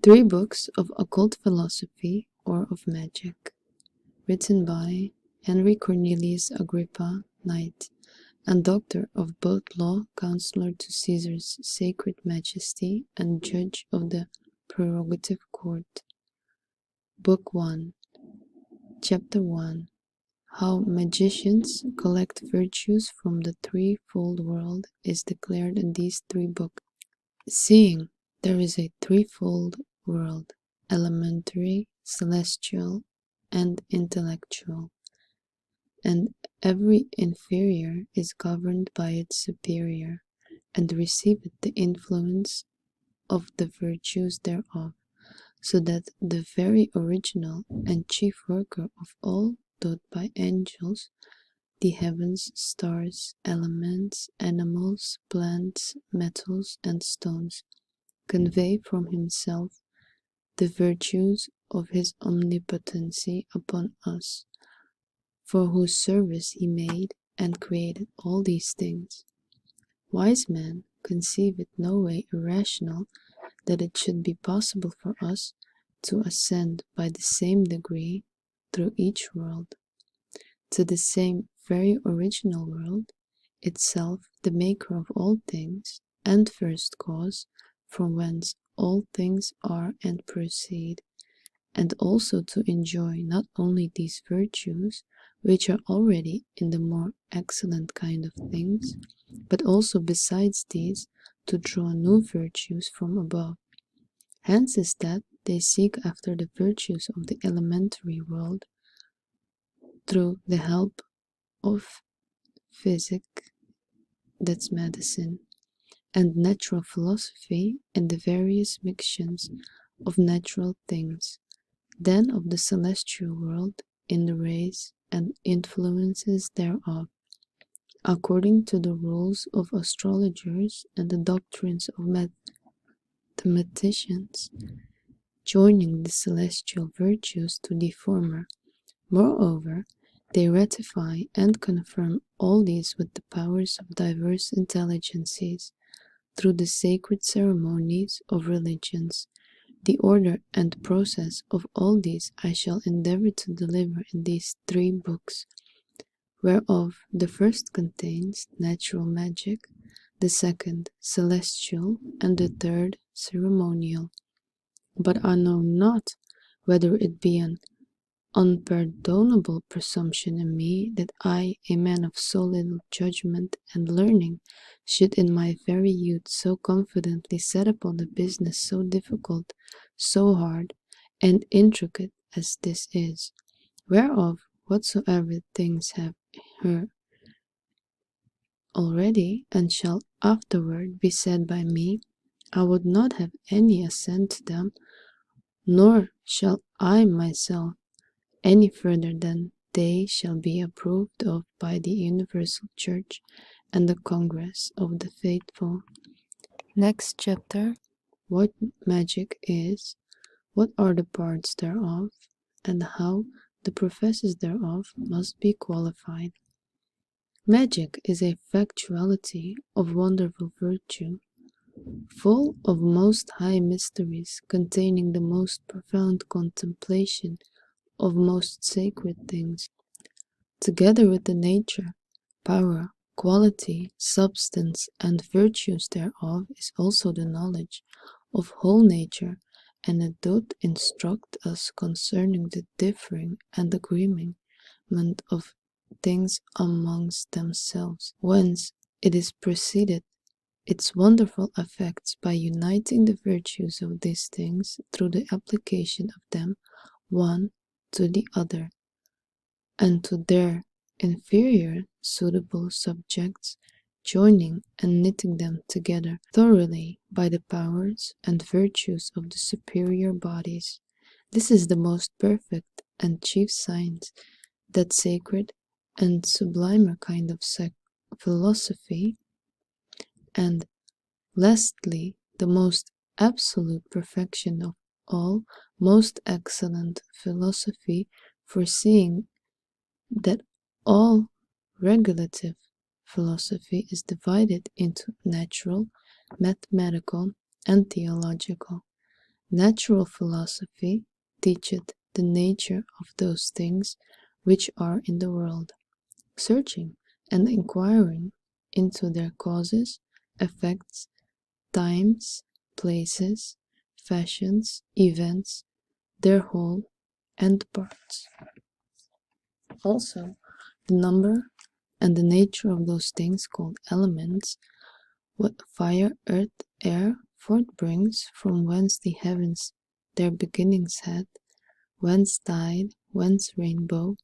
Three books of occult philosophy or of magic, written by Henry Cornelius Agrippa, Knight, and Doctor of both Law, Counselor to Caesar's Sacred Majesty, and Judge of the Prerogative Court. Book 1, Chapter 1. How magicians collect virtues from the threefold world is declared in these three books. Seeing there is a threefold world, elementary, celestial, and intellectual, and every inferior is governed by its superior, and receiveth the influence of the virtues thereof, so that the very original and chief worker of all, taught by angels, the heavens, stars, elements, animals, plants, metals, and stones, convey from himself the virtues of his omnipotency upon us, for whose service he made and created all these things. Wise men conceive it no way irrational that it should be possible for us to ascend by the same degree through each world, to the same very original world, itself the maker of all things, and first cause, from whence all things are and proceed, and also to enjoy not only these virtues, which are already in the more excellent kind of things, but also besides these to draw new virtues from above. Hence is that they seek after the virtues of the elementary world through the help of physic, that's medicine, and natural philosophy and the various mixtions of natural things, then of the celestial world in the rays and influences thereof, according to the rules of astrologers and the doctrines of mathematicians, joining the celestial virtues to the former. Moreover, they ratify and confirm all these with the powers of diverse intelligences, through the sacred ceremonies of religions. The order and process of all these I shall endeavor to deliver in these three books, whereof the first contains natural magic, the second celestial, and the third ceremonial. But I know not whether it be an unpardonable presumption in me that I, a man of so little judgment and learning, should in my very youth so confidently set upon a business so difficult, so hard, and intricate as this is, whereof whatsoever things have heard already and shall afterward be said by me, I would not have any assent to them, nor shall I myself any further than they shall be approved of by the Universal Church and the Congress of the Faithful. Next chapter: what magic is, what are the parts thereof, and how the professors thereof must be qualified. Magic is a factuality of wonderful virtue, full of most high mysteries, containing the most profound contemplation of most sacred things, together with the nature, power, quality, substance, and virtues thereof is also the knowledge of whole nature, and it doth instruct us concerning the differing and agreement of things amongst themselves, whence it is proceeded its wonderful effects by uniting the virtues of these things through the application of them one to the other, and to their inferior suitable subjects, joining and knitting them together thoroughly by the powers and virtues of the superior bodies. This is the most perfect and chief science, that sacred and sublimer kind of philosophy, and lastly the most absolute perfection of all most excellent philosophy, foreseeing that all regulative philosophy is divided into natural, mathematical, and theological, Natural philosophy teacheth the nature of those things which are in the world, searching and inquiring into their causes, effects, times, places, fashions, events, their whole and parts. Also, the number and the nature of those things called elements, what fire, earth, air forth brings, from whence the heavens their beginnings had, whence tide, whence rainbow,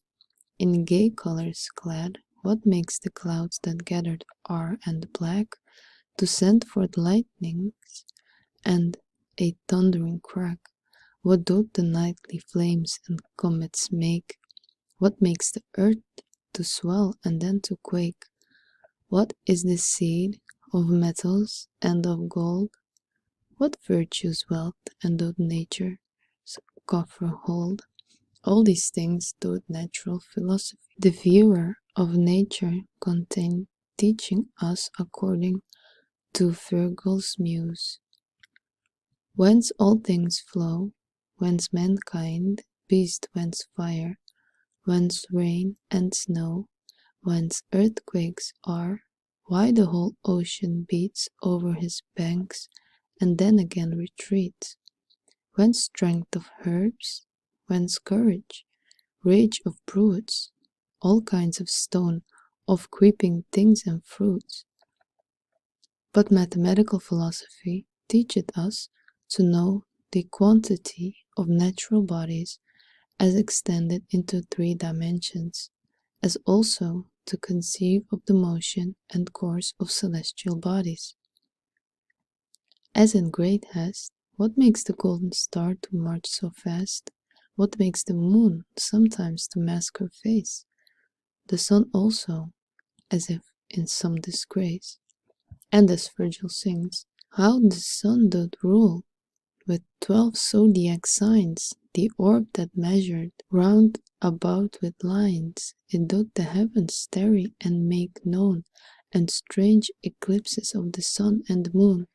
in gay colours clad, what makes the clouds that gathered are and black, to send forth lightnings and a thundering crack, what doth the nightly flames and comets make, what makes the earth to swell and then to quake, what is the seed of metals and of gold, what virtues wealth and doth nature's coffer hold. All these things doth natural philosophy. The viewer of nature contain teaching us according to Virgil's muse, whence all things flow, whence mankind, beast, whence fire, whence rain and snow, whence earthquakes are, why the whole ocean beats over his banks and then again retreats, whence strength of herbs, whence courage, rage of brutes, all kinds of stone, of creeping things and fruits. But mathematical philosophy teacheth us to know the quantity of natural bodies as extended into 3 dimensions, as also to conceive of the motion and course of celestial bodies. As in great haste, what makes the golden star to march so fast? What makes the moon sometimes to mask her face? The sun also, as if in some disgrace. And as Virgil sings, how the sun doth rule with 12 zodiac signs, the orb that measured round about with lines, it doth the heavens starry and make known, and strange eclipses of the sun and moon,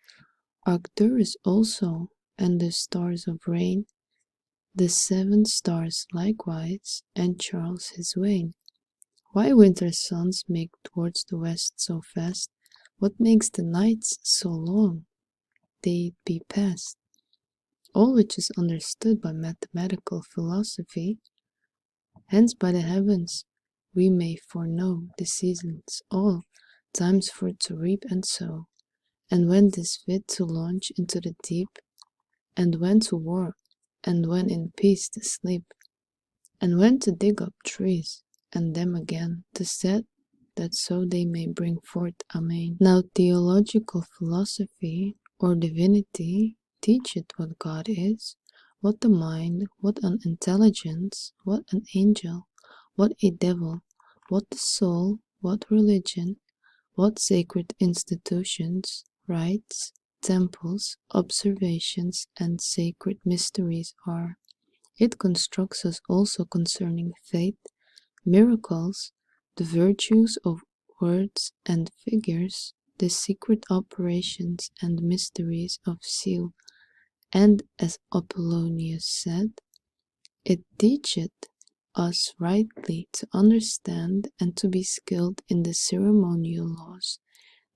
Arcturus also, and the stars of rain, the 7 stars likewise, and Charles his wain. Why winter's suns make towards the west so fast? What makes the nights so long? They be past. All which is understood by mathematical philosophy. Hence by the heavens we may foreknow the seasons all, times for to reap and sow, and when 'tis fit to launch into the deep, and when to war, and when in peace to sleep, and when to dig up trees, and them again to set, that so they may bring forth Amen. Now theological philosophy or divinity teacheth what God is, what the mind, what an intelligence, what an angel, what a devil, what the soul, what religion, what sacred institutions, rites, temples, observations, and sacred mysteries are. It constructs us also concerning faith, miracles, the virtues of words and figures, the secret operations and mysteries of seal, and as Apollonius said, it teacheth us rightly to understand and to be skilled in the ceremonial laws,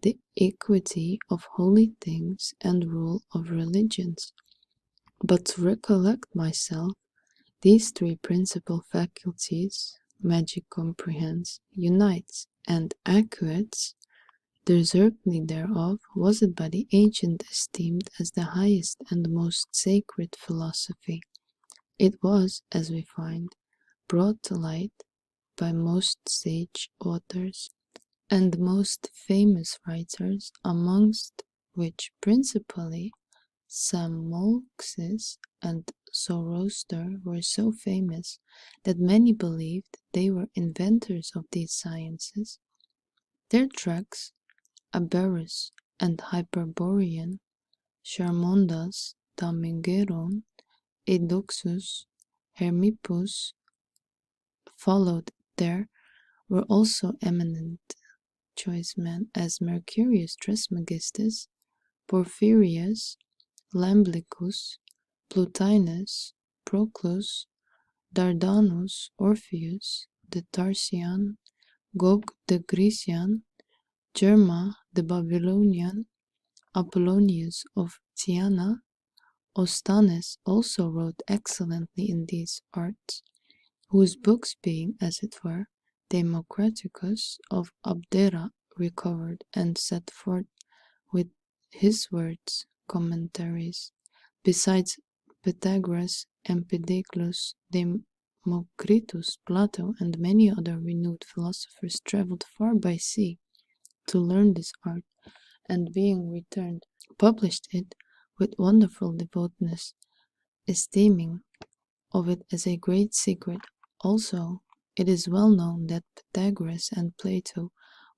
the equity of holy things and rule of religions. But to recollect myself, these 3 principal faculties, magic comprehends, unites, and acquits, the certainty thereof was it by the ancient esteemed as the highest and most sacred philosophy. It was, as we find, brought to light by most sage authors and most famous writers, amongst which principally Samolxis and Zoroaster were so famous that many believed they were inventors of these sciences. Their tracts, Aberrus and Hyperborean, Charmondas, Damingeron, Eudoxus, Hermippus, followed there, were also eminent choice men, as Mercurius Trismegistus, Porphyrius, Lamblicus, Plotinus, Proclus, Dardanus, Orpheus, the Tarsian, Gog the Grecian, Germa the Babylonian, Apollonius of Tyana, Ostanes also wrote excellently in these arts, whose books being, as it were, Democritus of Abdera recovered and set forth with his words commentaries, besides Pythagoras, Empedocles, Democritus, Plato, and many other renowned philosophers traveled far by sea to learn this art, and being returned, published it with wonderful devoutness, esteeming of it as a great secret. Also, it is well known that Pythagoras and Plato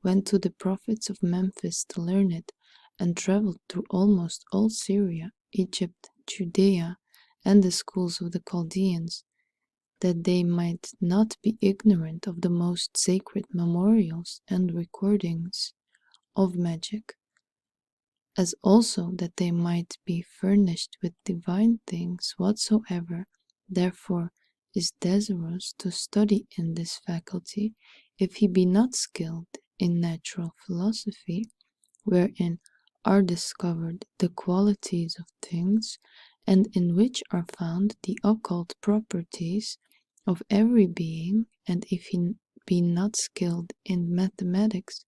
went to the prophets of Memphis to learn it, and traveled through almost all Syria, Egypt, Judea, and the schools of the Chaldeans, that they might not be ignorant of the most sacred memorials and recordings of magic, as also that they might be furnished with divine things whatsoever. Therefore is desirous to study in this faculty, if he be not skilled in natural philosophy, wherein are discovered the qualities of things, and in which are found the occult properties of every being, and if he be not skilled in mathematics,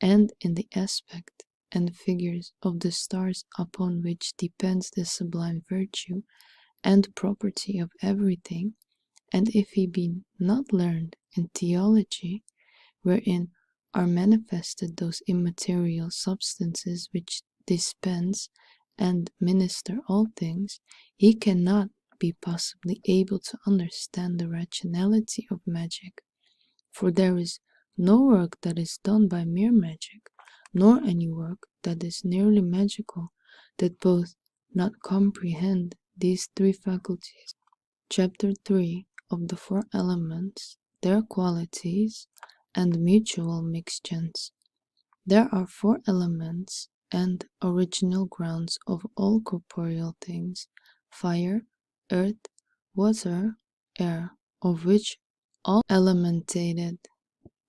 and in the aspect and figures of the stars upon which depends the sublime virtue and property of everything, and if he be not learned in theology, wherein are manifested those immaterial substances which dispense and minister all things, he cannot be possibly able to understand the rationality of magic. For there is no work that is done by mere magic, nor any work that is nearly magical, that both not comprehend these three faculties. Chapter 3 of the Four Elements, their qualities, and mutual mixtures. There are four elements and original grounds of all corporeal things: fire, earth, water, air, of which all elementated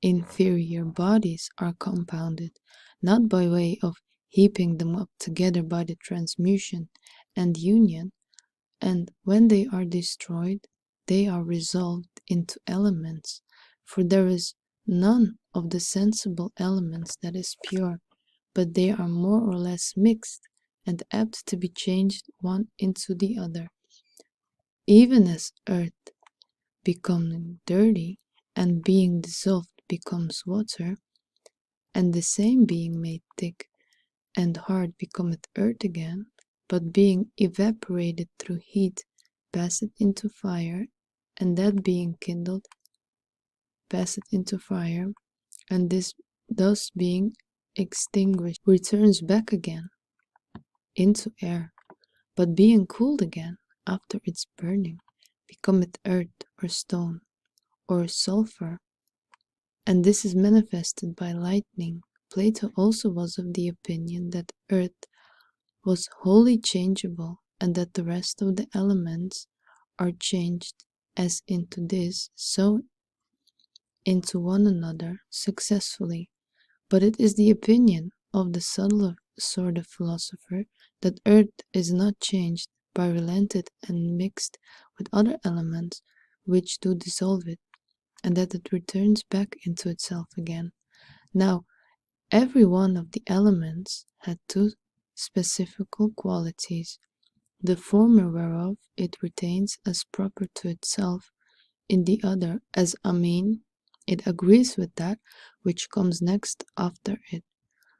inferior bodies are compounded, not by way of heaping them up together by the transmutation and union, and when they are destroyed, they are resolved into elements, for there is none of the sensible elements that is pure, but they are more or less mixed, and apt to be changed one into the other, even as earth, becoming dirty, and being dissolved becomes water, and the same being made thick and hard becometh earth again, but being evaporated through heat passeth into fire, and that being kindled passeth into fire, and this thus being extinguished returns back again into air, but being cooled again after its burning becometh earth or stone or sulfur, and this is manifested by lightning. Plato also was of the opinion that earth was wholly changeable, and that the rest of the elements are changed as into this, so into one another successfully. But it is the opinion of the subtler sort of philosopher that earth is not changed, but relented and mixed with other elements which do dissolve it, and that it returns back into itself again. Now, every one of the elements had two specifical qualities, the former whereof it retains as proper to itself, in the other as mean it agrees with that which comes next after it.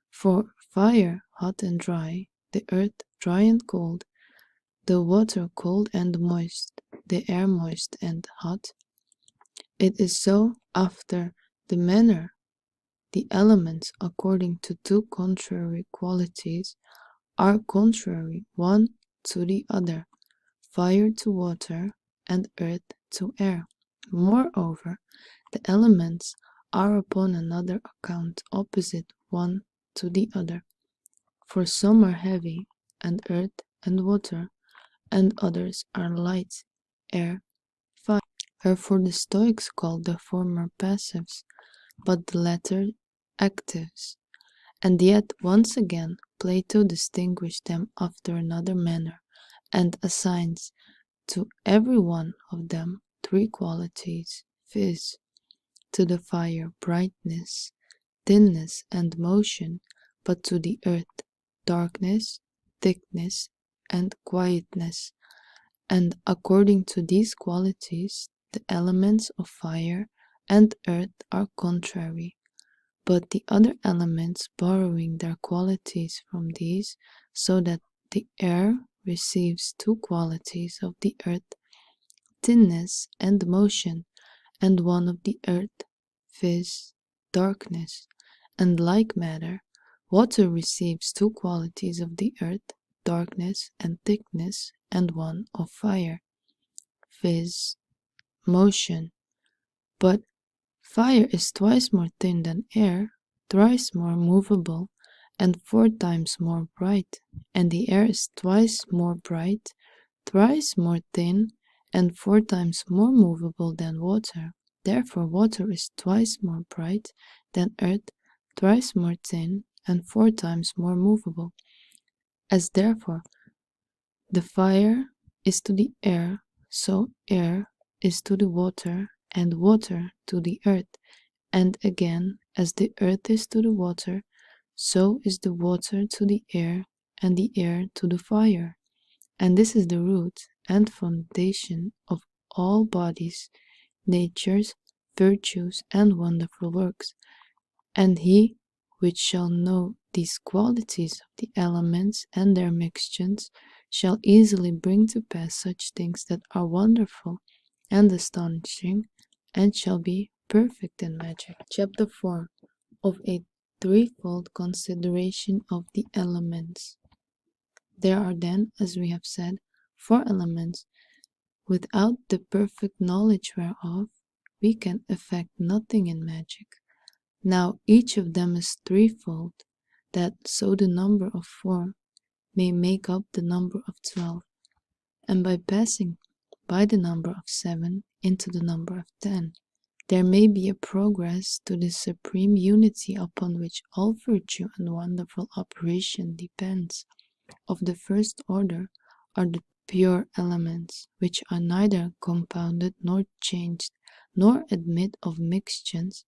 For fire hot and dry, the earth dry and cold, the water cold and moist, the air moist and hot, it is so after the manner the elements, according to two contrary qualities, are contrary one to the other, fire to water, and earth to air. Moreover, the elements are upon another account opposite one to the other, for some are heavy, and earth and water, and others are light, air, fire. Wherefore the Stoics called the former passives, but the latter actives. And yet once again Plato distinguished them after another manner, and assigns to every one of them three qualities, viz., to the fire brightness, thinness, and motion, but to the earth darkness, thickness, and quietness. And according to these qualities, the elements of fire and earth are contrary, but the other elements borrowing their qualities from these, so that the air receives two qualities of the earth, thinness and motion, and one of the earth, viz., darkness. And like matter, water receives two qualities of the earth, darkness and thickness, and one of fire, viz., motion. But fire is twice more thin than air, thrice more movable, and 4 times more bright, and the air is twice more bright, thrice more thin, and 4 times more movable than water. Therefore water is twice more bright than earth, thrice more thin, and 4 times more movable. As therefore the fire is to the air, so air is to the water, and water to the earth. And again, as the earth is to the water, so is the water to the air, and the air to the fire. And this is the root and foundation of all bodies, natures, virtues, and wonderful works. And he which shall know these qualities of the elements and their mixtures shall easily bring to pass such things that are wonderful and astonishing, and shall be perfect in magic. Chapter 4 of a threefold consideration of the elements. There are then, as we have said, 4 elements, without the perfect knowledge whereof we can effect nothing in magic. Now each of them is threefold, that so the number of 4 may make up the number of 12, and by passing by the number of 7 into the number of 10, there may be a progress to the supreme unity upon which all virtue and wonderful operation depends. Of the first order are the pure elements, which are neither compounded nor changed, nor admit of mixtures,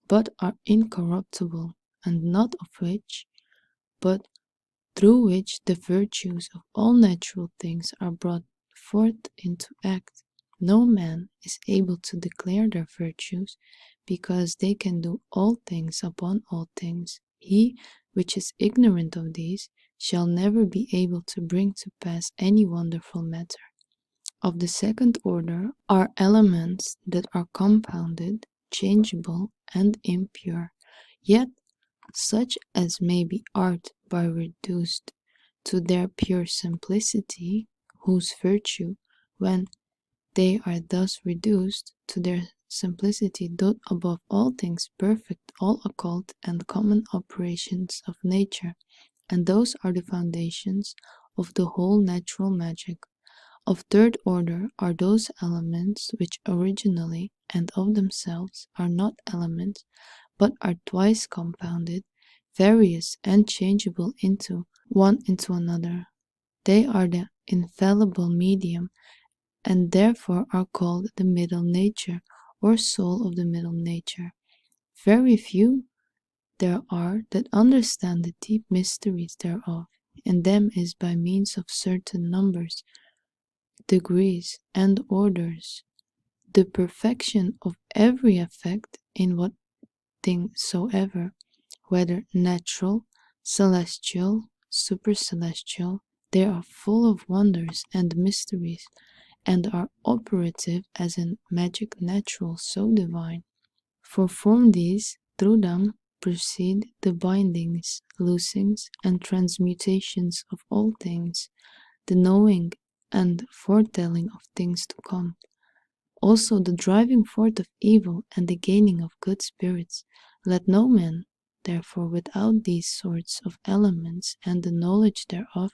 but are incorruptible, and not of which, but through which the virtues of all natural things are brought forth into act. No man is able to declare their virtues, because they can do all things upon all things. He which is ignorant of these shall never be able to bring to pass any wonderful matter. Of the second order are elements that are compounded, changeable, and impure, yet such as may be art by reduced to their pure simplicity, whose virtue, when they are thus reduced to their simplicity, doth above all things perfect all occult and common operations of nature, and those are the foundations of the whole natural magic. Of third order are those elements which originally and of themselves are not elements, but are twice compounded, various and changeable into one into another. They are the infallible medium, and therefore are called the middle nature, or soul of the middle nature. Very few there are that understand the deep mysteries thereof, and them is by means of certain numbers, degrees, and orders, the perfection of every effect in what thing soever, whether natural, celestial, supercelestial, they are full of wonders and mysteries, and are operative as in magic natural, so divine. For from these, through them, proceed the bindings, loosings, and transmutations of all things, the knowing and foretelling of things to come. Also the driving forth of evil and the gaining of good spirits. Let no man, therefore, without these sorts of elements and the knowledge thereof,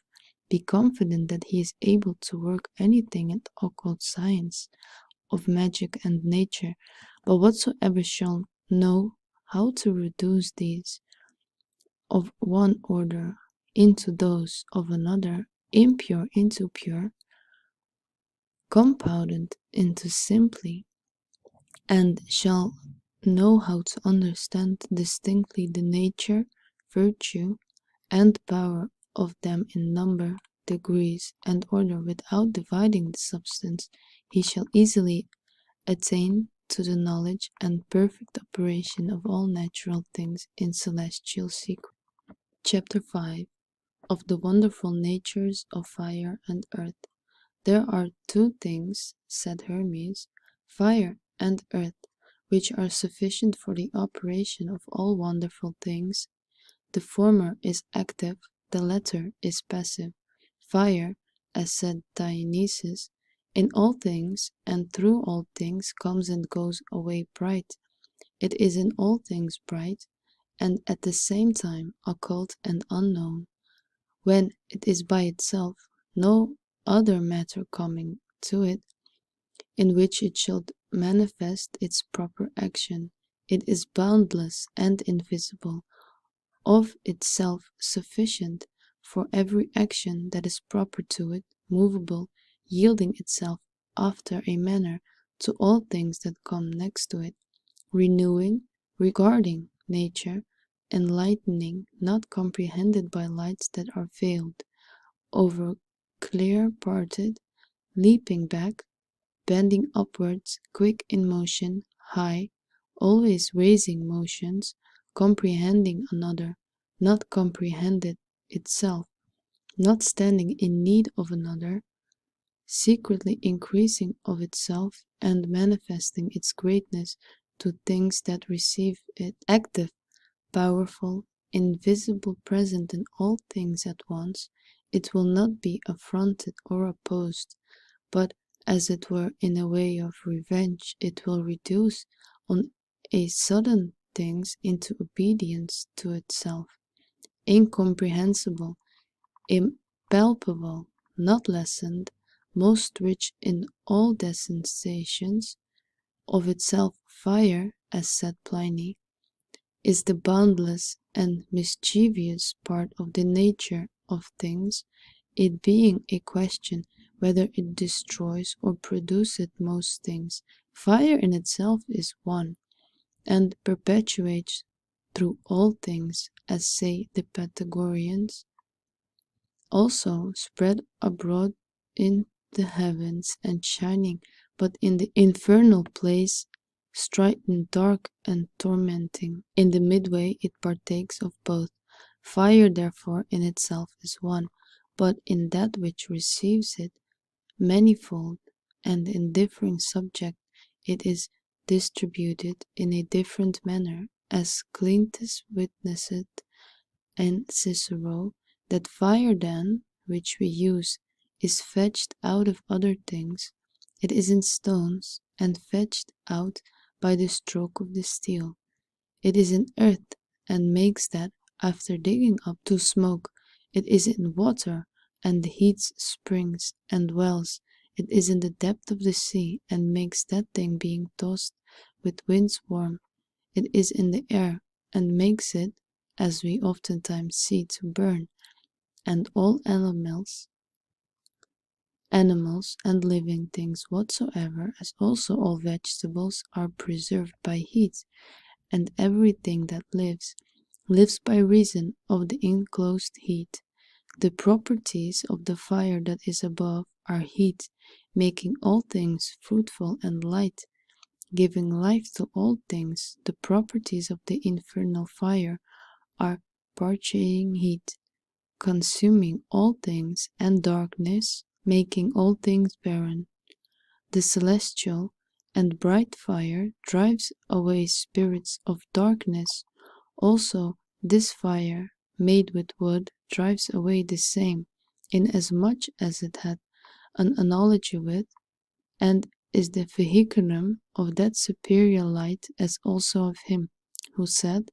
Be confident that he is able to work anything in occult science, of magic and nature, but whatsoever shall know how to reduce these of one order into those of another, impure into pure, compounded into simply, and shall know how to understand distinctly the nature, virtue, and power of them in number, degrees, and order without dividing the substance, he shall easily attain to the knowledge and perfect operation of all natural things in celestial secret. Chapter 5 of the wonderful natures of fire and earth. There are two things, said Hermes, fire and earth, which are sufficient for the operation of all wonderful things. The former is active, the latter is passive. Fire, as said Dionysius, in all things and through all things comes and goes away bright. It is in all things bright, and at the same time occult and unknown. When it is by itself, no other matter coming to it, in which it shall manifest its proper action. It is boundless and invisible, of itself sufficient for every action that is proper to it, movable, yielding itself after a manner to all things that come next to it, renewing, regarding nature, enlightening, not comprehended by lights that are veiled, over clear parted, leaping back, bending upwards, quick in motion, high, always raising motions, comprehending another, not comprehended itself, not standing in need of another, secretly increasing of itself and manifesting its greatness to things that receive it, active, powerful, invisible, present in all things at once. It will not be affronted or opposed, but as it were in a way of revenge, it will reduce on a sudden things into obedience to itself, incomprehensible, impalpable, not lessened, most rich in all dispensations of itself. Fire, as said Pliny, is the boundless and mischievous part of the nature of things, it being a question whether it destroys or produces most things. Fire in itself is one, and perpetuates through all things, as say the Pythagoreans. Also spread abroad in the heavens and shining, but in the infernal place, strident, dark, and tormenting. In the midway it partakes of both. Fire therefore in itself is one, but in that which receives it, manifold, and in differing subject it is distributed in a different manner, as Cleanthes witnesseth, and Cicero, that fire then, which we use, is fetched out of other things. It is in stones, and fetched out by the stroke of the steel. It is in earth, and makes that, after digging up to smoke. It is in water, and heats springs and wells. It is in the depth of the sea, and makes that thing being tossed with winds warm. It is in the air, and makes it, as we oftentimes see, to burn, and all animals and living things whatsoever, as also all vegetables, are preserved by heat, and everything that lives, lives by reason of the enclosed heat. The properties of the fire that is above are heat, making all things fruitful and light, giving life to all things. The properties of the infernal fire are parching heat, consuming all things, and darkness, making all things barren. The celestial and bright fire drives away spirits of darkness. Also this fire, made with wood, drives away the same, inasmuch as it hath an analogy with, and is the vehiculum of that superior light, as also of him who said,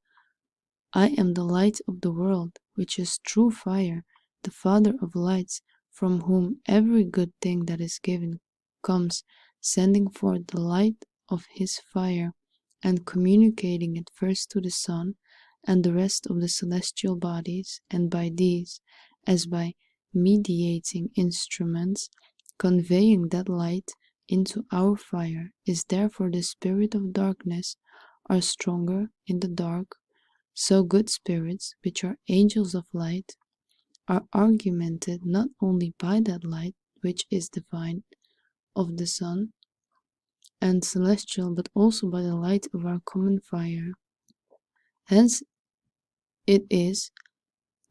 I am the light of the world, which is true fire, the Father of lights, from whom every good thing that is given comes, sending forth the light of his fire, and communicating it first to the sun and the rest of the celestial bodies, and by these, as by mediating instruments, conveying that light into our fire, is therefore the spirit of darkness, are stronger in the dark. So good spirits, which are angels of light, are augmented not only by that light which is divine of the sun and celestial, but also by the light of our common fire. Hence it is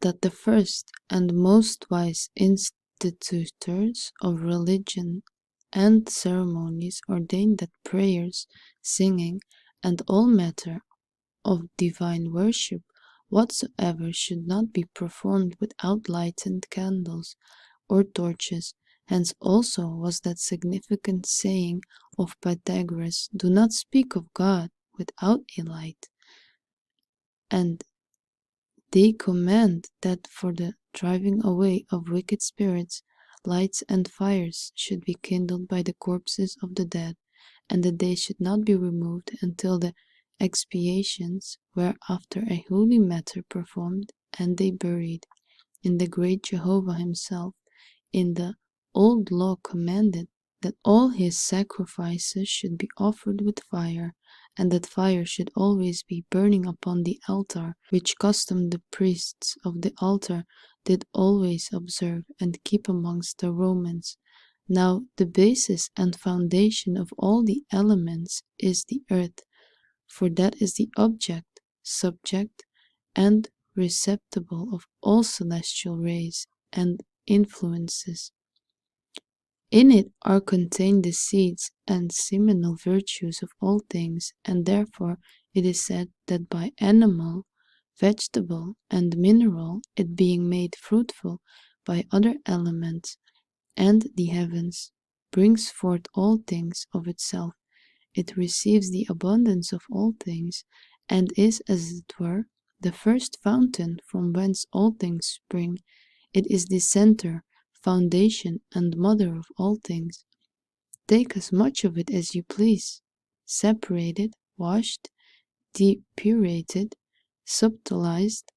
that the first and most wise institutors of religion and ceremonies ordained that prayers, singing, and all matter of divine worship whatsoever should not be performed without lighted candles or torches. Hence also was that significant saying of Pythagoras, "Do not speak of God without a light." And they command that for the driving away of wicked spirits, lights and fires should be kindled by the corpses of the dead, and that they should not be removed until the expiations were after a holy matter performed, and they buried. In the great Jehovah himself, in the old law commanded that all his sacrifices should be offered with fire, and that fire should always be burning upon the altar, which custom the priests of the altar did always observe and keep amongst the Romans. Now the basis and foundation of all the elements is the earth, for that is the object, subject, and receptacle of all celestial rays and influences. In it are contained the seeds and seminal virtues of all things, and therefore it is said that by animal, vegetable, and mineral, it being made fruitful by other elements, and the heavens, brings forth all things of itself. It receives the abundance of all things, and is, as it were, the first fountain from whence all things spring. It is the center, foundation, and mother of all things. Take as much of it as you please, separated, washed, depurated, subtilized.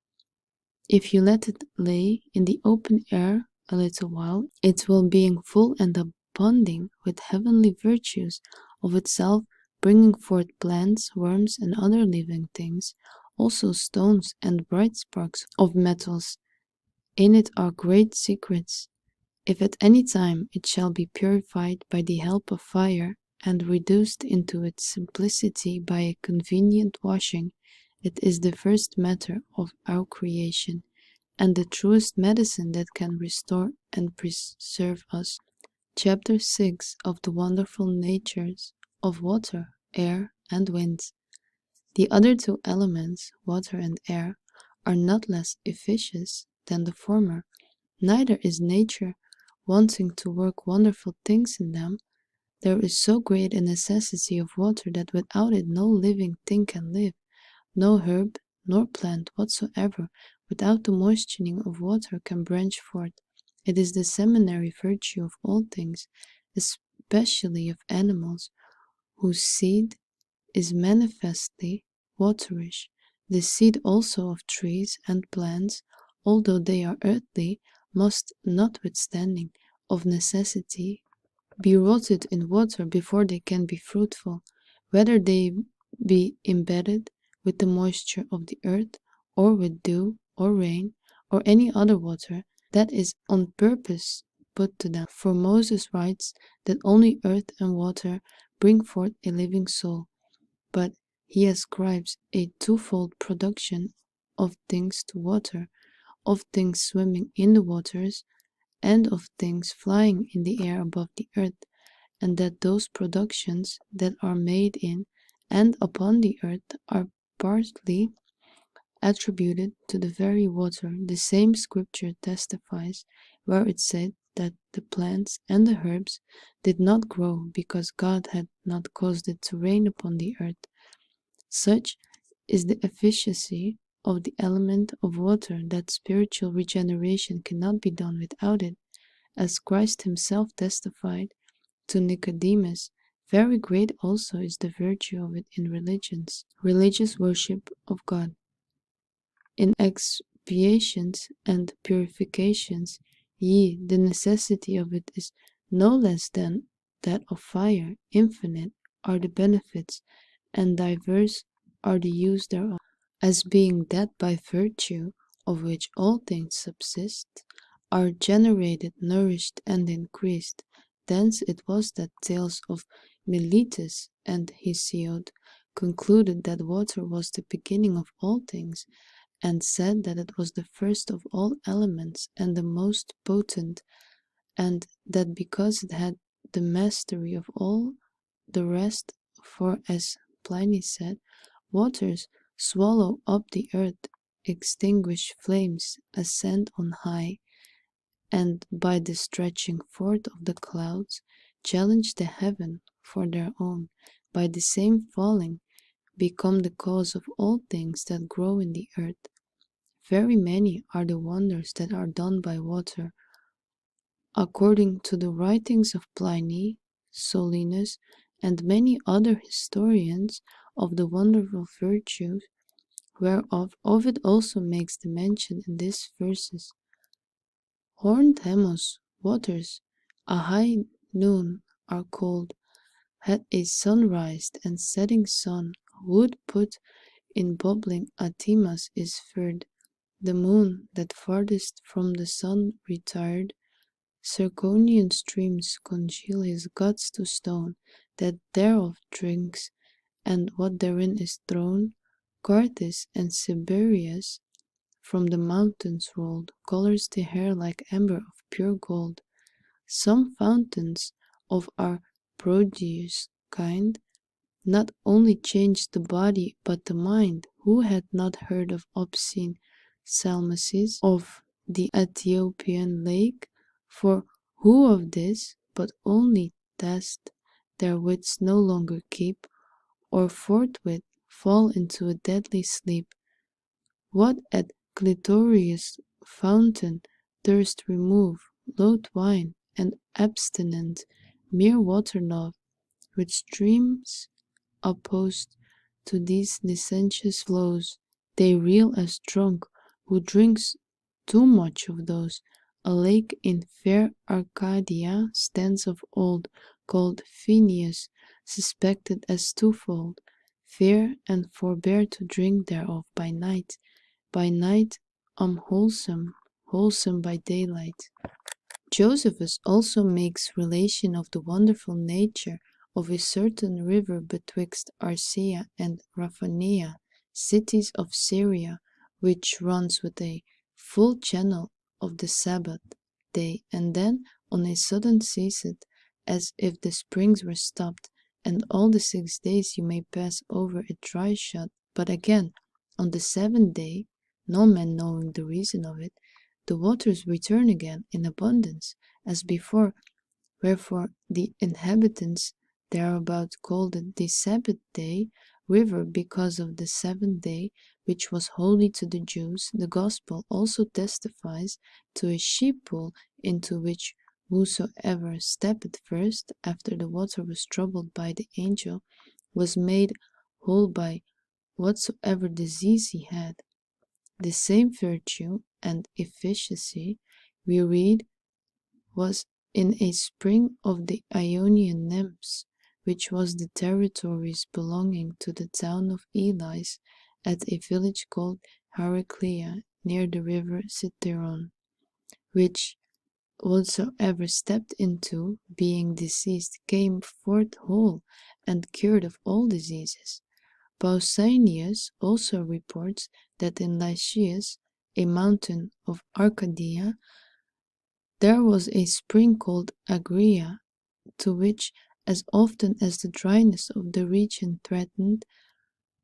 If you let it lay in the open air a little while, it will, being full and abounding with heavenly virtues of itself, bringing forth plants, worms, and other living things, also stones and bright sparks of metals. In it are great secrets. If at any time it shall be purified by the help of fire, and reduced into its simplicity by a convenient washing, it is the first matter of our creation, and the truest medicine that can restore and preserve us. Chapter 6 of the wonderful natures of water, air, and wind. The other two elements, water and air, are not less efficacious than the former, neither is nature wanting to work wonderful things in them. There is so great a necessity of water that without it no living thing can live, no herb nor plant whatsoever without the moistening of water can branch forth. It is the seminary virtue of all things, especially of animals, whose seed is manifestly waterish. The seed also of trees and plants, although they are earthly, must, notwithstanding, of necessity, be rotted in water before they can be fruitful, whether they be embedded with the moisture of the earth, or with dew, or rain, or any other water that is on purpose put to them. For Moses writes that only earth and water bring forth a living soul, but he ascribes a twofold production of things to water, of things swimming in the waters, and of things flying in the air above the earth, and that those productions that are made in and upon the earth are partly attributed to the very water. The same scripture testifies, where it said that the plants and the herbs did not grow because God had not caused it to rain upon the earth. Such is the efficacy of the element of water, that spiritual regeneration cannot be done without it, as Christ himself testified to Nicodemus. Very great also is the virtue of it in religious worship of God, in expiations and purifications. Yea, the necessity of it is no less than that of fire. Infinite are the benefits, and diverse are the use thereof, as being that by virtue of which all things subsist, are generated, nourished, and increased. Thence it was that tales of Miletus and Hesiod concluded that water was the beginning of all things, and said that it was the first of all elements and the most potent, and that because it had the mastery of all the rest, for as Pliny said, waters swallow up the earth, extinguish flames, ascend on high, and by the stretching forth of the clouds challenge the heaven for their own, by the same falling become the cause of all things that grow in the earth. Very many are the wonders that are done by water, according to the writings of Pliny, Solinus, and many other historians of the wonderful virtues, whereof Ovid also makes the mention in these verses. Horned Hemos waters, a high noon are cold, had a sunrise and setting sun, wood put in bubbling Atimas is furred, the moon that farthest from the sun retired, Circonian streams congeal his guts to stone, that thereof drinks, and what therein is thrown, Carthage and Siberius from the mountains rolled, colors the hair like amber of pure gold. Some fountains of our prodigious kind not only changed the body but the mind. Who had not heard of obscene salmaces of the Ethiopian lake? For who of this, but only tasked, their wits no longer keep, or forthwith fall into a deadly sleep? What at clitorius fountain thirst remove, loathe wine, and abstinent, mere water love, which streams opposed to these licentious flows, they reel as drunk, who drinks too much of those. A lake in fair Arcadia stands of old, called Phineus, suspected as twofold, fair, and forbear to drink thereof by night unwholesome, wholesome by daylight. Josephus also makes relation of the wonderful nature of a certain river betwixt Arcea and Raphanea, cities of Syria, which runs with a full channel of the Sabbath day, and then on a sudden ceaseth, as if the springs were stopped, and all the 6 days you may pass over it dry shod, but again on the 7th day, no man knowing the reason of it, the waters return again in abundance, as before, wherefore the inhabitants thereabout called it the Sabbath day river, because of the 7th day, which was holy to the Jews. The Gospel also testifies to a sheep pool, into which whosoever stepped first, after the water was troubled by the angel, was made whole by whatsoever disease he had. The same virtue and efficacy, we read, was in a spring of the Ionian nymphs, which was the territories belonging to the town of Elis, at a village called Heraclea, near the river Citeron, which whatsoever stepped into, being diseased, came forth whole, and cured of all diseases. Pausanias also reports that in Lycius, a mountain of Arcadia, there was a spring called Agria, to which, as often as the dryness of the region threatened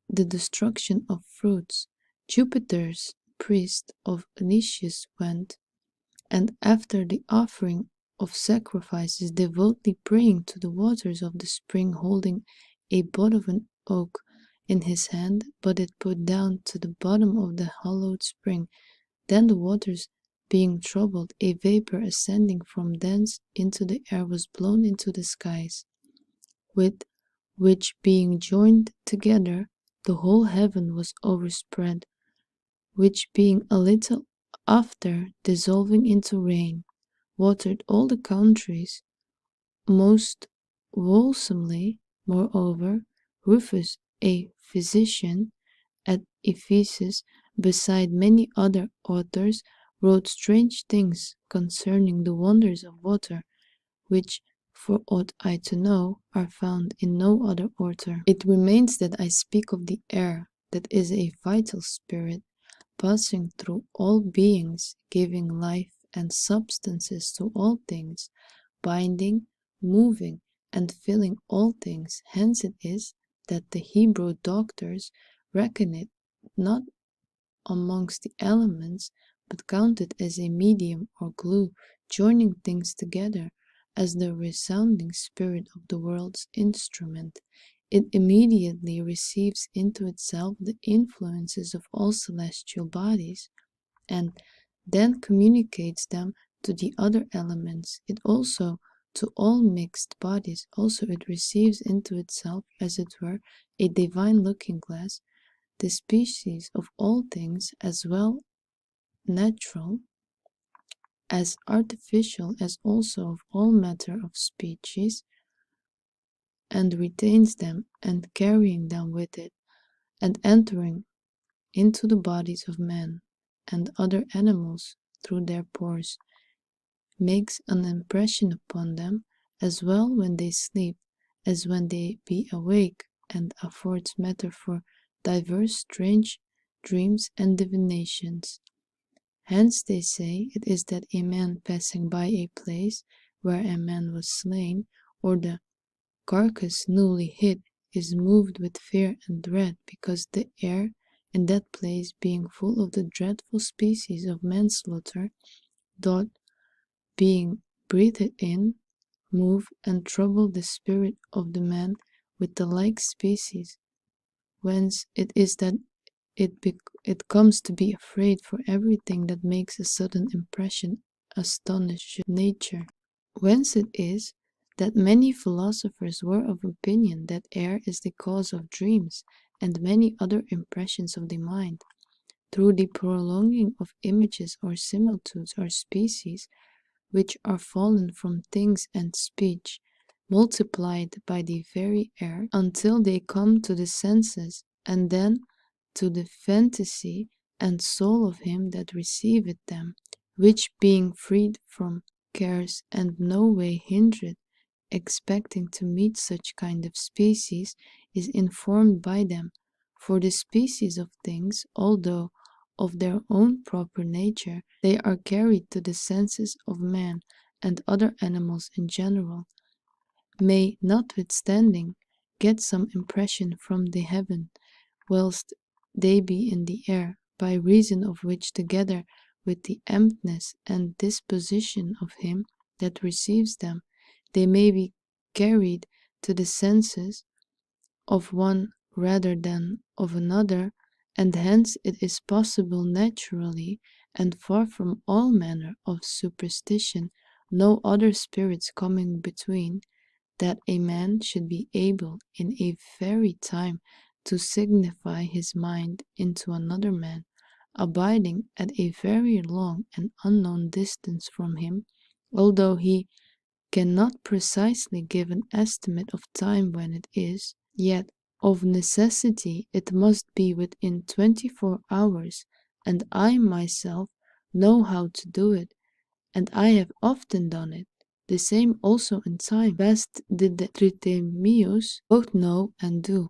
the destruction of fruits, Jupiter's priest of Lycius went, and after the offering of sacrifices, devoutly praying to the waters of the spring, holding a bud of an oak in his hand, but it put down to the bottom of the hollowed spring. Then the waters being troubled, a vapor ascending from thence into the air was blown into the skies, with which being joined together, the whole heaven was overspread, which being a little after dissolving into rain, watered all the countries most wholesomely. Moreover, Rufus, a physician at Ephesus, beside many other authors, wrote strange things concerning the wonders of water, which, for aught I to know, are found in no other author. It remains that I speak of the air, that is a vital spirit, passing through all beings, giving life and substances to all things, binding, moving, and filling all things. Hence it is that the Hebrew doctors reckon it not amongst the elements, but count it as a medium or glue, joining things together as the resounding spirit of the world's instrument. It immediately receives into itself the influences of all celestial bodies, and then communicates them to the other elements. It also to all mixed bodies. Also it receives into itself, as it were, a divine looking glass, the species of all things, as well natural as artificial, as also of all matter of species, and retains them, and carrying them with it, and entering into the bodies of men and other animals through their pores, makes an impression upon them, as well when they sleep as when they be awake, and affords matter for diverse strange dreams and divinations. Hence they say it is that a man passing by a place where a man was slain, or the carcass newly hid, is moved with fear and dread, because the air in that place being full of the dreadful species of manslaughter, doth, being breathed in, move and trouble the spirit of the man with the like species, whence it is that it comes to be afraid for everything that makes a sudden impression, astonishes nature. Whence it is that many philosophers were of opinion that air is the cause of dreams and many other impressions of the mind, through the prolonging of images or similitudes or species, which are fallen from things and speech, multiplied by the very air, until they come to the senses, and then to the fantasy and soul of him that receiveth them, which being freed from cares and no way hindered, expecting to meet such kind of species, is informed by them. For the species of things, although of their own proper nature, they are carried to the senses of man and other animals in general, may notwithstanding get some impression from the heaven, whilst they be in the air, by reason of which, together with the emptiness and disposition of him that receives them, they may be carried to the senses of one rather than of another, and hence it is possible naturally, and far from all manner of superstition, no other spirits coming between, that a man should be able in a very time to signify his mind into another man, abiding at a very long and unknown distance from him, although he cannot precisely give an estimate of time when it is, yet of necessity it must be within 24 hours, and I myself know how to do it, and I have often done it. The same also in time. Best did the Tritemius both know and do.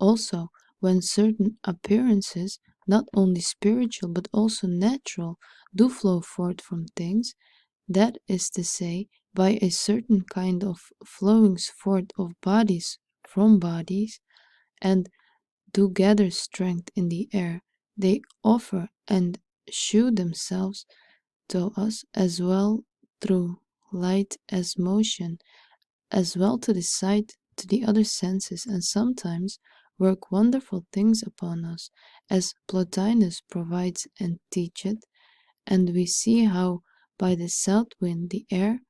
Also, when certain appearances, not only spiritual but also natural, do flow forth from things, that is to say, by a certain kind of flowings forth of bodies from bodies, and do gather strength in the air, they offer and shew themselves to us as well through light as motion, as well to the sight, to the other senses, and sometimes work wonderful things upon us, as Plotinus provides and teacheth, and we see how by the south wind the air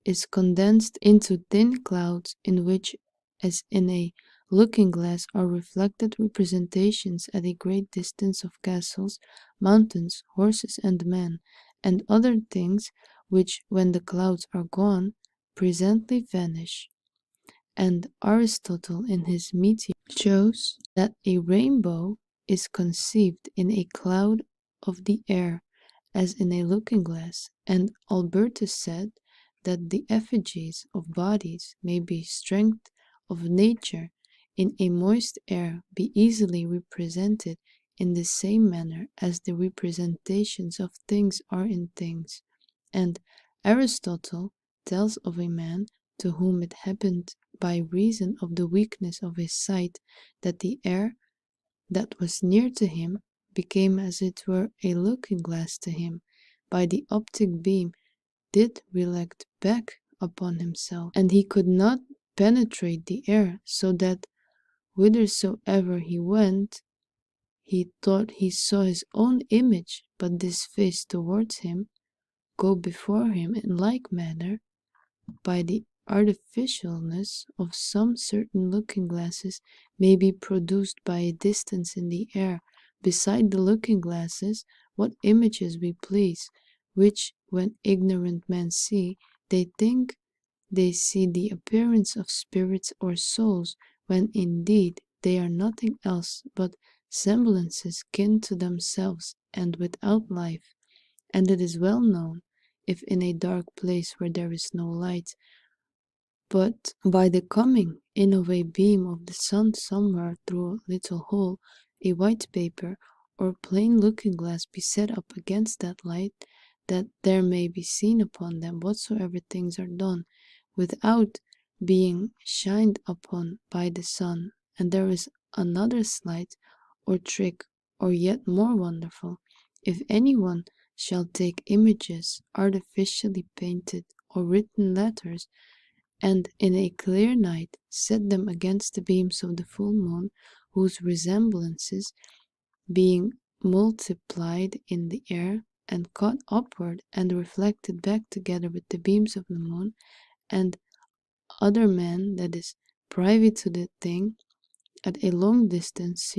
is condensed into thin clouds, in which, as in a looking glass, are reflected representations at a great distance of castles, mountains, horses, and men, and other things which, when the clouds are gone, presently vanish. And Aristotle in his Meteor shows that a rainbow is conceived in a cloud of the air, as in a looking glass, and Albertus said that the effigies of bodies may be strength of nature in a moist air be easily represented in the same manner as the representations of things are in things. And Aristotle tells of a man to whom it happened by reason of the weakness of his sight that the air that was near to him became as it were a looking glass to him, by the optic beam did reflect back upon himself, and he could not penetrate the air, so that whithersoever he went, he thought he saw his own image, but this face towards him, go before him in like manner, by the artificialness of some certain looking glasses, may be produced by a distance in the air, beside the looking glasses, what images we please, which when ignorant men see, they think they see the appearance of spirits or souls, when indeed they are nothing else but semblances kin to themselves and without life. And it is well known, if in a dark place where there is no light, but by the coming in of a beam of the sun somewhere through a little hole, a white paper or plain looking glass be set up against that light, that there may be seen upon them whatsoever things are done, without being shined upon by the sun. And there is another sleight or trick, or yet more wonderful. If any one shall take images artificially painted or written letters, and in a clear night set them against the beams of the full moon, whose resemblances, being multiplied in the air, and caught upward and reflected back together with the beams of the moon, and other man that is privy to the thing at a long distance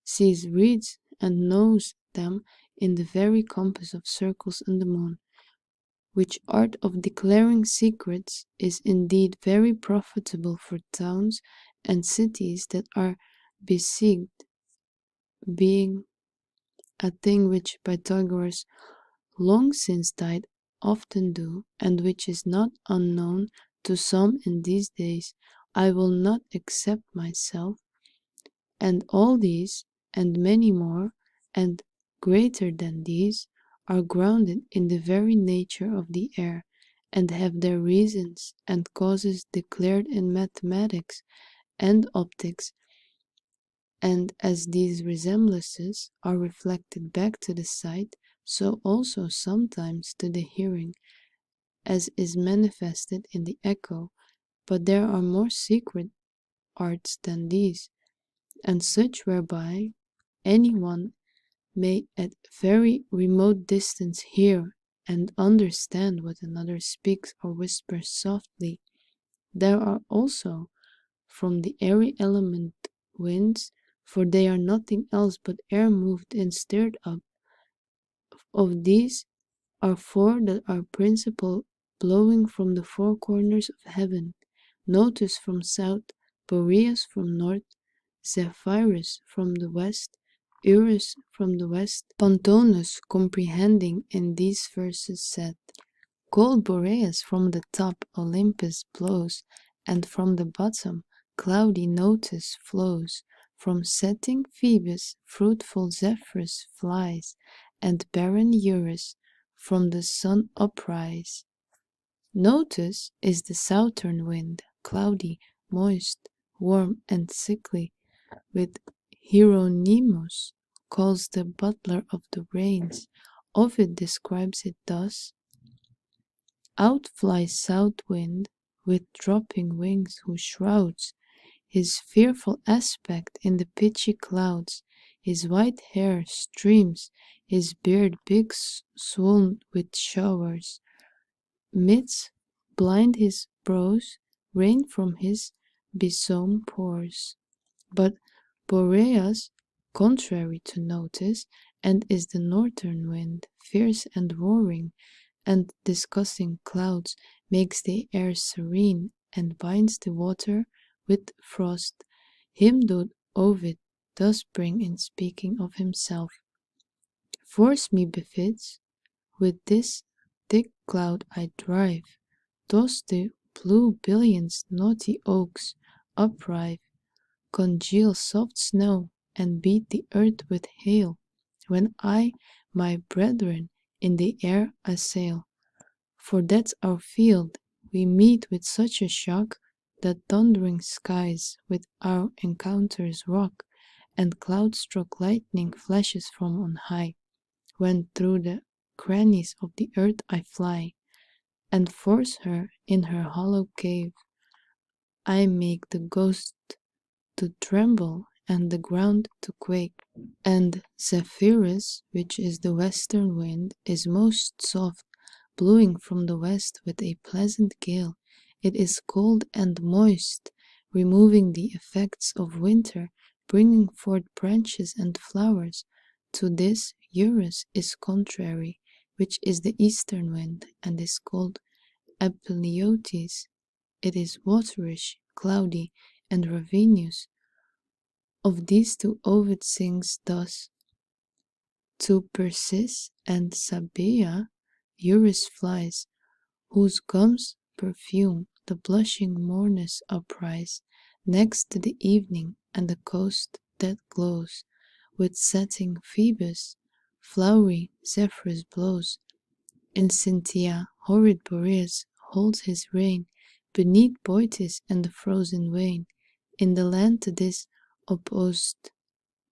sees, reads, and knows them in the very compass of circles in the moon, which art of declaring secrets is indeed very profitable for towns and cities that are besieged, being a thing which Pythagoras long since died often do, and which is not unknown to some in these days. I will not except myself, and all these, and many more, and greater than these, are grounded in the very nature of the air, and have their reasons and causes declared in mathematics and optics. And as these resemblances are reflected back to the sight, so also sometimes to the hearing, as is manifested in the echo. But there are more secret arts than these, and such whereby any one may at very remote distance hear and understand what another speaks or whispers softly. There are also from the airy element winds, for they are nothing else but air moved and stirred up. Of these are four that are principal, blowing from the four corners of heaven: Notus from south, Boreas from north, Zephyrus from the west, Eurus from the west. Pontonus, comprehending in these verses, said, Cold Boreas from the top Olympus blows, and from the bottom cloudy Notus flows. From setting Phoebus fruitful Zephyrus flies, and barren Eurus from the sun uprise. Notus is the southern wind, cloudy, moist, warm, and sickly, with Hieronymus calls the butler of the rains. Ovid describes it thus: Out flies south wind with dropping wings, who shrouds his fearful aspect in the pitchy clouds, his white hair streams, his beard big swollen with showers, mists blind his brows, rain from his besown pores. But Boreas, contrary to notice, and is the northern wind, fierce and roaring, and discussing clouds, makes the air serene, and binds the water with frost. Him doth Ovid thus bring in speaking of himself. Force me befits, with this thick cloud I drive, toss the blue billions naughty oaks uprive, congeal soft snow, and beat the earth with hail, when I my brethren in the air assail. For that's our field, we meet with such a shock, that thundering skies with our encounters rock, and cloud-struck lightning flashes from on high, when through the crannies of the earth I fly, and force her in her hollow cave. I make the ghost to tremble and the ground to quake. And Zephyrus, which is the western wind, is most soft, blowing from the west with a pleasant gale. It is cold and moist, removing the effects of winter, bringing forth branches and flowers. To this Eurus is contrary, which is the eastern wind, and is called Epiliotes. It is waterish, cloudy, and ravenous. Of these two Ovid sings thus: to Persis and Sabea Eurus flies, whose gums perfume the blushing mourners uprise, next to the evening and the coast that glows with setting Phoebus, flowery Zephyrus blows. In Cynthia horrid Boreas holds his reign, beneath Boetis and the frozen Wain. In the land to this opposed,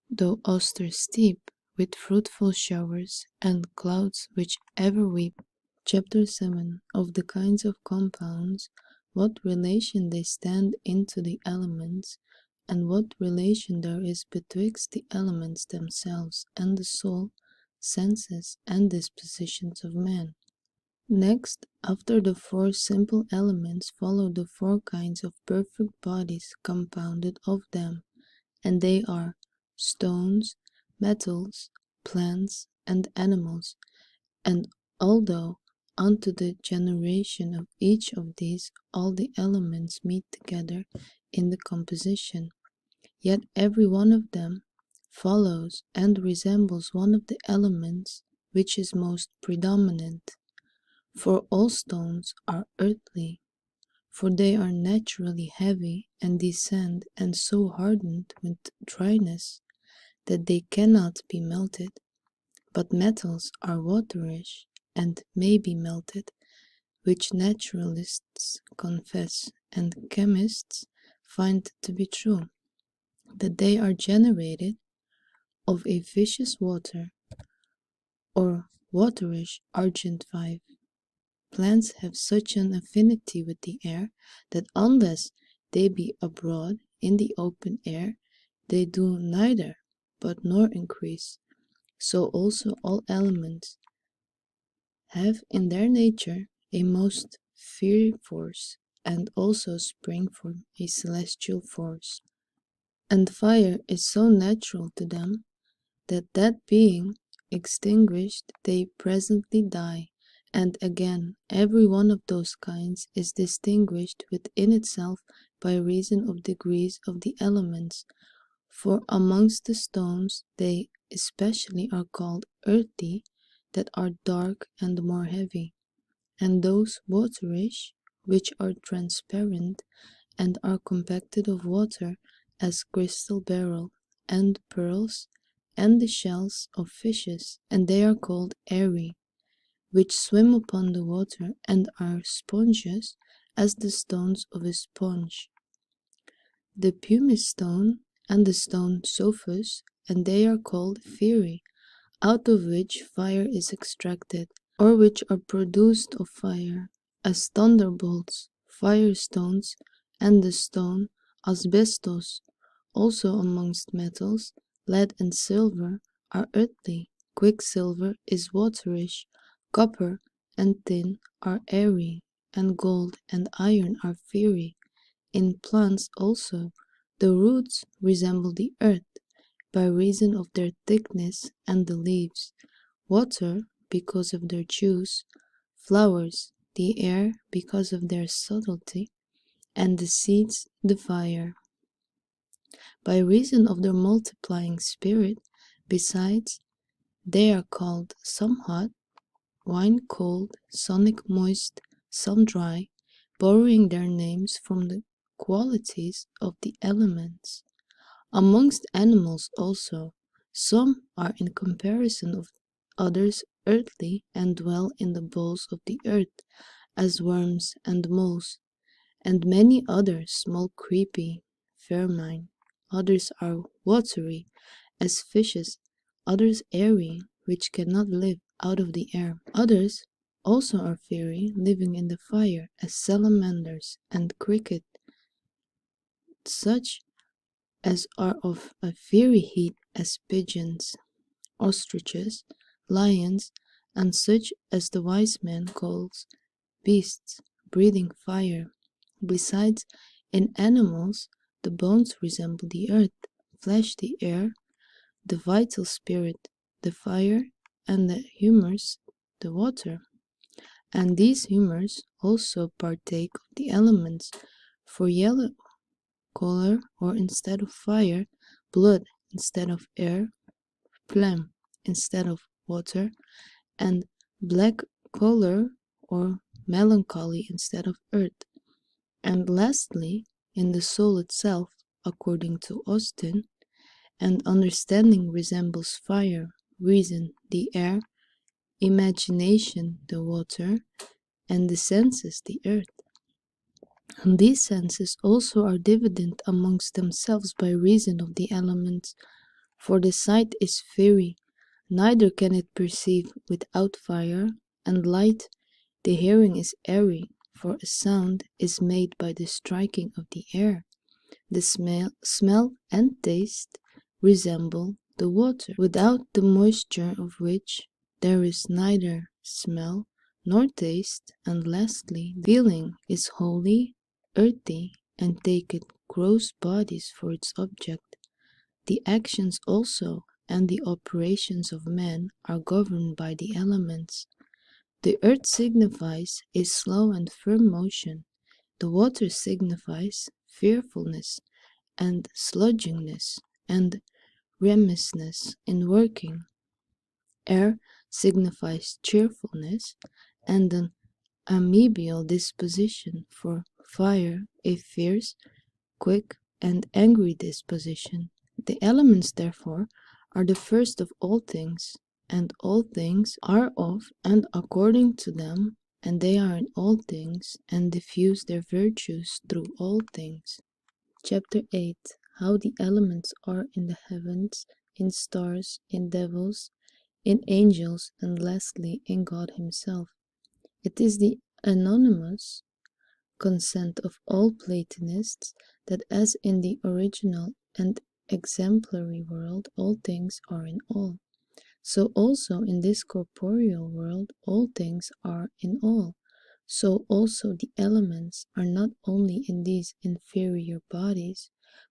though austere steep, with fruitful showers, and clouds which ever weep. Chapter 7. Of the kinds of compounds, what relation they stand into the elements, and what relation there is betwixt the elements themselves and the soul, senses, and dispositions of man. Next, after the four simple elements, follow the four kinds of perfect bodies compounded of them, and they are stones, metals, plants, and animals. And although unto the generation of each of these all the elements meet together in the composition, yet every one of them follows and resembles one of the elements which is most predominant. For all stones are earthly, for they are naturally heavy and descend and so hardened with dryness that they cannot be melted. But metals are waterish and may be melted, which naturalists confess and chemists find to be true, that they are generated of a viscous water or waterish argent 5. Plants have such an affinity with the air that unless they be abroad in the open air, they do neither but nor increase. So also all elements have in their nature a most fiery force, and also spring from a celestial force. And fire is so natural to them, that being extinguished they presently die. And again, every one of those kinds is distinguished within itself by reason of degrees of the elements. For amongst the stones they especially are called earthy, that are dark and more heavy, and those waterish, which are transparent and are compacted of water, as crystal beryl, and pearls, and the shells of fishes, and they are called airy, which swim upon the water, and are sponges, as the stones of a sponge. The pumice stone, and the stone sophus, and they are called fiery, out of which fire is extracted, or which are produced of fire, as thunderbolts, firestones, and the stone Asbestos, also amongst metals, lead and silver, are earthly. Quicksilver is waterish. Copper and tin are airy, and gold and iron are fiery. In plants also, the roots resemble the earth, by reason of their thickness, and the leaves, water, because of their juice, flowers, the air, because of their subtlety, and the seeds, the fire, by reason of their multiplying spirit. Besides, they are called some hot, wine cold, sonic moist, some dry, borrowing their names from the qualities of the elements. Amongst animals also, some are in comparison of others earthly, and dwell in the bowels of the earth, as worms and moles, and many others small creepy, vermine. Others are watery, as fishes, others airy, which cannot live out of the air. Others also are fiery, living in the fire, as salamanders and cricket, such as are of a fiery heat, as pigeons, ostriches, lions, and such as the wise man calls beasts, breathing fire. Besides, in animals, the bones resemble the earth, flesh the air, the vital spirit, the fire, and the humours, the water. And these humours also partake of the elements, for yellow color, or instead of fire, blood instead of air, phlegm instead of water, and black color, or melancholy instead of earth. And lastly, in the soul itself, according to Austin, and understanding resembles fire, reason the air, imagination the water, and the senses the earth. And these senses also are divided amongst themselves by reason of the elements. For the sight is fiery, neither can it perceive without fire, and light, the hearing is airy, for a sound is made by the striking of the air. The smell and taste resemble the water, without the moisture of which there is neither smell nor taste. And lastly, the feeling is wholly earthy, and taketh gross bodies for its object. The actions also and the operations of man are governed by the elements. The earth signifies a slow and firm motion, the water signifies fearfulness and sludginess and remissness in working. Air signifies cheerfulness and an amiable disposition, for fire a fierce, quick, and angry disposition. The elements, therefore, are the first of all things, and all things are of and according to them, and they are in all things, and diffuse their virtues through all things. Chapter 8. How the elements are in the heavens, in stars, in devils, in angels, and lastly in God himself. It is the anonymous consent of all Platonists that as in the original and exemplary world all things are in all, so also in this corporeal world all things are in all. So also the elements are not only in these inferior bodies,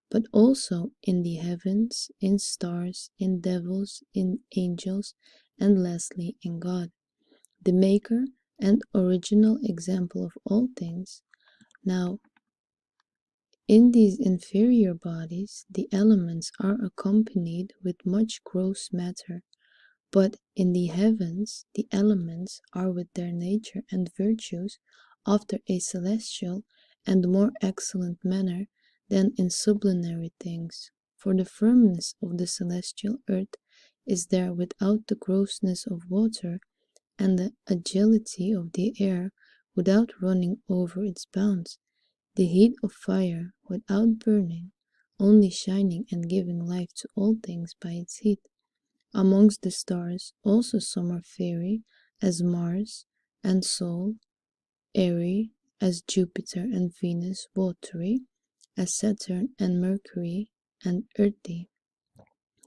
but also in the heavens, in stars, in devils, in angels, and lastly in God, the maker and original example of all things. Now, in these inferior bodies, the elements are accompanied with much gross matter, but in the heavens the elements are with their nature and virtues after a celestial and more excellent manner than in sublunary things. For the firmness of the celestial earth is there without the grossness of water, and the agility of the air without running over its bounds, the heat of fire without burning, only shining and giving life to all things by its heat. Amongst the stars also some are fiery, as Mars and Sol, airy, as Jupiter and Venus, watery, as Saturn and Mercury, and earthy,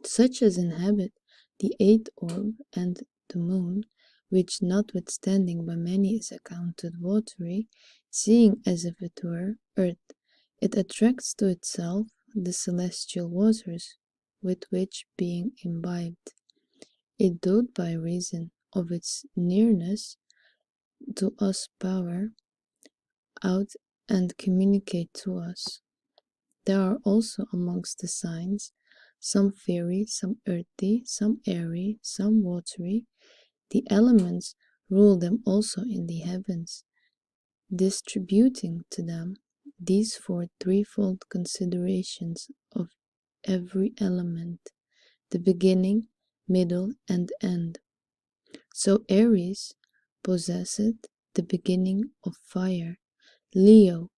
such as inhabit the eighth orb and the moon, which notwithstanding by many is accounted watery, seeing as if it were earth, it attracts to itself the celestial waters, with which being imbibed, it doth by reason of its nearness to us power out and communicate to us. There are also amongst the signs some fiery, some earthy, some airy, some watery. The elements rule them also in the heavens, distributing to them these four threefold considerations of every element, the beginning, middle, and end. So Aries possesseth the beginning of fire, Leo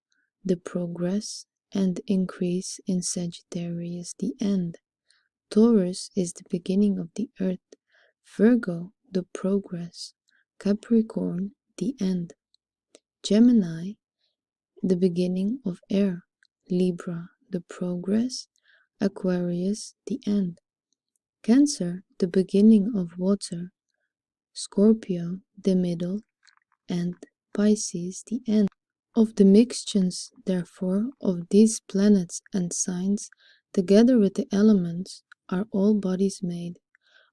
the progress and increase in Sagittarius the end. Taurus is the beginning of the earth, Virgo the progress, Capricorn the end, Gemini the beginning of air, Libra the progress, Aquarius the end, Cancer the beginning of water, Scorpio the middle, and Pisces the end. Of the mixtures, therefore, of these planets and signs, together with the elements, are all bodies made.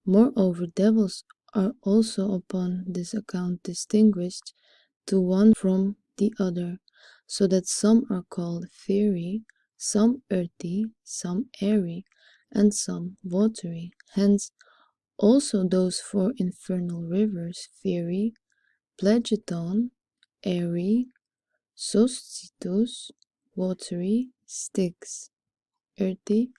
Moreover, devils are also upon this account distinguished to one from the other, so that some are called fiery, some earthy, some airy, and some watery. Hence also those four infernal rivers, fiery, Phlegethon, airy, Soscitus, watery, Styx, earthy,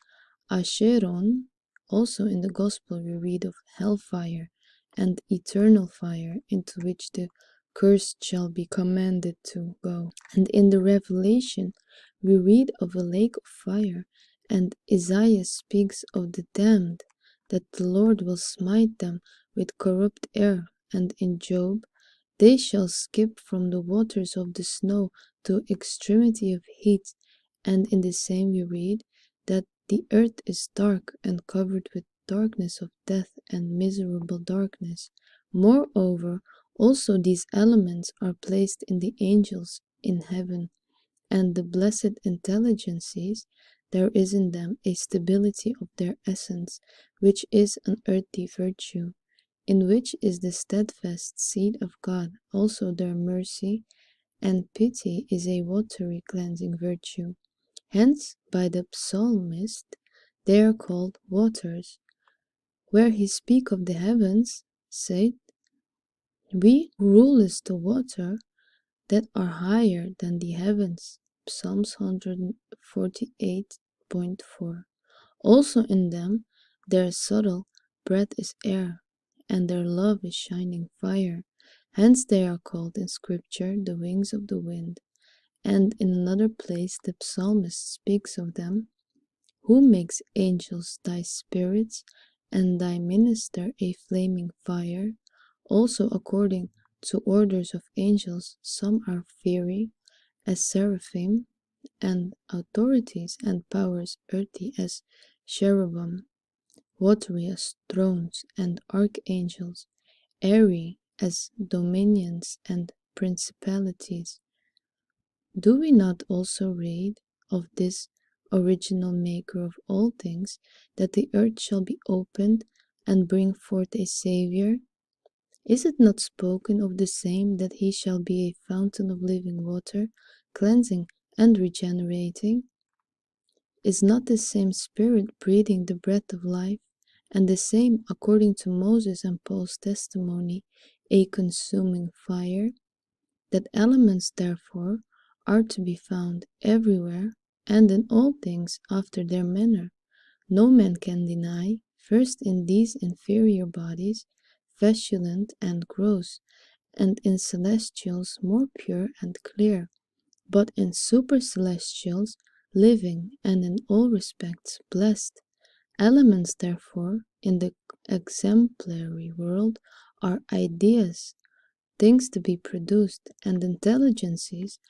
Acheron. Also in the Gospel we read of hellfire and eternal fire, into which the cursed shall be commanded to go. And in the Revelation we read of a lake of fire, and Isaiah speaks of the damned, that the Lord will smite them with corrupt air, and in Job, they shall skip from the waters of the snow to extremity of heat, and in the same we read that the earth is dark and covered with darkness of death and miserable darkness. Moreover, also these elements are placed in the angels in heaven, and the blessed intelligences, there is in them a stability of their essence, which is an earthy virtue, in which is the steadfast seed of God. Also their mercy and pity is a watery cleansing virtue. Hence by the psalmist they are called waters, where he speak of the heavens, saith, we rulest the water that are higher than the heavens. Psalms 148.4. Also in them their subtle breath is air, and their love is shining fire. Hence they are called in Scripture the wings of the wind. And in another place the psalmist speaks of them, who makes angels thy spirits, and thy minister a flaming fire. Also according to orders of angels, some are fiery, as seraphim, and authorities and powers earthy as cherubim, watery as thrones and archangels, airy as dominions and principalities. Do we not also read of this original maker of all things, that the earth shall be opened and bring forth a Saviour? Is it not spoken of the same, that he shall be a fountain of living water, cleansing and regenerating? Is not the same Spirit breathing the breath of life, and the same, according to Moses and Paul's testimony, a consuming fire? That elements, therefore, are to be found everywhere and in all things after their manner, no man can deny, first in these inferior bodies, feculent and gross, and in celestials more pure and clear, but in supercelestials living and in all respects blessed. Elements, therefore, in the exemplary world are ideas, things to be produced, and intelligences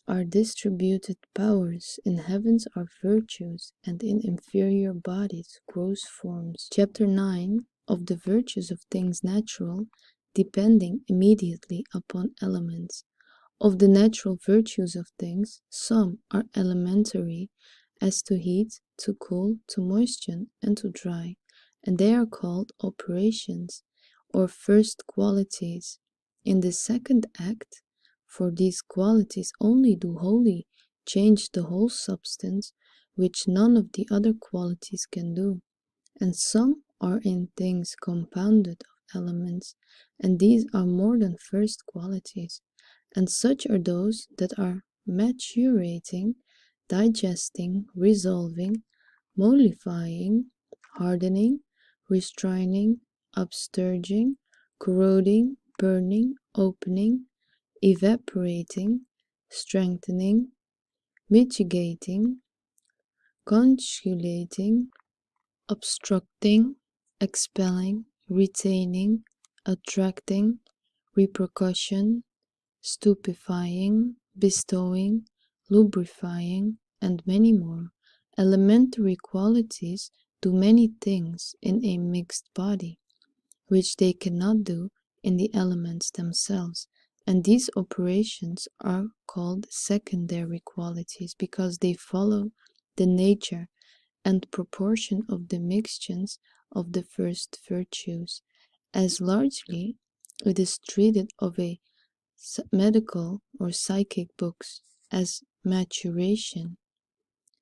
are distributed powers, in heavens are virtues, and in inferior bodies gross forms. Chapter 9 of the virtues of things natural, depending immediately upon elements. Of the natural virtues of things, some are elementary, as to heat, to cool, to moisten, and to dry, and they are called operations, or first qualities. In the second act, for these qualities only do wholly change the whole substance, which none of the other qualities can do. And some are in things compounded of elements, and these are more than first qualities. And such are those that are maturating, digesting, resolving, mollifying, hardening, restraining, upsturging, corroding, burning, opening, evaporating, strengthening, mitigating, congealating, obstructing, expelling, retaining, attracting, repercussion, stupefying, bestowing, lubrifying, and many more. Elementary qualities do many things in a mixed body, which they cannot do in the elements themselves, and these operations are called secondary qualities because they follow the nature and proportion of the mixtures of the first virtues, as largely it is treated of a medical or psychic books as maturation,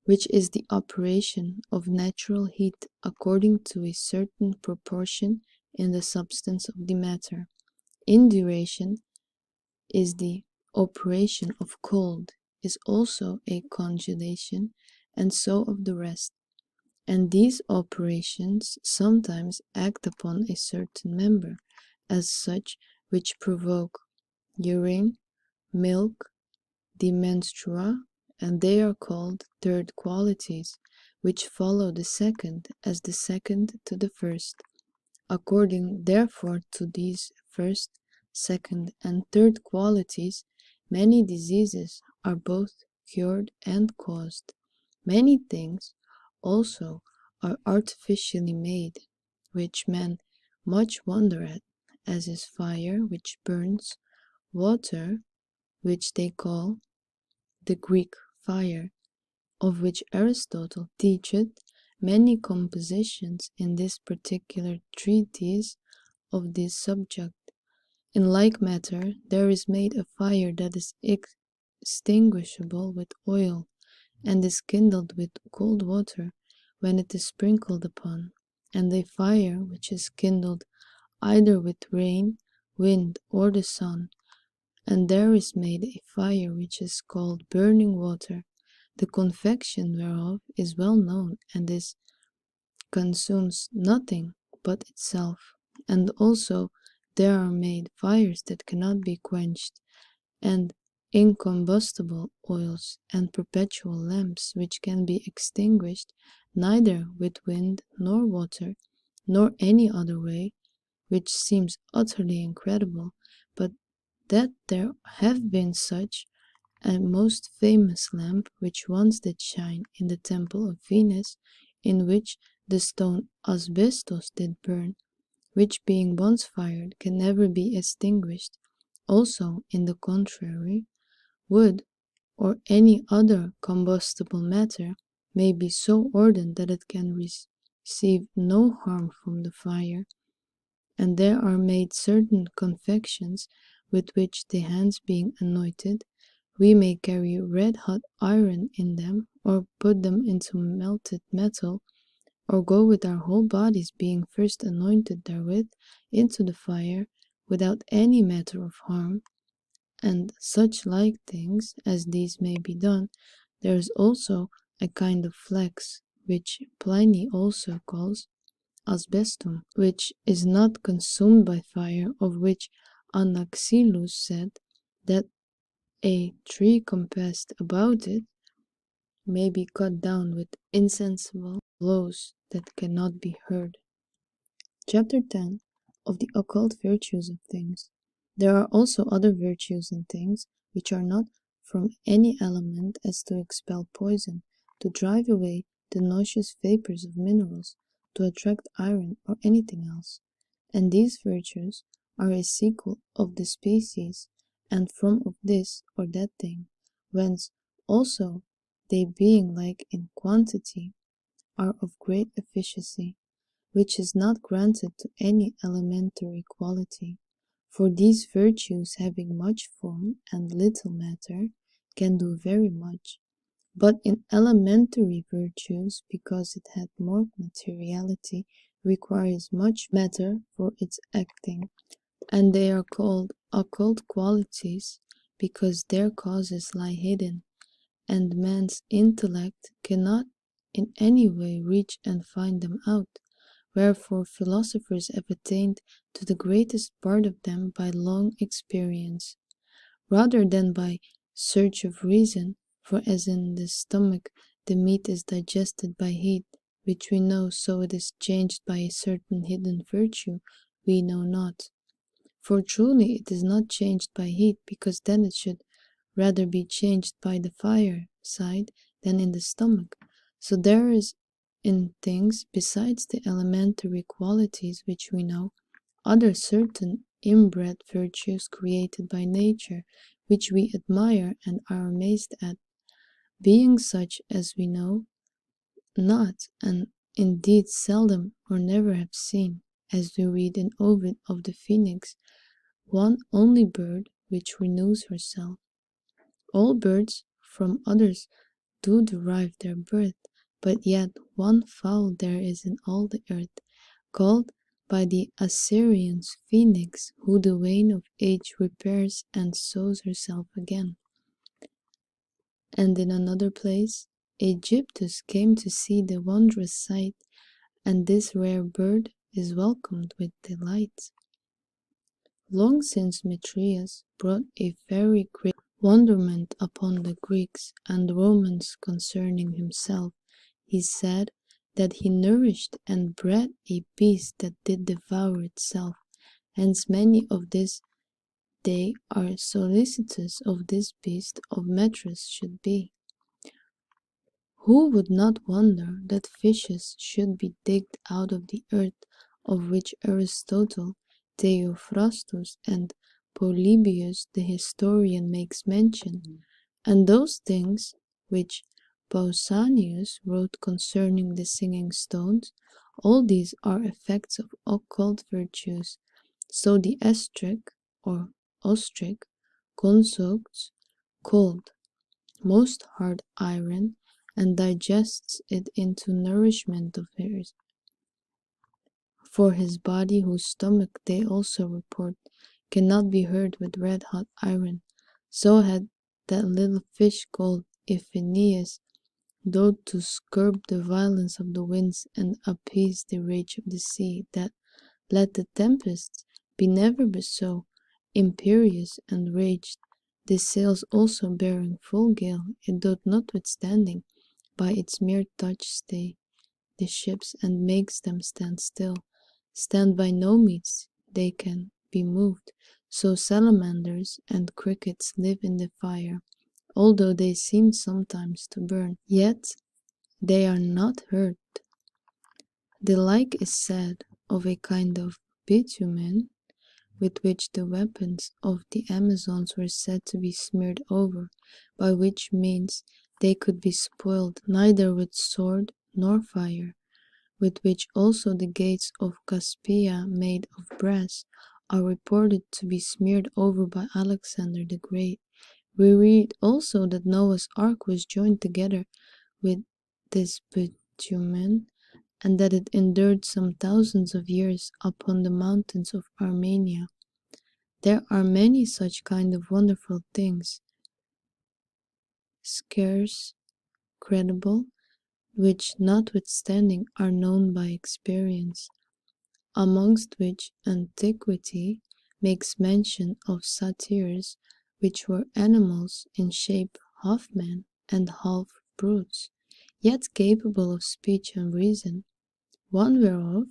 which is the operation of natural heat according to a certain proportion in the substance of the matter. Induration is the operation of cold, is also a congelation, and so of the rest. And these operations sometimes act upon a certain member, as such which provoke urine, milk, the menstrua, and they are called third qualities, which follow the second as the second to the first. According therefore to these first, second, and third qualities, many diseases are both cured and caused. Many things also are artificially made, which men much wonder at, as is fire, which burns, water, which they call the Greek fire, of which Aristotle teacheth many compositions in this particular treatise of this subject. In like matter, there is made a fire that is extinguishable with oil, and is kindled with cold water when it is sprinkled upon, and a fire which is kindled either with rain, wind, or the sun, and there is made a fire which is called burning water, the confection whereof is well known, and this consumes nothing but itself. And also there are made fires that cannot be quenched, and incombustible oils, and perpetual lamps, which can be extinguished neither with wind nor water, nor any other way, which seems utterly incredible, but that there have been such a most famous lamp which once did shine in the temple of Venus, in which the stone asbestos did burn, which being once fired can never be extinguished. Also, in the contrary, wood or any other combustible matter may be so ordered that it can receive no harm from the fire, and there are made certain confections with which the hands being anointed, we may carry red hot iron in them, or put them into melted metal, or go with our whole bodies being first anointed therewith into the fire, without any matter of harm, and such like things as these may be done. There is also a kind of flax, which Pliny also calls asbestum, which is not consumed by fire, of which Anaxilus said that a tree compassed about it may be cut down with insensible blows that cannot be heard. Chapter 10 of the occult virtues of things. There are also other virtues in things which are not from any element as to expel poison, to drive away the nauseous vapors of minerals, to attract iron or anything else. And these virtues are a sequel of the species, and from of this or that thing, whence also they being like in quantity, are of great efficacy, which is not granted to any elementary quality. For these virtues having much form and little matter, can do very much. But in elementary virtues, because it hath more materiality, requires much matter for its acting, and they are called occult qualities, because their causes lie hidden, and man's intellect cannot in any way reach and find them out. Wherefore philosophers have attained to the greatest part of them by long experience, rather than by search of reason, for as in the stomach the meat is digested by heat, which we know, so it is changed by a certain hidden virtue we know not. For truly it is not changed by heat, because then it should rather be changed by the fireside than in the stomach. So there is in things, besides the elementary qualities which we know, other certain inbred virtues created by nature, which we admire and are amazed at, being such as we know not, and indeed seldom or never have seen, as we read in Ovid of the phoenix, one only bird which renews herself. All birds from others do derive their birth, but yet one fowl there is in all the earth, called by the Assyrians phoenix, who the wane of age repairs and sows herself again. And in another place, Egyptus came to see the wondrous sight, and this rare bird is welcomed with delight. Long since Metreus brought a very great wonderment upon the Greeks and Romans concerning himself. He said that he nourished and bred a beast that did devour itself. Hence many of this day are solicitous of this beast of Metreus should be. Who would not wonder that fishes should be digged out of the earth, of which Aristotle, Theophrastus, and Polybius the historian makes mention, and those things which Pausanias wrote concerning the singing stones, all these are effects of occult virtues. So the estric, or ostrich, consumes cold, most hard iron, and digests it into nourishment of hers for his body, whose stomach they also report cannot be hurt with red hot iron. So had that little fish called Iphanius, though to curb the violence of the winds and appease the rage of the sea, that let the tempests be never so imperious and raged, the sails also bearing full gale, it doth notwithstanding by its mere touch stay the ships and makes them stand still. Stand by no means they can be moved. So salamanders and crickets live in the fire, although they seem sometimes to burn, yet they are not hurt. The like is said of a kind of bitumen with which the weapons of the Amazons were said to be smeared over, by which means they could be spoiled neither with sword nor fire, with which also the gates of Caspia, made of brass, are reported to be smeared over by Alexander the Great. We read also that Noah's ark was joined together with this bitumen, and that it endured some thousands of years upon the mountains of Armenia. There are many such kind of wonderful things, scarce credible, which notwithstanding are known by experience, amongst which antiquity makes mention of satyrs, which were animals in shape half men and half brutes, yet capable of speech and reason, one whereof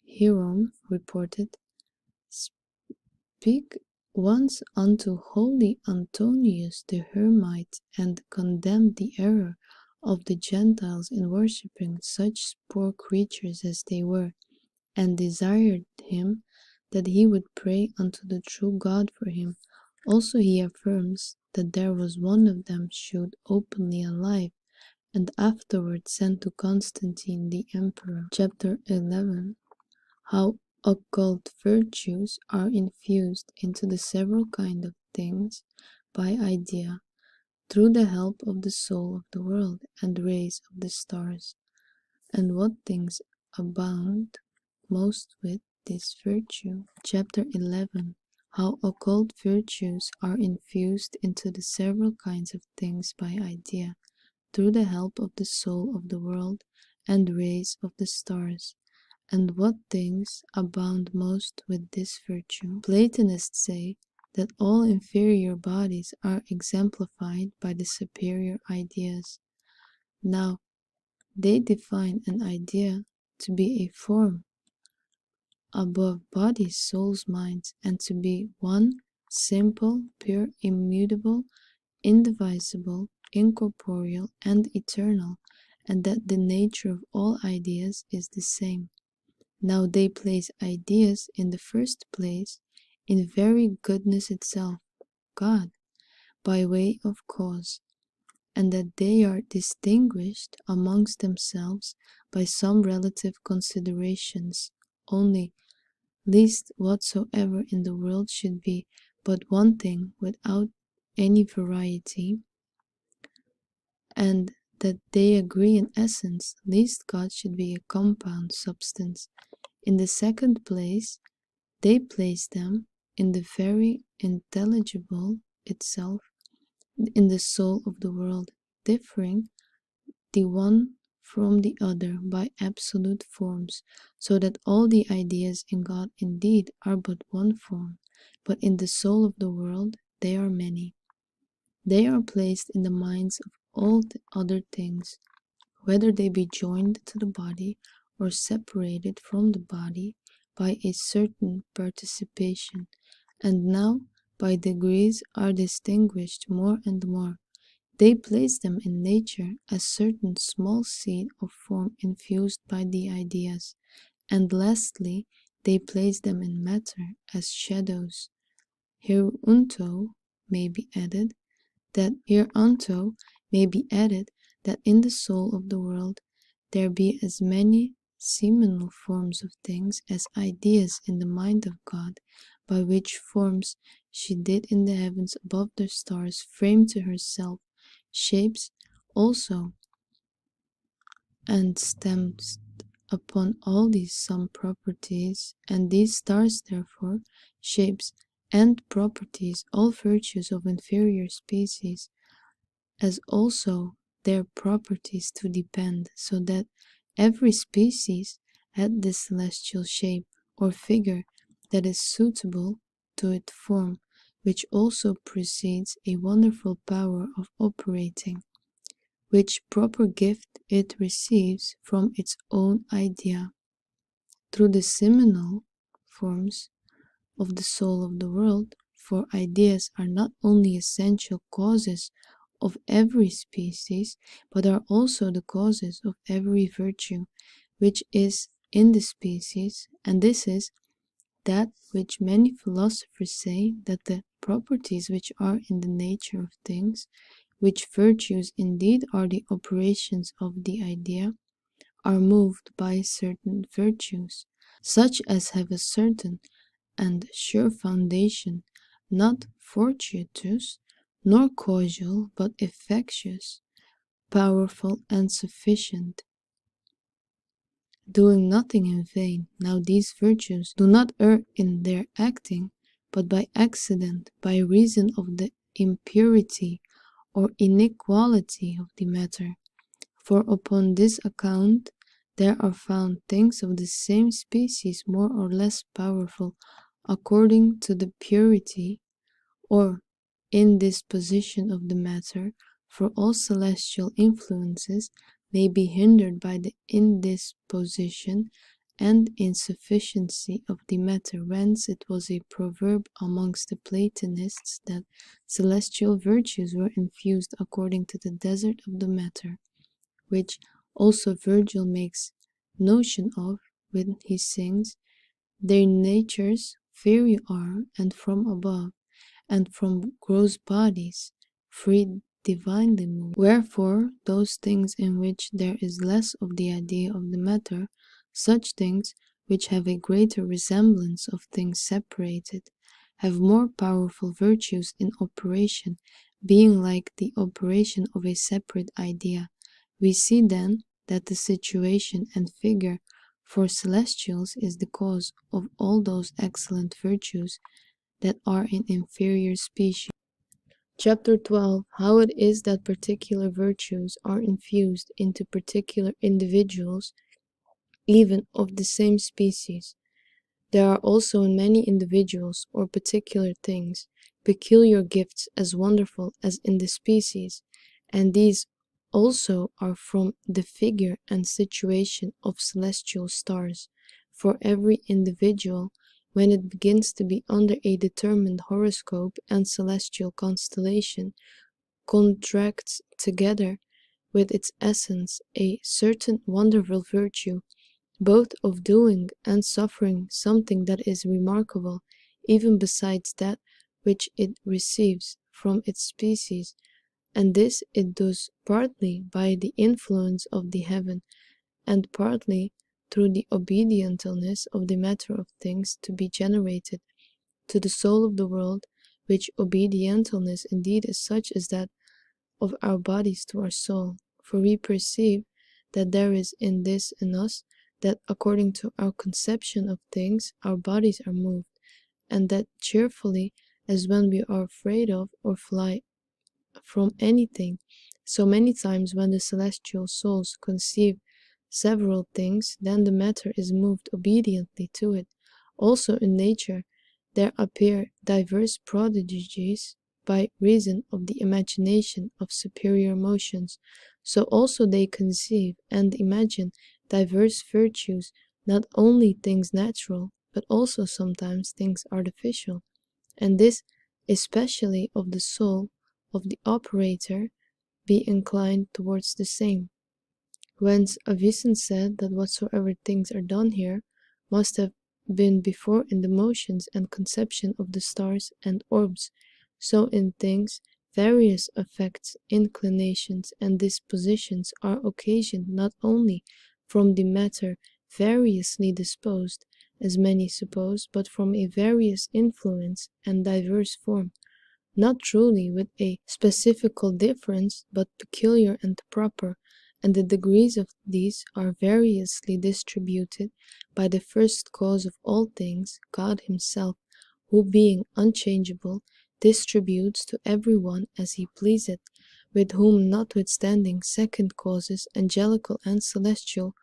Hierom reported, speak once unto holy Antonius the Hermite, and condemned the error of the Gentiles in worshipping such poor creatures as they were, and desired him that he would pray unto the true God for him. Also he affirms that there was one of them shewed openly alive, and afterward sent to Constantine the emperor. Chapter 11. How occult virtues are infused into the several kind of things by idea, through the help of the soul of the world and rays of the stars, and what things abound most with this virtue. Chapter 11. How occult virtues are infused into the several kinds of things by idea, through the help of the soul of the world and rays of the stars, and what things abound most with this virtue. Platonists say that all inferior bodies are exemplified by the superior ideas. Now, they define an idea to be a form above bodies, souls, minds, and to be one, simple, pure, immutable, indivisible, incorporeal, and eternal, and that the nature of all ideas is the same. Now they place ideas in the first place in very goodness itself, God, by way of cause, and that they are distinguished amongst themselves by some relative considerations only, lest whatsoever in the world should be but one thing without any variety, and that they agree in essence, lest God should be a compound substance. In the second place, they place them in the very intelligible itself, in the soul of the world, differing the one from the other by absolute forms, so that all the ideas in God indeed are but one form, but in the soul of the world they are many. They are placed in the minds of all the other things, whether they be joined to the body or separated from the body by a certain participation, and now by degrees are distinguished more and more. They place them in nature as certain small seed of form infused by the ideas, and lastly they place them in matter as shadows. Hereunto may be added that in the soul of the world there be as many seminal forms of things as ideas in the mind of God, by which forms she did in the heavens above the stars frame to herself shapes also, and stamped upon all these some properties, and these stars therefore shapes and properties all virtues of inferior species, as also their properties to depend, so that every species had this celestial shape or figure that is suitable to its form, which also precedes a wonderful power of operating, which proper gift it receives from its own idea. Through the seminal forms of the soul of the world, for ideas are not only essential causes of every species, but are also the causes of every virtue which is in the species, and this is that which many philosophers say, that the properties which are in the nature of things, which virtues indeed are the operations of the idea, are moved by certain virtues, such as have a certain and sure foundation, not fortuitous, nor causal, but effectuous, powerful and sufficient, doing nothing in vain. Now these virtues do not err in their acting, but by accident, by reason of the impurity or inequality of the matter. For upon this account there are found things of the same species more or less powerful, according to the purity or indisposition of the matter, for all celestial influences may be hindered by the indisposition and insufficiency of the matter. Whence it was a proverb amongst the Platonists that celestial virtues were infused according to the desert of the matter, which also Virgil makes notion of when he sings, "Their natures fiery are, and from above, and from gross bodies, free divinely moved. Wherefore, those things in which there is less of the idea of the matter, such things which have a greater resemblance of things separated, have more powerful virtues in operation, being like the operation of a separate idea. We see then that the situation and figure for celestials is the cause of all those excellent virtues that are in inferior species." Chapter 12. How it is that particular virtues are infused into particular individuals, even of the same species. There are also in many individuals, or particular things, peculiar gifts as wonderful as in the species, and these also are from the figure and situation of celestial stars. For every individual, when it begins to be under a determined horoscope and celestial constellation, contracts together with its essence a certain wonderful virtue, both of doing and suffering something that is remarkable, even besides that which it receives from its species, and this it does partly by the influence of the heaven, and partly through the obedientness of the matter of things to be generated to the soul of the world, which obedientness indeed is such as that of our bodies to our soul. For we perceive that there is in this in us, that according to our conception of things our bodies are moved, and that cheerfully as when we are afraid of or fly from anything, so many times when the celestial souls conceive several things, then the matter is moved obediently to it. Also in nature there appear diverse prodigies by reason of the imagination of superior motions, so also they conceive and imagine diverse virtues, not only things natural, but also sometimes things artificial, and this especially of the soul of the operator be inclined towards the same. Whence Avicen said that whatsoever things are done here must have been before in the motions and conception of the stars and orbs, so in things various affects, inclinations, and dispositions are occasioned not only from the matter variously disposed, as many suppose, but from a various influence and diverse form, not truly with a specifical difference, but peculiar and proper, and the degrees of these are variously distributed by the first cause of all things, God himself, who being unchangeable, distributes to every one as he pleaseth, with whom notwithstanding second causes, angelical and celestial,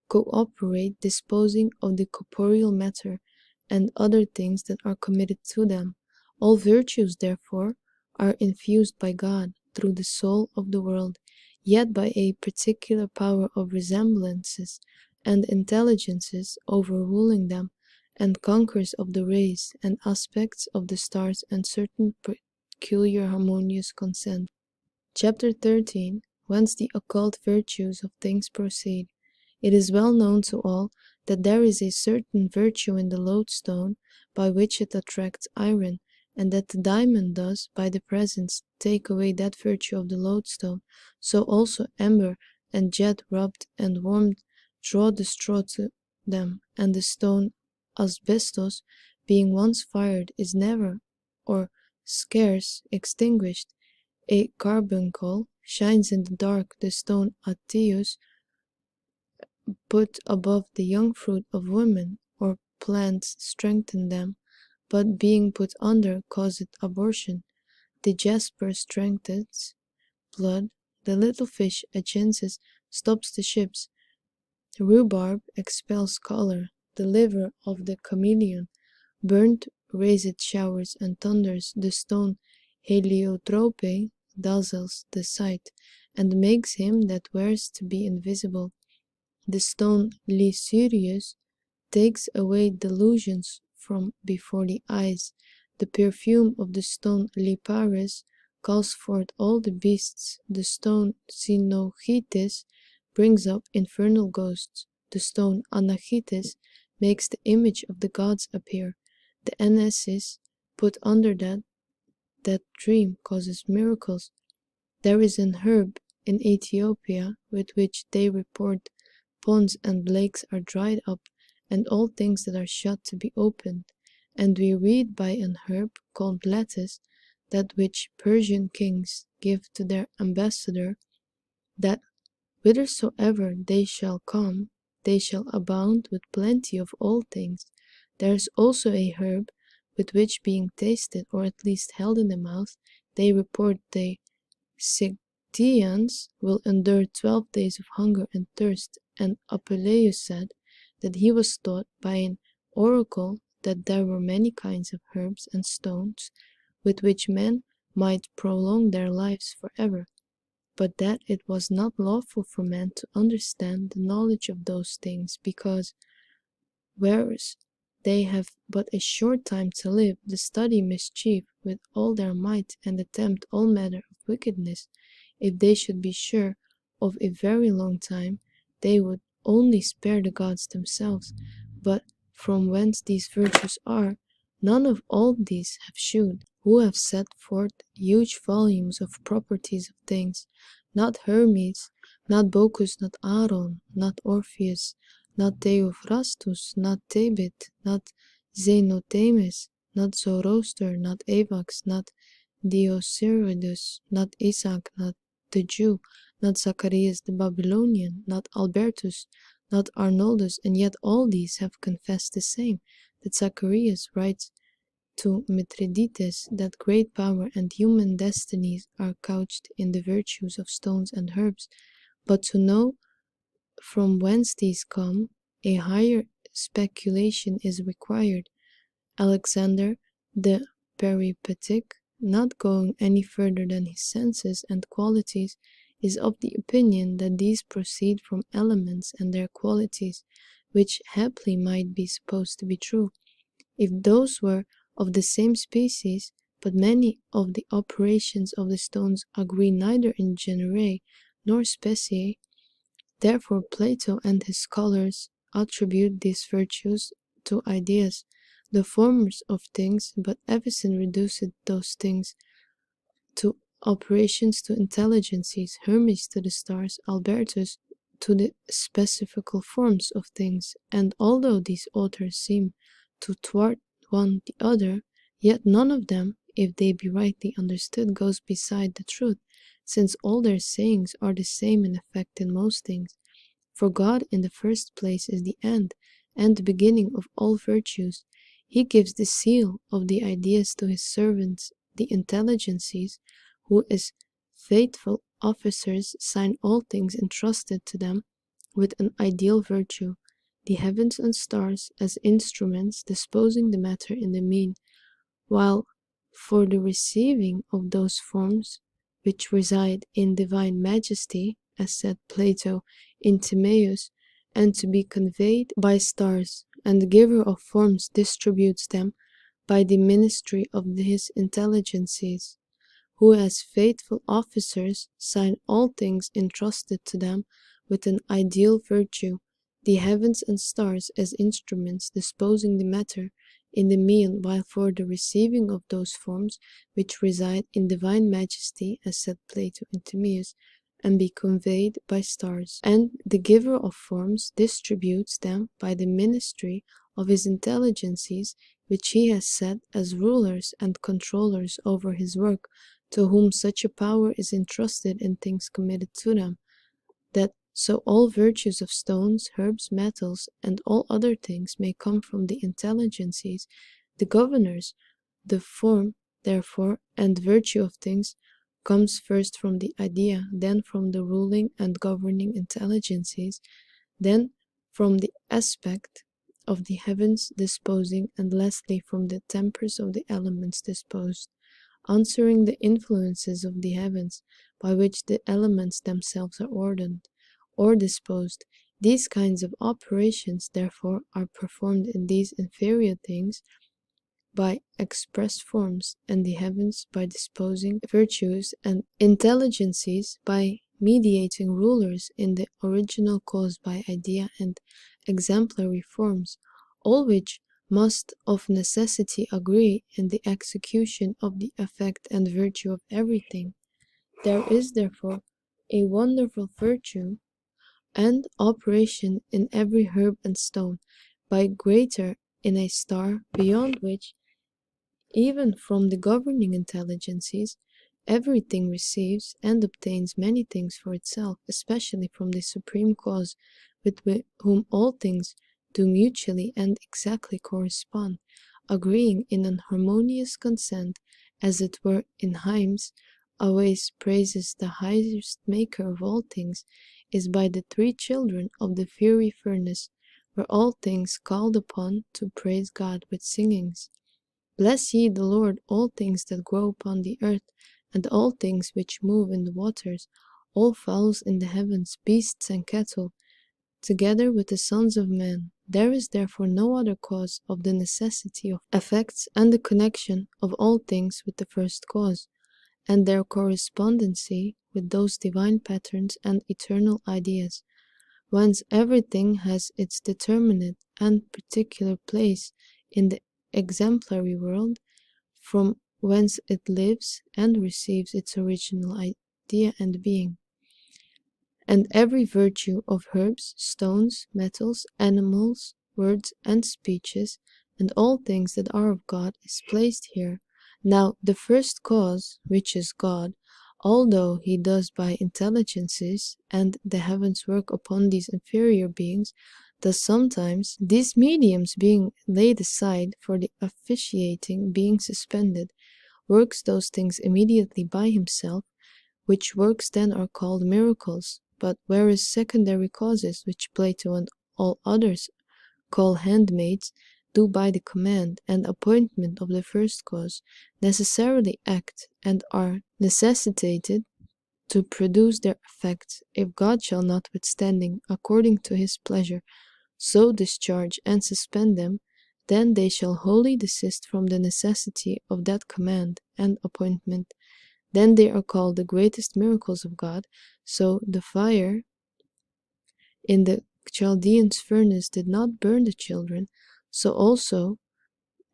cooperate, disposing of the corporeal matter and other things that are committed to them. All virtues, therefore, are infused by God through the soul of the world, yet by a particular power of resemblances and intelligences overruling them, and conquers of the rays and aspects of the stars and certain peculiar harmonious consent. Chapter 13. Whence the occult virtues of things proceed. It is well known to all that there is a certain virtue in the lodestone by which it attracts iron, and that the diamond does, by the presence, take away that virtue of the lodestone. So also amber and jet rubbed and warmed draw the straw to them, and the stone asbestos, being once fired, is never or scarce extinguished. A carbuncle shines in the dark. The stone Attius, put above the young fruit of women or plants, strengthen them, but being put under causeth abortion. The jasper strengthens blood. The little fish Agensis stops the ships. Rhubarb expels color. The liver of the chameleon burnt raiseth showers and thunders. The stone heliotrope dazzles the sight, and makes him that wears to be invisible. The stone Lycurius takes away delusions from before the eyes. The perfume of the stone Liparis calls forth all the beasts. The stone Sinochitis brings up infernal ghosts. The stone Anachitis makes the image of the gods appear. The Enesis put under that dream causes miracles. There is an herb in Ethiopia with which they report ponds and lakes are dried up, and all things that are shut to be opened. And we read by an herb called lettuce, that which Persian kings give to their ambassador, that whithersoever they shall come, they shall abound with plenty of all things. There is also a herb, with which being tasted, or at least held in the mouth, they report the Scythians will endure 12 days of hunger and thirst, and Apuleius said that he was taught by an oracle that there were many kinds of herbs and stones with which men might prolong their lives forever, but that it was not lawful for men to understand the knowledge of those things, because, whereas they have but a short time to live, they study mischief with all their might, and attempt all manner of wickedness. If they should be sure of a very long time, they would only spare the gods themselves. But from whence these virtues are, none of all these have shewed, who have set forth huge volumes of properties of things, not Hermes, not Bacchus, not Aaron, not Orpheus, not Theophrastus, not Tebet, not Xenothemis, not Zoroaster, not Avax, not Dioscorides, not Isaac, not the Jew, not Zacharias the Babylonian, not Albertus, not Arnoldus, and yet all these have confessed the same, that Zacharias writes to Mithridates that great power and human destinies are couched in the virtues of stones and herbs, but to know from whence these come, a higher speculation is required. Alexander the Peripatetic, not going any further than his senses and qualities, is of the opinion that these proceed from elements and their qualities, which haply might be supposed to be true, if those were of the same species, but many of the operations of the stones agree neither in genere nor specie. Therefore Plato and his scholars attribute these virtues to ideas, the formers of things, but Avicen reduced those things to operations, to intelligences, Hermes to the stars, Albertus to the specifical forms of things, and although these authors seem to thwart one the other, yet none of them, if they be rightly understood, goes beside the truth, since all their sayings are the same in effect in most things. For God in the first place is the end and the beginning of all virtues. He gives the seal of the ideas to his servants, the intelligences, who as faithful officers sign all things entrusted to them with an ideal virtue, the heavens and stars as instruments disposing the matter in the mean, while for the receiving of those forms which reside in divine majesty, as said Plato in Timaeus, and to be conveyed by stars, and the giver of forms distributes them by the ministry of his intelligences, who as faithful officers sign all things entrusted to them with an ideal virtue, the heavens and stars as instruments disposing the matter in the mean, while for the receiving of those forms which reside in divine majesty, as said Plato in Timaeus, and be conveyed by stars, and the giver of forms distributes them by the ministry of his intelligences, which he has set as rulers and controllers over his work, to whom such a power is entrusted in things committed to them, that so all virtues of stones, herbs, metals, and all other things may come from the intelligences, the governors. The form, therefore, and virtue of things comes first from the idea, then from the ruling and governing intelligences, then from the aspect of the heavens disposing, and lastly from the tempers of the elements disposed, answering the influences of the heavens, by which the elements themselves are ordered or disposed, These kinds of operations, therefore, are performed in these inferior things by express forms, and the heavens by disposing virtues, and intelligences by mediating rulers in the original cause by idea and exemplary forms, all which must of necessity agree in the execution of the effect and virtue of everything. There is therefore a wonderful virtue and operation in every herb and stone, by greater in a star, beyond which, even from the governing intelligences, everything receives and obtains many things for itself, especially from the Supreme Cause, with whom all things do mutually and exactly correspond, agreeing in an harmonious consent, as it were in hymns. Always praises the highest maker of all things, is by the three children of the fiery furnace, where all things called upon to praise God with singings. Bless ye the Lord, all things that grow upon the earth, and all things which move in the waters, all fowls in the heavens, beasts and cattle, together with the sons of men. There is therefore no other cause of the necessity of effects and the connection of all things with the first cause, and their correspondency with those divine patterns and eternal ideas, whence everything has its determinate and particular place in the exemplary world, from whence it lives and receives its original idea and being. And every virtue of herbs, stones, metals, animals, words and speeches, and all things that are of God, is placed here. Now the first cause, which is God, although he does by intelligences and the heavens work upon these inferior beings, does sometimes, these mediums being laid aside for the officiating being suspended, works those things immediately by himself, which works then are called miracles. But whereas secondary causes, which Plato and all others call handmaids, do by the command and appointment of the first cause, necessarily act, and are necessitated to produce their effects, if God shall notwithstanding, according to his pleasure, so discharge and suspend them, then they shall wholly desist from the necessity of that command and appointment. Then they are called the greatest miracles of God. So the fire in the Chaldeans' furnace did not burn the children, so also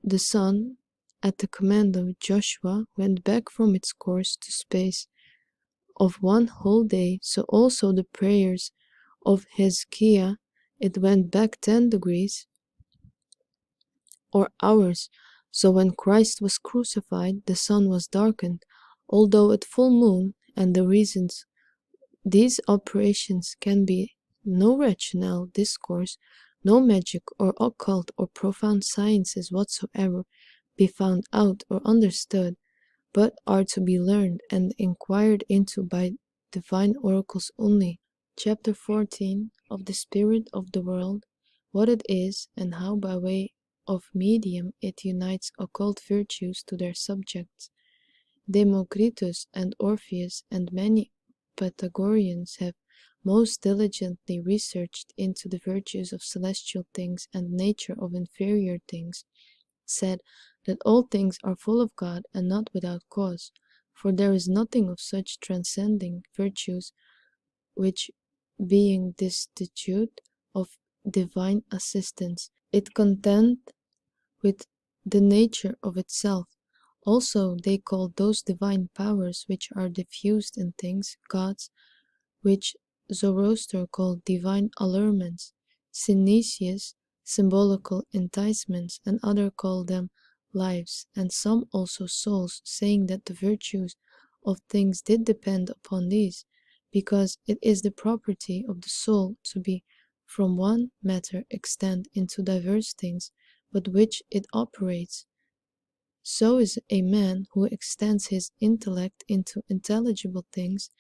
the sun, at the command of Joshua, went back from its course to space of one whole day, so also the prayers of Hezekiah, it went back 10 degrees or hours. So when Christ was crucified, the sun was darkened, although at full moon, and the reasons these operations can be no rational discourse, no magic or occult or profound sciences whatsoever be found out or understood, but are to be learned and inquired into by divine oracles only. Chapter 14 of the Spirit of the World, what it is, and how by way of medium it unites occult virtues to their subjects. Democritus and Orpheus and many Pythagoreans have most diligently researched into the virtues of celestial things and nature of inferior things, said that all things are full of God and not without cause, for there is nothing of such transcending virtues which, being destitute of divine assistance, it contend with the nature of itself. Also they call those divine powers which are diffused in things gods, which Zoroaster called divine allurements, Synesius symbolical enticements, and others call them lives, and some also souls, saying that the virtues of things did depend upon these, because it is the property of the soul to be from one matter extend into diverse things, but which it operates. So is a man who extends his intellect into intelligible things,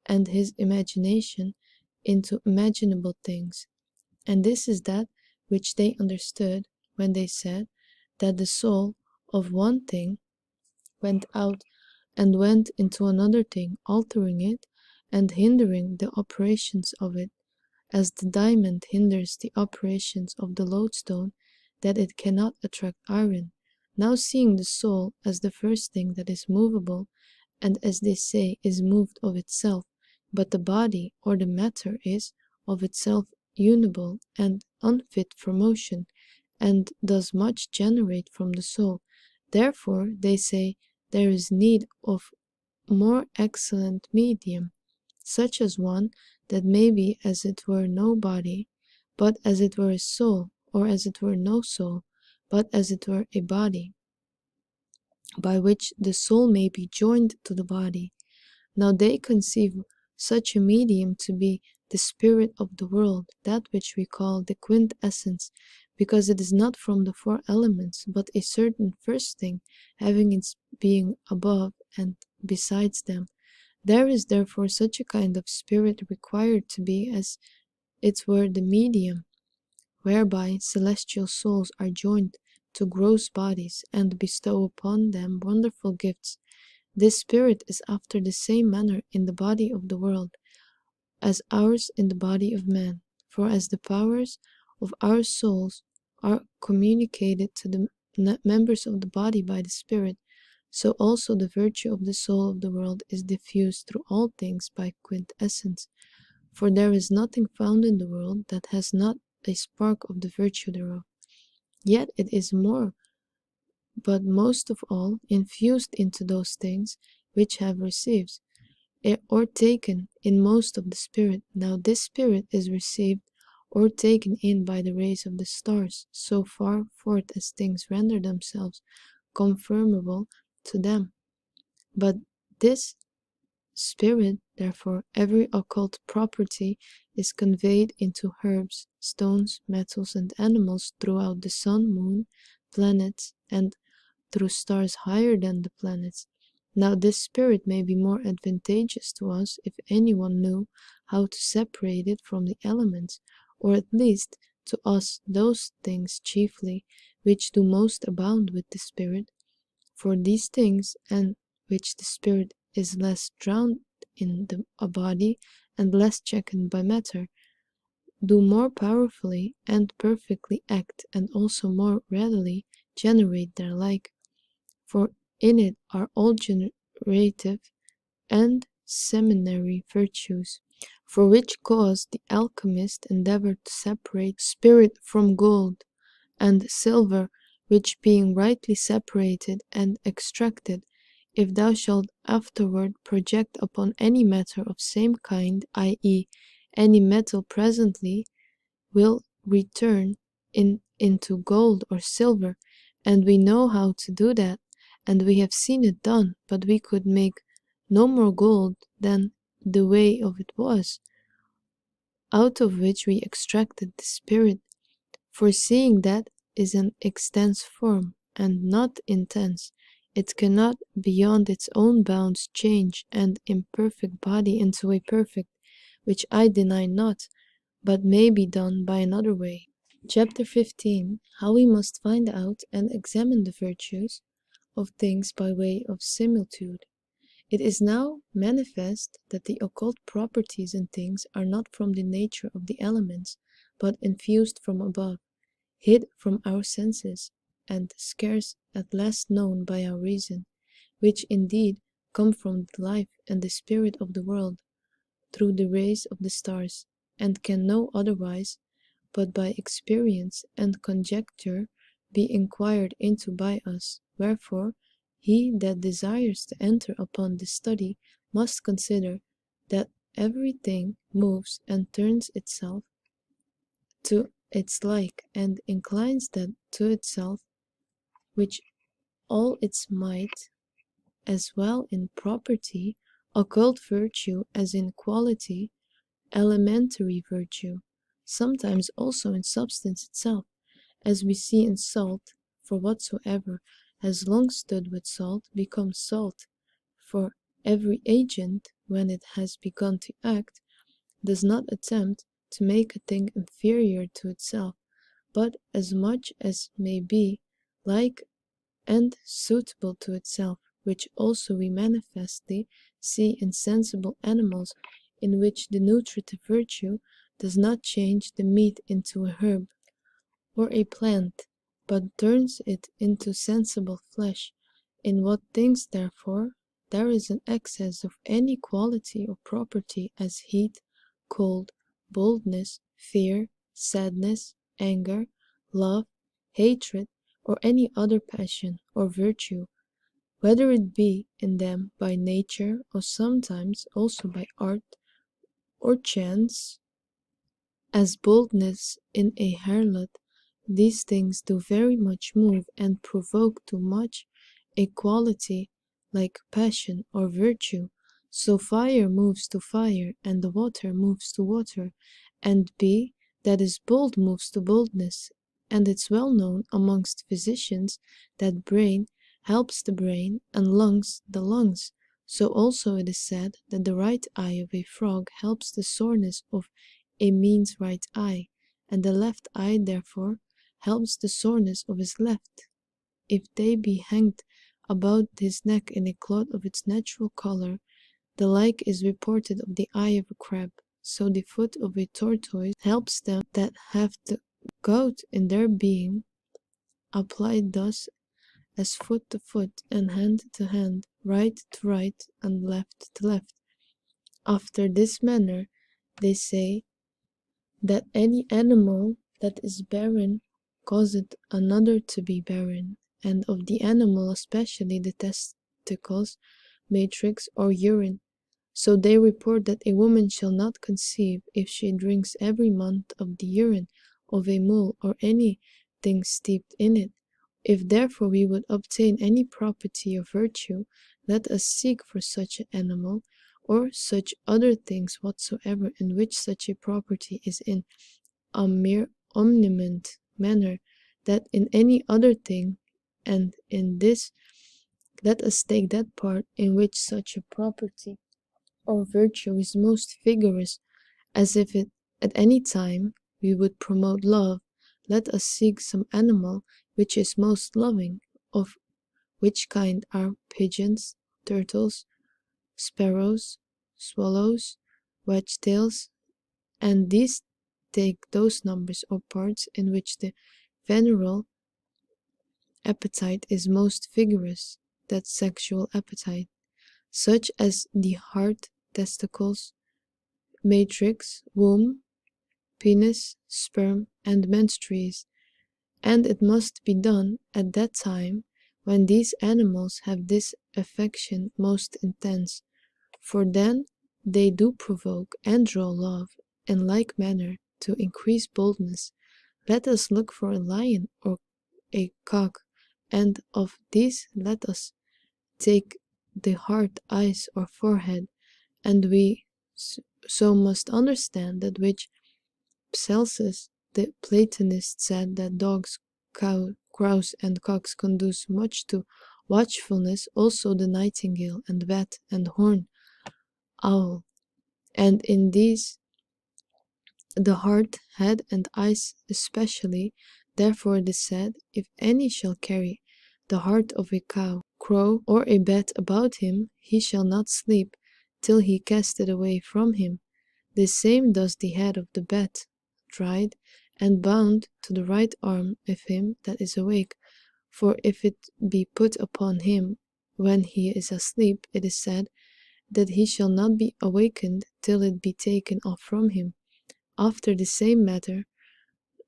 and his imagination into imaginable things. And this is that which they understood when they said that the soul of one thing went out and went into another thing, altering it and hindering the operations of it, as the diamond hinders the operations of the lodestone, that it cannot attract iron. Now seeing the soul as the first thing that is movable, and as they say is moved of itself, but the body or the matter is of itself unible and unfit for motion, and does much generate from the soul. Therefore, they say, there is need of more excellent medium, such as one that may be as it were no body, but as it were a soul, or as it were no soul, but as it were a body, by which the soul may be joined to the body. Now they conceive such a medium to be the spirit of the world, that which we call the quintessence, because it is not from the four elements, but a certain first thing, having its being above and besides them. There is therefore such a kind of spirit required to be as it were the medium, whereby celestial souls are joined to gross bodies, and bestow upon them wonderful gifts. This spirit is after the same manner in the body of the world, as ours in the body of man. For as the powers of our souls are communicated to the members of the body by the spirit, so also the virtue of the soul of the world is diffused through all things by quintessence. For there is nothing found in the world that has not a spark of the virtue thereof. Yet it is more, but most of all, infused into those things which have received, or taken in most of the spirit. Now this spirit is received or taken in by the rays of the stars, so far forth as things render themselves conformable to them. But this spirit, therefore, every occult property is conveyed into herbs, stones, metals, and animals throughout the sun, moon, planets, and through stars higher than the planets. Now this spirit may be more advantageous to us if anyone knew how to separate it from the elements, or at least to us those things chiefly which do most abound with the spirit. For these things, and which the spirit is less drowned in a body and less checked by matter, do more powerfully and perfectly act, and also more readily generate their like. For in it are all generative and seminary virtues, for which cause the alchemist endeavored to separate spirit from gold and silver, which being rightly separated and extracted, if thou shalt afterward project upon any matter of same kind, i.e., any metal presently, will return into gold or silver, and we know how to do that, and we have seen it done, but we could make no more gold than the way of it was, out of which we extracted the spirit. For seeing that is an extense form, and not intense, it cannot beyond its own bounds change an imperfect body into a perfect, which I deny not, but may be done by another way. Chapter 15. How we must find out and examine the virtues of things by way of similitude. It is now manifest that the occult properties in things are not from the nature of the elements, but infused from above, hid from our senses, and scarce at last known by our reason, which indeed come from the life and the spirit of the world, through the rays of the stars, and can no otherwise but by experience and conjecture be inquired into by us. Wherefore he that desires to enter upon this study must consider that everything moves and turns itself to its like, and inclines that to itself, which all its might, as well in property, occult virtue as in quality, elementary virtue, sometimes also in substance itself, as we see in salt, for whatsoever has long stood with salt becomes salt. For every agent, when it has begun to act, does not attempt to make a thing inferior to itself, but as much as may be like and suitable to itself, which also we manifestly see in sensible animals, in which the nutritive virtue does not change the meat into a herb or a plant, but turns it into sensible flesh. In what things, therefore, there is an excess of any quality or property, as heat, cold, boldness, fear, sadness, anger, love, hatred, or any other passion or virtue, whether it be in them by nature, or sometimes also by art or chance, as boldness in a harlot, these things do very much move and provoke to much a quality like passion or virtue. So fire moves to fire, and the water moves to water, and B, that is bold, moves to boldness. And it's well known amongst physicians that brain helps the brain, and lungs the lungs. So also it is said that the right eye of a frog helps the soreness of a man's right eye, and the left eye therefore helps the soreness of his left. If they be hanged about his neck in a cloth of its natural color, the like is reported of the eye of a crab. So the foot of a tortoise helps them that have the gout in their being, applied thus as foot to foot, and hand to hand, right to right, and left to left. After this manner, they say that any animal that is barren causeth another to be barren, and of the animal especially the testicles, matrix, or urine. So they report that a woman shall not conceive if she drinks every month of the urine of a mule or anything steeped in it. If therefore we would obtain any property or virtue, let us seek for such an animal, or such other things whatsoever, in which such a property is in a mere omniscient manner, that in any other thing, and in this let us take that part in which such a property or virtue is most vigorous, as if it at any time we would promote love. Let us seek some animal which is most loving, of which kind are pigeons, turtles, sparrows, swallows, wedge-tails, and these take those numbers or parts in which the venereal appetite is most vigorous, that sexual appetite, such as the heart, testicles, matrix, womb, penis, sperm, and menstrues, and it must be done at that time when these animals have this affection most intense, for then they do provoke and draw love in like manner to increase boldness. Let us look for a lion or a cock, and of these let us take the heart, eyes, or forehead, and we so must understand that which Celsus the Platonist said, that dogs, crows, and cocks conduce much to watchfulness, also the nightingale, and bat, and horn owl, and in these the heart, head, and eyes especially. Therefore it is said, if any shall carry the heart of a cow, crow, or a bat about him, he shall not sleep till he cast it away from him. The same does the head of the bat, dried and bound to the right arm of him that is awake. For if it be put upon him when he is asleep, it is said that he shall not be awakened till it be taken off from him. After the same matter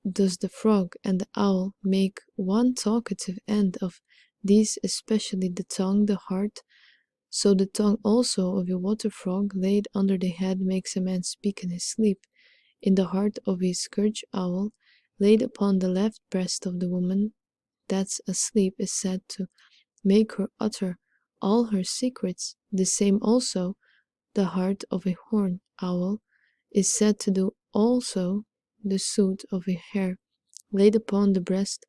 does the frog and the owl make one talkative end of these, especially the tongue, the heart. So the tongue also of a water frog laid under the head makes a man speak in his sleep. In the heart of a scourge owl laid upon the left breast of the woman that's asleep is said to make her utter all her secrets. The same also the heart of a horned owl is said to do also the suit of a hare laid upon the breast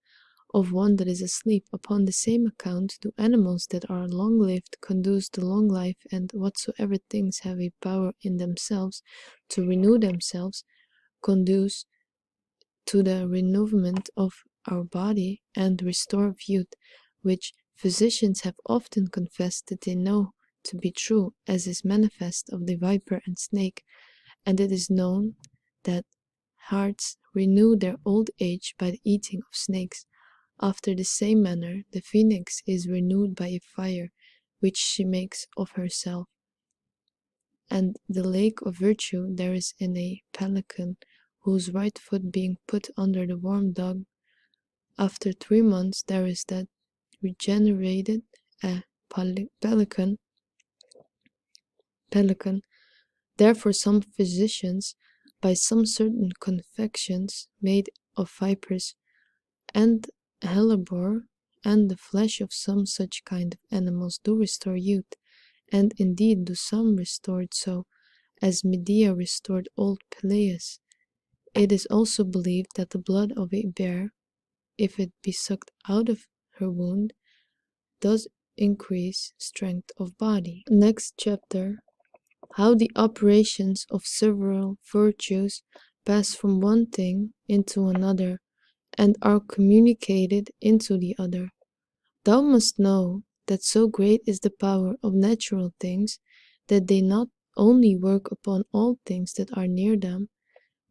of one that is asleep. Upon the same account do animals that are long-lived conduce to long life, and whatsoever things have a power in themselves to renew themselves conduce to the renewment of our body and restore youth, which physicians have often confessed that they know to be true, as is manifest of the viper and snake. And it is known that hearts renew their old age by the eating of snakes. After the same manner, the phoenix is renewed by a fire which she makes of herself. And the lake of virtue there is in a pelican, whose right foot being put under the warm dug, after 3 months there is that regenerated a pelican. Therefore some physicians, by some certain confections made of vipers and hellebore, and the flesh of some such kind of animals, do restore youth, and indeed do some restore it so, as Medea restored old Peleus. It is also believed that the blood of a bear, if it be sucked out of her wound, does increase strength of body. Next chapter: how the operations of several virtues pass from one thing into another, and are communicated into the other. Thou must know that so great is the power of natural things, that they not only work upon all things that are near them,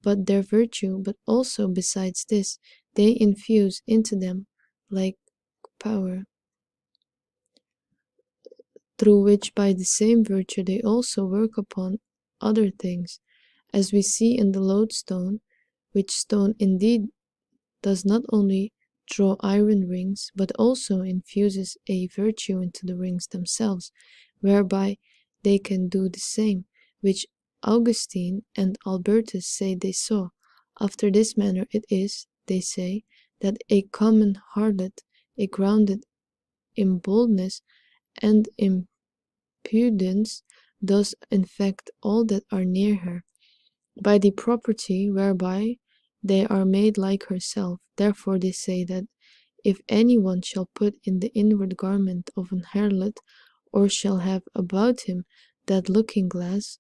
but their virtue, but also besides this, they infuse into them like power, through which by the same virtue they also work upon other things, as we see in the lodestone, which stone indeed does not only draw iron rings, but also infuses a virtue into the rings themselves, whereby they can do the same, which Augustine and Albertus say they saw. After this manner it is, they say, that a common harlot, a grounded in boldness and impudence, does infect all that are near her, by the property whereby they are made like herself. Therefore they say that if any one shall put in the inward garment of an harlot, or shall have about him that looking glass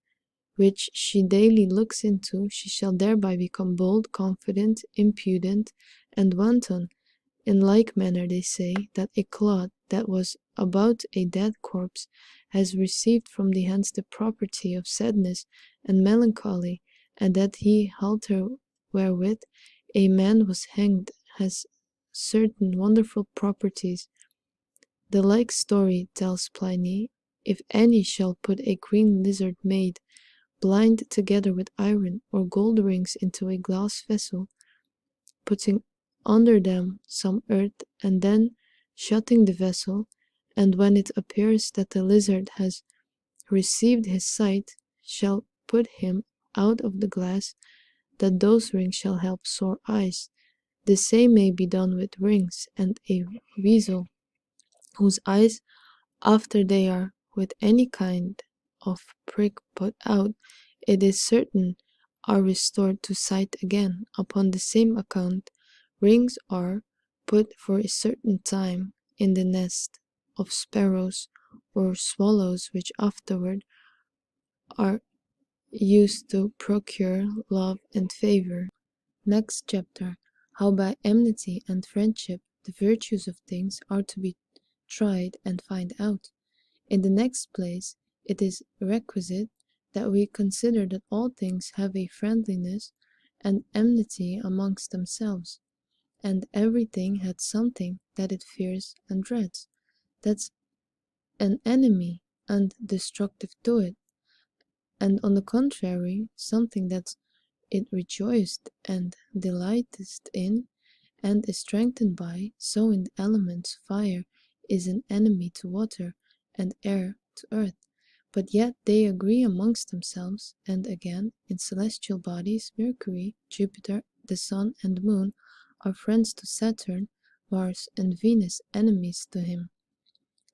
which she daily looks into, she shall thereby become bold, confident, impudent, and wanton. In like manner they say that a clod that was about a dead corpse has received from the hands the property of sadness and melancholy, and that he halter wherewith a man was hanged has certain wonderful properties. The like story tells Pliny, if any shall put a green lizard made blind together with iron or gold rings into a glass vessel, putting under them some earth, and then shutting the vessel, and when it appears that the lizard has received his sight, shall put him out of the glass, that those rings shall help sore eyes. The same may be done with rings, and a weasel, whose eyes, after they are with any kind of prick put out, it is certain are restored to sight again. Upon the same account, rings are put for a certain time in the nest of sparrows or swallows, which afterward are used to procure love and favor. Next chapter: how by enmity and friendship the virtues of things are to be tried and find out. In the next place, it is requisite that we consider that all things have a friendliness and enmity amongst themselves, and everything had something that it fears and dreads, that's an enemy and destructive to it, and on the contrary, something that it rejoiced and delighteth in, and is strengthened by. So in the elements, fire is an enemy to water, and air to earth, but yet they agree amongst themselves. And again, in celestial bodies, Mercury, Jupiter, the Sun, and Moon are friends to Saturn, Mars, and Venus enemies to him.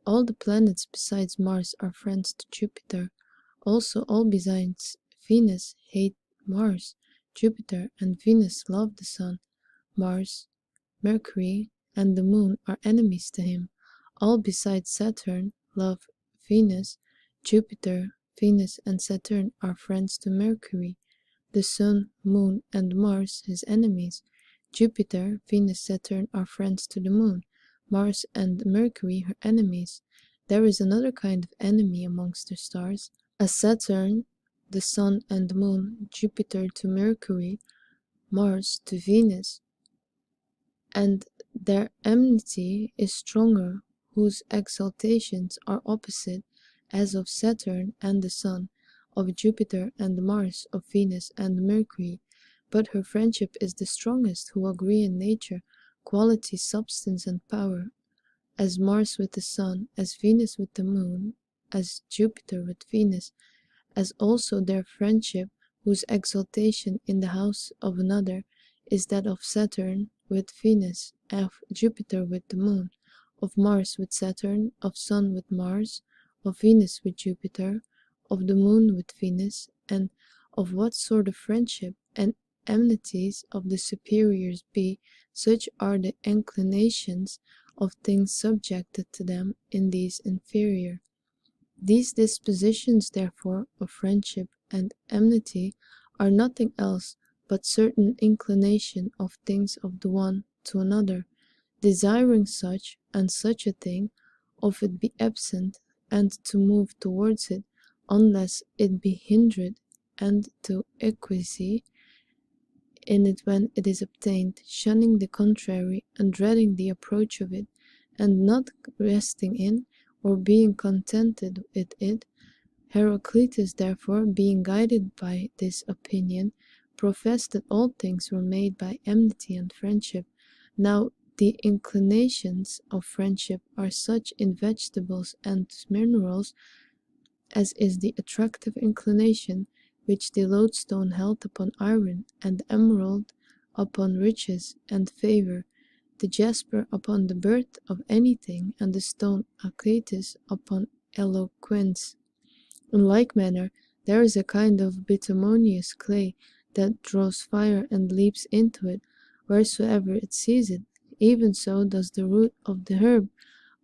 All the planets besides Mars are friends to Jupiter. Also all besides Venus hate Mars. Jupiter and Venus love the Sun. Mars, Mercury, and the Moon are enemies to him. All besides Saturn love Venus. Jupiter, Venus, and Saturn are friends to Mercury. The Sun, Moon, and Mars his enemies. Jupiter, Venus, Saturn are friends to the Moon. Mars and Mercury her enemies. There is another kind of enemy amongst the stars, as Saturn, the Sun, and Moon, Jupiter to Mercury, Mars to Venus, and their enmity is stronger, whose exaltations are opposite, as of Saturn and the Sun, of Jupiter and Mars, of Venus and Mercury. But her friendship is the strongest, who agree in nature, quality, substance, and power, as Mars with the Sun, as Venus with the Moon, as Jupiter with Venus, as also their friendship, whose exaltation in the house of another is that of Saturn with Venus, of Jupiter with the Moon, of Mars with Saturn, of Sun with Mars, of Venus with Jupiter, of the Moon with Venus, and of what sort of friendship and enmities of the superiors be, such are the inclinations of things subjected to them in these inferior. These dispositions, therefore, of friendship and enmity are nothing else but certain inclination of things of the one to another, desiring such and such a thing, of it be absent, and to move towards it, unless it be hindered, and to acquiesce in it when it is obtained, shunning the contrary, and dreading the approach of it, and not resting in, or being contented with it. Heraclitus, therefore, being guided by this opinion, professed that all things were made by enmity and friendship. Now the inclinations of friendship are such in vegetables and minerals as is the attractive inclination which the lodestone held upon iron, and the emerald upon riches and favour, the jasper upon the birth of anything, and the stone agates upon eloquence. In like manner, there is a kind of bituminous clay that draws fire and leaps into it wheresoever it sees it. Even so does the root of the herb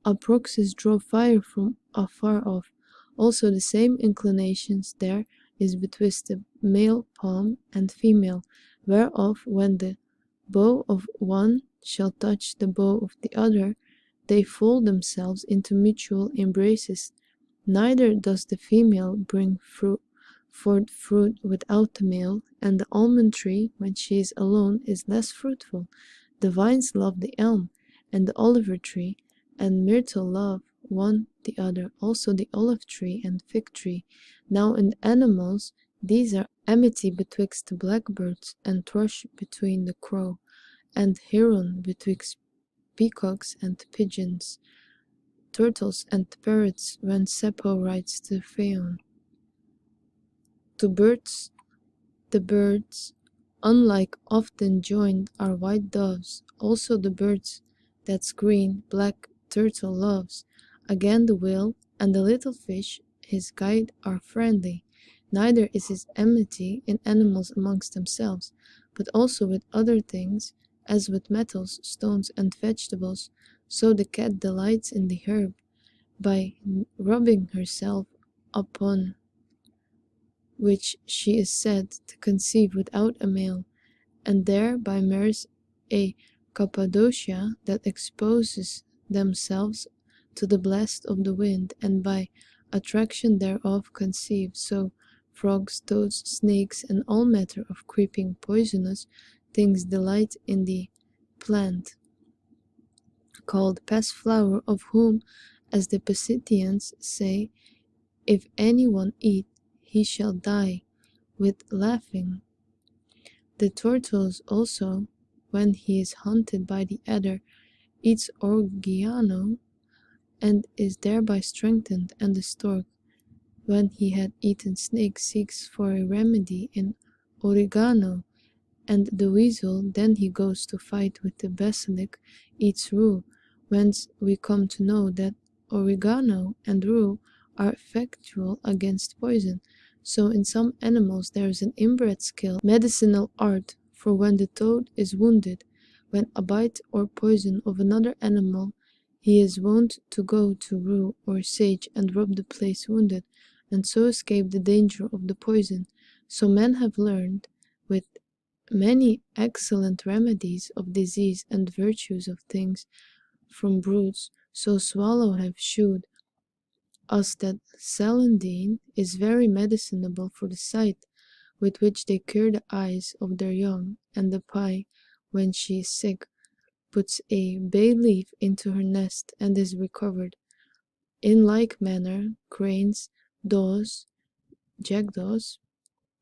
Aproxis draw fire from afar off. Also the same inclinations there is betwixt the male palm and female, whereof when the bow of one shall touch the bow of the other, they fold themselves into mutual embraces. Neither does the female bring forth fruit without the male, and the almond tree, when she is alone, is less fruitful. The vines love the elm, and the oliver tree, and myrtle love one the other, also the olive tree and fig tree. Now in animals, these are amity betwixt the blackbirds, and thrush between the crow, and heron betwixt peacocks and pigeons, turtles and parrots when Sappho writes to Phaon. To birds, the birds, unlike often joined, are white doves, also the birds that's green, black turtle loves. Again the whale and the little fish, his guide, are friendly. Neither is his enmity in animals amongst themselves, but also with other things, as with metals, stones, and vegetables. So the cat delights in the herb, by rubbing herself upon which she is said to conceive without a male, and thereby mares a Cappadocia that exposes themselves to the blast of the wind, and by attraction thereof conceive. So frogs, toads, snakes, and all matter of creeping poisonous things delight in the plant called past flower, of whom, as the Pasithians say, if any one eat, he shall die with laughing. The tortoise also, when he is hunted by the adder, eats orgiano, and is thereby strengthened, and the stork, when he had eaten snake, seeks for a remedy in oregano, and the weasel, then he goes to fight with the basilic, eats rue, whence we come to know that oregano and rue are effectual against poison. So in some animals there is an inbred skill, medicinal art, for when the toad is wounded, when a bite or poison of another animal, he is wont to go to rue or sage and rub the place wounded, and so escape the danger of the poison. So men have learned, with many excellent remedies of disease and virtues of things from brutes, so swallow have shewed us that celandine is very medicinable for the sight, with which they cure the eyes of their young, and the pie, when she is sick, puts a bay leaf into her nest and is recovered. In like manner, cranes, daws, jackdaws,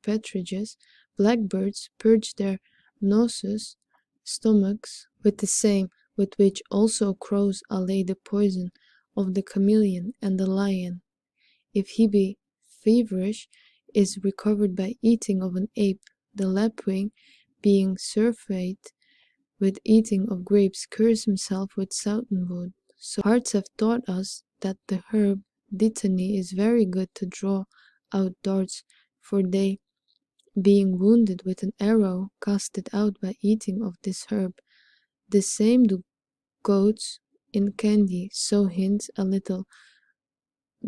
partridges, blackbirds purge their noses, stomachs, with the same with which also crows allay the poison of the chameleon, and the lion, if he be feverish, is recovered by eating of an ape. The lapwing, being surfeit with eating of grapes, cures himself with southernwood. So hearts have taught us that the herb dittany is very good to draw out darts, for they, being wounded with an arrow, cast it out by eating of this herb. The same do goats in candy, so hint a little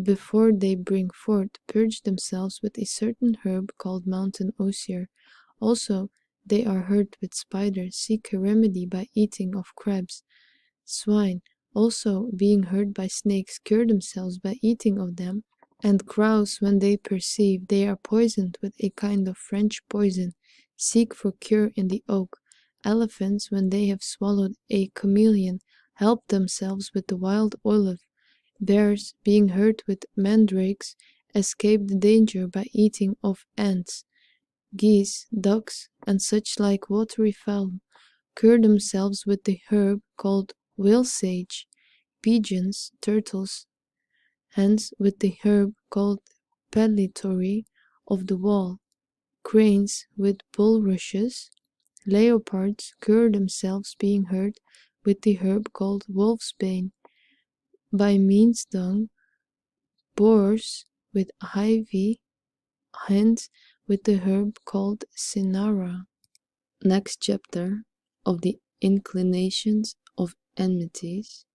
before they bring forth, purge themselves with a certain herb called mountain osier. Also they are hurt with spiders, seek a remedy by eating of crabs. Swine, also being hurt by snakes, cure themselves by eating of them. And crows, when they perceive they are poisoned with a kind of French poison, seek for cure in the oak. Elephants, when they have swallowed a chameleon, help themselves with the wild olive. Bears, being hurt with mandrakes, escape the danger by eating of ants. Geese, ducks, and such like watery fowl, cure themselves with the herb called whale sage. Pigeons, turtles, hence with the herb called pellitory of the wall. Cranes with bulrushes. Leopards cure themselves, being hurt, with the herb called wolfsbane. By means dung. Boars with ivy, hence with the herb called cinara. Next chapter, of the inclinations of enmities.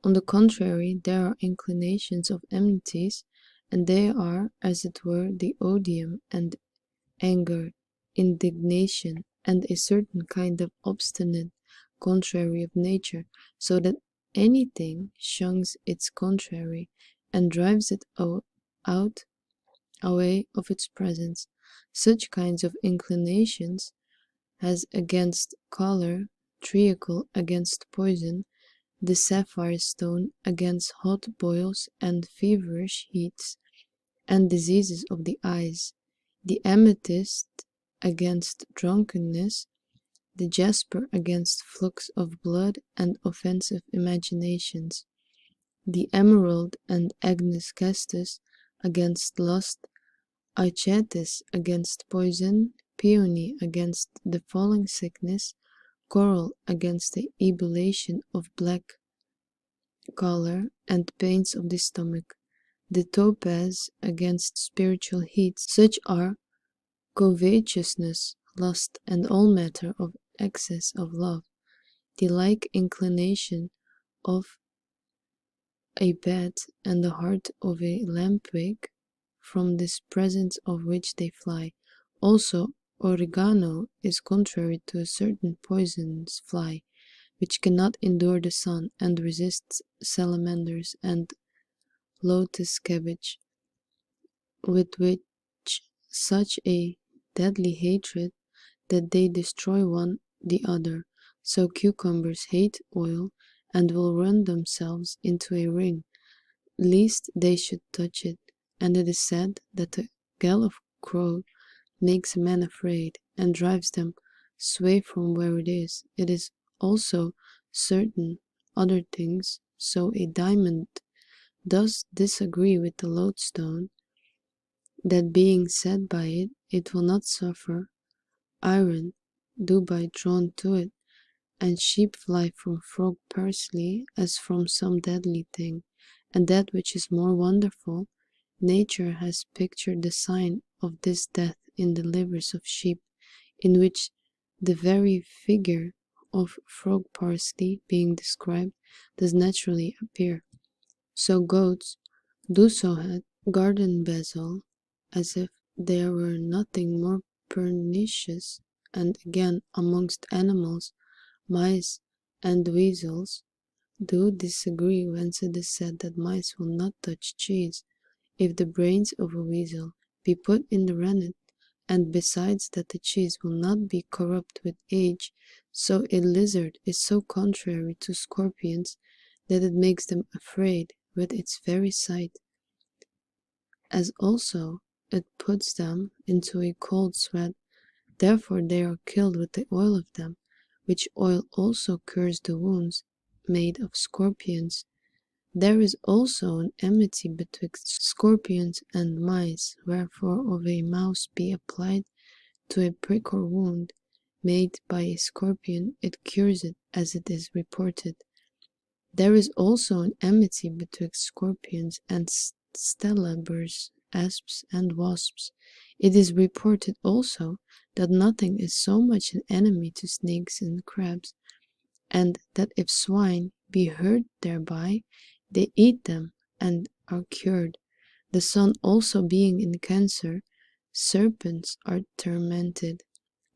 On the contrary, there are inclinations of enmities, and they are, as it were, the odium and anger, indignation, and a certain kind of obstinate contrary of nature, so that anything shuns its contrary, and drives it out away of its presence. Such kinds of inclinations as against color, treacle against poison, the sapphire stone against hot boils and feverish heats, and diseases of the eyes, the amethyst against drunkenness, the jasper against flux of blood and offensive imaginations, the emerald and agnus castus against lust, achates against poison, peony against the falling sickness, coral against the ebullition of black color and pains of the stomach, the topaz against spiritual heats. Such are covetousness, lust, and all matter of excess of love, the like inclination of a bat and the heart of a lampwig, from this presence of which they fly. Also oregano is contrary to a certain poisonous fly, which cannot endure the sun, and resists salamanders and lotus cabbage, with which such a deadly hatred that they destroy one the other. So cucumbers hate oil, and will run themselves into a ring, lest they should touch it. And it is said that the gall of crow makes a man afraid, and drives them sway from where it is. It is also certain other things. So a diamond does disagree with the lodestone, that being set by it, it will not suffer. Iron do by drawn to it, and sheep fly from frog parsley as from some deadly thing. And that which is more wonderful, nature has pictured the sign of this death in the livers of sheep, in which the very figure of frog parsley being described does naturally appear. So goats do so at garden basil, as if there were nothing more pernicious. And again, amongst animals, mice and weasels do disagree, whence it is said that mice will not touch cheese. If the brains of a weasel be put in the rennet, And besides that the cheese will not be corrupt with age, so a lizard is so contrary to scorpions that it makes them afraid with its very sight, as also it puts them into a cold sweat. Therefore they are killed with the oil of them, which oil also cures the wounds made of scorpions. There is also an enmity betwixt scorpions and mice, wherefore if a mouse be applied to a prick or wound made by a scorpion, it cures it, as it is reported. There is also an enmity betwixt scorpions and stelabers, asps and wasps. It is reported also that nothing is so much an enemy to snakes and crabs, and that if swine be hurt thereby, they eat them and are cured. The sun also being in Cancer, serpents are tormented.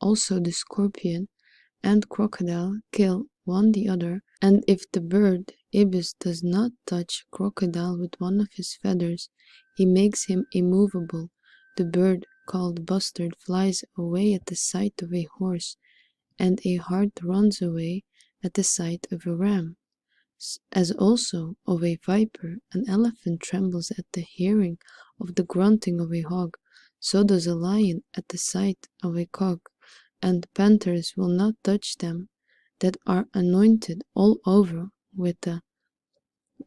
Also the scorpion and crocodile kill one the other, and if the bird ibis does not touch crocodile with one of his feathers, he makes him immovable. The bird called bustard flies away at the sight of a horse, and a hart runs away at the sight of a ram. As also of a viper, an elephant trembles at the hearing of the grunting of a hog, so does a lion at the sight of a cock, and panthers will not touch them that are anointed all over with the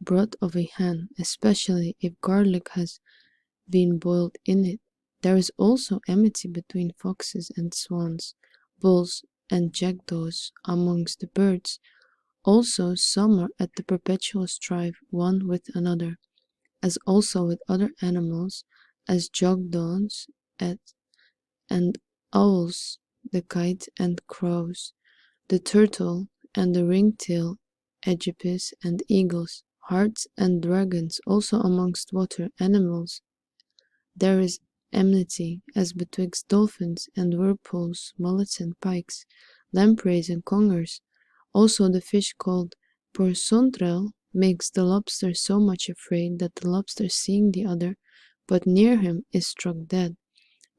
broth of a hen, especially if garlic has been boiled in it. There is also enmity between foxes and swans, bulls and jackdaws amongst the birds. Also some are at the perpetual strife one with another, as also with other animals, as jackdaws and owls, the kite and crows, the turtle and the ringtail, Aegipus and eagles, harts and dragons, also amongst water animals. There is enmity as betwixt dolphins and whirlpools, mullets and pikes, lampreys and congers. Also the fish called porsontrel makes the lobster so much afraid that the lobster seeing the other, but near him, is struck dead.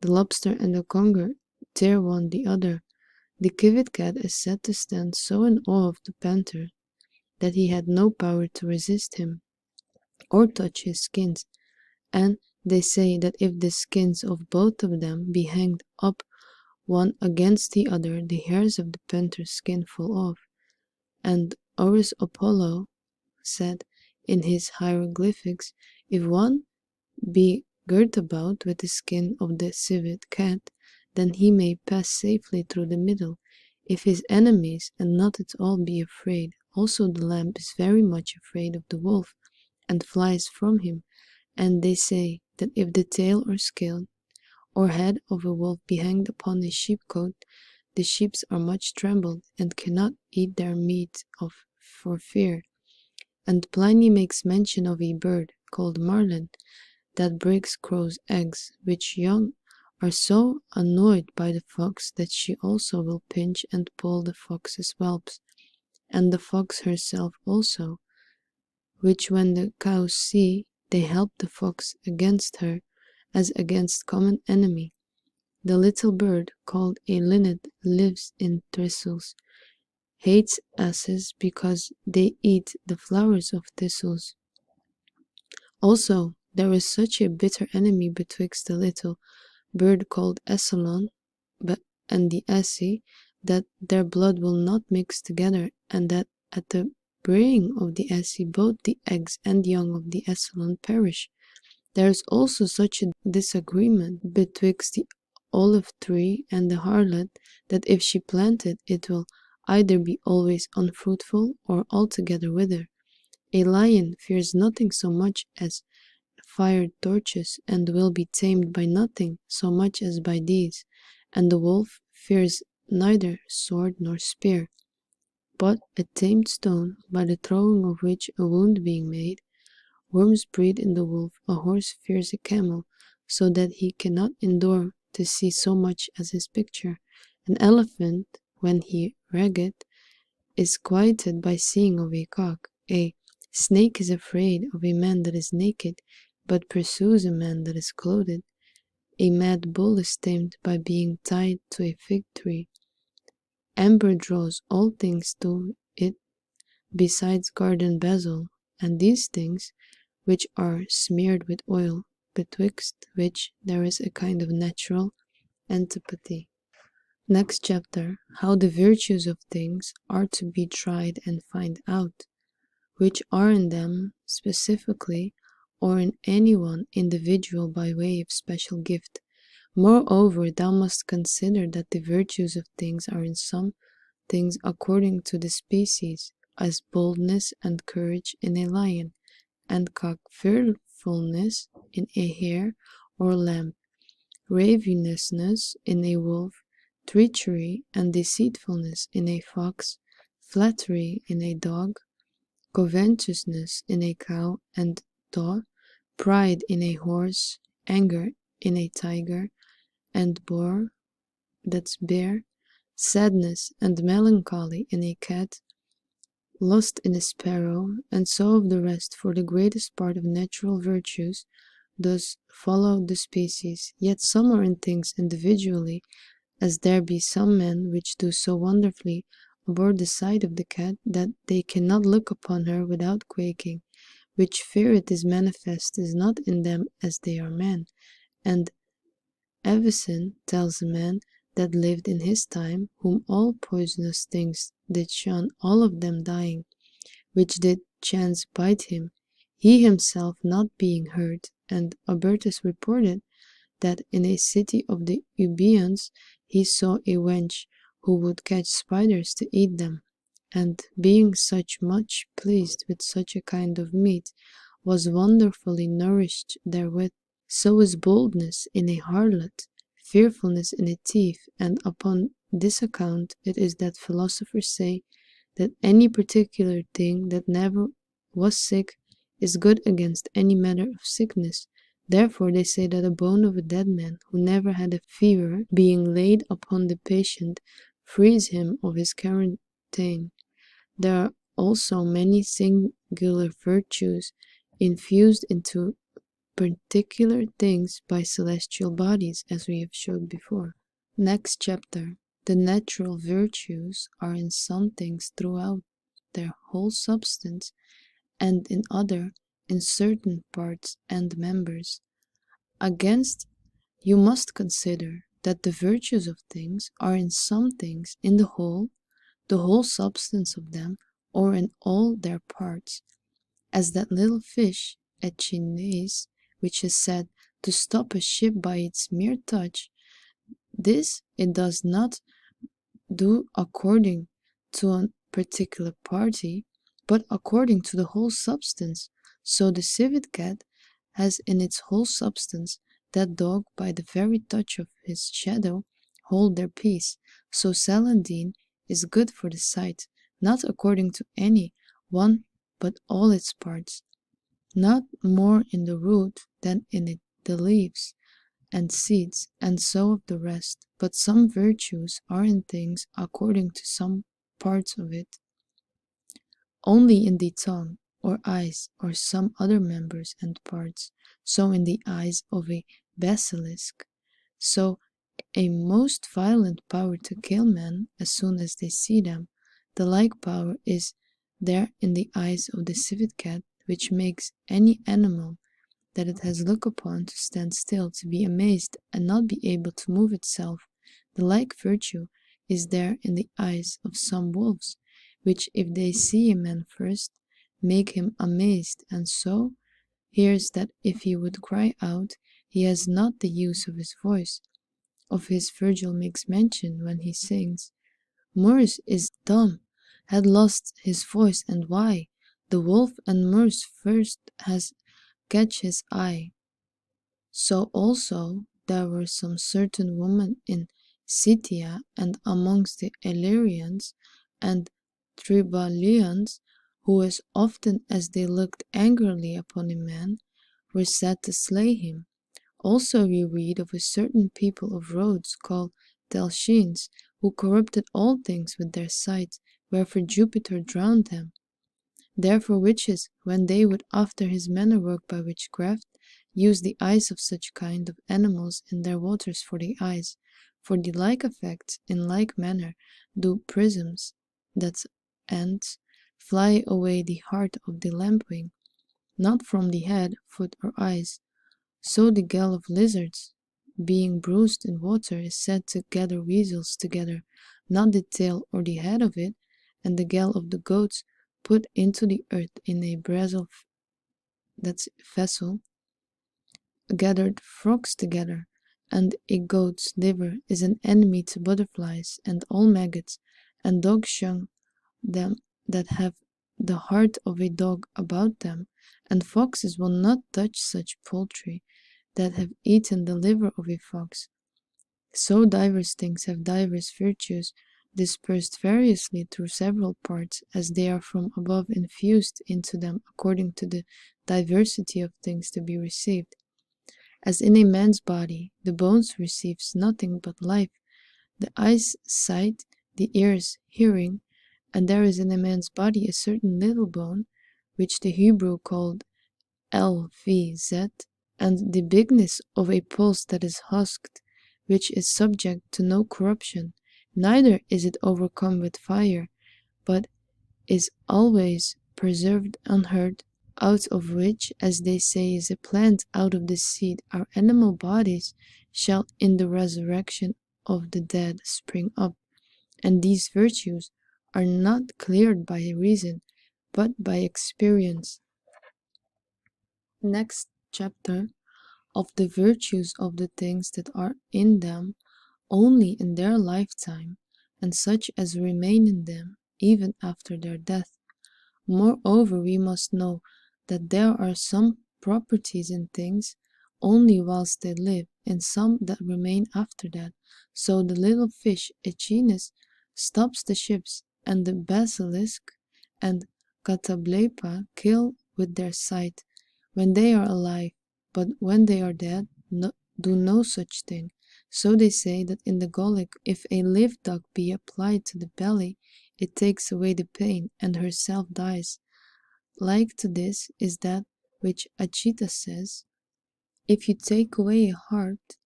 The lobster and the conger tear one the other. The civet cat is said to stand so in awe of the panther that he had no power to resist him or touch his skins, and they say that if the skins of both of them be hanged up one against the other, the hairs of the panther's skin fall off. And Oris Apollo said in his hieroglyphics, if one be girt about with the skin of the civet cat, then he may pass safely through the middle, if his enemies and not at all be afraid. Also the lamb is very much afraid of the wolf, and flies from him, and they say that if the tail or scale or head of a wolf be hanged upon a sheepcote, the sheep are much trembled, and cannot eat their meat for fear. And Pliny makes mention of a bird called marlin, that breaks crow's eggs, which young are so annoyed by the fox that she also will pinch and pull the fox's whelps, and the fox herself also, which when the cows see, they help the fox against her, as against common enemy. The little bird called a linnet lives in thistles, hates asses because they eat the flowers of thistles. Also there is such a bitter enemy betwixt the little bird called Essalon and the Assi, that their blood will not mix together, and that at the braying of the Assi both the eggs and young of the Essalon perish. There is also such a disagreement betwixt the olive tree and the harlot, that if she plant it, it will either be always unfruitful or altogether wither. A lion fears nothing so much as fired torches, and will be tamed by nothing so much as by these, and the wolf fears neither sword nor spear, but a tamed stone, by the throwing of which a wound being made, worms breed in the wolf. A horse fears a camel, so that he cannot endure to see so much as his picture. An elephant, when he ragged, is quieted by seeing of a cock. A snake is afraid of a man that is naked, but pursues a man that is clothed. A mad bull is tamed by being tied to a fig tree. Amber draws all things to it besides garden basil, and these things, which are smeared with oil, betwixt which there is a kind of natural antipathy. Next chapter, how the virtues of things are to be tried and find out, which are in them specifically or in any one individual by way of special gift. Moreover, thou must consider that the virtues of things are in some things according to the species, as boldness and courage in a lion, and fearfulness in a hare or lamb, ravenousness in a wolf, treachery and deceitfulness in a fox, flattery in a dog, covetousness in a cow and dog, pride in a horse, anger in a tiger and boar, that's bear, sadness and melancholy in a cat, lust in a sparrow, and so of the rest. For the greatest part of natural virtues does follow the species, yet some are in things individually, as there be some men which do so wonderfully abhor the sight of the cat that they cannot look upon her without quaking, which fear it is manifest is not in them as they are men. And Avicen tells a man that lived in his time, whom all poisonous things did shun, all of them dying, which did chance bite him, he himself not being hurt. And Albertus reported that in a city of the Euboeans he saw a wench who would catch spiders to eat them, and being such much pleased with such a kind of meat, was wonderfully nourished therewith. So is boldness in a harlot, fearfulness in a thief, and upon this account it is that philosophers say that any particular thing that never was sick is good against any matter of sickness. Therefore they say that a bone of a dead man who never had a fever, being laid upon the patient, frees him of his quarantine. There are also many singular virtues infused into particular things by celestial bodies, as we have showed before. Next chapter. The natural virtues are in some things throughout their whole substance, and in other in certain parts and members. Against, you must consider that the virtues of things are in some things in the whole substance of them, or in all their parts, as that little fish Echinus, which is said to stop a ship by its mere touch. This it does not do according to a particular party, but according to the whole substance. So the civet cat has in its whole substance that dog by the very touch of his shadow hold their peace. So celandine is good for the sight, not according to any one but all its parts, not more in the root than in it the leaves and seeds, and so of the rest. But some virtues are in things according to some parts of it, only in the tongue, or eyes, or some other members and parts. So in the eyes of a basilisk. So a most violent power to kill men as soon as they see them. The like power is there in the eyes of the civet cat, which makes any animal that it has looked upon to stand still, to be amazed, and not be able to move itself. The like virtue is there in the eyes of some wolves, which if they see a man first, make him amazed, and so hears that if he would cry out, he has not the use of his voice. Of his Virgil makes mention when he sings, Murs is dumb, had lost his voice, and why? The wolf and Murs first has catch his eye. So also there were some certain women in Scythia and amongst the Illyrians and Triballians, who as often as they looked angrily upon a man, were set to slay him. Also we read of a certain people of Rhodes called Delphians, who corrupted all things with their sight, wherefore Jupiter drowned them. Therefore witches, when they would after his manner work by witchcraft, use the eyes of such kind of animals in their waters for the eyes. For the like effect, in like manner, do prisms, that's ants, fly away the heart of the lampwing, not from the head, foot, or eyes. So the gall of lizards, being bruised in water, is said to gather weasels together, not the tail or the head of it, and the gall of the goats put into the earth in a brazel, that's vessel, gathered frogs together, and a goat's liver is an enemy to butterflies and all maggots, and dogs shun them that have the heart of a dog about them, and foxes will not touch such poultry that have eaten the liver of a fox. So divers things have divers virtues, dispersed variously through several parts, as they are from above infused into them according to the diversity of things to be received. As in a man's body, the bones receives nothing but life, the eyes sight, the ears hearing, and there is in a man's body a certain little bone, which the Hebrew called LVZ, and the bigness of a pulse that is husked, which is subject to no corruption, neither is it overcome with fire, but is always preserved unhurt, out of which, as they say, is a plant out of the seed, our animal bodies shall in the resurrection of the dead spring up. And these virtues are not cleared by reason, but by experience. Next chapter, of the virtues of the things that are in them only in their lifetime, and such as remain in them even after their death. Moreover, we must know that there are some properties in things only whilst they live, and some that remain after that. So the little fish Echinus stops the ships, and the basilisk and Catablepa kill with their sight when they are alive, but when they are dead, do no such thing. So they say that in the Gallic, if a live duck be applied to the belly, it takes away the pain, and herself dies. Like to this is that which Achita says, if you take away a heart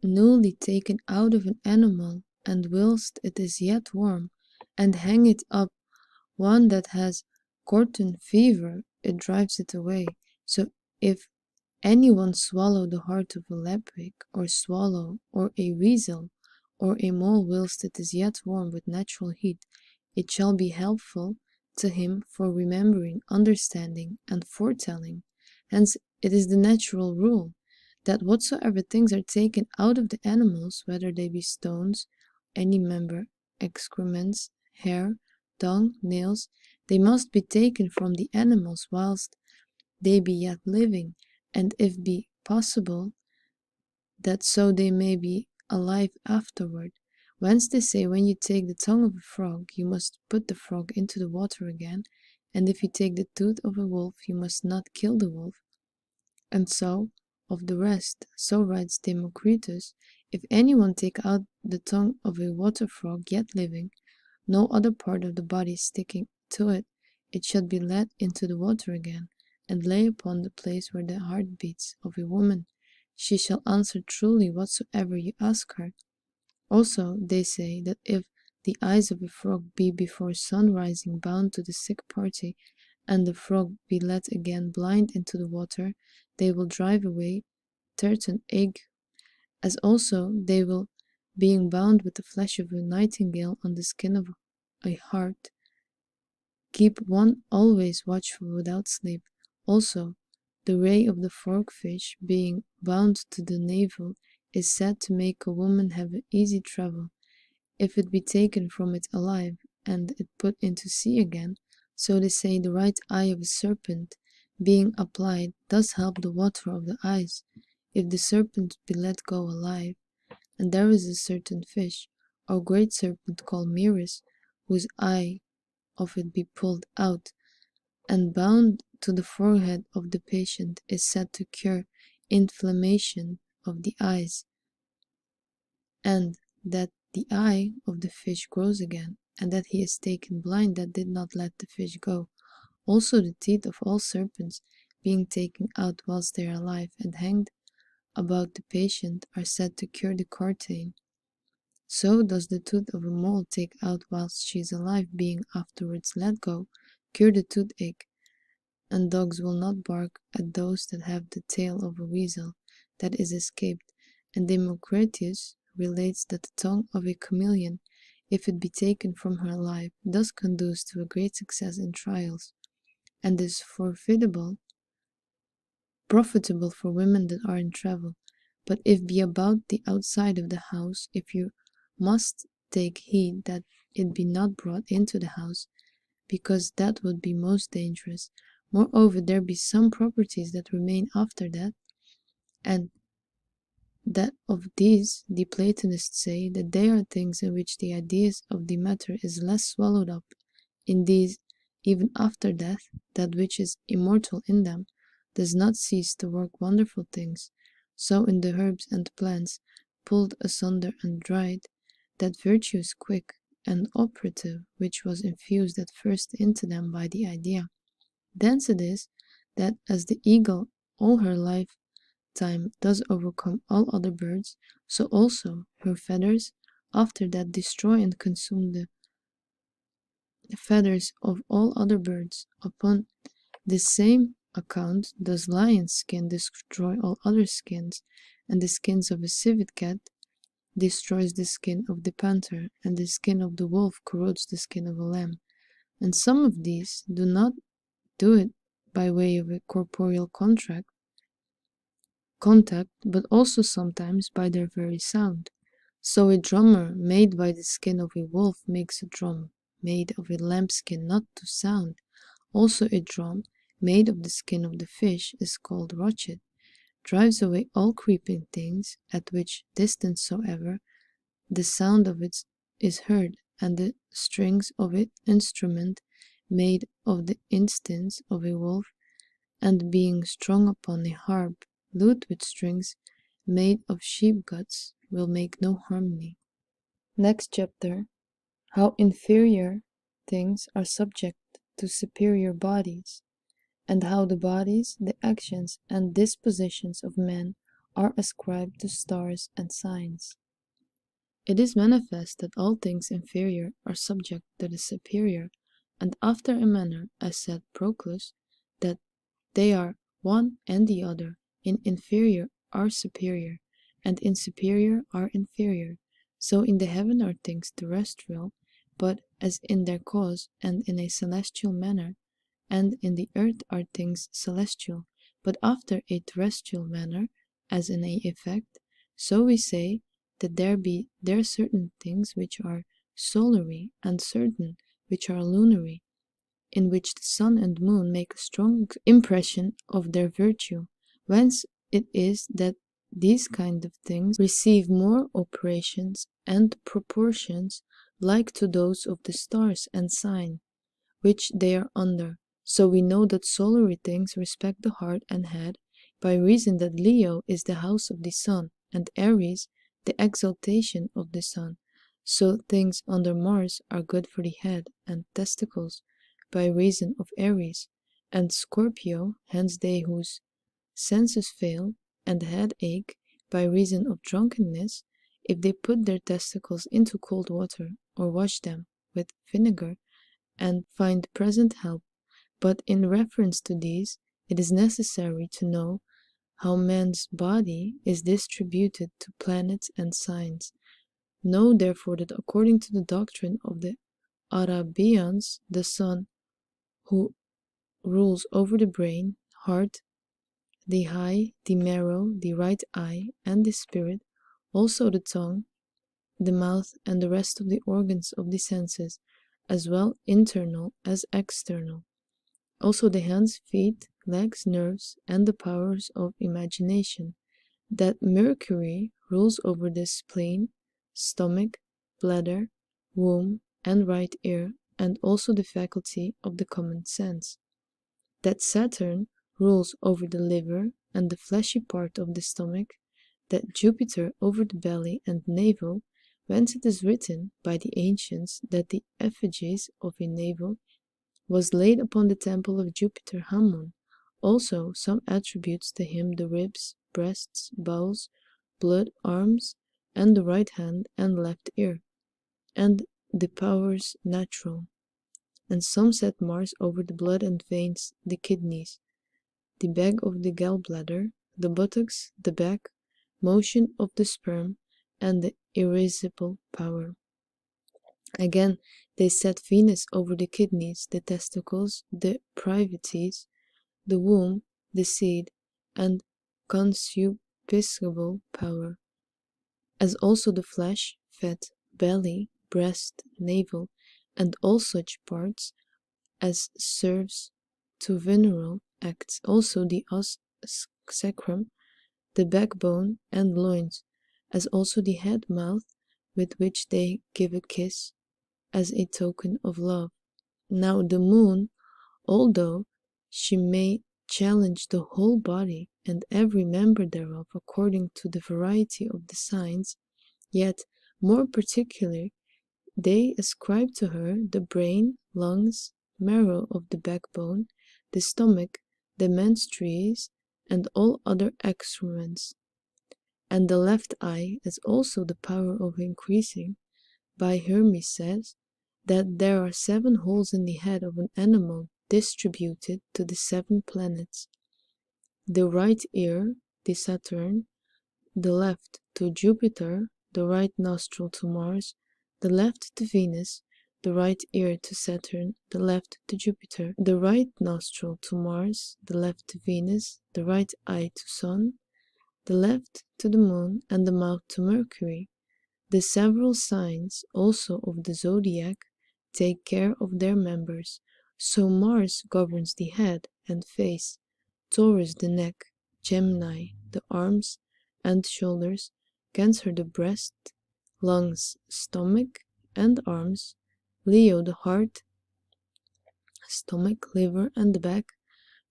newly taken out of an animal, and whilst it is yet warm, and hang it up one that has quartan fever, it drives it away. So if anyone swallow the heart of a leopard, or swallow, or a weasel, or a mole whilst it is yet warm with natural heat, it shall be helpful to him for remembering, understanding, and foretelling. Hence it is the natural rule, that whatsoever things are taken out of the animals, whether they be stones, any member, excrements, hair, tongue, nails, they must be taken from the animals whilst they be yet living, and if be possible, that so they may be alive afterward. Whence they say, when you take the tongue of a frog, you must put the frog into the water again, and if you take the tooth of a wolf, you must not kill the wolf. And so of the rest, so writes Democritus, if anyone take out the tongue of a water frog yet living, no other part of the body sticking to it, it should be let into the water again, and lay upon the place where the heart beats of a woman. She shall answer truly whatsoever you ask her. Also, they say that if the eyes of a frog be before sunrising bound to the sick party, and the frog be let again blind into the water, they will drive away certain ague, as also they will, being bound with the flesh of a nightingale on the skin of a hart, keep one always watchful without sleep. Also, the ray of the frogfish, being bound to the navel, is said to make a woman have easy travel, if it be taken from it alive, and it put into sea again. So they say the right eye of a serpent, being applied, does help the water of the eyes, if the serpent be let go alive. And there is a certain fish, or great serpent called Miris, whose eye of it be pulled out, and bound to the forehead of the patient, is said to cure inflammation of the eyes, and that the eye of the fish grows again, and that he is taken blind that did not let the fish go. Also the teeth of all serpents, being taken out whilst they are alive and hanged about the patient are said to cure the quartain. So does the tooth of a mole take out whilst she is alive being afterwards let go, cure the toothache. And dogs will not bark at those that have the tail of a weasel that is escaped, and Democritus relates that the tongue of a chameleon, if it be taken from her alive, does conduce to a great success in trials, and is profitable for women that are in travel. But if be about the outside of the house, if you must take heed that it be not brought into the house, because that would be most dangerous. Moreover, there be some properties that remain after that, and that of these the Platonists say that they are things in which the ideas of the matter is less swallowed up. In these, even after death, that which is immortal in them does not cease to work wonderful things. So in the herbs and plants, pulled asunder and dried, that virtue is quick and operative, which was infused at first into them by the idea. Thence it is that as the eagle all her lifetime does overcome all other birds, so also her feathers after that destroy and consume the feathers of all other birds. Upon this same account does lion's skin destroy all other skins, and the skins of a civet cat destroys the skin of the panther, and the skin of the wolf corrodes the skin of a lamb. And some of these do not do it by way of a corporeal contact, but also sometimes by their very sound. So a drummer made by the skin of a wolf makes a drum made of a lambskin not to sound. Also a drum made of the skin of the fish is called rochet, drives away all creeping things, at which distance soever the sound of it is heard, and the strings of it instrument made of the instance of a wolf, and being strung upon a harp, lute with strings made of sheep guts, will make no harmony. Next chapter, how inferior things are subject to superior bodies, and how the bodies, the actions, and dispositions of men are ascribed to stars and signs. It is manifest that all things inferior are subject to the superior, and after a manner, as said Proclus, that they are one and the other, in inferior are superior, and in superior are inferior. So in the heaven are things terrestrial, but as in their cause, and in a celestial manner, and in the earth are things celestial, but after a terrestrial manner, as in a effect. So we say that there are certain things which are solary, and certain which are lunary, in which the sun and moon make a strong impression of their virtue, whence it is that these kind of things receive more operations and proportions like to those of the stars and sign, which they are under. So we know that solary things respect the heart and head, by reason that Leo is the house of the sun, and Aries the exaltation of the sun. So things under Mars are good for the head and testicles, by reason of Aries, and Scorpio, hence they whose senses fail, and head ache, by reason of drunkenness, if they put their testicles into cold water, or wash them with vinegar, and find present help. But in reference to these, it is necessary to know how man's body is distributed to planets and signs. Know therefore that according to the doctrine of the Arabians, the sun, who rules over the brain, heart, the eye, the marrow, the right eye, and the spirit, also the tongue, the mouth, and the rest of the organs of the senses, as well internal as external. Also the hands, feet, legs, nerves, and the powers of imagination. That Mercury rules over the spleen, stomach, bladder, womb, and right ear, and also the faculty of the common sense. That Saturn rules over the liver and the fleshy part of the stomach, that Jupiter over the belly and navel, whence it is written by the ancients that the effigies of a navel was laid upon the temple of Jupiter Hammon. also some attributes to him the ribs, breasts, bowels, blood, arms, and the right hand and left ear, and the powers natural. And some set Mars over the blood and veins, the kidneys, the bag of the gallbladder, the buttocks, the back, motion of the sperm, and the irascible power. Again, they set Venus over the kidneys, the testicles, the privities, the womb, the seed, and concupiscible power, as also the flesh, fat, belly, breast, navel, and all such parts as serves to venereal acts, also the os sacrum, the backbone and loins, as also the head, mouth, with which they give a kiss, as a token of love. Now the moon, although she may challenge the whole body and every member thereof according to the variety of the signs, yet more particularly they ascribe to her the brain, lungs, marrow of the backbone, the stomach, the menstrues, and all other excrements, and the left eye as also the power of increasing. By Hermes says that there are 7 holes in the head of an animal distributed to the 7 planets, the right ear to Saturn, the left to Jupiter, the right nostril to Mars, the left to Venus, the right ear to Saturn, the left to Jupiter, the right nostril to Mars, the left to Venus, the right eye to Sun, the left to the Moon, and the mouth to Mercury. The several signs also of the zodiac take care of their members. So Mars governs the head and face, Taurus the neck, Gemini the arms and shoulders, Cancer the breast, lungs, stomach, and arms, Leo the heart, stomach, liver, and the back,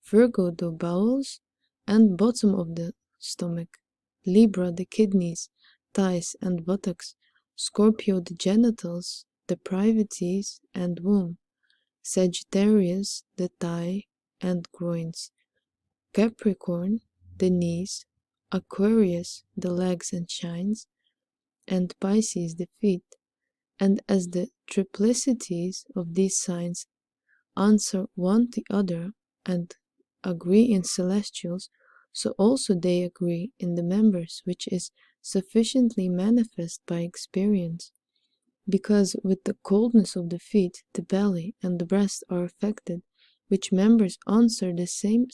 Virgo the bowels and bottom of the stomach, Libra the kidneys, thighs, and buttocks, Scorpio the genitals, the privities, and womb, Sagittarius the thigh and groins, Capricorn the knees, Aquarius the legs and shins, and Pisces the feet. And as the triplicities of these signs answer one the other and agree in celestials, so also they agree in the members, which is sufficiently manifest by experience. Because with the coldness of the feet, the belly, and the breast are affected, which members answer the same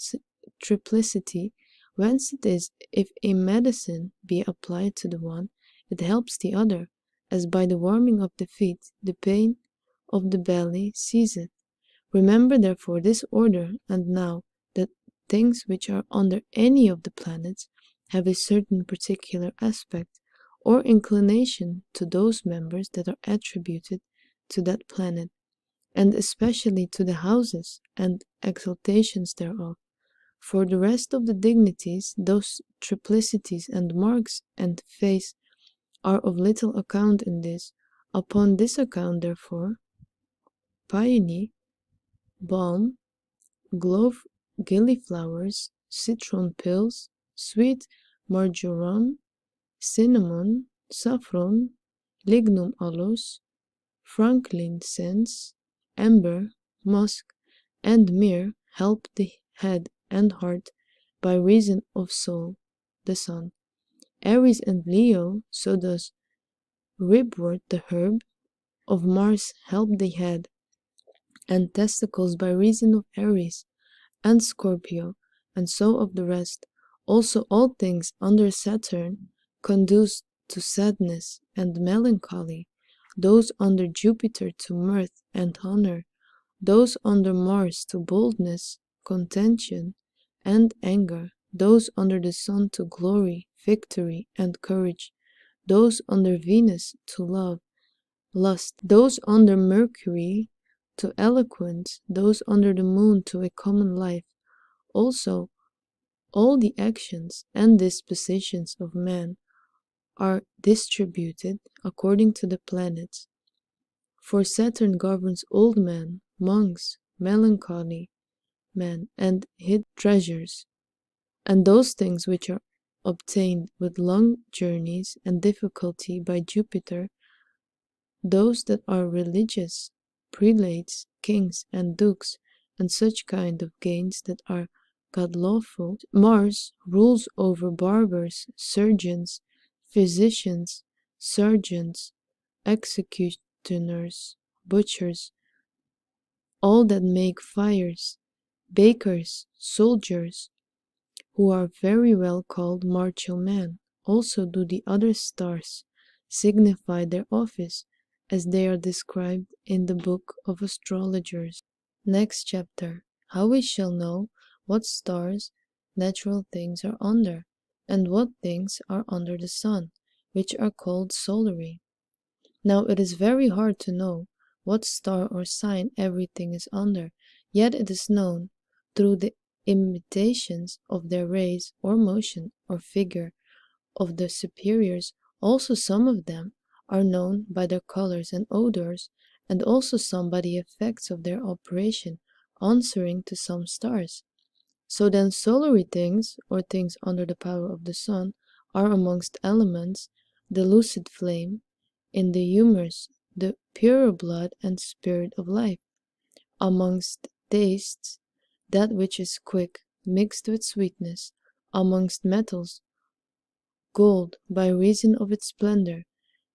triplicity, whence it is, if a medicine be applied to the one, it helps the other, as by the warming of the feet, the pain of the belly ceaseth. Remember therefore this order, and now that things which are under any of the planets have a certain particular aspect or inclination to those members that are attributed to that planet, and especially to the houses and exaltations thereof. For the rest of the dignities, those triplicities and marks and face are of little account in this. Upon this account, therefore, peony, balm, clove, gilliflowers, citron pills, sweet marjoram, cinnamon, saffron, lignum aloes, frankincense, amber, musk, and myrrh help the head and heart by reason of Sol, the sun. Aries and Leo, so does ribwort the herb of Mars help the head and testicles by reason of Aries, and Scorpio, and so of the rest. Also all things under Saturn conduce to sadness and melancholy, those under Jupiter to mirth and honor, those under Mars to boldness, contention, and anger, those under the Sun to glory, victory, and courage, those under Venus to love, lust, those under Mercury to eloquence, those under the Moon to a common life. Also, all the actions and dispositions of man are distributed according to the planets. For Saturn governs old men, monks, melancholy, man, and hid treasures. And those things which are obtained with long journeys and difficulty by Jupiter, those that are religious, prelates, kings, and dukes, and such kind of gains that are God lawful. Mars rules over barbers, surgeons, physicians, sergeants, executioners, butchers, all that make fires, bakers, soldiers, who are very well called martial men. Also do the other stars signify their office, as they are described in the book of astrologers. Next chapter. How we shall know what stars natural things are under, and what things are under the sun, which are called solary. Now it is very hard to know what star or sign everything is under, yet it is known through the imitations of their rays or motion or figure of the superiors. Also some of them are known by their colors and odors, and also some by the effects of their operation, answering to some stars. So then solary things, or things under the power of the sun, are amongst elements the lucid flame, in the humors the purer blood and spirit of life, amongst tastes that which is quick, mixed with sweetness, amongst metals gold, by reason of its splendor,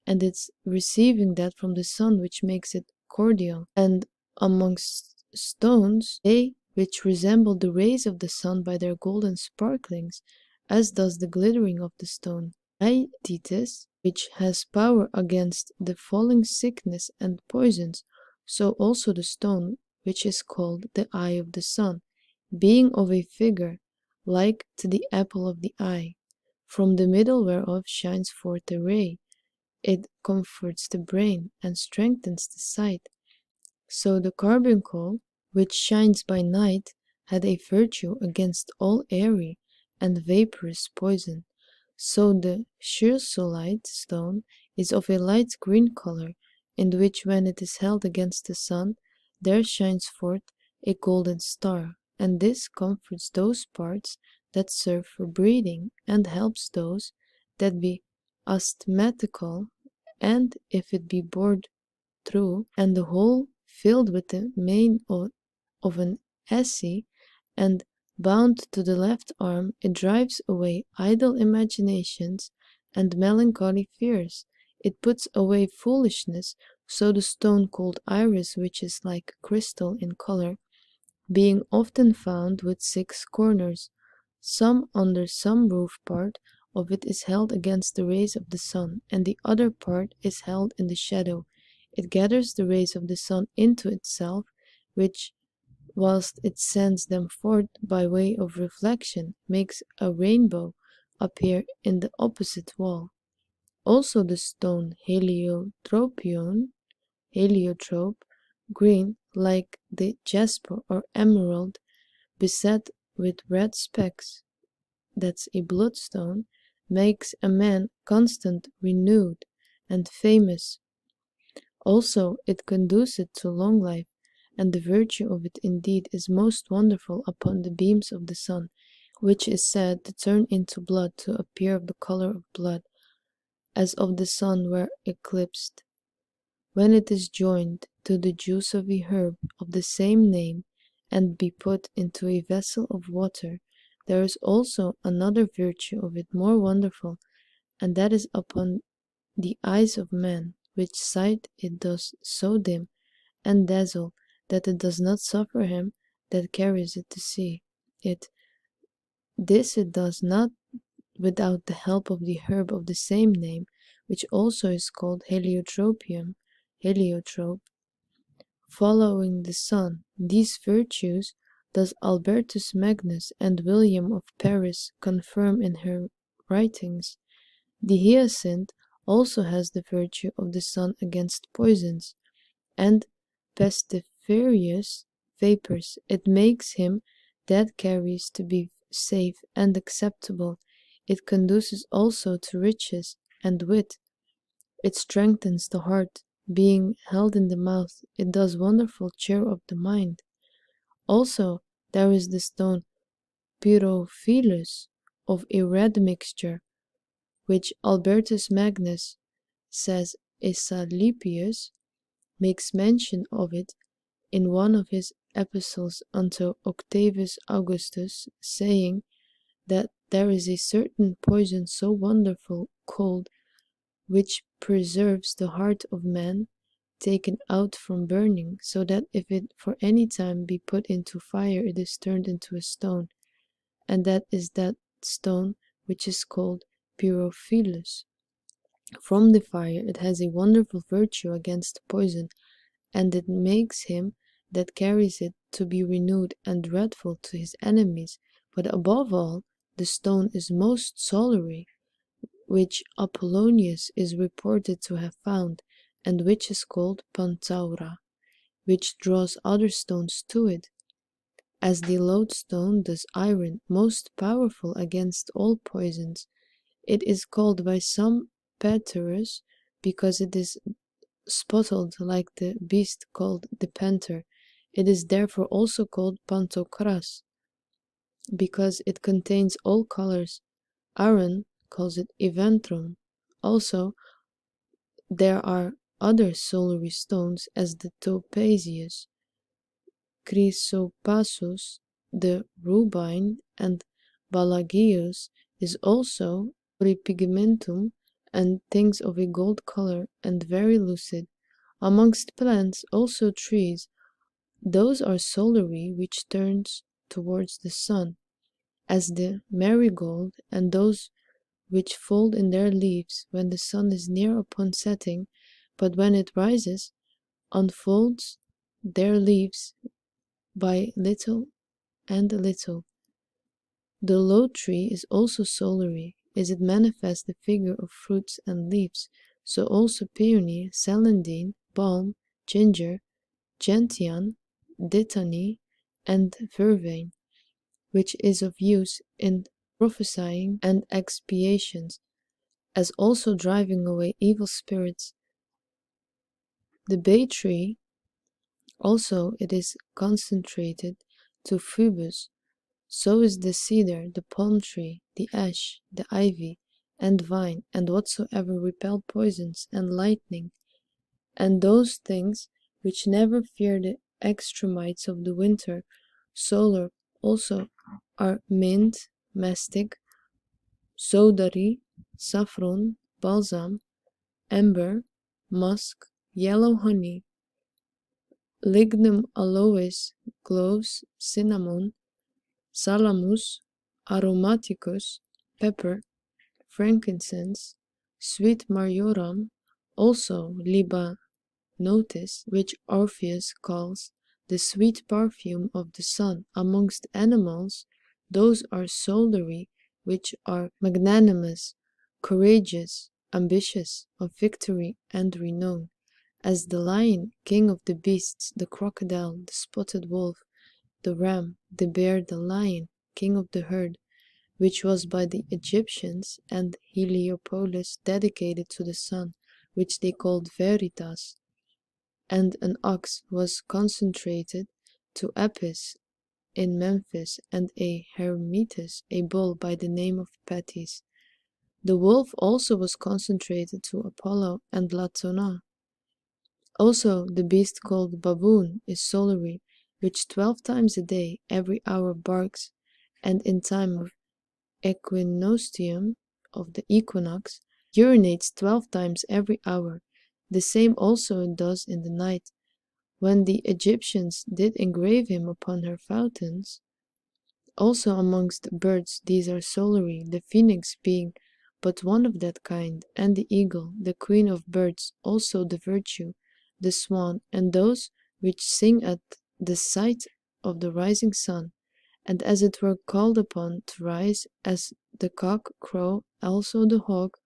and its receiving that from the sun which makes it cordial, and amongst stones they which resemble the rays of the sun by their golden sparklings, as does the glittering of the stone. Aetitis, which has power against the falling sickness and poisons, so also the stone which is called the eye of the sun, being of a figure like to the apple of the eye, from the middle whereof shines forth a ray. It comforts the brain and strengthens the sight. So the carbuncle, which shines by night, had a virtue against all airy and vaporous poison. So the chrysolite stone is of a light green color, in which when it is held against the sun, there shines forth a golden star, and this comforts those parts that serve for breathing, and helps those that be asthmatical, and if it be bored through, and the whole filled with the mane of an assay, and bound to the left arm, it drives away idle imaginations and melancholy fears. It puts away foolishness. So the stone called iris, which is like crystal in color, being often found with 6 corners, some under some roof part of it is held against the rays of the sun, and the other part is held in the shadow. It gathers the rays of the sun into itself, which, whilst it sends them forth by way of reflection, makes a rainbow appear in the opposite wall. Also the stone heliotrope, green like the jasper or emerald, beset with red specks, that's a bloodstone, makes a man constant, renewed, and famous. Also it conduceth to long life, and the virtue of it indeed is most wonderful upon the beams of the sun, which is said to turn into blood, to appear of the color of blood, as of the sun were eclipsed. When it is joined to the juice of a herb of the same name, and be put into a vessel of water, there is also another virtue of it more wonderful, and that is upon the eyes of man, which sight it does so dim and dazzle that it does not suffer him that carries it to see it. This it does not without the help of the herb of the same name, which also is called heliotrope, following the sun. These virtues does Albertus Magnus and William of Paris confirm in her writings. The hyacinth also has the virtue of the sun against poisons and pestiferous vapors. It makes him that carries to be safe and acceptable. It conduces also to riches and wit. It strengthens the heart. Being held in the mouth, it does wonderful cheer of the mind. Also there is the stone pyrophilus of a red mixture, which Albertus Magnus says Esalipius makes mention of it in one of his epistles unto Octavius Augustus, saying that there is a certain poison so wonderful cold, which preserves the heart of man taken out from burning, so that if it for any time be put into fire, it is turned into a stone, and that is that stone which is called pyrophilus. From the fire it has a wonderful virtue against poison, and it makes him that carries it to be renewed and dreadful to his enemies. But above all, the stone is most solitary, which Apollonius is reported to have found, and which is called Pantaura, which draws other stones to it, as the lodestone does iron, most powerful against all poisons. It is called by some Paterus, because it is spotted like the beast called the panther. It is therefore also called Pantocras, because it contains all colors. Aaron calls it Eventrum. Also, there are other solary stones, as the Topazius, Chrysopasus, the Rubine, and Balagius is also Pigmentum, and things of a gold color and very lucid. Amongst plants, also trees, those are solary which turns towards the sun, as the marigold, and those which fold in their leaves when the sun is near upon setting, but when it rises, unfolds their leaves by little and little. The low tree is also solary, as it manifests the figure of fruits and leaves. So also peony, celandine, balm, ginger, gentian, dittany, and vervain, which is of use in prophesying and expiations, as also driving away evil spirits. The bay tree also it is concentrated to Phoebus. So is the cedar, the palm tree, the ash, the ivy, and vine, and whatsoever repel poisons and lightning, and those things which never fear the extremities of the winter. Solar also are mint, mastic, sodary, saffron, balsam, amber, musk, yellow honey, lignum aloes, cloves, cinnamon, salamus, aromaticus, pepper, frankincense, sweet marjoram, also libanotis, which Orpheus calls the sweet perfume of the sun. Amongst animals, those are solitary which are magnanimous, courageous, ambitious of victory and renown, as the lion, king of the beasts, the crocodile, the spotted wolf, the ram, the bear, the lion, king of the herd, which was by the Egyptians and Heliopolis dedicated to the sun, which they called Veritas, and an ox was consecrated to Apis in Memphis, and a Hermetis, a bull by the name of Patis. The wolf also was consecrated to Apollo and Latona. Also the beast called baboon is solitary, which 12 times a day, every hour barks, and in time of equinoctium, of the equinox, urinates 12 times every hour. The same also it does in the night, when the Egyptians did engrave him upon her fountains. Also amongst birds these are solitary, the phoenix being but one of that kind, and the eagle, the queen of birds, also the virtue, the swan, and those which sing at the sight of the rising sun, and as it were called upon to rise, as the cock crow, also the hawk,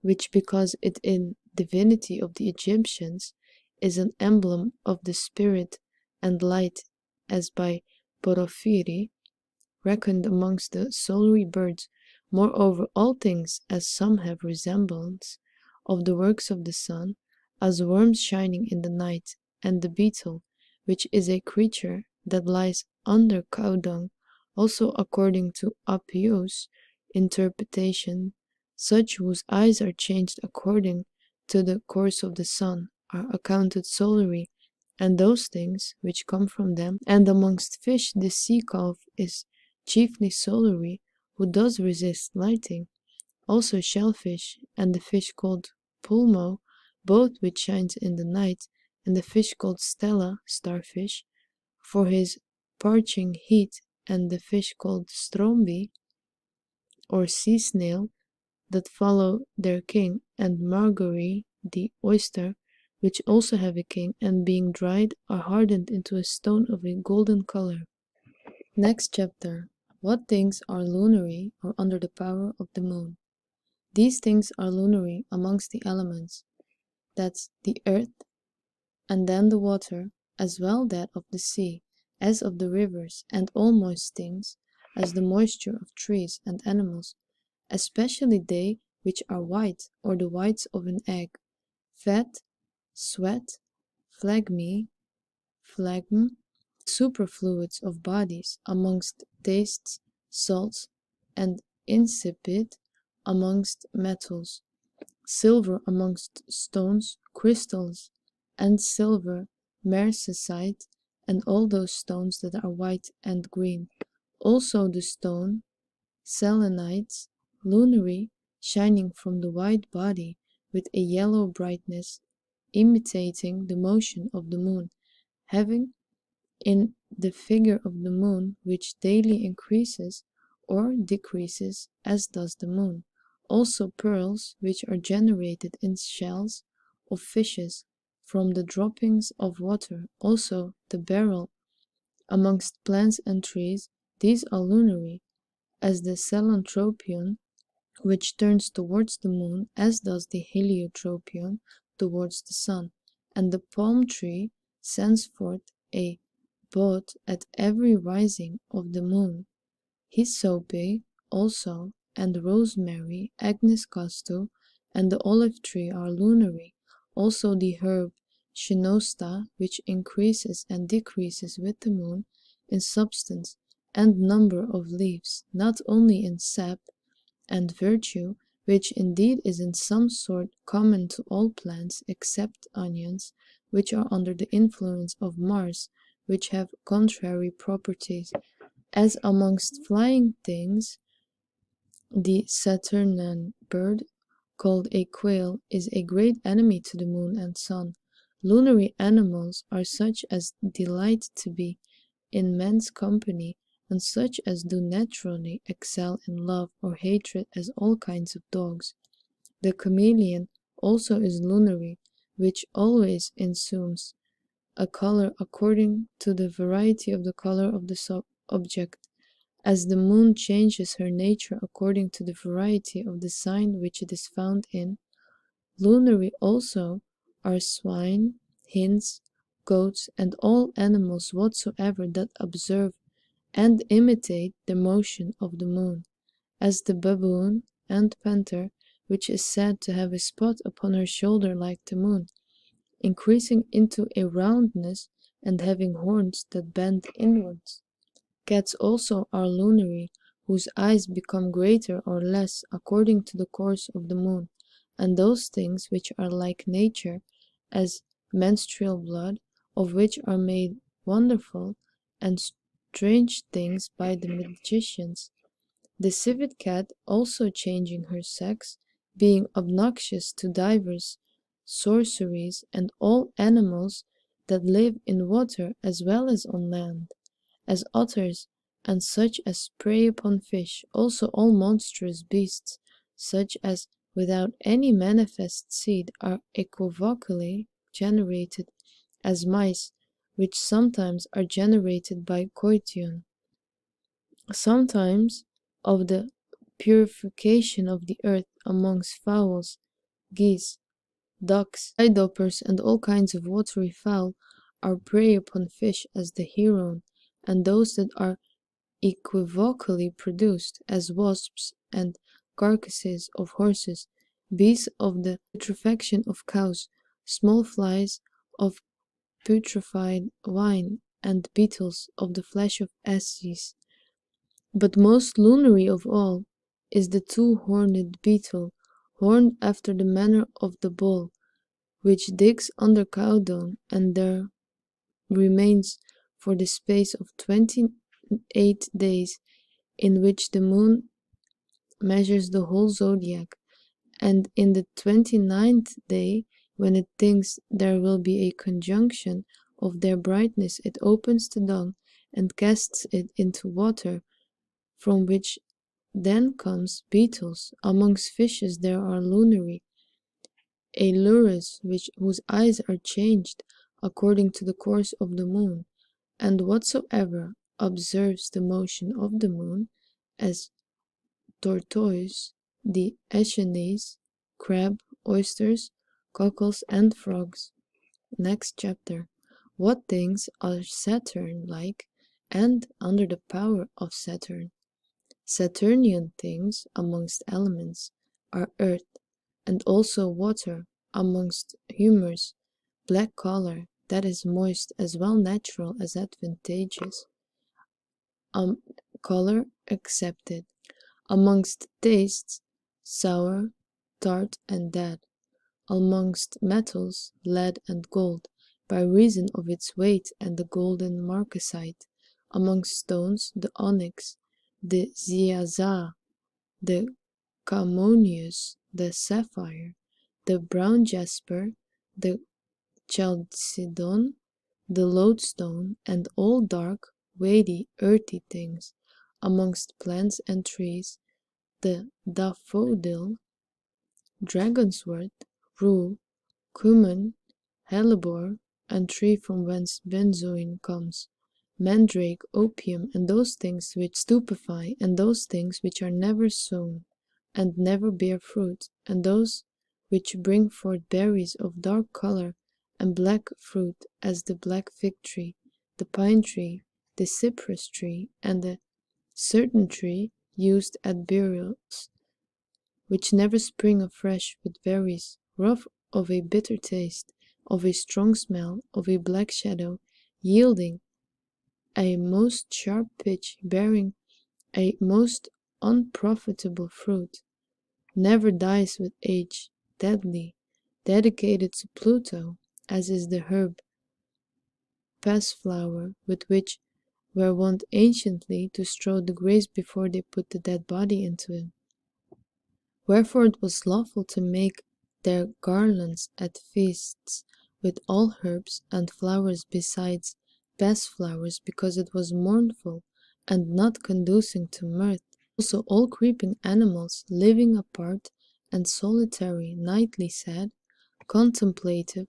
which because it in divinity of the Egyptians is an emblem of the spirit and light, as by Porphyry reckoned amongst the solitary birds. Moreover, all things, as some have resemblance of the works of the sun, as worms shining in the night, and the beetle, which is a creature that lies under cow dung. Also according to Appius' interpretation, such whose eyes are changed according to the course of the sun are accounted solary, and those things which come from them. And amongst fish the sea calf is chiefly solary, who does resist lighting. Also shellfish, and the fish called pulmo, both which shines in the night, and the fish called stella, starfish, for his parching heat, and the fish called strombi, or sea snail, that follow their king, and margary, the oyster, which also have a king, and being dried are hardened into a stone of a golden color. Next chapter. What things are lunary or under the power of the moon? These things are lunary amongst the elements, that's the earth, and then the water, as well that of the sea, as of the rivers, and all moist things, as the moisture of trees and animals, especially they which are white, or the whites of an egg, fat, sweat, phlegmy, phlegm, superfluids of bodies, amongst tastes, salts, and insipid amongst metals, silver amongst stones, crystals, and silver, marcesite, and all those stones that are white and green. Also the stone, selenites, lunary, shining from the white body with a yellow brightness, imitating the motion of the moon, having in the figure of the moon, which daily increases or decreases as does the moon. Also pearls, which are generated in shells of fishes from the droppings of water. Also the beryl amongst plants and trees. These are lunary, as the celanthropion, which turns towards the moon, as does the heliotropion towards the sun. And the palm tree sends forth a bud at every rising of the moon. Hysope also, and rosemary, Agnus casto, and the olive tree are lunary. Also the herb Shinosta, which increases and decreases with the moon in substance and number of leaves, not only in sap and virtue, which indeed is in some sort common to all plants except onions, which are under the influence of Mars, which have contrary properties. As amongst flying things, the Saturnian bird, called a quail, is a great enemy to the moon and sun. Lunary animals are such as delight to be in men's company, and such as do naturally excel in love or hatred, as all kinds of dogs. The chameleon also is lunary, which always assumes a color according to the variety of the color of the object, as the moon changes her nature according to the variety of the sign which it is found in. Lunary also are swine, hens, goats, and all animals whatsoever that observe and imitate the motion of the moon, as the baboon and panther, which is said to have a spot upon her shoulder like the moon, increasing into a roundness, and having horns that bend inwards. Cats also are lunary, whose eyes become greater or less according to the course of the moon, and those things which are like nature, as menstrual blood, of which are made wonderful and strange things by the magicians. The civet cat also changing her sex, being obnoxious to divers sorceries, and all animals that live in water as well as on land, as otters, and such as prey upon fish, also all monstrous beasts, such as without any manifest seed are equivocally generated, as mice, which sometimes are generated by coition. Sometimes of the purification of the earth amongst fowls, geese, ducks, eyedopers, and all kinds of watery fowl are prey upon fish, as the heron, and those that are equivocally produced, as wasps and carcasses of horses, bees of the putrefaction of cows, small flies of putrefied wine, and beetles of the flesh of asses. But most lunary of all is the two-horned beetle, horned after the manner of the bull, which digs under cow dung, and there remains for the space of 28 days, in which the moon measures the whole zodiac, and in the 29th day, when it thinks there will be a conjunction of their brightness, it opens the dung and casts it into water, from which then comes beetles. Amongst fishes there are lunary, a lurus, whose eyes are changed according to the course of the moon, and whatsoever observes the motion of the moon, as tortoise, the echinus, crab, oysters, cockles, and frogs. Next chapter. What things are Saturn like and under the power of Saturn? Saturnian things amongst elements are earth, and also water amongst humors, black color, that is moist, as well natural as advantageous, color accepted. Amongst tastes, sour, tart, and dead. Amongst metals, lead and gold, by reason of its weight, and the golden marcasite. Amongst stones, the onyx, the ziazah, the carmonius, the sapphire, the brown jasper, the chalcedon, the lodestone, and all dark, weighty, earthy things. Amongst plants and trees, the daffodil, dragonswort, rue, cumin, hellebore, and tree from whence benzoin comes, mandrake, opium, and those things which stupefy, and those things which are never sown, and never bear fruit, and those which bring forth berries of dark color and black fruit, as the black fig tree, the pine tree, the cypress tree, and the certain tree used at burials, which never spring afresh with berries, rough of a bitter taste, of a strong smell, of a black shadow, yielding a most sharp pitch, bearing a most unprofitable fruit, never dies with age, deadly, dedicated to Pluto, as is the herb passflower, with which were wont anciently to strew the graves before they put the dead body into it. Wherefore it was lawful to make their garlands at feasts with all herbs and flowers besides passflowers, because it was mournful and not conducing to mirth. Also all creeping animals, living apart and solitary, nightly sad, contemplative,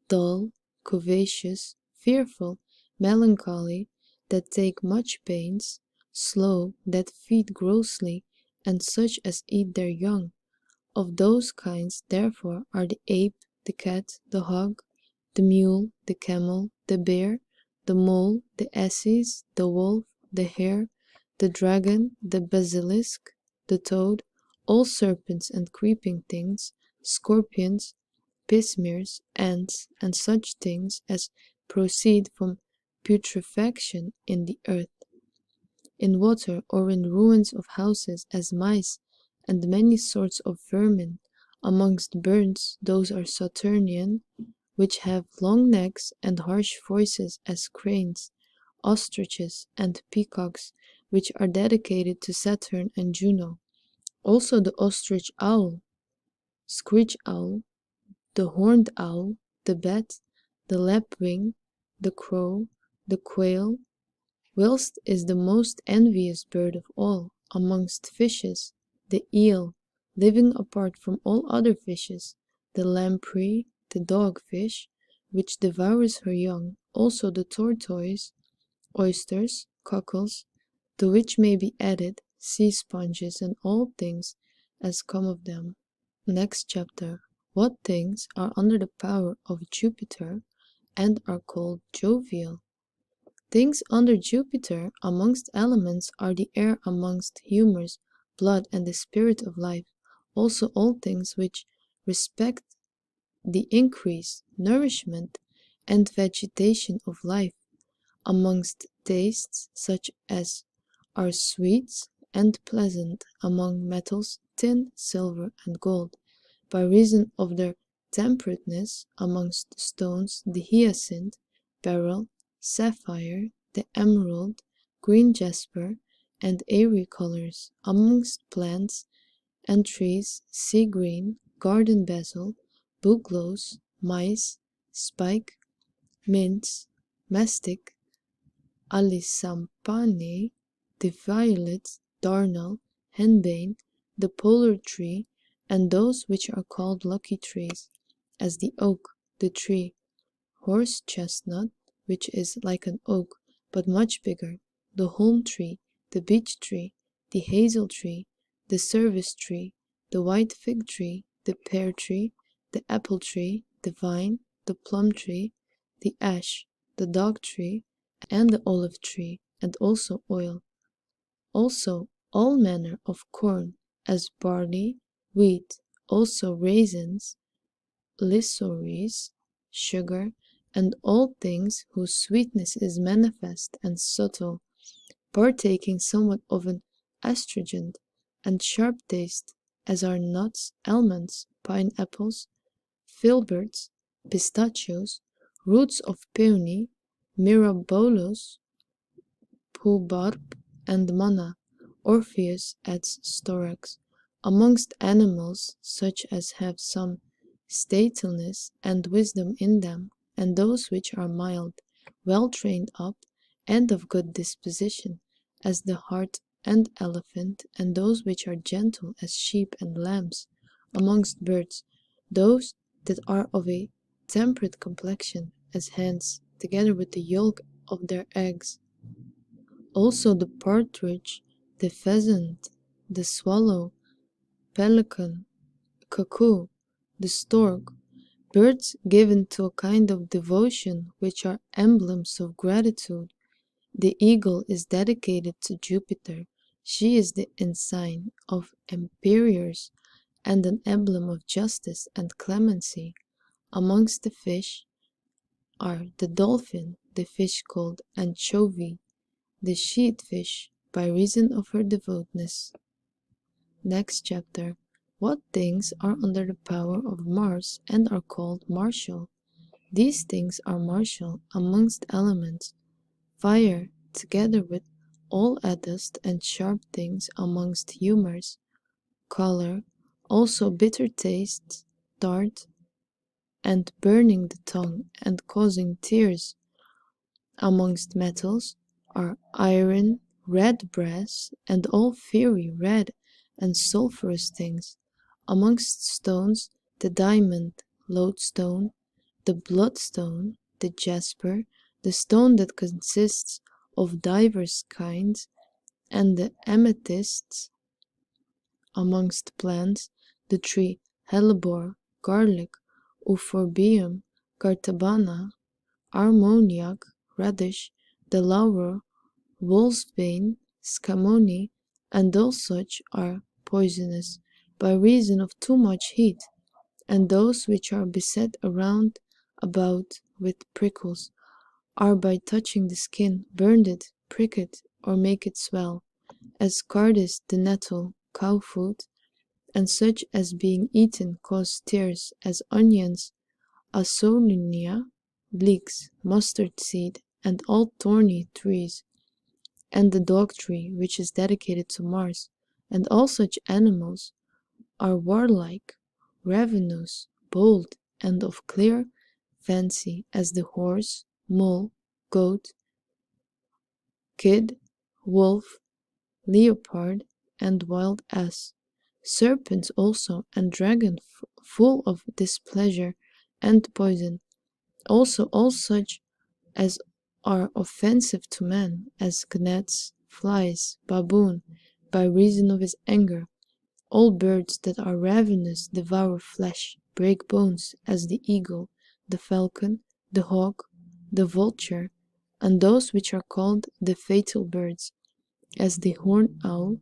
dull, covetous, fearful, melancholy, that take much pains, slow, that feed grossly, and such as eat their young. Of those kinds, therefore, are the ape, the cat, the hog, the mule, the camel, the bear, the mole, the asses, the wolf, the hare, the dragon, the basilisk, the toad, all serpents and creeping things, scorpions, pismires, ants, and such things as proceed from putrefaction in the earth, in water, or in ruins of houses, as mice, and many sorts of vermin. Amongst birds, those are Saturnian, which have long necks and harsh voices, as cranes, ostriches, and peacocks, which are dedicated to Saturn and Juno. Also the ostrich owl, screech owl, the horned owl, the bat, the lapwing, the crow, the quail, whilst is the most envious bird of all. Amongst fishes, the eel, living apart from all other fishes, the lamprey, the dogfish, which devours her young, also the tortoise, oysters, cockles, to which may be added sea sponges, and all things as come of them. Next chapter. What things are under the power of Jupiter and are called jovial? Things under Jupiter amongst elements are the air amongst humors, blood, and the spirit of life, also all things which respect the increase, nourishment, and vegetation of life. amongst tastes such as are sweet and pleasant, among metals tin, silver, and gold, by reason of their temperateness, amongst stones the hyacinth, beryl, sapphire, the emerald, green jasper, and airy colors, amongst plants and trees sea green, garden basil, bugloss, mice, spike, mint, mastic, alisampane, the violet, darnel, henbane, the polar tree, and those which are called lucky trees, as the oak, the tree, horse chestnut, which is like an oak, but much bigger, the holm tree, the beech tree, the hazel tree, the service tree, the white fig tree, the pear tree, the apple tree, the vine, the plum tree, the ash, the dog tree, and the olive tree, and also oil. Also all manner of corn, as barley, wheat, also raisins, lysories, sugar, and all things whose sweetness is manifest and subtle, partaking somewhat of an astringent and sharp taste, as are nuts, almonds, pineapples, filberts, pistachios, roots of peony, myrabolos, rhubarb, and manna. Orpheus adds storax. Amongst animals, such as have some stateliness and wisdom in them, and those which are mild, well trained up, and of good disposition, as the hart and elephant, and those which are gentle as sheep and lambs. Amongst birds, those that are of a temperate complexion, as hens, together with the yolk of their eggs. Also the partridge, the pheasant, the swallow, pelican, cuckoo, the stork, birds given to a kind of devotion which are emblems of gratitude. The eagle is dedicated to Jupiter. She is the ensign of emperors and an emblem of justice and clemency. Amongst the fish are the dolphin, the fish called anchovy, the sheatfish, by reason of her devoutness. Next chapter. What things are under the power of Mars and are called martial? These things are martial amongst elements. Fire, together with all adust and sharp things amongst humors. Color, also bitter taste, dart, and burning the tongue, and causing tears. Amongst metals are iron, red brass, and all fiery red and sulphurous things. Amongst stones, the diamond, lodestone, the bloodstone, the jasper, the stone that consists of divers kinds, and the amethysts. Amongst plants, the tree hellebore, garlic, euphorbium, cartabana, armoniac, radish, the laurel, wolfsbane, scamony, and all such are poisonous by reason of too much heat, and those which are beset around about with prickles are by touching the skin burned it, prick it, or make it swell, as cardis the nettle, cow food, and such as being eaten cause tears, as onions, asolinia, leeks, mustard seed, and all thorny trees, and the dog tree, which is dedicated to Mars, and all such animals are warlike, ravenous, bold, and of clear fancy, as the horse, mule, goat, kid, wolf, leopard, and wild ass. Serpents also, and dragon full of displeasure and poison. Also all such as are offensive to man, as gnats, flies, baboon, by reason of his anger. All birds that are ravenous devour flesh, break bones, as the eagle, the falcon, the hawk, the vulture, and those which are called the fatal birds, as the horned owl,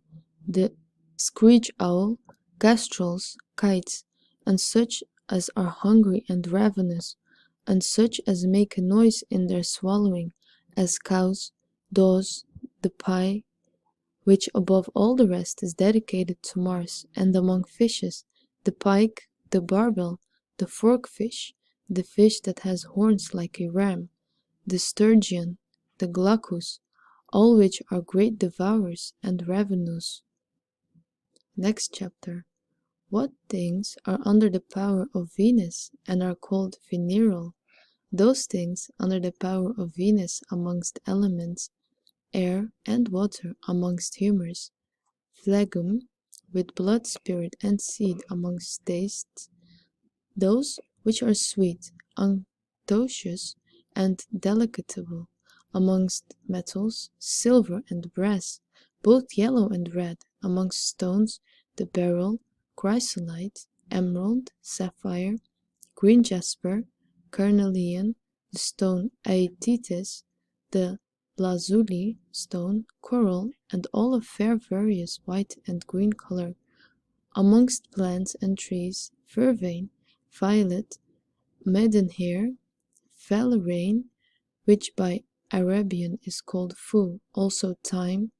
the screech owl, kestrels, kites, and such as are hungry and ravenous, and such as make a noise in their swallowing, as cows, daws, the pie, which above all the rest is dedicated to Mars, and among fishes, the pike, the barbel, the forkfish, the fish that has horns like a ram, the sturgeon, the glaucus, all which are great devourers and ravenous. Next chapter. What things are under the power of Venus and are called venereal? Those things under the power of Venus amongst elements, air and water amongst humours, phlegm, with blood, spirit, and seed amongst tastes, those which are sweet, unctuous, and delectable amongst metals, silver and brass, both yellow and red, amongst stones, the beryl, chrysolite, emerald, sapphire, green jasper, carnelian, the stone aetites, the lazuli stone, coral, and all of fair various white and green color, amongst plants and trees, vervain, violet, maidenhair, valerian, which by Arabian is called fu, also thyme,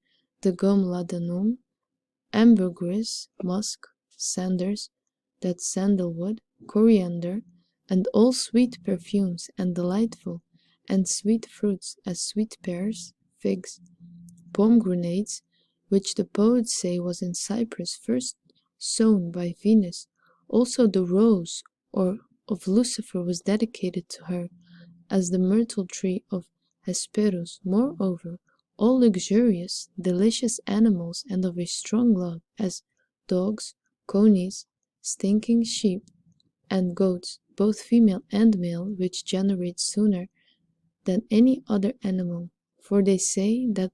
the gum ladanum, ambergris, musk, sanders, that sandalwood, coriander, and all sweet perfumes and delightful and sweet fruits, as sweet pears, figs, pomegranates, which the poets say was in Cyprus first sown by Venus. Also the rose or of Lucifer was dedicated to her, as the myrtle tree of Hesperus. Moreover, all luxurious, delicious animals and of a strong love, as dogs, conies, stinking sheep, and goats, both female and male, which generate sooner than any other animal, for they say that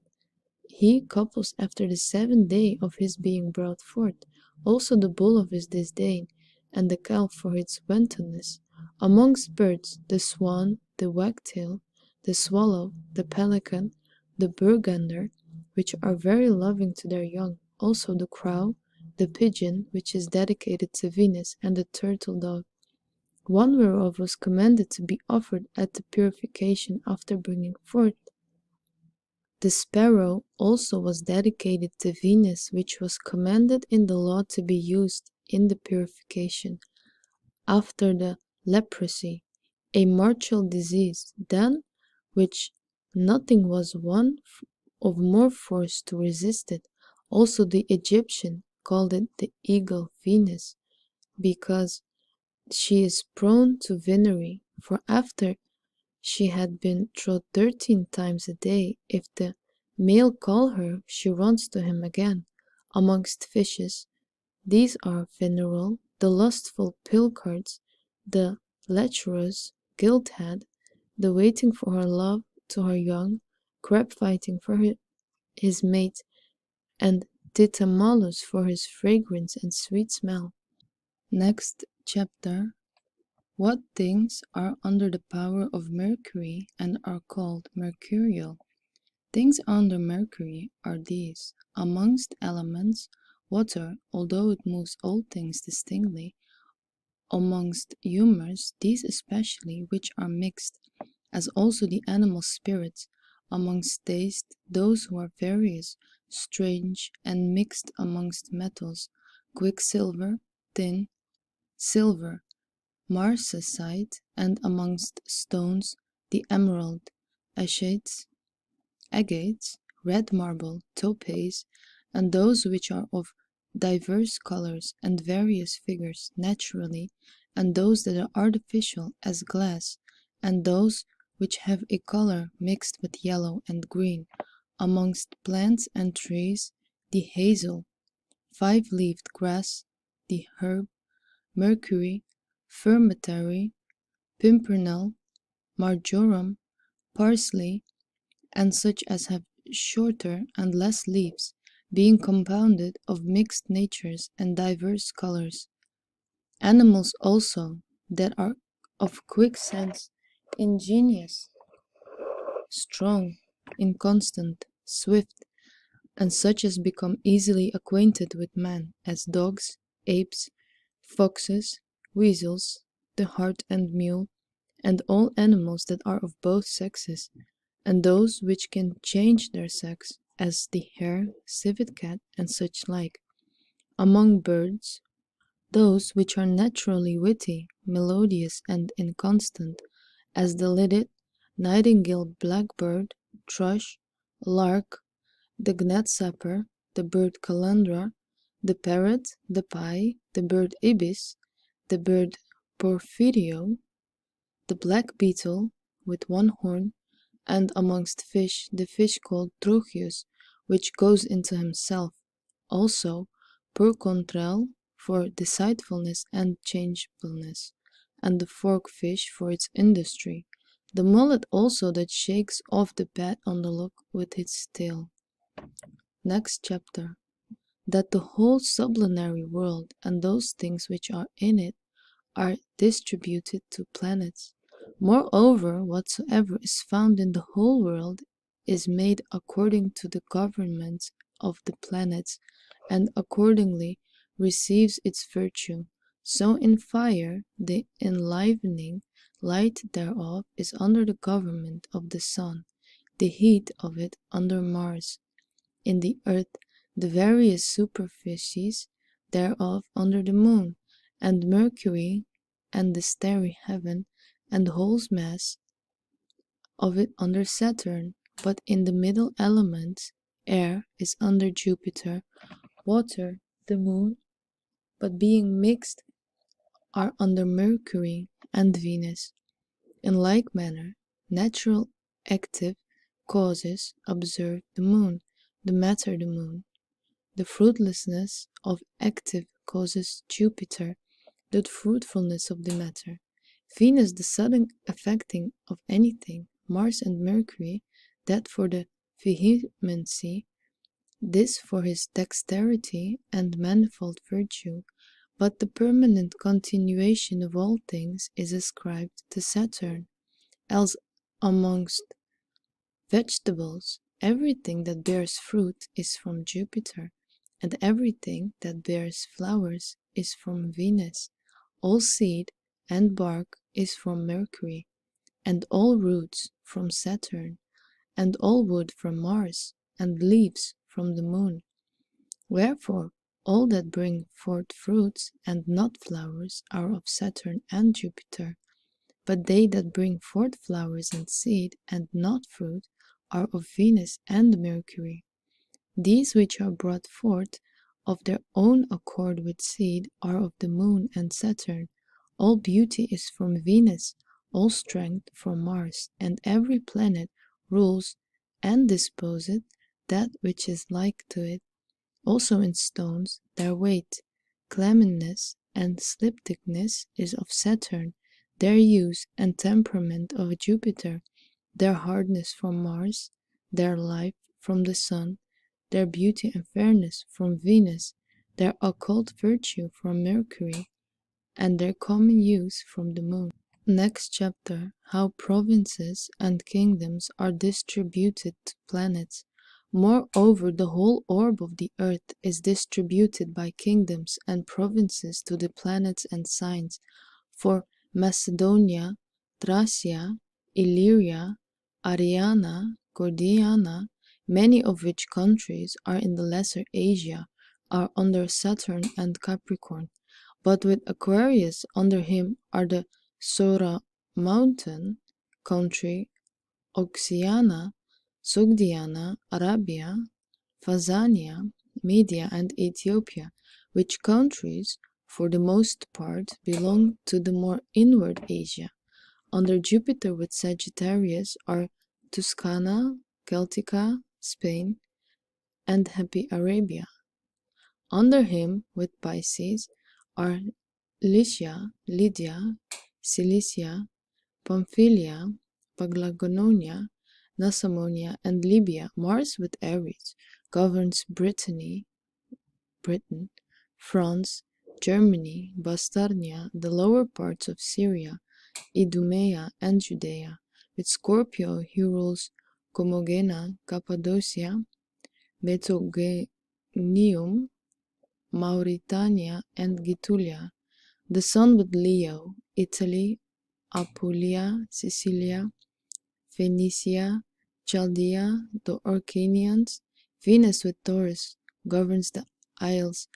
he couples after the 7th day of his being brought forth. Also the bull of his disdain, and the calf for its wantonness. Amongst birds, the swan, the wagtail, the swallow, the pelican, the burgunder, which are very loving to their young. Also the crow, the pigeon, which is dedicated to Venus, and the turtle dove, one whereof was commanded to be offered at the purification after bringing forth. The sparrow also was dedicated to Venus, which was commanded in the law to be used in the purification after the leprosy, a mortal disease, than which nothing was one of more force to resist it. Also the Egyptian called it the eagle Venus, because she is prone to venery, for after she had been trod 13 times a day, if the male call her, she runs to him again. Amongst fishes, these are venereal, the lustful pilchards, the lecherous gilt-head, the waiting for her love to her young, crab fighting for his mate, and Titamalus for his fragrance and sweet smell. Next chapter. What things are under the power of Mercury and are called mercurial? Things under Mercury are these: amongst elements, water, although it moves all things distinctly; amongst humours, these especially which are mixed, as also the animal spirits; amongst taste, those who are various, strange, and mixed; amongst metals, quicksilver, tin, silver, marcasite; and amongst stones, the emerald, agates, red marble, topaz, and those which are of diverse colors and various figures naturally, and those that are artificial, as glass, and those which have a color mixed with yellow and green; amongst plants and trees, the hazel, 5-leaved grass, the herb, mercury, furmentary, pimpernel, marjoram, parsley, and such as have shorter and less leaves, being compounded of mixed natures and diverse colors. Animals also that are of quick sense, ingenious, strong, inconstant, swift, and such as become easily acquainted with man, as dogs, apes, foxes, weasels, the hart and mule, and all animals that are of both sexes, and those which can change their sex, as the hare, civet cat, and such like. Among birds, those which are naturally witty, melodious, and inconstant, as the linnet, nightingale, blackbird, thrush, lark, the gnat-sapper, the bird calandra, the parrot, the pie, the bird ibis, the bird porphyrio, the black beetle with one horn, and amongst fish the fish called trochius, which goes into himself, also percontrel for deceitfulness and changeableness, and the fork fish for its industry, the mullet also that shakes off the bat on the look with its tail. Next chapter. That the whole sublunary world and those things which are in it are distributed to planets. Moreover, whatsoever is found in the whole world is made according to the government of the planets, and accordingly receives its virtue. So in fire, the enlivening light thereof is under the government of the sun, the heat of it under Mars. In the earth, the various superficies thereof under the moon, and Mercury, and the starry heaven, and the whole mass of it under Saturn. But in the middle elements, air is under Jupiter, water the moon, but being mixed are under Mercury and Venus. In like manner, natural active causes observe the moon, the matter the moon. The fruitlessness of active causes Jupiter, the fruitfulness of the matter. Venus the sudden affecting of anything, Mars and Mercury that for the vehemency, this for his dexterity and manifold virtue. But the permanent continuation of all things is ascribed to Saturn. Else amongst vegetables, everything that bears fruit is from Jupiter, and everything that bears flowers is from Venus. All seed and bark is from Mercury, and all roots from Saturn, and all wood from Mars, and leaves from the moon. Wherefore all that bring forth fruits and not flowers are of Saturn and Jupiter, but they that bring forth flowers and seed and not fruit are of Venus and Mercury. These which are brought forth of their own accord with seed are of the moon and Saturn. All beauty is from Venus, all strength from Mars, and every planet rules and disposeth that which is like to it. Also in stones, their weight, cleanness, and slipticness is of Saturn, their use and temperament of Jupiter, their hardness from Mars, their life from the Sun, their beauty and fairness from Venus, their occult virtue from Mercury, and their common use from the moon. Next chapter, how provinces and kingdoms are distributed to planets. Moreover, the whole orb of the earth is distributed by kingdoms and provinces to the planets and signs. For Macedonia, Thracia, Illyria, Ariana, Cordiana, many of which countries are in the Lesser Asia, are under Saturn and Capricorn. But with Aquarius under him are the Sora mountain country, Oxiana, Sogdiana, Arabia, Phazania, Media, and Ethiopia, which countries, for the most part, belong to the more inward Asia. Under Jupiter with Sagittarius are Tuscana, Celtica, Spain, and Happy Arabia. Under him with Pisces are Lycia, Lydia, Cilicia, Pamphylia, Paglagonia, Nasamonia, and Libya. Mars with Aries governs Britain, France, Germany, Bastarnia, the lower parts of Syria, Idumea, and Judea. With Scorpio he rules Comagena, Cappadocia, Metogeneum, Mauritania, and Gitulia. The Sun with Leo, Italy, Apulia, Sicilia, Phoenicia, Chaldea, the Orcanians. Venus with Taurus governs the isles.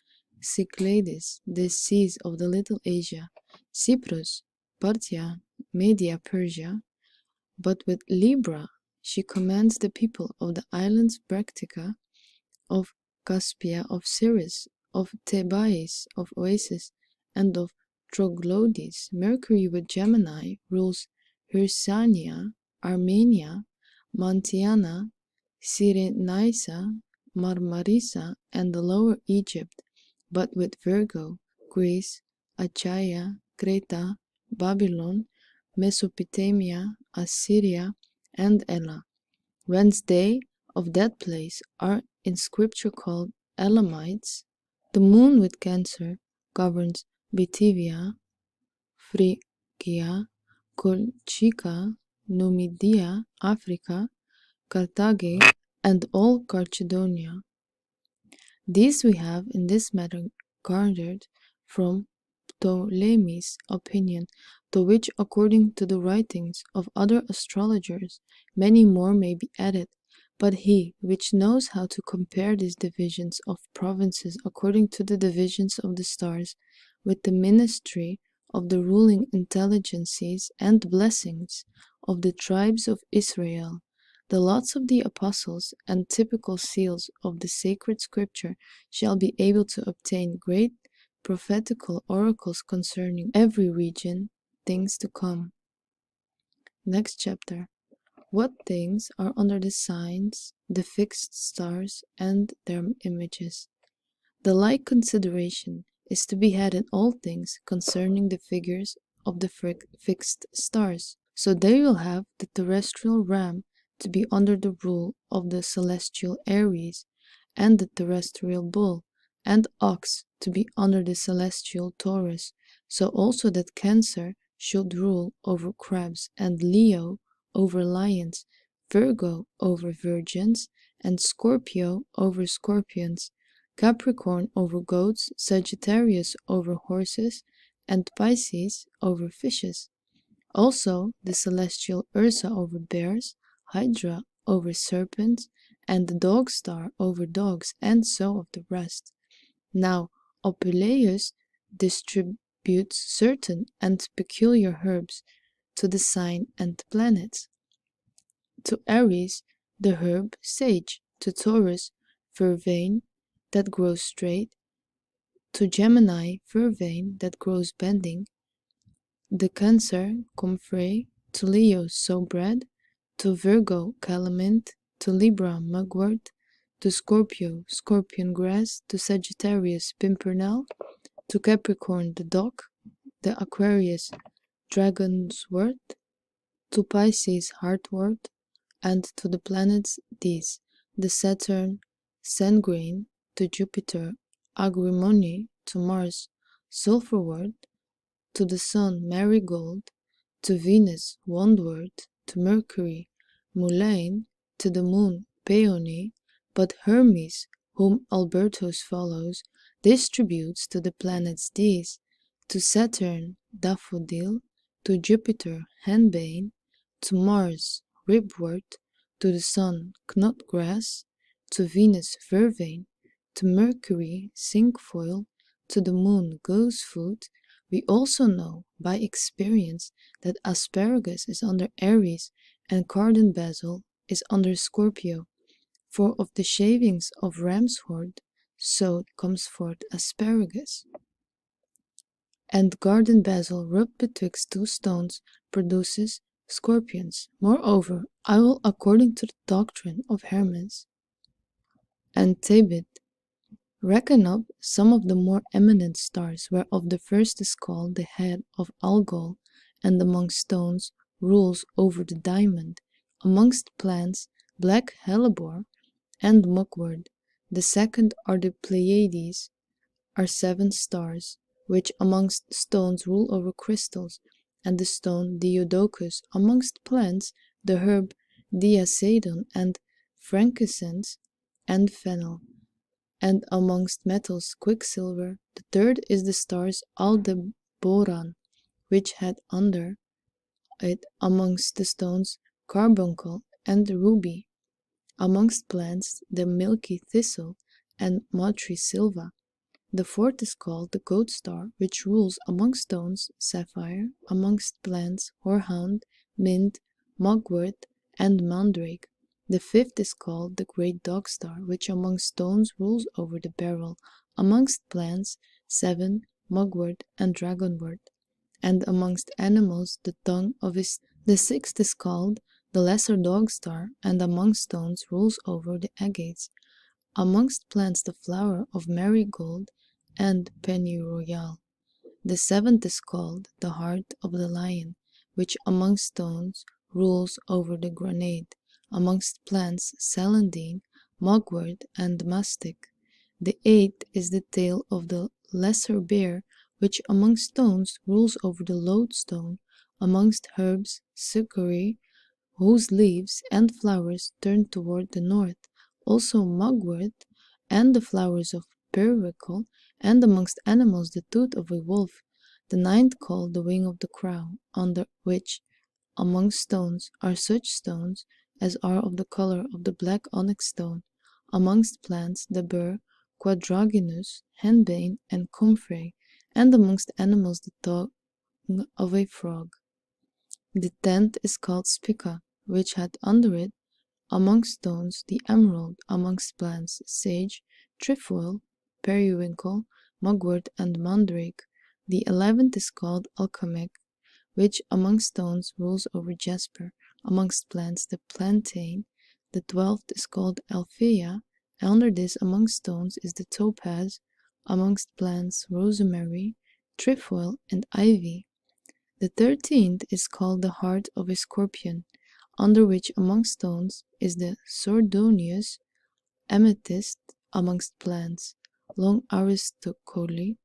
Cyclades, the seas of the Little Asia. Cyprus, Parthia, Media, Persia. But with Libra, she commands the people of the islands Bractica, of Caspia, of Cyrrhus, of Thebais, of Oasis, and of Troglodytes. Mercury with Gemini rules Hyrsania, Armenia, Montiana, Cyrenaica, Marmarisa, and the Lower Egypt, but with Virgo, Greece, Achaia, Creta, Babylon, Mesopotamia, Assyria, and Ella. Whence they of that place are in scripture called Elamites. The moon with Cancer governs Bithynia, Phrygia, Colchica, Numidia, Africa, Carthage, and all Carchadonia. These we have in this matter garnered from Ptolemy's opinion, to which, according to the writings of other astrologers, many more may be added. But he which knows how to compare these divisions of provinces according to the divisions of the stars, with the ministry of the ruling intelligences and blessings of the tribes of Israel, the lots of the apostles, and typical seals of the sacred scripture, shall be able to obtain great prophetical oracles concerning every region, things to come. Next chapter. What things are under the signs, the fixed stars, and their images? The like consideration is to be had in all things concerning the figures of the fixed stars. So they will have the terrestrial ram to be under the rule of the celestial Aries, and the terrestrial bull, and ox to be under the celestial Taurus, so also that Cancer should rule over crabs, and Leo over lions, Virgo over virgins, and Scorpio over scorpions, Capricorn over goats, Sagittarius over horses, and Pisces over fishes. Also the celestial Ursa over bears, Hydra over serpents, and the dog star over dogs, and so of the rest. Now Apuleius distributes certain and peculiar herbs to the sign and planets. To Aries, the herb sage; to Taurus, vervain, that grows straight; to Gemini, vervain, that grows bending; the Cancer, comfrey; to Leo, sow bread; to Virgo, calamint; to Libra, mugwort; to Scorpio, scorpion grass; to Sagittarius, pimpernel; to Capricorn, the dock; the Aquarius, dragonswort; to Pisces, heartwort; and to the planets these: the Saturn, sangrain; to Jupiter, agrimony; to Mars, sulphurwort; to the Sun, marigold; to Venus, wandwort; to Mercury, mullein; to the Moon, peony. But Hermes, whom Albertus follows, distributes to the planets these: to Saturn, daffodil; to Jupiter, henbane; to Mars, ribwort; to the Sun, knotgrass; to Venus, vervain; to Mercury, cinquefoil; to the Moon, goosefoot. We also know by experience that asparagus is under Aries, and cardon basil is under Scorpio. For of the shavings of ram's hoard, so comes forth asparagus. And garden basil rubbed betwixt two stones produces scorpions. Moreover, I will, according to the doctrine of Hermes and Thabit, reckon up some of the more eminent stars, whereof the first is called the head of Algol, and among stones rules over the diamond; amongst plants black hellebore and mugwort. The second are the Pleiades, are 7 stars, which amongst stones rule over crystals, and the stone Diodocus; amongst plants the herb diacedon, and frankincense, and fennel; and amongst metals quicksilver. The third is the stars Aldebaran, which had under it amongst the stones carbuncle and ruby. Amongst plants, the milky thistle and Matri silva. The fourth is called the goat star, which rules amongst stones, sapphire, amongst plants, horehound, mint, mugwort, and mandrake. The fifth is called the great dog star, which amongst stones rules over the beryl, amongst plants, seven, mugwort, and dragonwort, and amongst animals the tongue of his. The sixth is called the lesser dog star, and amongst stones rules over the agates. Amongst plants the flower of marigold and pennyroyal. The seventh is called the heart of the lion, which amongst stones rules over the granate. Amongst plants celandine, mugwort, and mastic. The eighth is the tail of the lesser bear, which amongst stones rules over the lodestone. Amongst herbs, succory, whose leaves and flowers turn toward the north, also mugwort, and the flowers of periwinkle, and amongst animals the tooth of a wolf. The ninth called the wing of the crow, under which, amongst stones, are such stones as are of the color of the black onyx stone. Amongst plants the burr, quadraginus, henbane, and comfrey, and amongst animals the tongue of a frog. The tenth is called spica, which had under it, amongst stones, the emerald, amongst plants, sage, trefoil, periwinkle, mugwort, and mandrake. The 11th is called alchemic, which amongst stones rules over jasper, amongst plants, the plantain. The 12th is called althea, and under this amongst stones is the topaz, amongst plants, rosemary, trefoil, and ivy. The 13th is called the heart of a scorpion, under which amongst stones is the sordonius, amethyst, amongst plants, long aristocoli,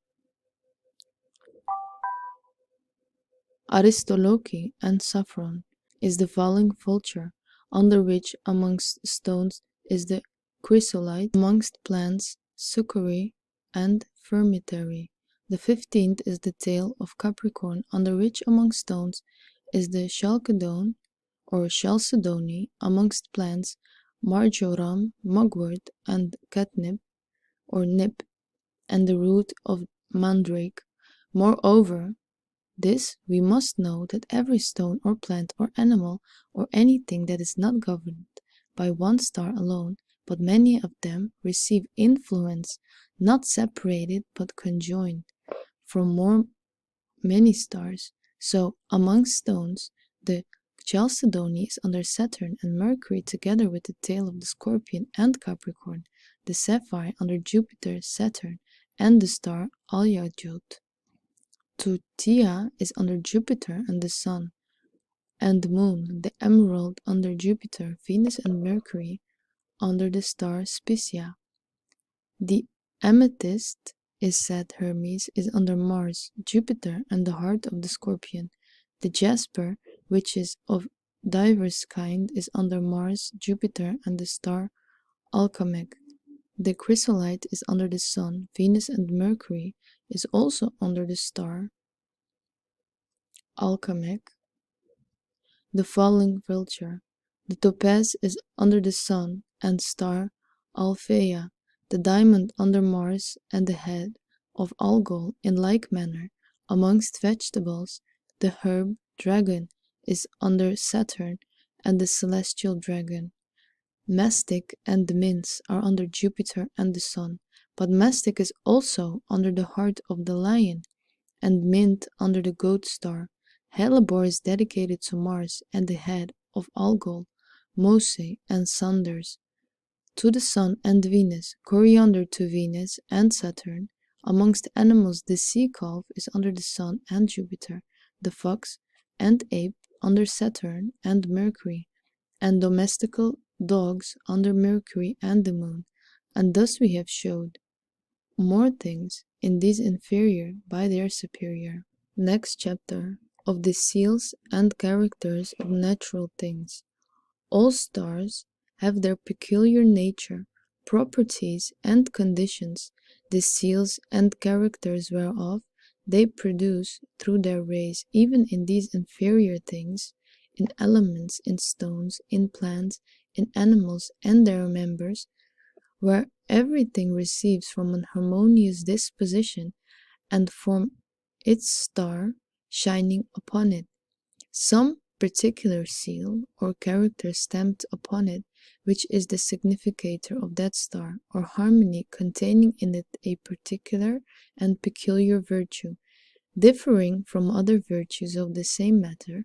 aristolochi, and saffron, is the falling vulture, under which amongst stones is the chrysolite, amongst plants, succory, and firmitory. The 15th is the tail of Capricorn, under which amongst stones is the chalcedone, or chalcedony, amongst plants, marjoram, mugwort, and catnip, or nip, and the root of mandrake. Moreover, this we must know, that every stone or plant or animal or anything that is not governed by one star alone, but many of them receive influence, not separated but conjoined, from many stars. So amongst stones, the chalcedony is under Saturn and Mercury, together with the tail of the Scorpion and Capricorn, the sapphire under Jupiter, Saturn, and the star Aljajot. Tutia is under Jupiter and the Sun, and the Moon, the emerald under Jupiter, Venus, and Mercury, under the star Spicia. The amethyst is said Hermes is under Mars, Jupiter, and the heart of the Scorpion. The jasper, which is of divers kind, is under Mars, Jupiter, and the star Alchemic. The chrysolite is under the Sun, Venus, and Mercury is also under the star Alchemic. The falling vulture. The topaz is under the Sun and star Althea. The diamond under Mars and the head of Algol. In like manner, amongst vegetables, the herb dragon is under Saturn and the celestial dragon. Mastic and the mints are under Jupiter and the Sun, but mastic is also under the heart of the lion, and mint under the goat star. Hellebore is dedicated to Mars and the head of Algol, Mose, and Sanders to the Sun and Venus, coriander to Venus and Saturn. Amongst animals, the sea calf is under the Sun and Jupiter, the fox and ape under Saturn and Mercury, and domestical dogs under Mercury and the Moon. And thus we have showed more things in these inferior by their superior. Next chapter, of the seals and characters of natural things. All stars have their peculiar nature, properties, and conditions, the seals and characters whereof they produce through their rays, even in these inferior things, in elements, in stones, in plants, in animals and their members, where everything receives from an harmonious disposition and from its star shining upon it some particular seal or character stamped upon it, which is the significator of that star, or harmony containing in it a particular and peculiar virtue, differing from other virtues of the same matter,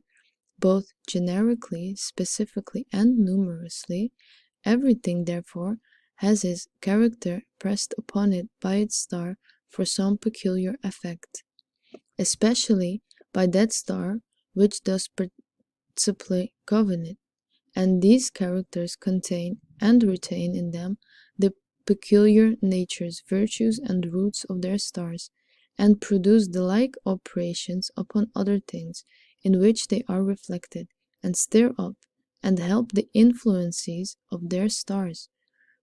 both generically, specifically, and numerously. Everything, therefore, has its character pressed upon it by its star for some peculiar effect, especially by that star which does principally govern it, and these characters contain and retain in them the peculiar natures, virtues, and roots of their stars, and produce the like operations upon other things in which they are reflected, and stir up and help the influences of their stars,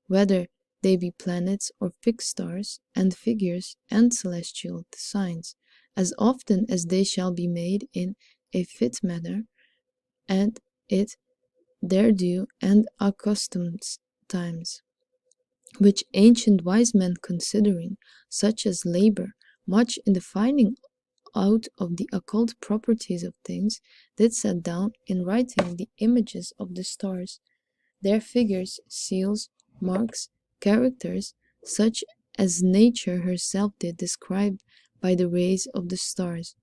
whether they be planets or fixed stars, and figures, and celestial signs, as often as they shall be made in a fit manner, and it their due and accustomed times, which ancient wise men considering, such as labor much in the finding out of the occult properties of things, did set down in writing the images of the stars, their figures, seals, marks, characters, such as nature herself did describe by the rays of the stars.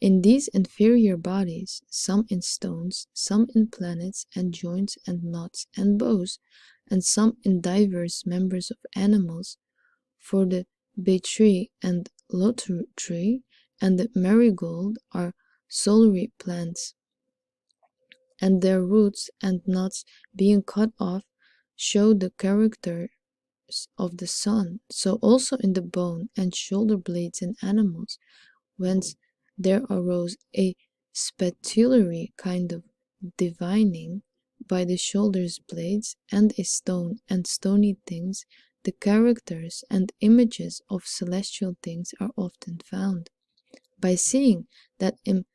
In these inferior bodies, some in stones, some in planets and joints and knots and bows, and some in divers members of animals, for the bay tree and lotus tree and the marigold are solitary plants, and their roots and knots being cut off show the characters of the sun. So also in the bone and shoulder blades in animals, whence there arose a spatulary kind of divining by the shoulders blades, and a stone and stony things, the characters and images of celestial things are often found. By seeing that in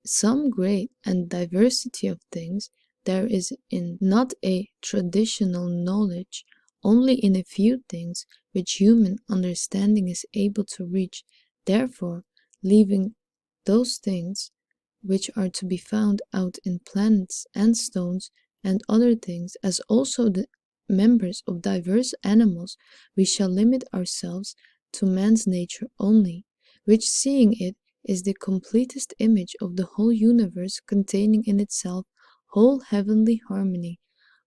some great and diversity of things there is in not a traditional knowledge, only in a few things which human understanding is able to reach, therefore leaving those things which are to be found out in planets and stones and other things, as also the members of diverse animals, we shall limit ourselves to man's nature only, which seeing it is the completest image of the whole universe, containing in itself whole heavenly harmony,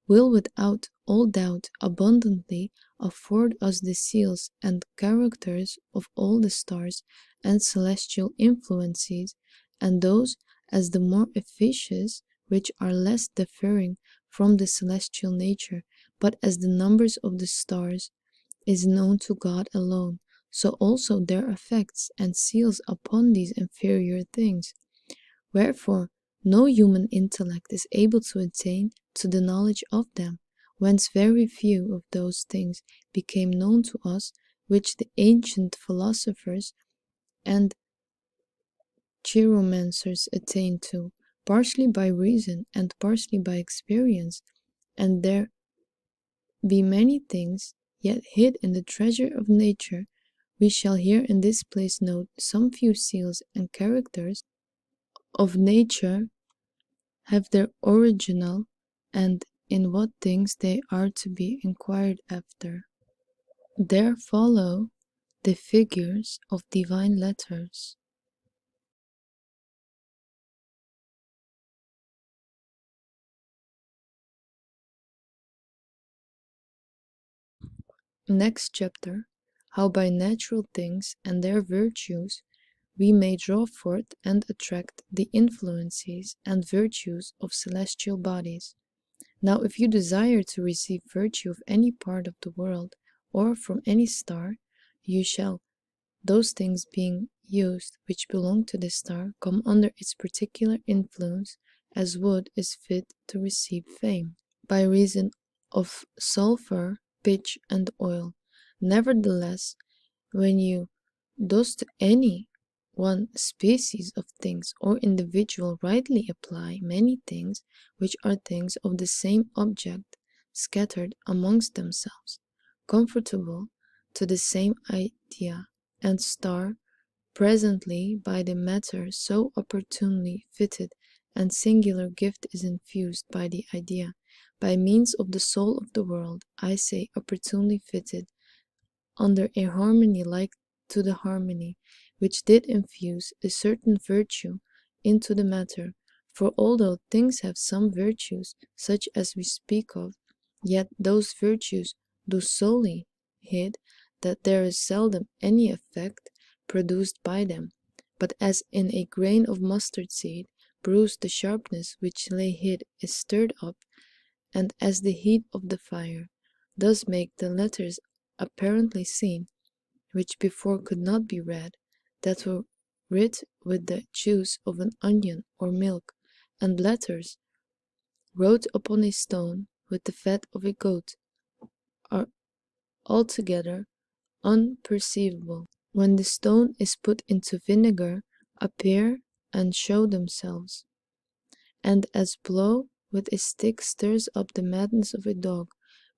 will without all doubt abundantly afford us the seals and characters of all the stars and celestial influences, and those as the more efficacious, which are less differing from the celestial nature, but as the numbers of the stars is known to God alone, so also their effects and seals upon these inferior things. Wherefore no human intellect is able to attain to the knowledge of them, whence very few of those things became known to us which the ancient philosophers and chiromancers attained to, partially by reason and partially by experience, and there be many things yet hid in the treasure of nature. We shall here in this place note some few seals and characters of nature, have their original, and in what things they are to be inquired after. There follow the figures of divine letters. Next chapter, how by natural things and their virtues we may draw forth and attract the influences and virtues of celestial bodies. Now if you desire to receive virtue of any part of the world, or from any star, you shall, those things being used which belong to the star, come under its particular influence, as wood is fit to receive fame, by reason of sulphur, pitch, and oil. Nevertheless, when you dust any one species of things or individual rightly apply many things which are things of the same object, scattered amongst themselves, conformable to the same idea, and star presently by the matter so opportunely fitted, and singular gift is infused by the idea, by means of the soul of the world, I say opportunely fitted, under a harmony like to the harmony which did infuse a certain virtue into the matter. For although things have some virtues, such as we speak of, yet those virtues do solely hid that there is seldom any effect produced by them, but as in a grain of mustard seed bruised the sharpness which lay hid is stirred up, and as the heat of the fire does make the letters apparently seen, which before could not be read, that were writ with the juice of an onion or milk, and letters wrote upon a stone with the fat of a goat, are altogether unperceivable. When the stone is put into vinegar, appear and show themselves, and as blow with a stick stirs up the madness of a dog,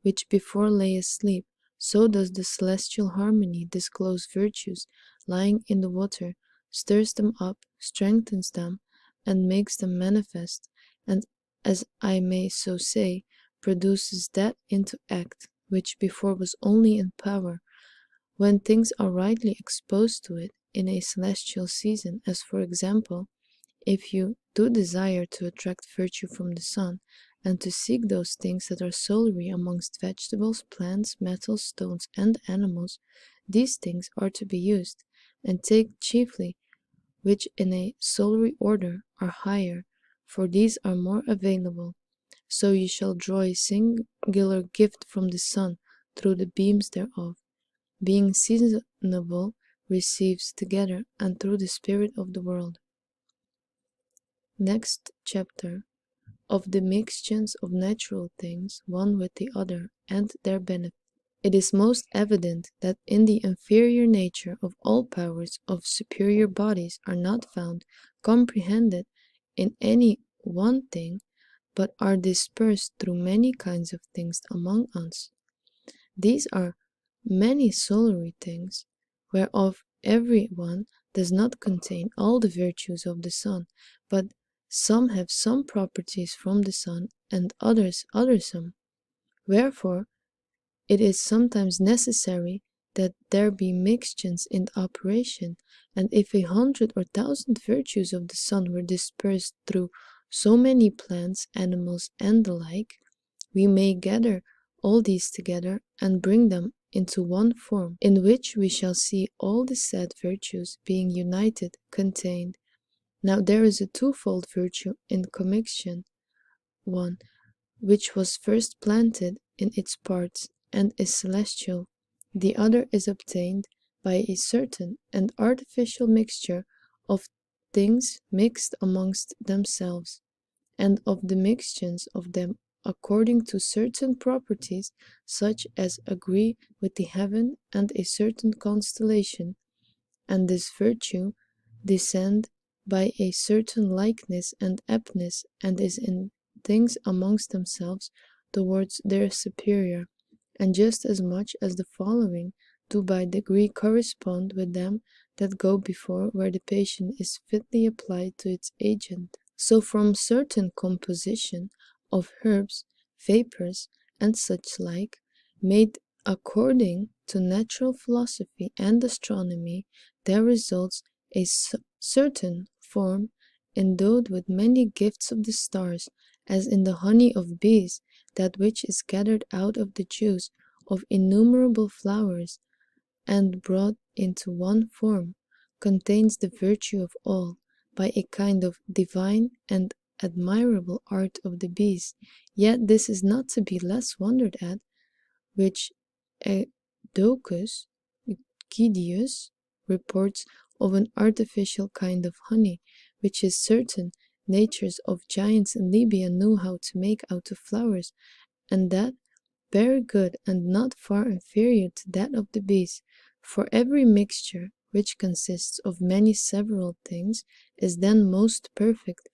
which before lay asleep, so does the celestial harmony disclose virtues lying in the water, stirs them up, strengthens them, and makes them manifest, and, as I may so say, produces that into act which before was only in power. When things are rightly exposed to it in a celestial season, as for example, if you do desire to attract virtue from the sun, and to seek those things that are solely amongst vegetables, plants, metals, stones, and animals, these things are to be used, and take chiefly which in a solely order are higher, for these are more available. So you shall draw a singular gift from the sun through the beams thereof, being seasonable receives together and through the spirit of the world. Next chapter, of the mixtures of natural things one with the other and their benefit. It is most evident that in the inferior nature of all powers of superior bodies are not found comprehended in any one thing, but are dispersed through many kinds of things among us. These are many solitary things, whereof every one does not contain all the virtues of the sun, but some have some properties from the sun, and others some. Wherefore it is sometimes necessary that there be mixtures in operation, and if 100 or 1,000 virtues of the sun were dispersed through so many plants, animals, and the like, we may gather all these together and bring them into one form, in which we shall see all the said virtues being united contained. Now there is a twofold virtue in commixtion, one which was first planted in its parts and is celestial, the other is obtained by a certain and artificial mixture of things mixed amongst themselves, and of the mixtures of them according to certain properties, such as agree with the heaven and a certain constellation, and this virtue descend by a certain likeness and aptness, and is in things amongst themselves towards their superior, and just as much as the following do by degree correspond with them that go before, where the patient is fitly applied to its agent. So from certain composition of herbs, vapors, and such like, made according to natural philosophy and astronomy, there results a certain form endowed with many gifts of the stars, as in the honey of bees, that which is gathered out of the juice of innumerable flowers, and brought into one form, contains the virtue of all, by a kind of divine and admirable art of the bees. Yet this is not to be less wondered at, which Eudoxus Gidius reports of an artificial kind of honey, which is certain natures of giants in Libya knew how to make out of flowers, and that very good and not far inferior to that of the bees. For every mixture which consists of many several things, is then most perfect,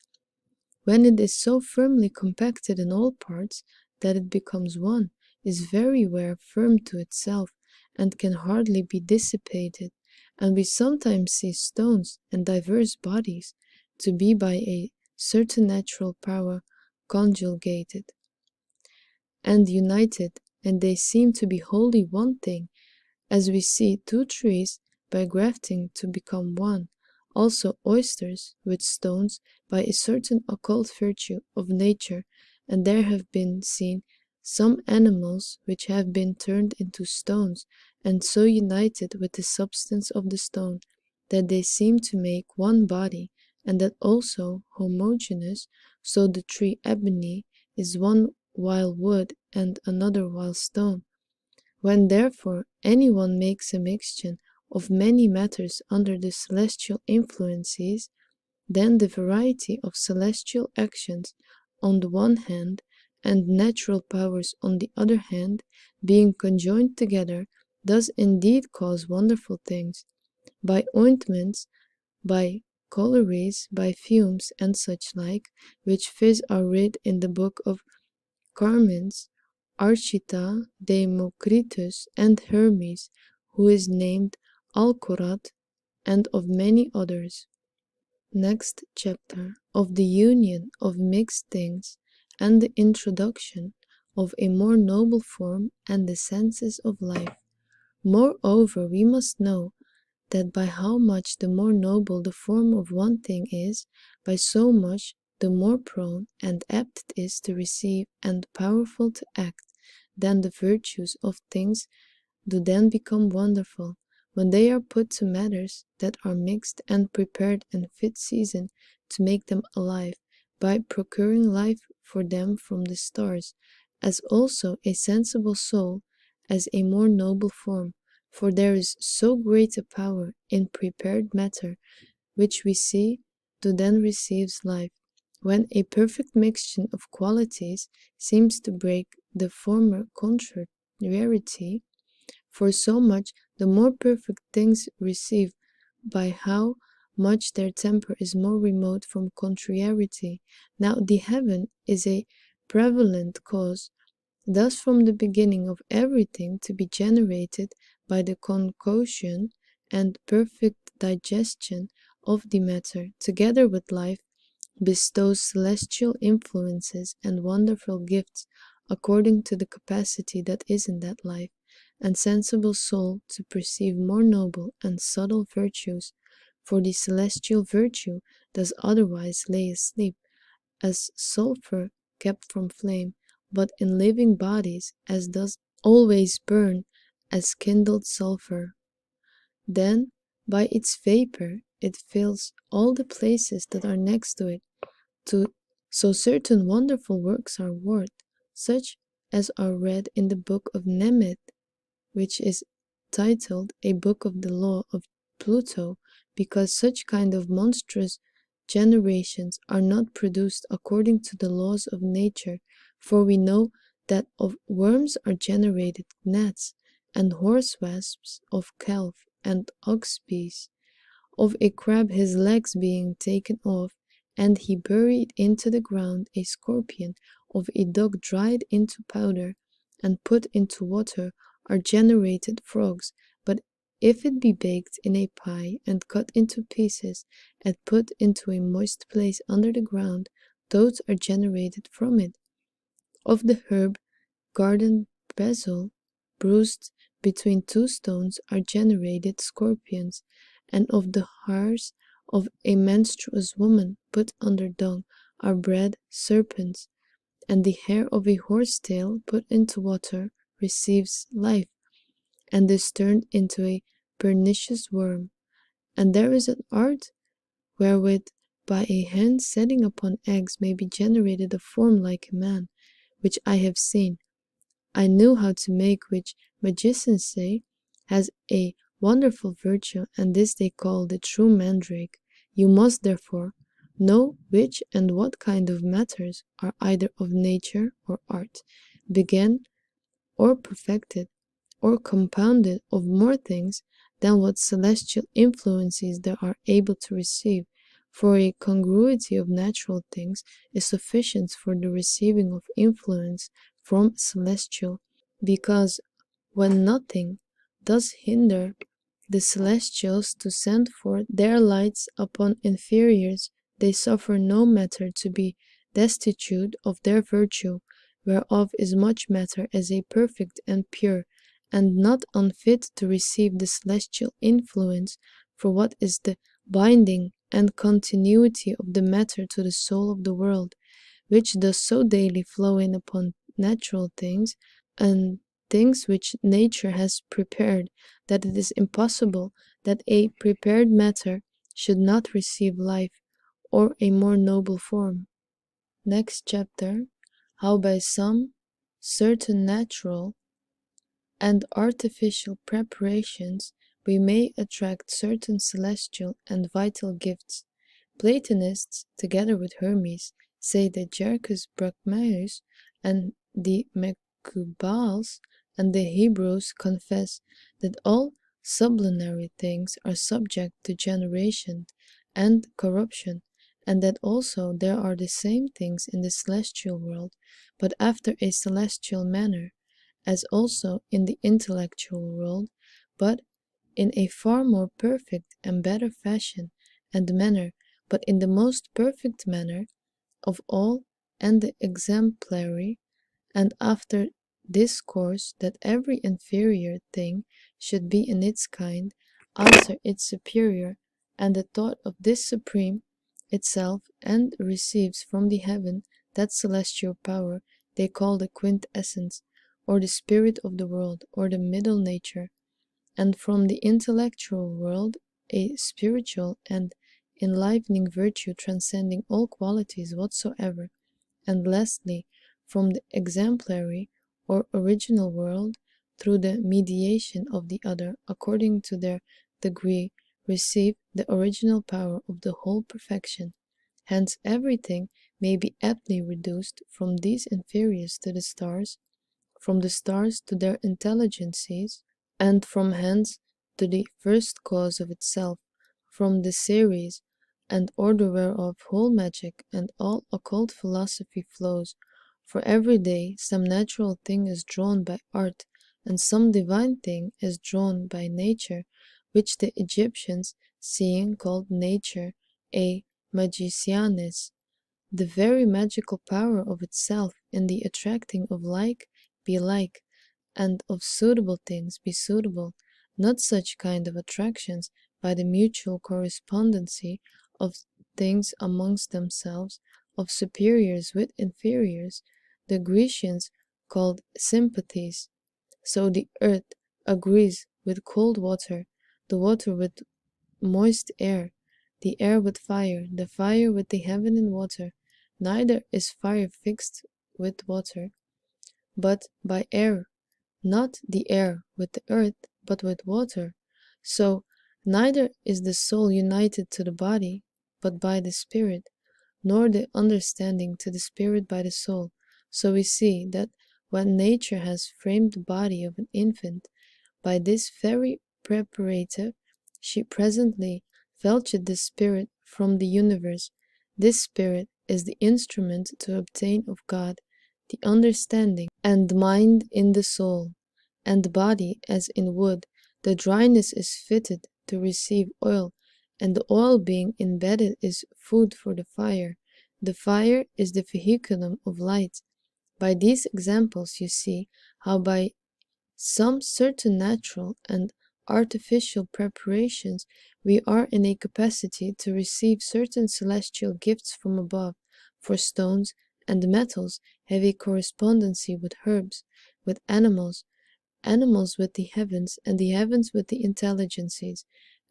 when it is so firmly compacted in all parts that it becomes one, is very where firm to itself, and can hardly be dissipated. And we sometimes see stones and diverse bodies to be by a certain natural power conjugated and united, and they seem to be wholly one thing, as we see two trees by grafting to become one, also oysters with stones by a certain occult virtue of nature, and there have been seen some animals which have been turned into stones, and so united with the substance of the stone, that they seem to make one body, and that also homogeneous, so the tree ebony is one while wood and another while stone. When therefore any one makes a mixture of many matters under the celestial influences, then the variety of celestial actions on the one hand, and natural powers on the other hand, being conjoined together, does indeed cause wonderful things, by ointments, by colories, by fumes, and such like, which viz are read in the book of Carmens, Archita, Democritus, and Hermes, who is named Alcorat, and of many others. Next chapter, of the union of mixed things, and the introduction of a more noble form and the senses of life. Moreover, we must know that by how much the more noble the form of one thing is, by so much the more prone and apt it is to receive and powerful to act, then the virtues of things do then become wonderful, when they are put to matters that are mixed and prepared in fit season to make them alive, by procuring life for them from the stars, as also a sensible soul as a more noble form, for there is so great a power in prepared matter, which we see do then receives life, when a perfect mixture of qualities seems to break the former contrariety, for so much the more perfect things receive, by how much their temper is more remote from contrariety. Now the heaven is a prevalent cause, thus from the beginning of everything to be generated by the concoction and perfect digestion of the matter, together with life, bestows celestial influences and wonderful gifts according to the capacity that is in that life, and sensible soul to perceive more noble and subtle virtues, for the celestial virtue does otherwise lay asleep, as sulphur kept from flame, but in living bodies as does always burn as kindled sulphur. Then by its vapor it fills all the places that are next to it, so certain wonderful works are wrought, such as are read in the book of Nemeth, which is titled A Book of the Law of Pluto, because such kind of monstrous generations are not produced according to the laws of nature, for we know that of worms are generated gnats, and horse wasps of calf and ox bees, of a crab his legs being taken off, and he buried into the ground a scorpion, of a dog dried into powder, and put into water are generated frogs, but if it be baked in a pie and cut into pieces and put into a moist place under the ground, those are generated from it. Of the herb garden basil, bruised between two stones, are generated scorpions, and of the hairs of a menstruous woman put under dung are bred serpents, and the hair of a horse tail put into water receives life, and is turned into a pernicious worm. And there is an art wherewith by a hen setting upon eggs may be generated a form like a man, which I have seen. I knew how to make which magicians say has a wonderful virtue, and this they call the true mandrake. You must therefore know which and what kind of matters are either of nature or art, began or perfected, or compounded of more things than what celestial influences they are able to receive, for a congruity of natural things is sufficient for the receiving of influence from celestial, because when nothing does hinder the celestials to send forth their lights upon inferiors, they suffer no matter to be destitute of their virtue, whereof is much matter as a perfect and pure, and not unfit to receive the celestial influence, for what is the binding and continuity of the matter to the soul of the world, which does so daily flow in upon natural things, and things which nature has prepared, that it is impossible that a prepared matter should not receive life, or a more noble form. Next chapter, how by some certain natural and artificial preparations we may attract certain celestial and vital gifts. Platonists, together with Hermes, say that Jercus Brachmaeus and the Mecubals and the Hebrews confess that all sublunary things are subject to generation and corruption, and that also there are the same things in the celestial world, but after a celestial manner, as also in the intellectual world, but in a far more perfect and better fashion and manner, but in the most perfect manner of all and the exemplary, and after this course, that every inferior thing should be in its kind answer its superior, and the thought of this supreme itself, and receives from the heaven that celestial power they call the quintessence, or the spirit of the world, or the middle nature, and from the intellectual world a spiritual and enlivening virtue transcending all qualities whatsoever, and lastly, from the exemplary or original world, through the mediation of the other, according to their degree, receive the original power of the whole perfection. Hence everything may be aptly reduced from these inferiors to the stars, from the stars to their intelligences, and from hence to the first cause of itself, from the series and order whereof whole magic and all occult philosophy flows. For every day some natural thing is drawn by art, and some divine thing is drawn by nature, which the Egyptians, seeing, called nature a magicianis, the very magical power of itself in the attracting of like be like, and of suitable things be suitable, not such kind of attractions by the mutual correspondency of things amongst themselves, of superiors with inferiors, the Grecians called sympathies. So the earth agrees with cold water, the water with moist air, the air with fire, the fire with the heaven and water. Neither is fire fixed with water, but by air, not the air with the earth, but with water. So neither is the soul united to the body, but by the spirit, nor the understanding to the spirit by the soul. So we see that when nature has framed the body of an infant, by this very preparative, she presently fetched the spirit from the universe. This spirit is the instrument to obtain of God the understanding and mind in the soul, and body as in wood. The dryness is fitted to receive oil, and the oil being embedded is food for the fire. The fire is the vehiculum of light. By these examples you see how by some certain natural and artificial preparations we are in a capacity to receive certain celestial gifts from above, for stones and metals have a correspondency with herbs, with animals, animals with the heavens, and the heavens with the intelligences,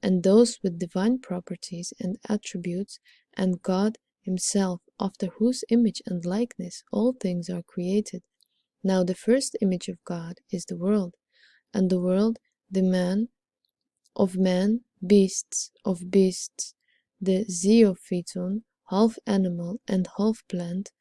and those with divine properties and attributes, and God himself, after whose image and likeness all things are created. Now the first image of God is the world, and the world the man, of man, beasts, of beasts, the zeophyton, half animal and half plant,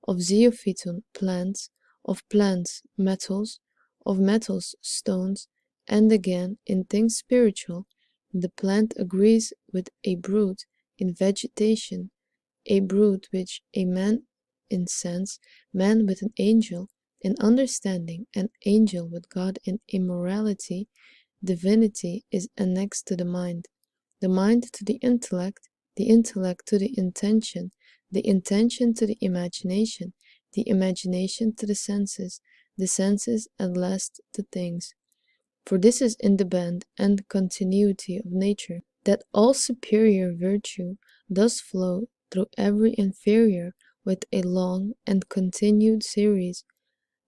of zeophyton plants, of plants metals, of metals stones, and again, in things spiritual, the plant agrees with a brute in vegetation, a brute which a man in sense, man with an angel in understanding, an angel with God in immorality. Divinity is annexed to the mind to the intellect to the intention to the imagination to the senses at last to things. For this is in the band and continuity of nature, that all superior virtue does flow through every inferior with a long and continued series,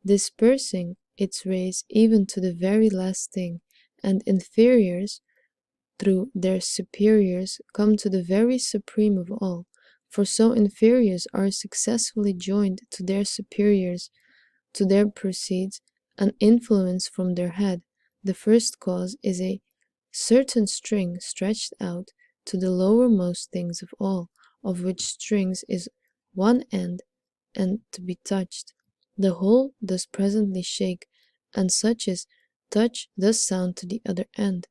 dispersing its rays even to the very last thing, and inferiors through their superiors come to the very supreme of all, for so inferiors are successfully joined to their superiors, to there proceeds an influence from their head. The first cause is a certain string stretched out to the lowermost things of all, of which strings is one end, and to be touched. The whole does presently shake, and such as touch does sound to the other end,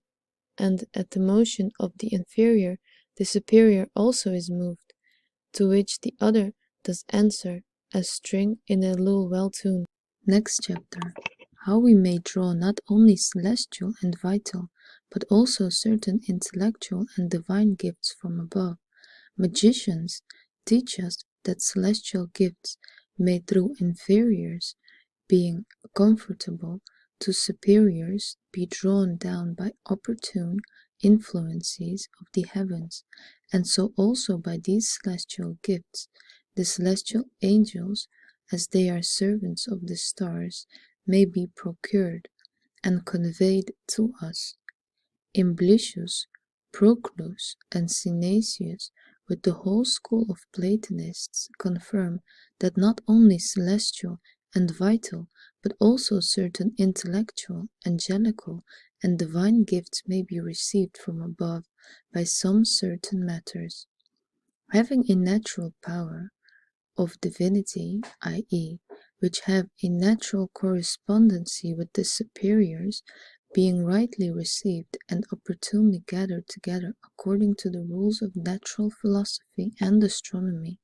and at the motion of the inferior, the superior also is moved, to which the other does answer, as string in a lute well tuned. Next chapter. How we may draw not only celestial and vital, but also certain intellectual and divine gifts from above. Magicians teach us that celestial gifts may through inferiors, being comfortable to superiors, be drawn down by opportune influences of the heavens, and so also by these celestial gifts, the celestial angels, as they are servants of the stars, may be procured and conveyed to us. Amblicius, Proclus, and Synesius, with the whole school of Platonists, confirm that not only celestial and vital, but also certain intellectual, angelical, and divine gifts may be received from above by some certain matters, having a natural power of divinity, i.e., which have a natural correspondency with the superiors, being rightly received and opportunely gathered together according to the rules of natural philosophy and astronomy.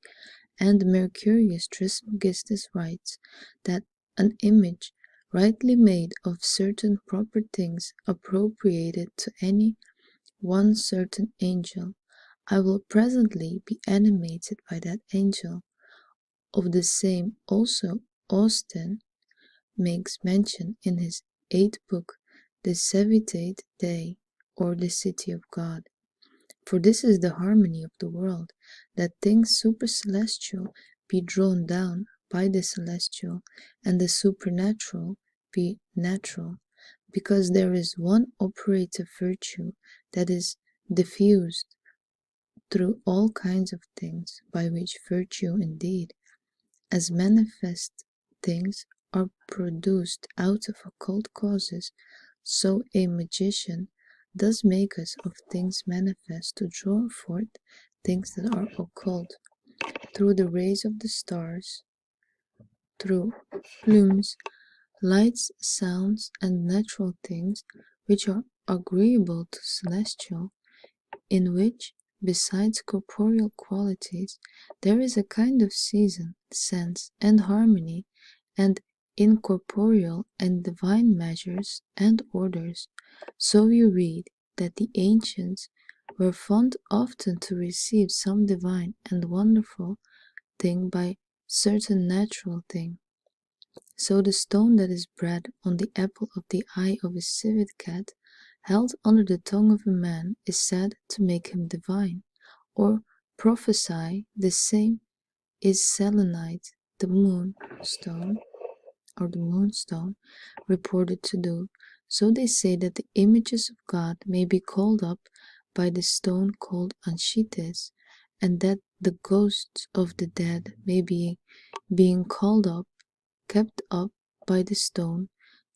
And Mercurius Trismegistus writes that an image rightly made of certain proper things appropriated to any one certain angel, I will presently be animated by that angel. Of the same also Austin makes mention in his 8th book, the Civitate Dei, or the City of God. For this is the harmony of the world, that things supercelestial be drawn down by the celestial, and the supernatural be natural, because there is one operative virtue that is diffused through all kinds of things, by which virtue indeed, as manifest things, are produced out of occult causes, so a magician does make us of things manifest to draw forth things that are occult, through the rays of the stars, through plumes, lights, sounds, and natural things, which are agreeable to celestial, in which, besides corporeal qualities, there is a kind of season, sense, and harmony, and incorporeal and divine measures and orders. So you read that the ancients were fond often to receive some divine and wonderful thing by certain natural thing. So the stone that is bred on the apple of the eye of a civet cat, held under the tongue of a man, is said to make him divine, or prophesy. The same is selenite, the moonstone, or the moonstone, reported to do. So they say that the images of God may be called up by the stone called Anchites, and that the ghosts of the dead may be being called up, kept up by the stone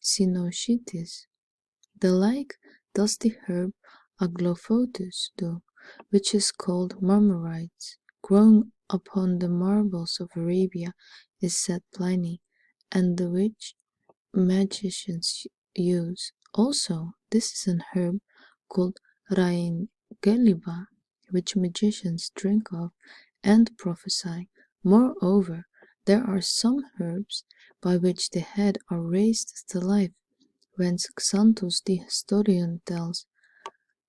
Cynoscites. The like does the herb Aglophotus do, which is called marmorites, growing upon the marbles of Arabia, is said Pliny, and the which magicians use Also, this is an herb called Raingeliba, which magicians drink of and prophesy. Moreover, there are some herbs by which the dead are raised to life, whence Xanthus the historian tells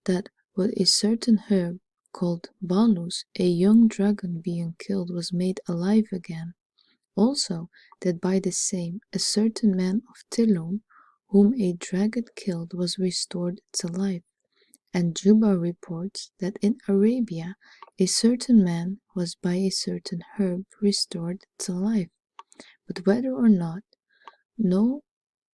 that with a certain herb called Balus, a young dragon being killed was made alive again. Also, that by the same a certain man of Tilum, whom a dragon killed, was restored to life. And Juba reports that in Arabia a certain man was by a certain herb restored to life. But whether or not no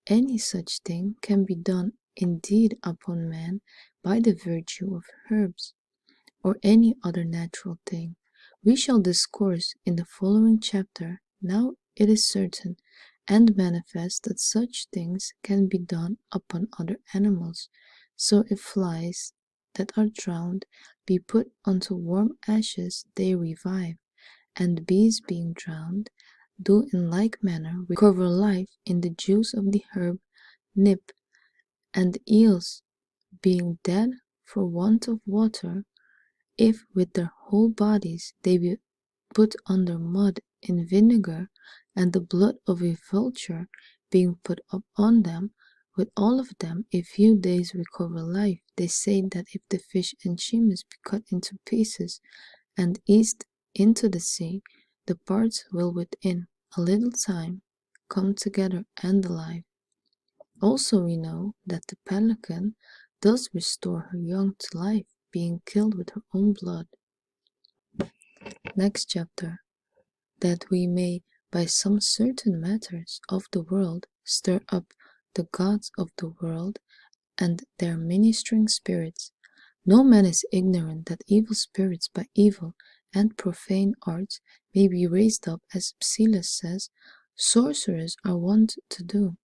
any such thing can be done indeed upon man by the virtue of herbs, or any other natural thing, we shall discourse in the following chapter. Now it is certain and manifest that such things can be done upon other animals. So if flies that are drowned be put unto warm ashes, they revive, and bees being drowned do in like manner recover life in the juice of the herb nip, and eels being dead for want of water, if with their whole bodies they be put under mud in vinegar, and the blood of a vulture being put up on them, with all of them a few days recover life. They say that if the fish and chimus be cut into pieces and eased into the sea, the parts will within a little time come together and alive. Also we know that the pelican does restore her young to life, being killed with her own blood. Next chapter. That we may by some certain matters of the world stir up the gods of the world and their ministering spirits. No man is ignorant that evil spirits by evil and profane arts may be raised up, as Psilas says, sorcerers are wont to do,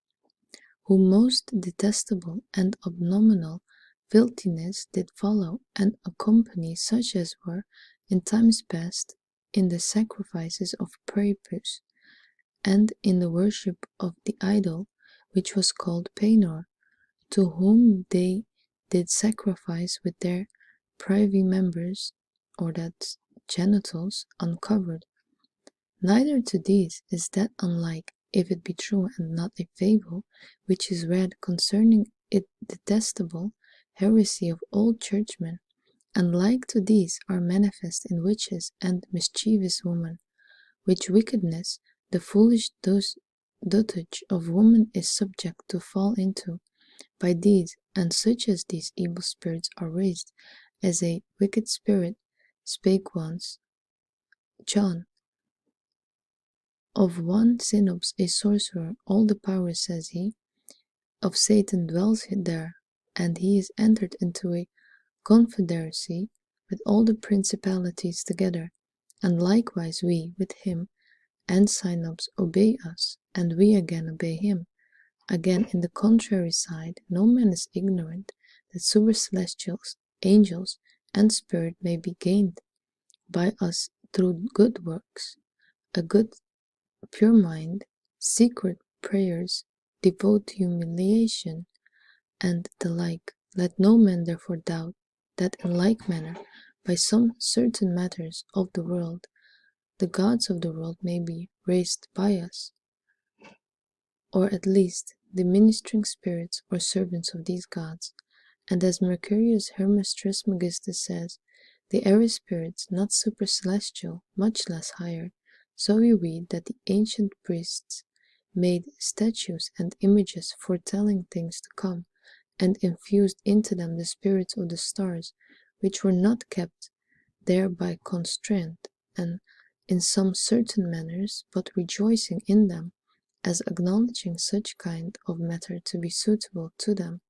who most detestable and abominable filthiness did follow and accompany such as were in times past in the sacrifices of Priapus, and in the worship of the idol which was called Penor, to whom they did sacrifice with their privy members, or that genitals, uncovered. Neither to these is that unlike, if it be true and not a fable, which is read concerning it detestable heresy of old churchmen, and like to these are manifest in witches and mischievous women, which wickedness the foolish dotage of woman is subject to fall into. By these and such as these evil spirits are raised, as a wicked spirit spake once, John, of one Synops, a sorcerer, all the power, says he, of Satan dwells there, and he is entered into a confederacy with all the principalities together, and likewise we with him, and Synops obey us, and we again obey him. Again, in the contrary side, no man is ignorant that supercelestials, angels, and spirit may be gained by us through good works, a good pure mind, secret prayers, devout humiliation, and the like. Let no man therefore doubt that in like manner, by some certain matters of the world, the gods of the world may be raised by us, or at least the ministering spirits or servants of these gods. And as Mercurius Hermes Trismegistus says, the air spirits not supercelestial, much less higher. So we read that the ancient priests made statues and images foretelling things to come, and infused into them the spirits of the stars, which were not kept there by constraint, and in some certain manners, but rejoicing in them, as acknowledging such kind of matter to be suitable to them.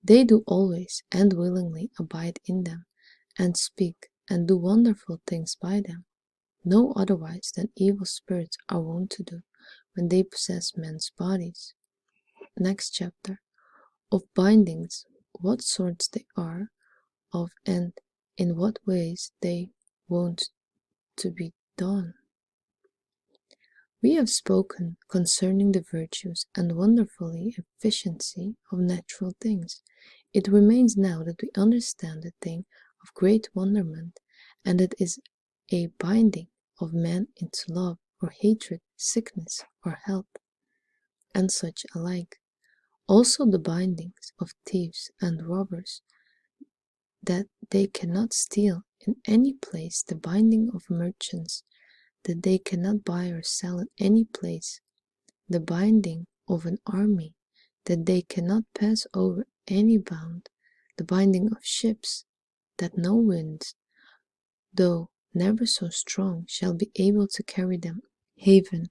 They do always and willingly abide in them, and speak and do wonderful things by them, no otherwise than evil spirits are wont to do when they possess men's bodies. Next chapter. Of bindings, what sorts they are of, and in what ways they wont to be done. We have spoken concerning the virtues and wonderfully efficiency of natural things. It remains now that we understand a thing of great wonderment, and it is a binding of man into love or hatred, sickness or health, and such alike. Also the bindings of thieves and robbers, that they cannot steal in any place, the binding of merchants, that they cannot buy or sell in any place, the binding of an army, that they cannot pass over any bound, the binding of ships, that no wind, though never so strong, shall be able to carry them haven.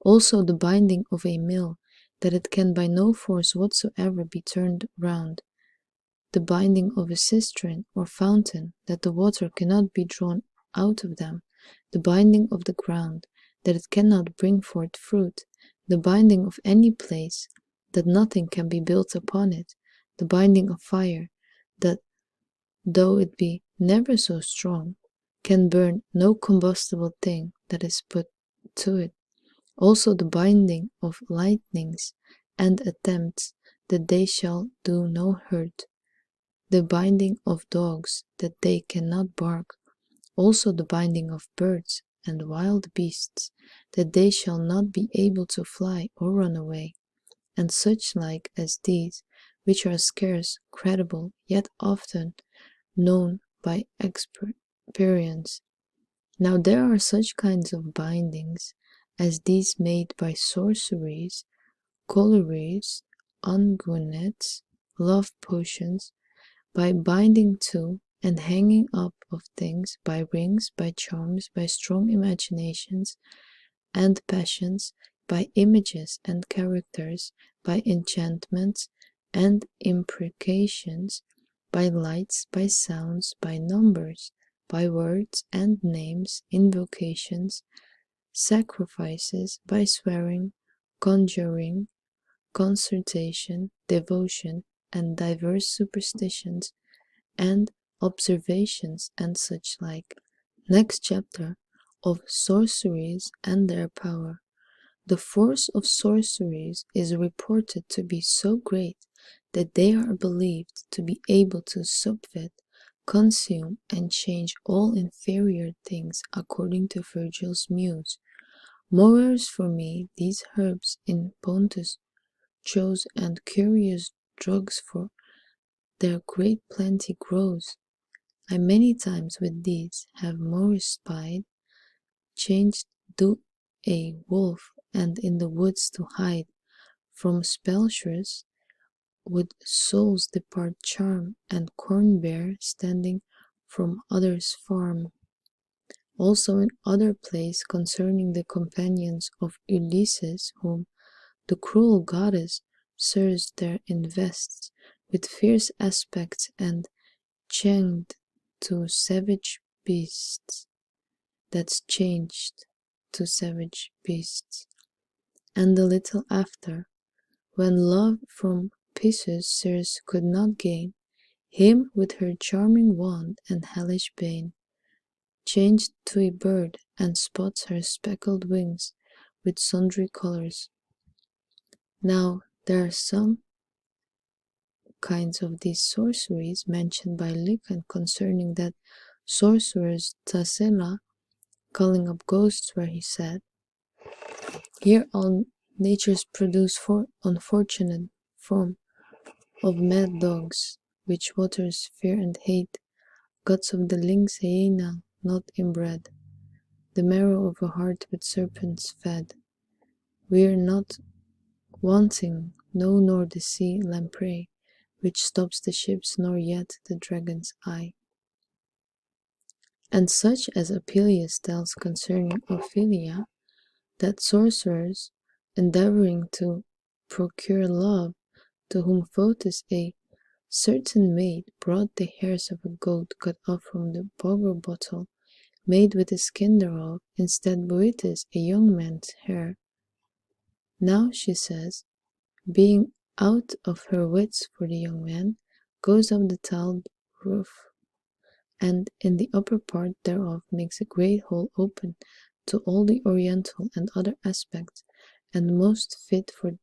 Also the binding of a mill, that it can by no force whatsoever be turned round, the binding of a cistern or fountain, that the water cannot be drawn out of them, the binding of the ground, that it cannot bring forth fruit, the binding of any place, that nothing can be built upon it, the binding of fire, that though it be never so strong, can burn no combustible thing that is put to it. Also the binding of lightnings and attempts, that they shall do no hurt, the binding of dogs, that they cannot bark, also the binding of birds and wild beasts, that they shall not be able to fly or run away, and such like as these, which are scarce credible, yet often known by experience. Now there are such kinds of bindings as these made by sorceries, collieries, unguents, love potions, by binding to and hanging up of things, by rings, by charms, by strong imaginations and passions, by images and characters, by enchantments and imprecations, by lights, by sounds, by numbers, by words and names, invocations, sacrifices, by swearing, conjuring, concertation, devotion, and diverse superstitions, and observations, and such like. Next chapter, of sorceries and their power. The force of sorceries is reported to be so great that they are believed to be able to subvert, consume, and change all inferior things, according to Virgil's muse. Mowers for me these herbs in Pontus chose, and curious drugs for their great plenty grows. I many times with these have more spied, changed to a wolf, and in the woods to hide from spellshrers, with souls depart charm, and corn bear standing from others' farm. Also in other place concerning the companions of Ulysses, whom the cruel goddess Ceres there invests with fierce aspects, and changed to savage beasts, that's changed to savage beasts. And a little after, when love from Pisces Ceres could not gain, him with her charming wand and hellish bane, changed to a bird, and spots her speckled wings with sundry colors. Now there are some kinds of these sorceries mentioned by Lucan concerning that sorcerer's Tassila calling up ghosts, where he said, here all natures produce unfortunate form of mad dogs, which waters fear and hate, guts of the lynx hyena not inbred, the marrow of a heart with serpents fed. We're not wanting, no, nor the sea lamprey, which stops the ships, nor yet the dragon's eye. And such as Apelius tells concerning Ophelia, that sorcerers, endeavoring to procure love, to whom Photis a certain maid brought the hairs of a goat cut off from the bogor bottle, made with the skin thereof, instead Boetes a young man's hair. Now, she says, being out of her wits for the young man, goes up the tiled roof, and in the upper part thereof makes a great hole open to all the oriental and other aspects, and most fit for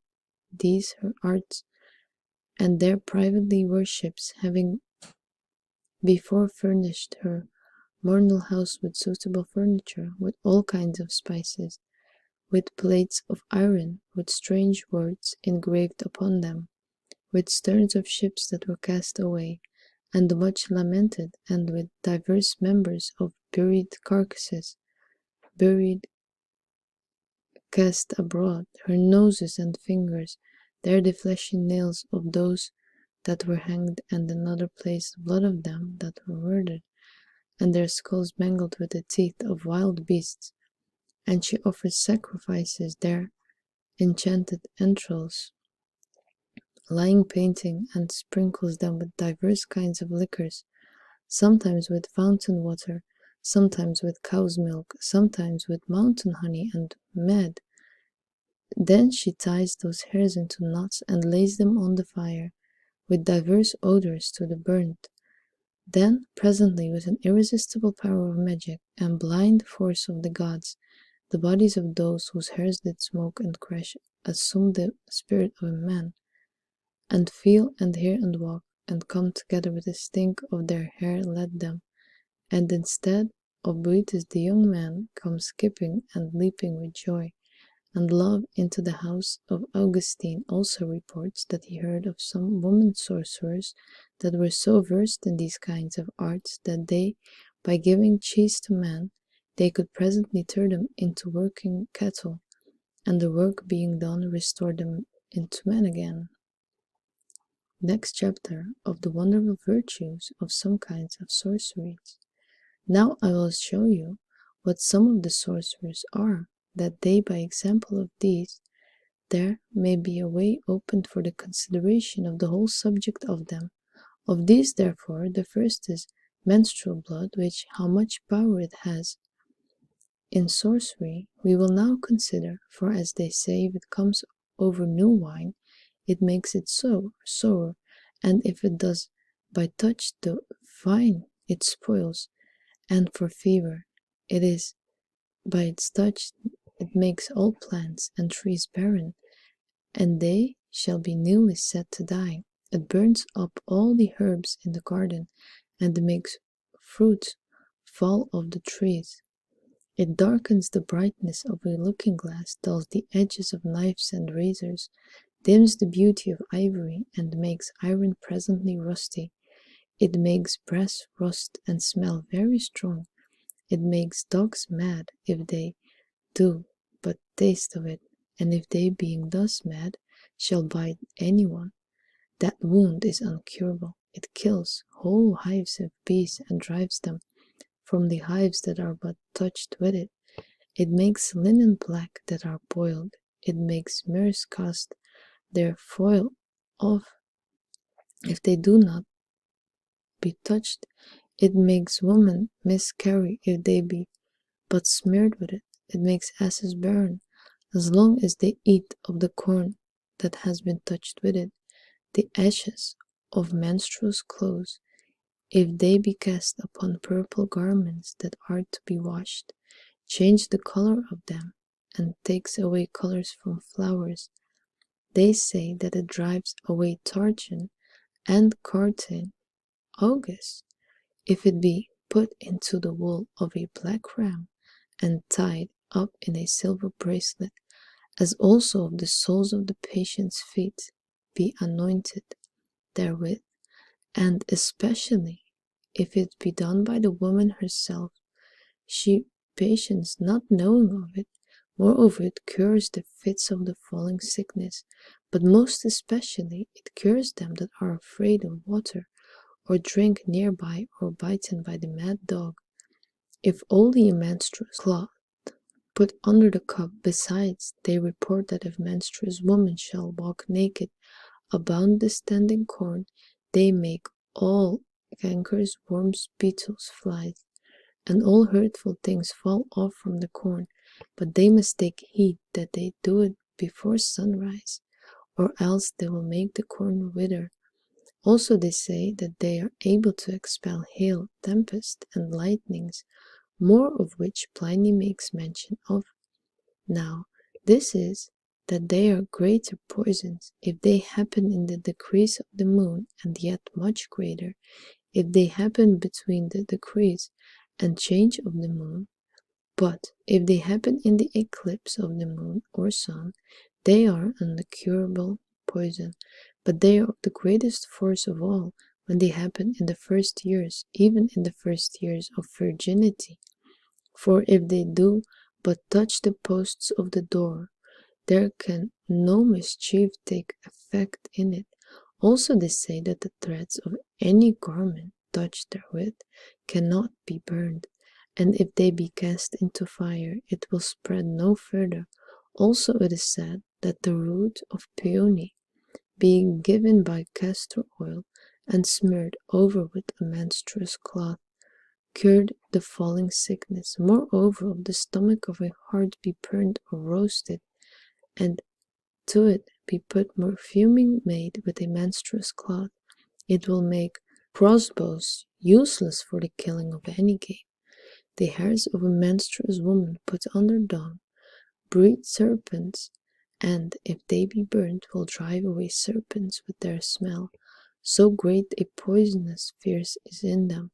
these her arts, and their privately worships, having before furnished her mortal house with suitable furniture, with all kinds of spices, with plates of iron, with strange words engraved upon them, with sterns of ships that were cast away, and much lamented, and with divers members of buried carcasses, buried cast abroad, her noses and fingers, there the fleshy nails of those that were hanged, and another place the blood of them that were murdered, and their skulls mangled with the teeth of wild beasts. And she offers sacrifices there, enchanted entrails, lying painting, and sprinkles them with divers kinds of liquors, sometimes with fountain water, sometimes with cow's milk, sometimes with mountain honey and mead. Then she ties those hairs into knots and lays them on the fire, with divers odors to the burnt. Then presently, with an irresistible power of magic and blind force of the gods, the bodies of those whose hairs did smoke and crash assumed the spirit of a man, and feel and hear and walk, and come together with the stink of their hair led them, and instead of Brutus the young man comes skipping and leaping with joy and love into the house of Augustine. Also reports that he heard of some women sorcerers that were so versed in these kinds of arts that they, by giving cheese to men, they could presently turn them into working cattle, and the work being done restore them into men again. Next chapter of the wonderful virtues of some kinds of sorceries. Now I will show you what some of the sorcerers are, that they by example of these, there may be a way opened for the consideration of the whole subject of them. Of these, therefore, the first is menstrual blood, which how much power it has in sorcery we will now consider, for as they say, if it comes over new wine, it makes it sour, and if it does by touch the vine, it spoils, and for fever, it is by its touch, it makes all plants and trees barren, and they shall be newly set to die. It burns up all the herbs in the garden, and makes fruit fall off the trees. It darkens the brightness of a looking-glass, dulls the edges of knives and razors, dims the beauty of ivory, and makes iron presently rusty. It makes brass rust and smell very strong. It makes dogs mad if they do but taste of it, and if they, being thus mad, shall bite anyone, that wound is uncurable. It kills whole hives of bees and drives them from the hives that are but touched with it. It makes linen black that are boiled. It makes mares cast their foil off if they do not be touched. It makes women miscarry if they be but smeared with it. It makes asses barren, as long as they eat of the corn that has been touched with it. The ashes of menstruous clothes, if they be cast upon purple garments that are to be washed, change the color of them, and takes away colors from flowers. They say that it drives away tartan and cartane. August, if it be put into the wool of a black ram, and tied up in a silver bracelet, as also of the soles of the patient's feet be anointed therewith, and especially if it be done by the woman herself, she patients not knowing of it. Moreover, it cures the fits of the falling sickness, but most especially it cures them that are afraid of water, or drink nearby, or bitten by the mad dog. If only a menstruous cloth put under the cup, besides, they report that if menstruous women shall walk naked about the standing corn, they make all cankers, worms, beetles, flies, and all hurtful things fall off from the corn, but they must take heed that they do it before sunrise, or else they will make the corn wither. Also they say that they are able to expel hail, tempest, and lightnings, more of which Pliny makes mention of. Now, this is, that they are greater poisons if they happen in the decrease of the moon, and yet much greater if they happen between the decrease and change of the moon. But if they happen in the eclipse of the moon or sun, they are an incurable poison, but they are of the greatest force of all when they happen in the first years, even in the first years of virginity. For if they do but touch the posts of the door, there can no mischief take effect in it. Also they say that the threads of any garment touched therewith cannot be burned, and if they be cast into fire, it will spread no further. Also it is said that the root of peony, being given by castor oil and smeared over with a menstruous cloth, cured the falling sickness. Moreover, if the stomach of a hart be burned or roasted, and to it be put more fuming made with a menstruous cloth, it will make crossbows useless for the killing of any game. The hairs of a menstruous woman put under dung breed serpents, and if they be burnt will drive away serpents with their smell. So great a poisonous fierce is in them,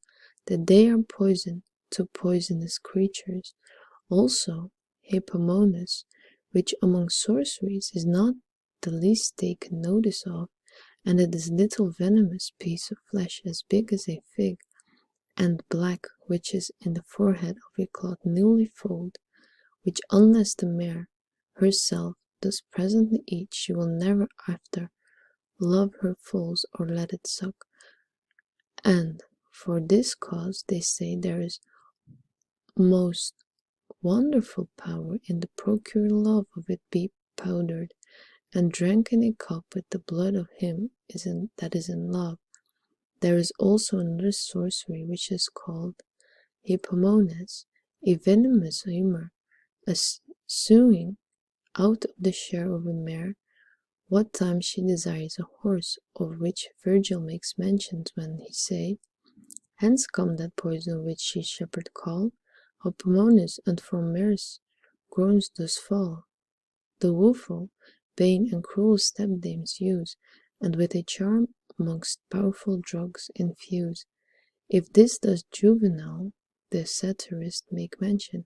that they are poison to poisonous creatures. Also Hippomonas, which among sorceries is not the least taken notice of, and it is little venomous piece of flesh as big as a fig, and black, which is in the forehead of a cloth newly fulled, which unless the mare herself does presently eat, she will never after love her foals or let it suck. And for this cause they say there is most wonderful power in the procure love of it be powdered, and drank in a cup with the blood of him that is in love. There is also another sorcery which is called Hippomonas, a venomous humor, a suing out of the share of a mare what time she desires a horse, of which Virgil makes mention when he say, hence come that poison which ye shepherd call Hippomonas, and from mares groans does fall. The woeful, vain, and cruel stepdames use, and with a charm amongst powerful drugs infuse. If this does Juvenal, the satirist, make mention,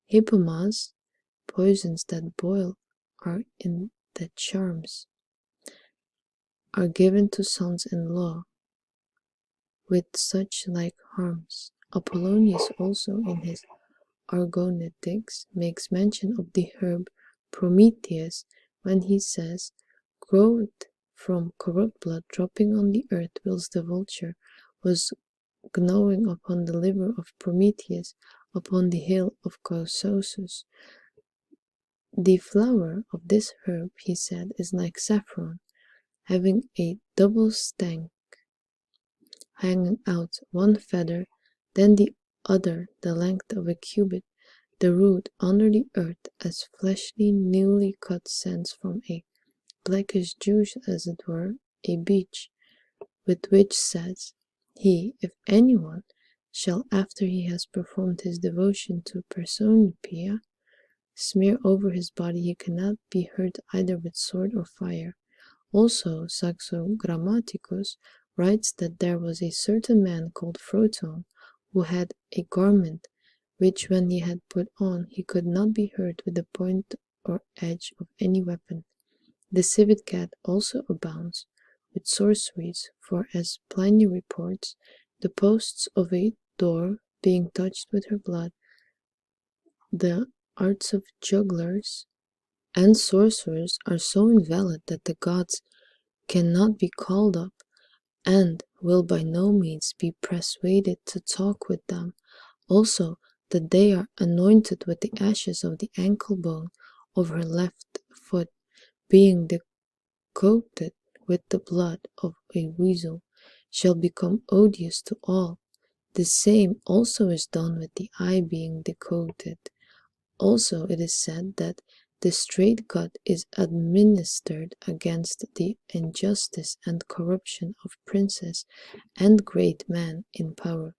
Hippomas, poisons that boil are in that charms are given to sons-in-law, with such like harms. Apollonius also in his Argonetics makes mention of the herb Prometheus when he says, groweth from corrupt blood dropping on the earth whilst the vulture was gnawing upon the liver of Prometheus upon the hill of Caucasus. The flower of this herb, he said, is like saffron, having a double stang, hanging out one feather, then the other the length of a cubit, the root under the earth as fleshly newly cut sands from a blackish juice as it were, a beech, with which says he, if any one shall after he has performed his devotion to Personipeia, smear over his body, he cannot be hurt either with sword or fire. Also Saxo Grammaticus writes that there was a certain man called Photon, who had a garment which when he had put on he could not be hurt with the point or edge of any weapon. The civet cat also abounds with sorceries, for as Pliny reports, the posts of a door being touched with her blood, the arts of jugglers and sorcerers are so invalid that the gods cannot be called up, and will by no means be persuaded to talk with them. Also that they are anointed with the ashes of the ankle bone of her left foot, being decocted with the blood of a weasel, shall become odious to all. The same also is done with the eye being decocted. Also it is said that the straight cut is administered against the injustice and corruption of princes and great men in power,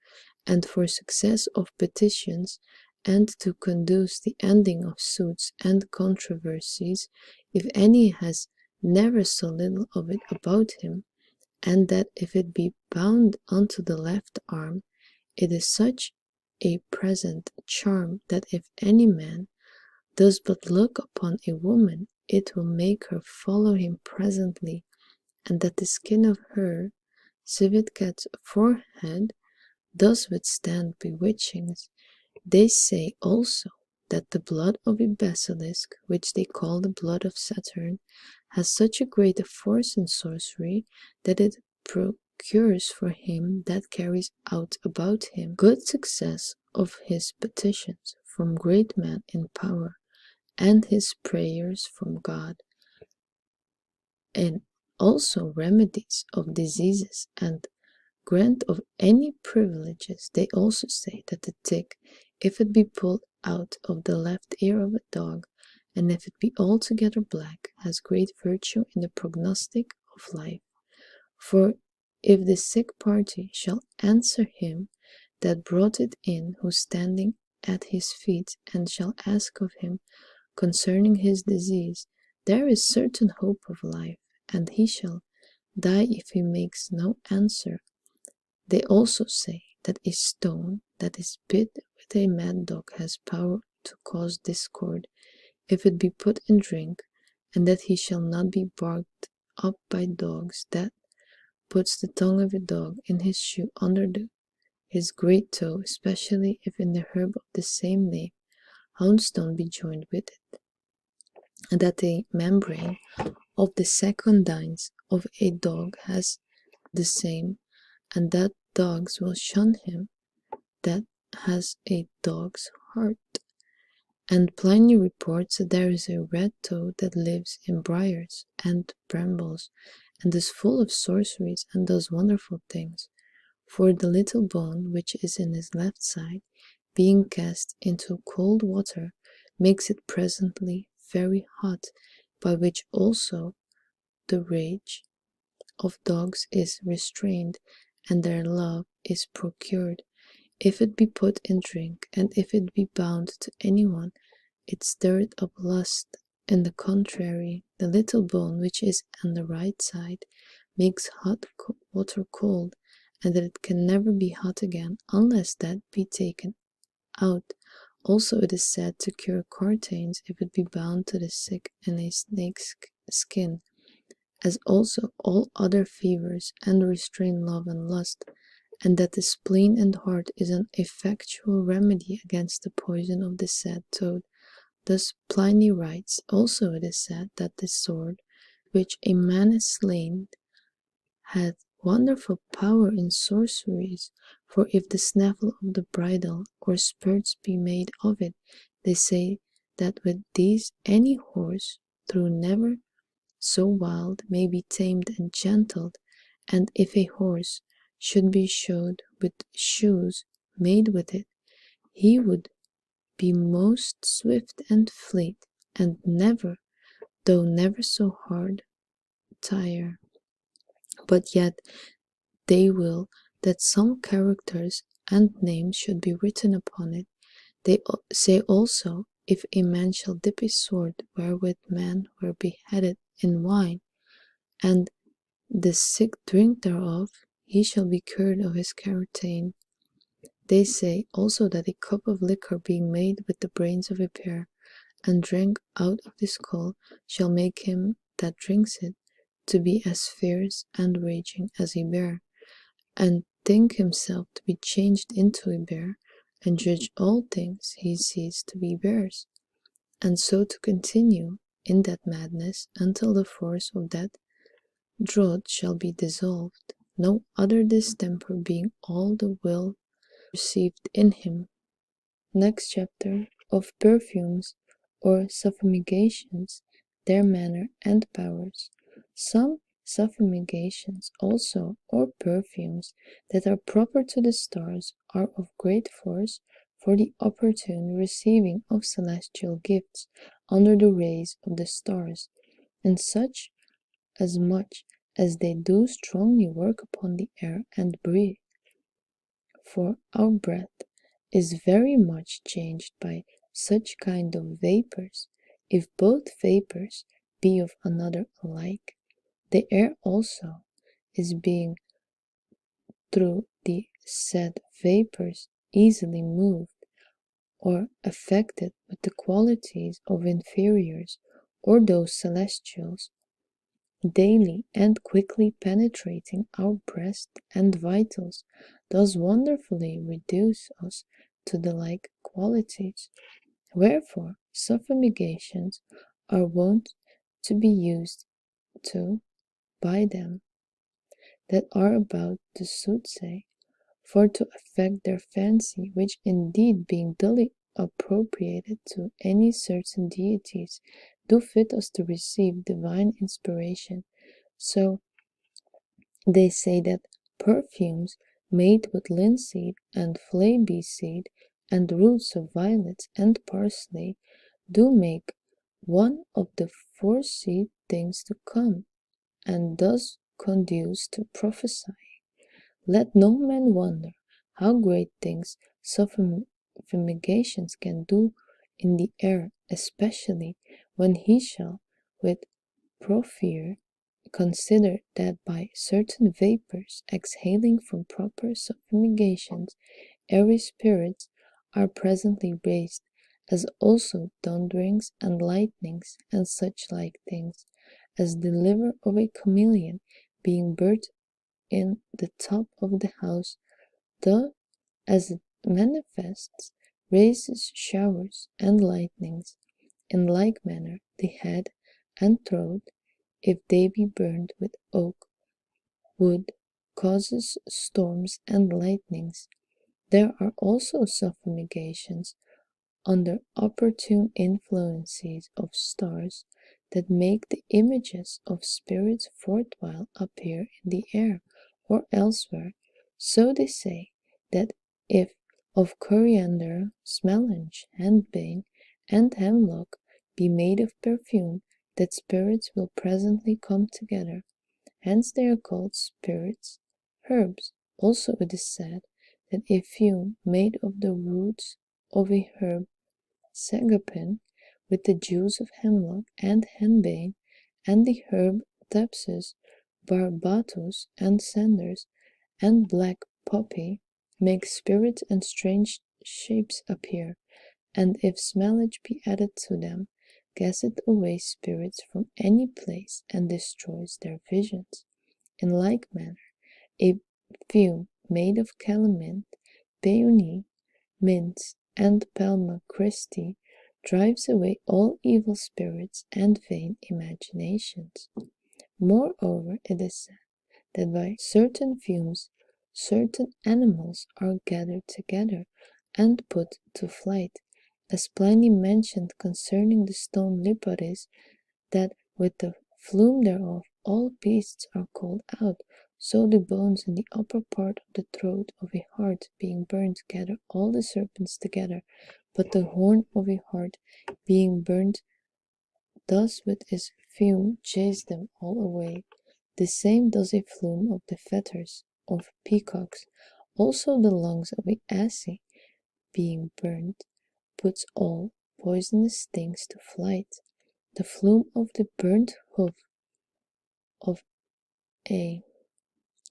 and for success of petitions, and to conduce the ending of suits and controversies, if any has never so little of it about him, and that if it be bound unto the left arm, it is such a present charm that if any man does but look upon a woman, it will make her follow him presently, and that the skin of her civet-cat's forehead does withstand bewitchings. They say also that the blood of a basilisk, which they call the blood of Saturn, has such a great force in sorcery that it procures for him that carries out about him good success of his petitions from great men in power, and his prayers from God, and also remedies of diseases and grant of any privileges. They also say that the tick, if it be pulled out of the left ear of a dog, and if it be altogether black, has great virtue in the prognostic of life. For if the sick party shall answer him that brought it in, who standing at his feet, and shall ask of him concerning his disease, there is certain hope of life, and he shall die if he makes no answer. They also say that a stone that is bit with a mad dog has power to cause discord, if it be put in drink, and that he shall not be barked up by dogs. That puts the tongue of a dog in his shoe under his great toe, especially if in the herb of the same name houndstone be joined with it, and that the membrane of the secondines of a dog has the same, and that dogs will shun him that has a dog's heart. And Pliny reports that there is a red toad that lives in briars and brambles, and is full of sorceries, and does wonderful things. For the little bone which is in his left side, being cast into cold water, makes it presently very hot, by which also the rage of dogs is restrained, and their love is procured. If it be put in drink, and if it be bound to any one, it stirreth up lust. In the contrary, the little bone which is on the right side makes hot water cold, and that it can never be hot again, unless that be taken out. Also it is said to cure quartains if it be bound to the sick in a snake's skin, as also all other fevers, and restrain love and lust, and that the spleen and heart is an effectual remedy against the poison of the sad toad. Thus Pliny writes. Also it is said that the sword which a man is slain hath wonderful power in sorceries, for if the snaffle of the bridle or spurs be made of it, they say that with these any horse, though never so wild, may be tamed and gentled, and if a horse should be shod with shoes made with it, he would be most swift and fleet, and never, though never so hard, tire. But yet they will that some characters and names should be written upon it. They say also, if a man shall dip a sword wherewith men were beheaded in wine, and the sick drink thereof, he shall be cured of his quartain. They say also that a cup of liquor being made with the brains of a bear, and drank out of the skull, shall make him that drinks it to be as fierce and raging as a bear, and think himself to be changed into a bear, and judge all things he sees to be bears, and so to continue in that madness until the force of that draught shall be dissolved, no other distemper being all the will received in him. Next chapter, of perfumes or suffumigations, their manner and powers. Some suffumigations also, or perfumes, that are proper to the stars, are of great force for the opportune receiving of celestial gifts under the rays of the stars, and such as much as they do strongly work upon the air and breath. for our breath is very much changed by such kind of vapors. If both vapors be of another alike, the air also is being through the said vapors easily moved or affected with the qualities of inferiors or those celestials, daily and quickly penetrating our breast and vitals, thus wonderfully reduce us to the like qualities. Wherefore suffumigations are wont to be used to by them that are about the soothsay, for to affect their fancy, which indeed being duly appropriated to any certain deities, do fit us to receive divine inspiration. So they say that perfumes made with linseed and flaby seed and roots of violets and parsley do make one of the foresaid things to come, and thus conduce to prophecy. Let no man wonder how great things fumigations can do in the air, especially when he shall with Porphyr consider that by certain vapors exhaling from proper suffumigations, airy spirits are presently raised, as also thunderings and lightnings and such like things, as the liver of a chameleon being burnt in the top of the house, as it manifests, raises showers and lightnings. In like manner, the head and throat, if they be burned with oak wood, causes storms and lightnings. There are also suffumigations under opportune influences of stars that make the images of spirits forthwhile appear in the air or elsewhere. So they say that if of coriander, smelenge, henbane, and hemlock be made of perfume, that spirits will presently come together. Hence they are called spirits, herbs. Also it is said that a fume made of the roots of a herb sagopin, with the juice of hemlock and henbane, and the herb thapsus, barbatus, and sanders, and black poppy, make spirits and strange shapes appear, and if smellage be added to them, casteth away spirits from any place, and destroys their visions. In like manner, a fume made of calamint, peony, mint, and palma Christi drives away all evil spirits and vain imaginations. Moreover, it is said that by certain fumes certain animals are gathered together and put to flight, as Pliny mentioned concerning the stone Liparis, that with the flume thereof all beasts are called out. So the bones in the upper part of the throat of a hart being burnt gather all the serpents together, but the horn of a hart being burnt thus with its fume chase them all away. The same does a flume of the feathers of peacocks. Also the lungs of a assay being burnt puts all poisonous things to flight. The flume of the burnt hoof of a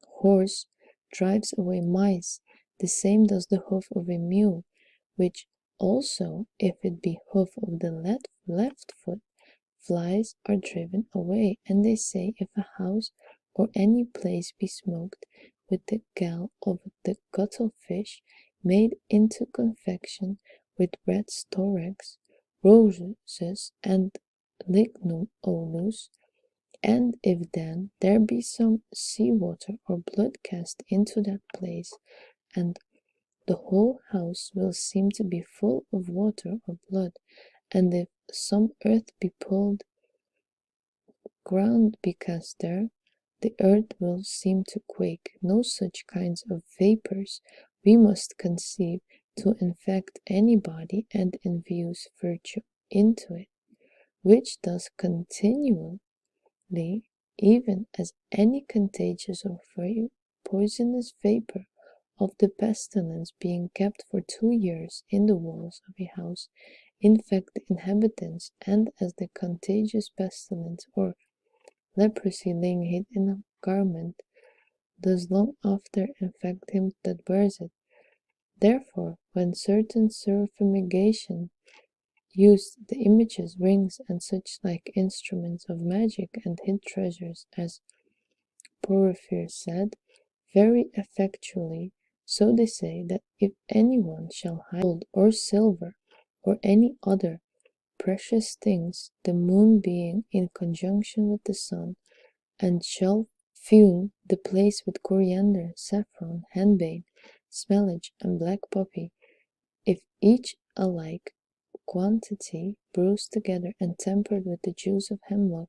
horse drives away mice. The same does the hoof of a mule, which also, if it be hoof of the left foot, flies are driven away. And they say, if a house or any place be smoked with the gall of the cuttlefish made into confection with red storax, roses, and lignum olus, and if then there be some sea water or blood cast into that place, and the whole house will seem to be full of water or blood, and if some earth be pulled, ground be cast there, the earth will seem to quake. No such kinds of vapors we must conceive to infect any body and infuse virtue into it, which does continually, even as any contagious or poisonous vapor of the pestilence being kept for 2 years in the walls of a house, infect the inhabitants, and as the contagious pestilence or leprosy laying hid in a garment does long after infect him that wears it. Therefore, when certain fumigation used the images, rings, and such like instruments of magic and hid treasures, as Porphyr said, very effectually, so they say that if any one shall hide gold or silver or any other precious things, the moon being in conjunction with the sun, and shall fume the place with coriander, saffron, henbane, smellage, and black poppy, if each alike quantity bruised together and tempered with the juice of hemlock,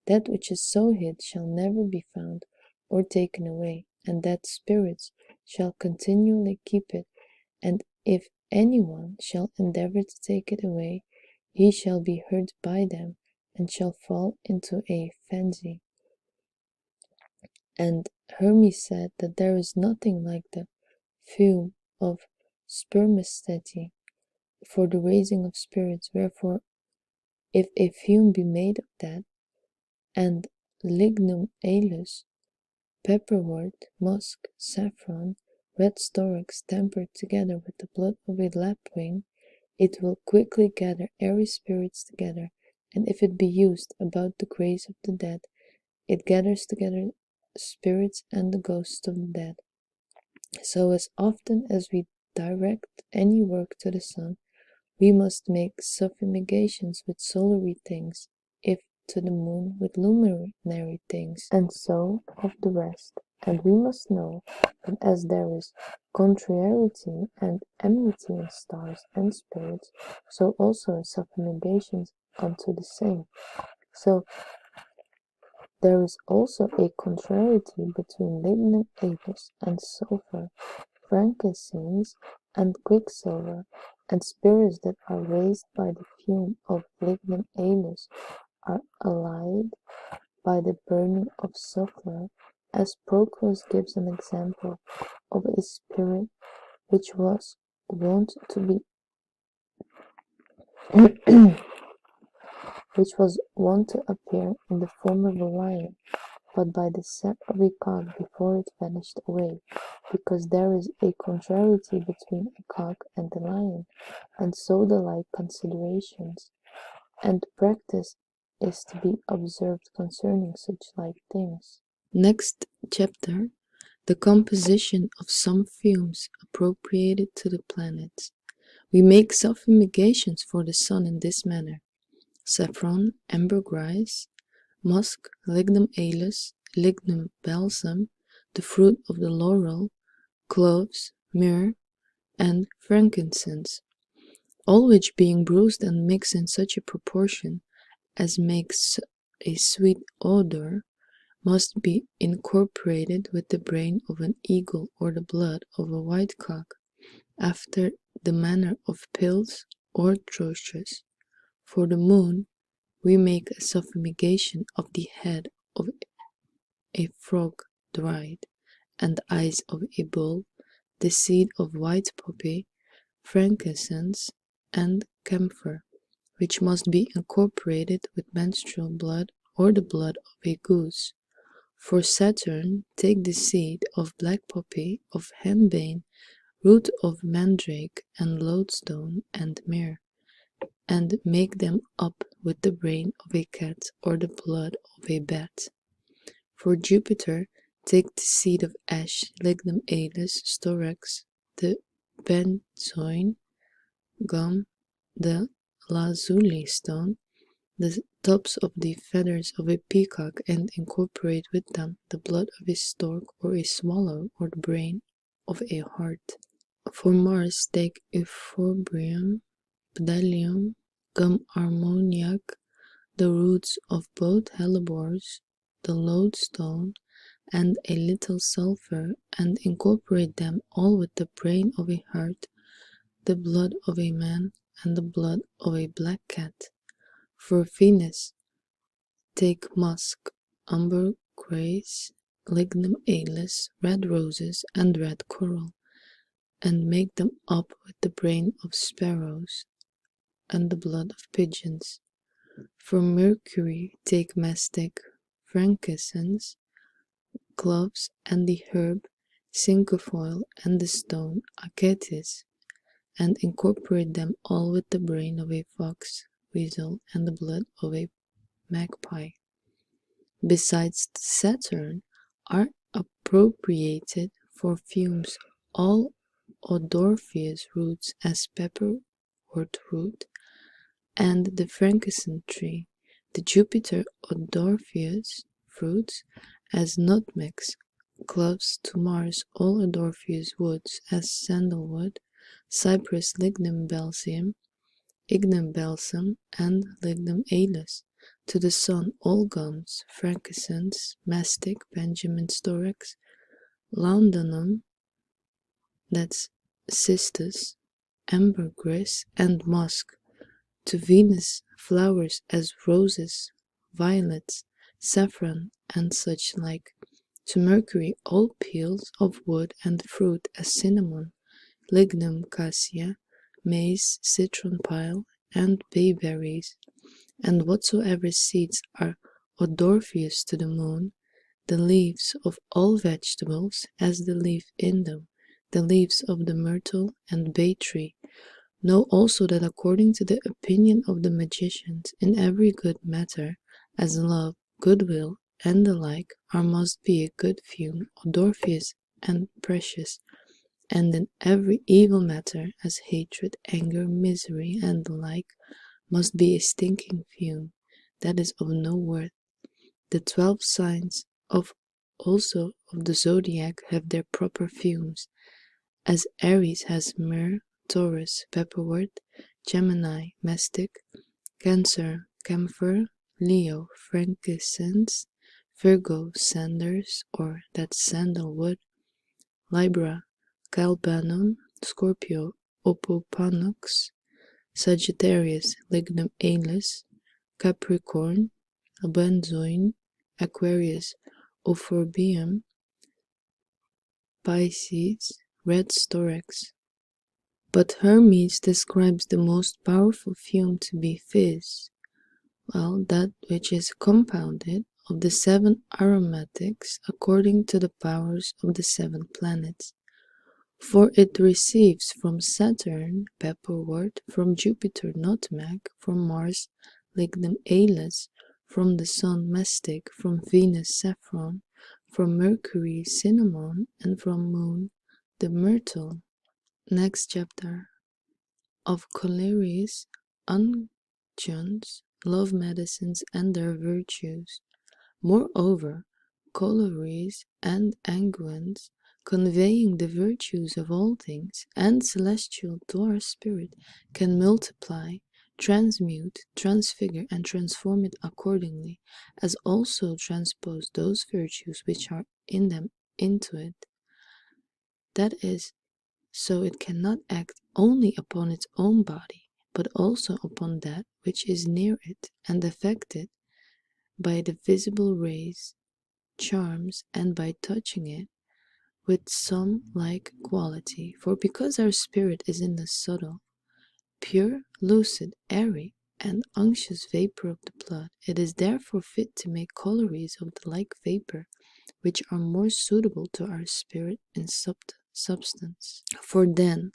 that which is so hid shall never be found or taken away, and that spirits shall continually keep it, and if any one shall endeavor to take it away, he shall be hurt by them, and shall fall into a frenzy. And Hermes said that there is nothing like the fume of spermaceti for the raising of spirits, wherefore if a fume be made of that, and lignum alus, pepperwort, musk, saffron, red storax tempered together with the blood of a lapwing, it will quickly gather airy spirits together, and if it be used about the graves of the dead, it gathers together spirits and the ghosts of the dead. So as often as we direct any work to the sun, we must make suffumigations with solary things, if to the moon with luminary things, and so of the rest. And we must know that as there is contrariety and enmity in stars and spirits, so also in suffumigations unto the same. So there is also a contrariety between lignum alus and sulfur, frankincense and quicksilver, and spirits that are raised by the fume of lignum alus are allied by the burning of sulfur, as Proclus gives an example of a spirit which was wont to be which was wont to appear in the form of a lion, but by the set of a cock before it vanished away, because there is a contrariety between a cock and the lion, and so the like considerations and practice is to be observed concerning such like things. Next chapter, the composition of some fumes appropriated to the planets. We make suffumigations for the sun in this manner: saffron, ambergris, musk, lignum alus, lignum balsam, the fruit of the laurel, cloves, myrrh, and frankincense, all which being bruised and mixed in such a proportion as makes a sweet odor, must be incorporated with the brain of an eagle or the blood of a white cock, after the manner of pills or troches. For the moon, we make a suffumigation of the head of a frog dried, and the eyes of a bull, the seed of white poppy, frankincense, and camphor, which must be incorporated with menstrual blood or the blood of a goose. For Saturn, take the seed of black poppy, of henbane, root of mandrake, and lodestone, and myrrh, and make them up with the brain of a cat or the blood of a bat. For Jupiter, take the seed of ash, lignum alus, storax, the benzoin, gum, the lazuli stone, the tops of the feathers of a peacock, and incorporate with them the blood of a stork or a swallow, or the brain of a hart. For Mars, take euphorbium, bdellium, gum armoniac, the roots of both hellebores, the lodestone, and a little sulphur, and incorporate them all with the brain of a hart, the blood of a man, and the blood of a black cat. For Venus, take musk, ambergris, lignum alus, red roses, and red coral, and make them up with the brain of sparrows and the blood of pigeons. From mercury take mastic, frankincense, cloves, and the herb cinquefoil and the stone acatis, and incorporate them all with the brain of a fox, weasel, and the blood of a magpie. Besides Saturn are appropriated for fumes all odoriferous roots as pepperwort root and the frankincense tree, the Jupiter odoriferous fruits as nutmegs, cloves to Mars all odoriferous woods as sandalwood, cypress lignum balsam, ignum balsam, and lignum alus. To the Sun all gums, frankincense, mastic, Benjamin storax, laudanum, that's cistus, ambergris, and musk. To Venus flowers as roses, violets, saffron, and such like. To Mercury all peels of wood and fruit as cinnamon, lignum cassia, maize, citron pile, and bayberries. And whatsoever seeds are odoriferous to the moon, the leaves of all vegetables as the leaf in them, the leaves of the myrtle and bay tree. Know also that according to the opinion of the magicians, in every good matter, as love, goodwill, and the like, are must be a good fume, odoriferous and precious, and in every evil matter, as hatred, anger, misery, and the like, must be a stinking fume, that is of no worth. The 12 signs of also of the zodiac have their proper fumes, as Aries has myrrh, Taurus pepperwort, Gemini mastic, Cancer camphor, Leo frankincense, Virgo sanders or that sandalwood, Libra galbanum, Scorpio opoponax, Sagittarius lignum alus, Capricorn benzoin, Aquarius euphorbia, Pisces red storax. But Hermes describes the most powerful fume to be fizz, well, that which is compounded of the 7 aromatics according to the powers of the 7 planets. For it receives from Saturn pepperwort, from Jupiter nutmeg, from Mars lignum alus, from the Sun mastic, from Venus saffron, from Mercury cinnamon, and from Moon the myrtle. Next chapter. Of Cornelius, unctions, love medicines, and their virtues. Moreover, colories and unguents, conveying the virtues of all things, and celestial to our spirit, can multiply, transmute, transfigure, and transform it accordingly, as also transpose those virtues which are in them into it. That is, so it cannot act only upon its own body, but also upon that which is near it, and affect it by the visible rays, charms, and by touching it with some like quality. For because our spirit is in the subtle, pure, lucid, airy, and unctuous vapor of the blood, it is therefore fit to make colories of the like vapor, which are more suitable to our spirit in substance. For then,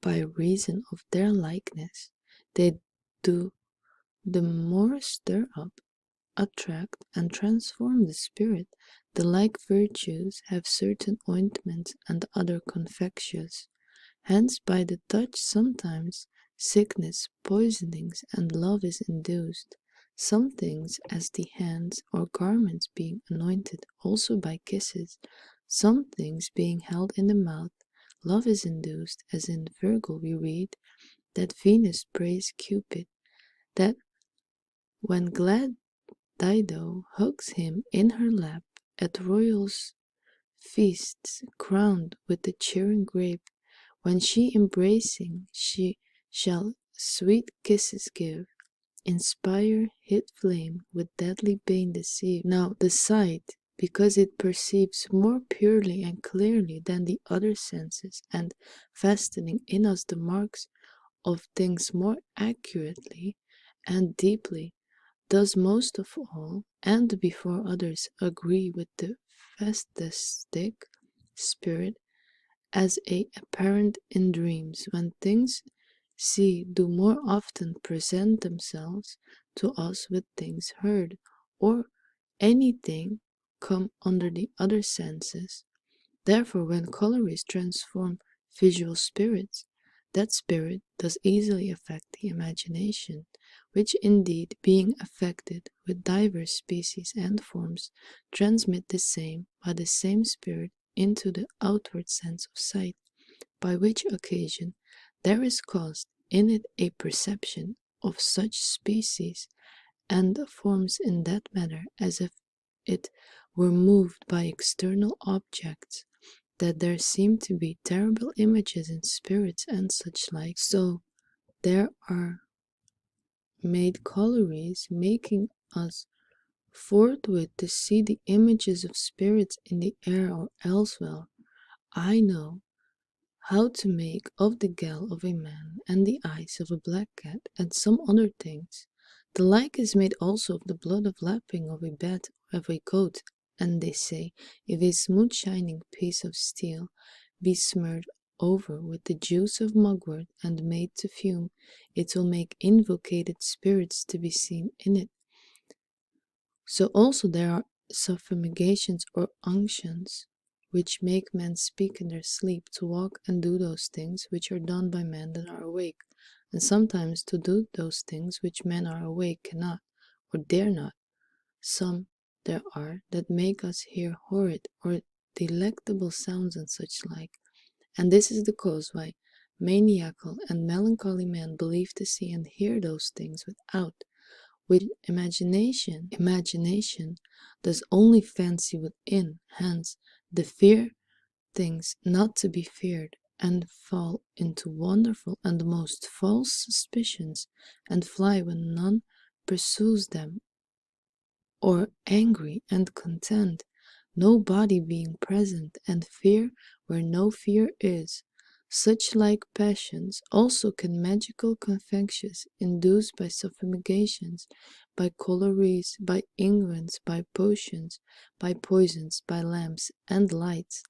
by reason of their likeness, they do the more stir up, attract, and transform the spirit. The like virtues have certain ointments and other confections. Hence by the touch sometimes sickness, poisonings, and love is induced. Some things, as the hands or garments being anointed, also by kisses. Some things being held in the mouth, love is induced, as in Virgo we read that Venus praised Cupid, that when glad Dido hugs him in her lap at royals' feasts, crowned with the cheering grape, when she embracing she shall sweet kisses give, inspire, hit flame, with deadly pain deceive. Now the sight because it perceives more purely and clearly than the other senses, and fastening in us the marks of things more accurately and deeply, does most of all, and before others, agree with the fascistic spirit as apparent in dreams, when things do more often present themselves to us with things heard, or anything come under the other senses. Therefore, when colours transform visual spirits, that spirit does easily affect the imagination, which indeed, being affected with diverse species and forms, transmit the same by the same spirit into the outward sense of sight, by which occasion there is caused in it a perception of such species and forms in that manner as if it were moved by external objects, that there seem to be terrible images in spirits and such like. So there are made collieries making us forthwith to see the images of spirits in the air or elsewhere. I know how to make of the gall of a man and the eyes of a black cat and some other things. The like is made also of the blood of lapping of a bat or of a goat, and they say, if a smooth shining piece of steel be smeared over with the juice of mugwort and made to fume, it will make invocated spirits to be seen in it. So also there are suffumigations or unctions, which make men speak in their sleep, to walk and do those things which are done by men that are awake, and sometimes to do those things which men are awake cannot, or dare not. Some there are that make us hear horrid or delectable sounds and such like, and this is the cause why maniacal and melancholy men believe to see and hear those things without, which imagination does only fancy within. Hence the fear things not to be feared, and fall into wonderful and most false suspicions, and fly when none pursues them, or angry and content, no body being present, and fear where no fear is. Such like passions also can magical confections, induced by suffumigations, by collieries, by unguents, by potions, by poisons, by lamps and lights,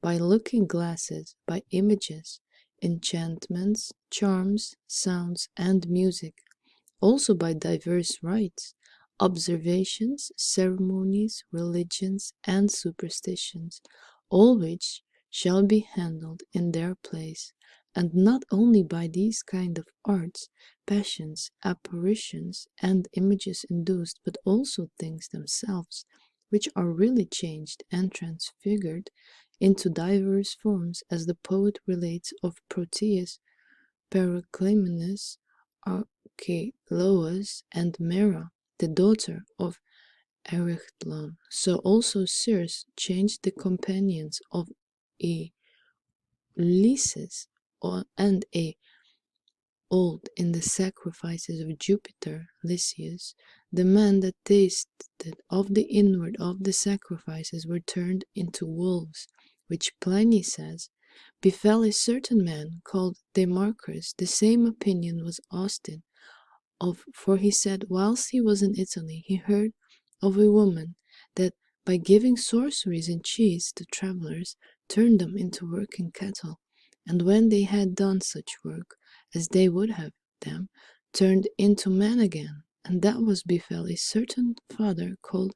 by looking glasses, by images, enchantments, charms, sounds, and music, also by diverse rites, observations, ceremonies, religions, and superstitions, all which shall be handled in their place, and not only by these kind of arts, passions, apparitions, and images induced, but also things themselves, which are really changed and transfigured into diverse forms, as the poet relates of Proteus, Periclymenus, Archelaus, and Mera, the daughter of Erechthon. So also Circe changed the companions of Ulysses and old in the sacrifices of Jupiter. Lysias, the man that tasted of the inward of the sacrifices, were turned into wolves, which Pliny says befell a certain man called Demarchus. The same opinion was Austin of, for he said whilst he was in Italy he heard of a woman that by giving sorceries and cheese to travellers turned them into working cattle, and when they had done such work as they would have them, turned into men again. And that was befell a certain father called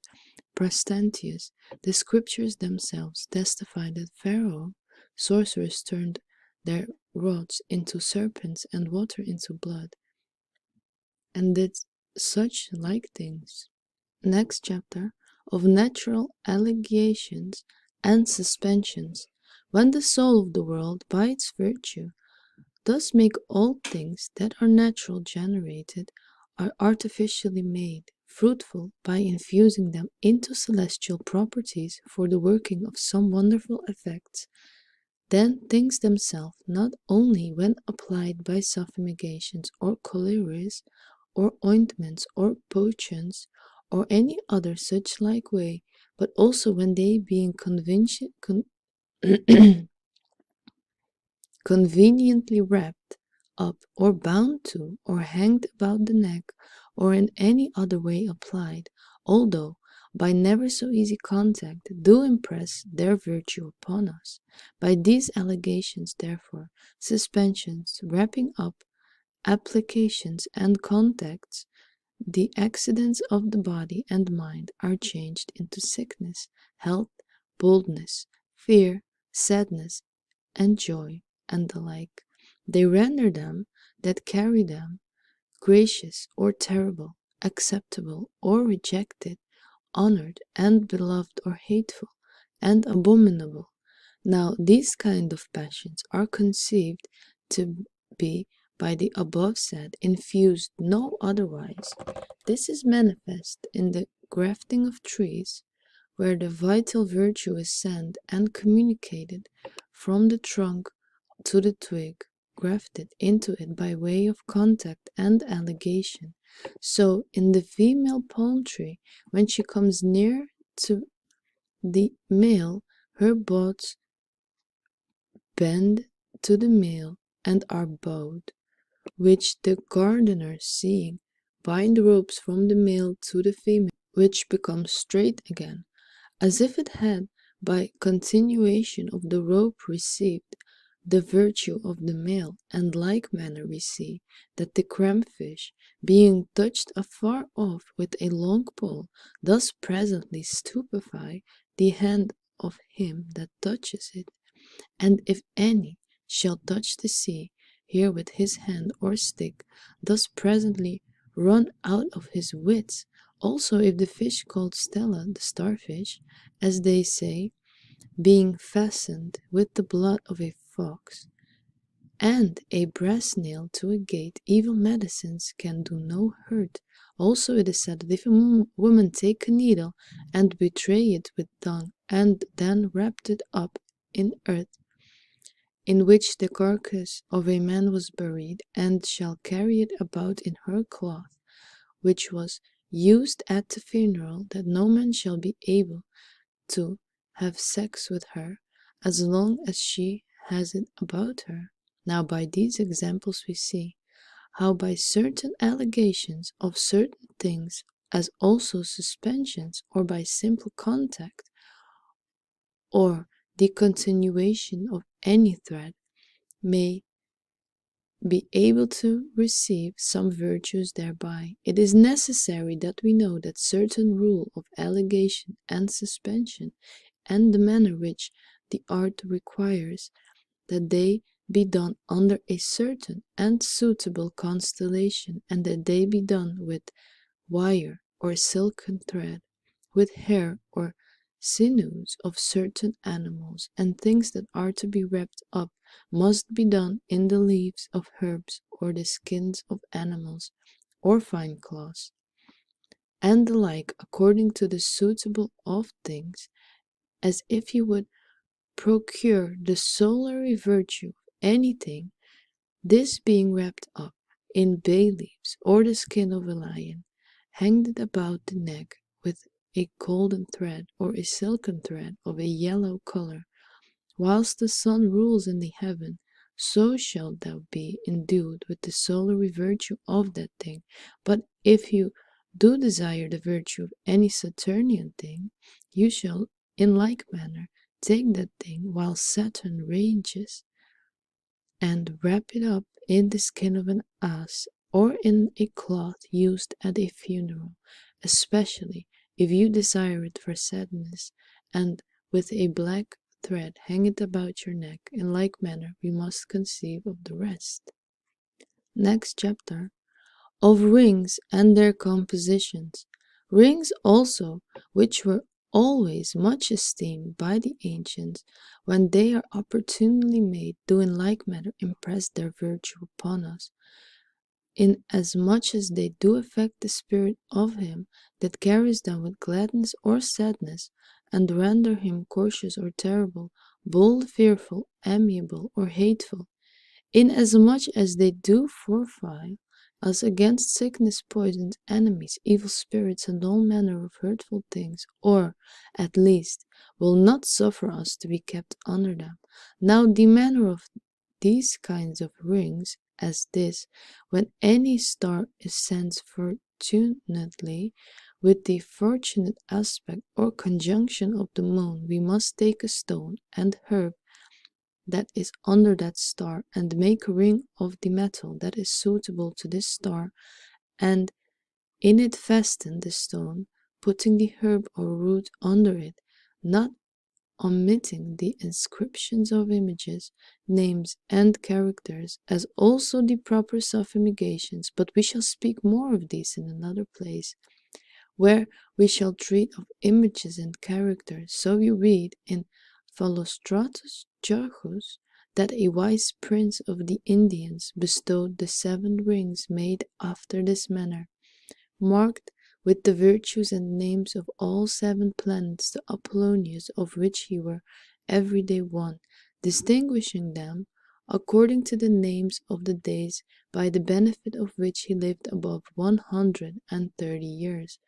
Prastantius. The scriptures themselves testify that Pharaoh sorcerers turned their rods into serpents and water into blood, and did such like things. Next chapter, of natural allegations and suspensions, when the soul of the world by its virtue does make all things that are natural generated, are artificially made fruitful by infusing them into celestial properties for the working of some wonderful effects, then things themselves, not only when applied by suffumigations or collieries, or ointments or potions, or any other such like way, but also when they, being conveniently wrapped up or bound to or hanged about the neck or in any other way applied, although by never so easy contact, do impress their virtue upon us. By these allegations, therefore, suspensions, wrapping up, applications, and contacts, the accidents of the body and mind are changed into sickness, health, boldness, fear, sadness, and joy, and the like. They render them that carry them gracious or terrible, acceptable or rejected, honored and beloved or hateful, and abominable. Now these kind of passions are conceived to be by the above said infused no otherwise. This is manifest in the grafting of trees, where the vital virtue is sent and communicated from the trunk to the twig, grafted into it by way of contact and alligation. So in the female palm tree, when she comes near to the male, her buds bend to the male and are bowed, which the gardeners, seeing, bind ropes from the male to the female, which becomes straight again, as if it had by continuation of the rope received the virtue of the male. And like manner we see that the cramfish, being touched afar off with a long pole, does presently stupefy the hand of him that touches it. And if any shall touch the sea here with his hand or stick, does presently run out of his wits. Also if the fish called Stella, the starfish, as they say, being fastened with the blood of a fox, and a brass nail to a gate, evil medicines can do no hurt. Also it is said that if a woman take a needle and betray it with dung, and then wrapped it up in earth, in which the carcass of a man was buried, and shall carry it about in her cloth, which was used at the funeral, that no man shall be able to have sex with her as long as she has it about her. Now by these examples we see how by certain allegations of certain things, as also suspensions, or by simple contact, or the continuation of any thread, may be able to receive some virtues thereby. It is necessary that we know that certain rule of allegation and suspension, and the manner which the art requires, that they be done under a certain and suitable constellation, and that they be done with wire or silken thread, with hair or sinews of certain animals, and things that are to be wrapped up must be done in the leaves of herbs or the skins of animals or fine cloths, and the like, according to the suitable of things, as if you would procure the solary virtue of anything, this being wrapped up in bay leaves or the skin of a lion, hanged it about the neck with a golden thread or a silken thread of a yellow color, whilst the sun rules in the heaven, so shalt thou be endued with the solary virtue of that thing. But if you do desire the virtue of any Saturnian thing, you shall in like manner take that thing while Saturn rages, and wrap it up in the skin of an ass, or in a cloth used at a funeral, especially if you desire it for sadness, and with a black thread hang it about your neck. In like manner we must conceive of the rest. Next chapter, of rings and their compositions. Rings also, which were always much esteemed by the ancients, when they are opportunely made, do in like manner impress their virtue upon us, inasmuch as they do affect the spirit of him that carries them with gladness or sadness, and render him cautious or terrible, bold, fearful, amiable, or hateful, inasmuch as they do fortify us against sickness, poisons, enemies, evil spirits, and all manner of hurtful things, or, at least, will not suffer us to be kept under them. Now the manner of these kinds of rings, as this, when any star is sent fortunately with the fortunate aspect or conjunction of the moon, we must take a stone and herb that is under that star, and make a ring of the metal that is suitable to this star, and in it fasten the stone, putting the herb or root under it, not omitting the inscriptions of images, names, and characters, as also the proper suffumigations, but we shall speak more of these in another place, where we shall treat of images and characters. So you read in Philostratus Jarchus that a wise prince of the Indians bestowed the 7 rings made after this manner, marked with the virtues and names of all 7 planets, the Apollonius, of which he were every day one, distinguishing them according to the names of the days, by the benefit of which he lived above 130 years,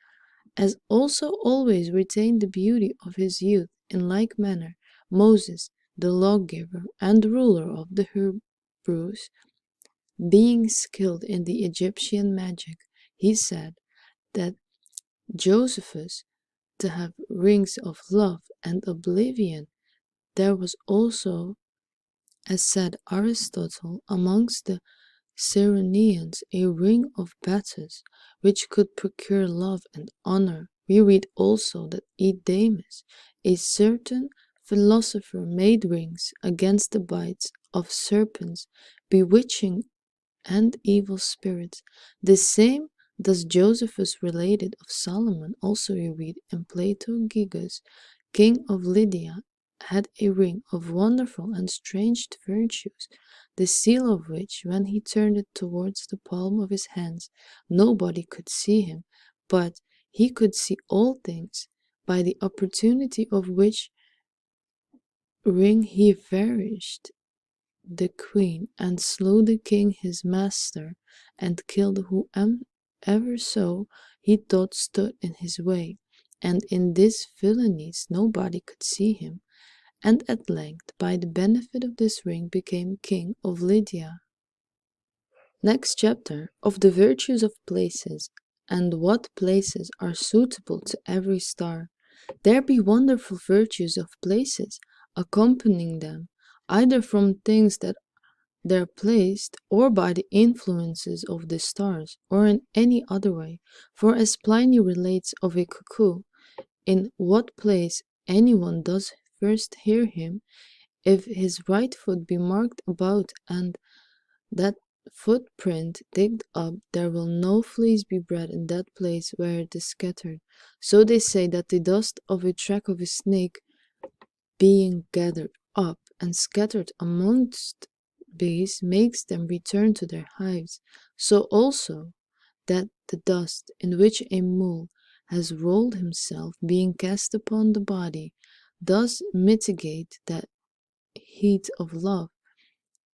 as also always retained the beauty of his youth. In like manner, Moses, the lawgiver and ruler of the Hebrews, being skilled in the Egyptian magic, he said that Josephus to have rings of love and oblivion. There was also, as said Aristotle, amongst the Cyrenians a ring of Bacchus, which could procure love and honor. We read also that Edamus, a certain philosopher, made rings against the bites of serpents, bewitching and evil spirits. The same does Josephus related of Solomon. Also we read in Plato, Gyges, king of Lydia, had a ring of wonderful and strange virtues, the seal of which, when he turned it towards the palm of his hands, nobody could see him, but he could see all things, by the opportunity of which ring he vanished the queen, and slew the king his master, and killed whoever so he thought stood in his way. And in these villainies nobody could see him, and at length, by the benefit of this ring, became king of Lydia. Next chapter, of the virtues of places, and what places are suitable to every star. There be wonderful virtues of places, accompanying them, either from things that they're placed, or by the influences of the stars, or in any other way. For as Pliny relates of a cuckoo, in what place anyone does first hear him, if his right foot be marked about, and that footprint digged up, there will no fleas be bred in that place where it is scattered. So they say that the dust of a track of a snake, being gathered up and scattered amongst bees, makes them return to their hives. So also that the dust in which a mule has rolled himself, being cast upon the body, does mitigate that heat of love,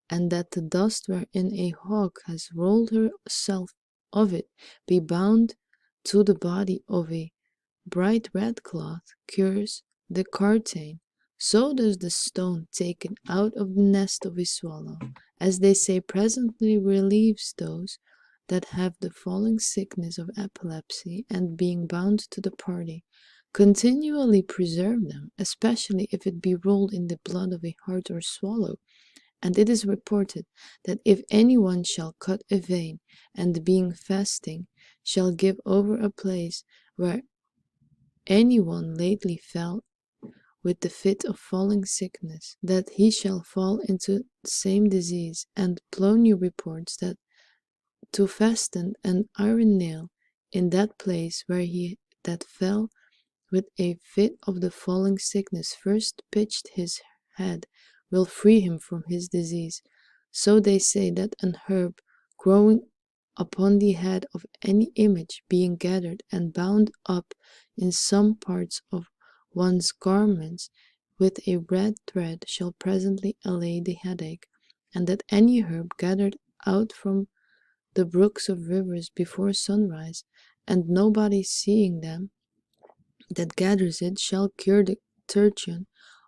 and that the dust wherein a hawk has rolled herself of it be bound to the body of a bright red cloth, cures the cartain. So does the stone taken out of the nest of a swallow, as they say, presently relieves those that have the falling sickness of epilepsy, and being bound to the party, continually preserve them, especially if it be rolled in the blood of a hart or swallow. And it is reported that if any one shall cut a vein, and being fasting, shall give over a place where any one lately fell with the fit of falling sickness, that he shall fall into the same disease. And Pliny reports that to fasten an iron nail in that place where he that fell with a fit of the falling sickness first pitched his head, will free him from his disease. So they say that an herb growing upon the head of any image, being gathered and bound up in some parts of one's garments with a red thread, shall presently allay the headache, and that any herb gathered out from the brooks of rivers before sunrise, and nobody seeing them that gathers it shall cure the tertian,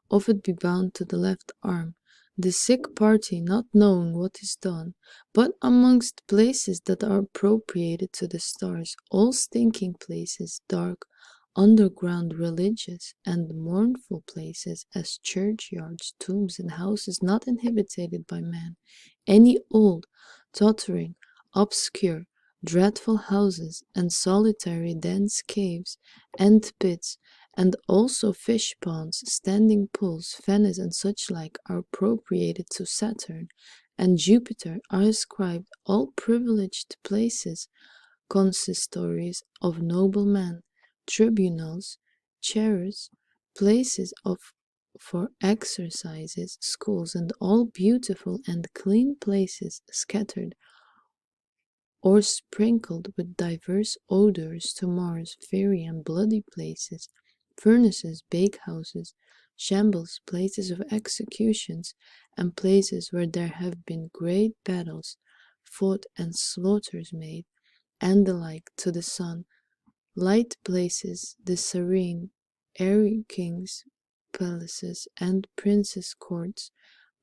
of it be bound to the left arm, the sick party not knowing what is done. But amongst places that are appropriated to the stars, all stinking places, dark, underground, religious, and mournful places, as churchyards, tombs, and houses not inhabited by man, any old, tottering, obscure, dreadful houses, and solitary dense caves, and pits, and also fish ponds, standing pools, fennes, and such like are appropriated to Saturn, and Jupiter are ascribed all privileged places, consistories of noblemen, tribunals, chairs, places of for exercises, schools, and all beautiful and clean places scattered or sprinkled with divers odors to Mars, fiery and bloody places, furnaces, bakehouses, shambles, places of executions, and places where there have been great battles fought and slaughters made, and the like to the sun, light places, the serene, airy kings' palaces and princes' courts,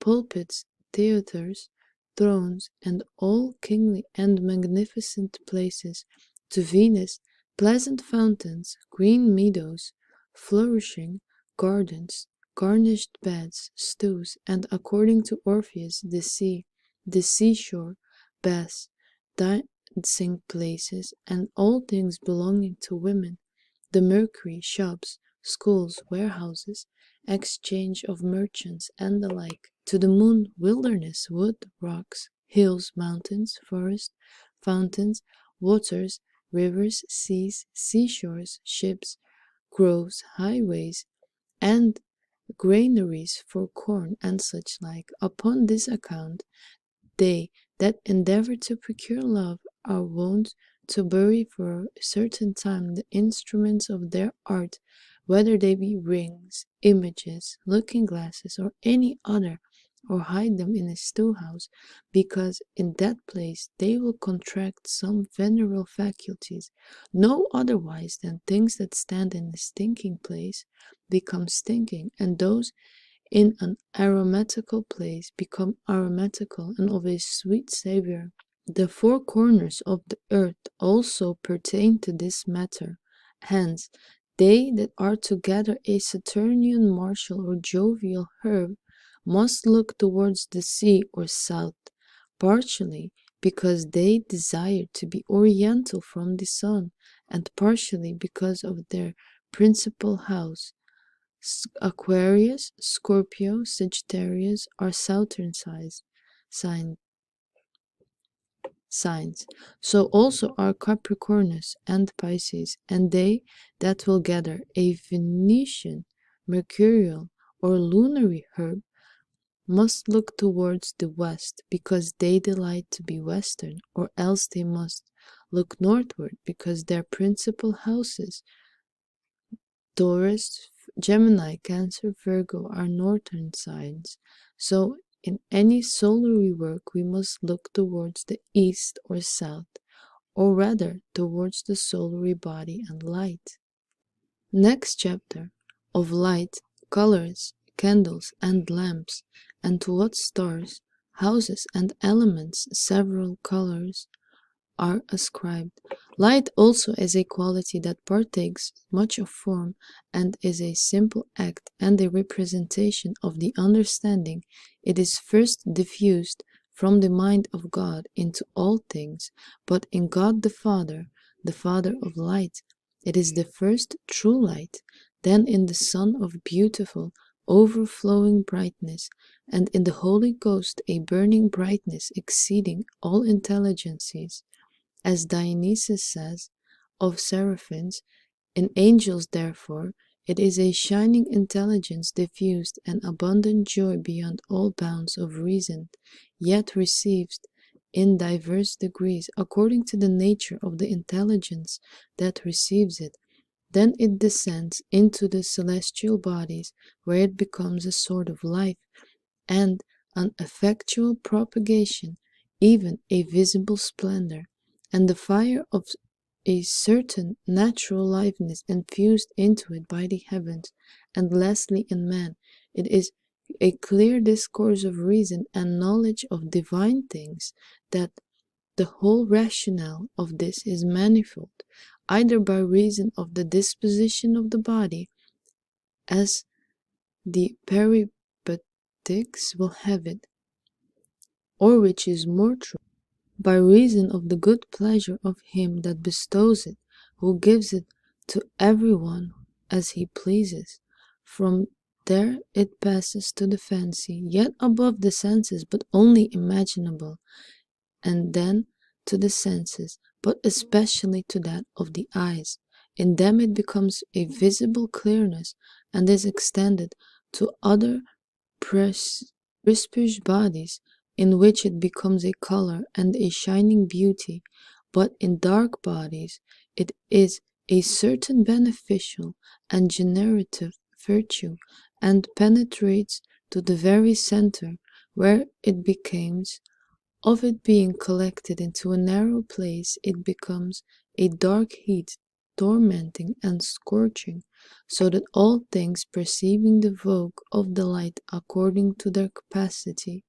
pulpits, theatres, thrones, and all kingly and magnificent places, to Venus, pleasant fountains, green meadows, flourishing gardens, garnished beds, stews, and according to Orpheus, the sea, the seashore, baths, dancing places, and all things belonging to women, the Mercury, shops, schools, warehouses, exchange of merchants, and the like, to the moon, wilderness, wood, rocks, hills, mountains, forests, fountains, waters, rivers, seas, seashores, ships, groves, highways, and granaries for corn, and such like. Upon this account, they that endeavor to procure love are wont to bury for a certain time the instruments of their art, whether they be rings, images, looking glasses, or any other, or hide them in a storehouse, because in that place they will contract some venereal faculties, no otherwise than things that stand in a stinking place become stinking, and those in an aromatical place become aromatical and of a sweet savour. The four corners of the earth also pertain to this matter. Hence, they that are to gather a Saturnian martial or jovial herb must look towards the sea or south, partially because they desire to be oriental from the sun, and partially because of their principal house. Aquarius, Scorpio, Sagittarius are Saturn signs. So also are Capricornus and Pisces, and they that will gather a Venetian, mercurial, or lunary herb must look towards the west, because they delight to be western, or else they must look northward, because their principal houses, Taurus, Gemini, Cancer, Virgo, are northern signs. So in any solary work we must look towards the east or south, or rather towards the solary body and light. Next chapter, of light, colors, candles, and lamps, and to what stars, houses, and elements several colors are ascribed. Light also is a quality that partakes much of form, and is a simple act and a representation of the understanding. It is first diffused from the mind of God into all things, but in God the Father of light, it is the first true light, then in the Son of beautiful, overflowing brightness, and in the Holy Ghost a burning brightness exceeding all intelligences. As Dionysius says of seraphims, in angels therefore it is a shining intelligence diffused and abundant joy beyond all bounds of reason, yet received in diverse degrees according to the nature of the intelligence that receives it. Then it descends into the celestial bodies, where it becomes a sort of life and an effectual propagation even a visible splendor, and the fire of a certain natural liveliness infused into it by the heavens, and lastly in man, it is a clear discourse of reason and knowledge of divine things, that the whole rationale of this is manifold, either by reason of the disposition of the body, as the Peripatetics will have it, or which is more true, by reason of the good pleasure of him that bestows it, who gives it to every one as he pleases. From there it passes to the fancy, yet above the senses, but only imaginable, and then to the senses, but especially to that of the eyes. In them it becomes a visible clearness, and is extended to other prestige bodies, in which it becomes a color and a shining beauty, but in dark bodies it is a certain beneficial and generative virtue, and penetrates to the very center, where it becomes, of it being collected into a narrow place, it becomes a dark heat, tormenting and scorching, so that all things perceiving the vogue of the light according to their capacity,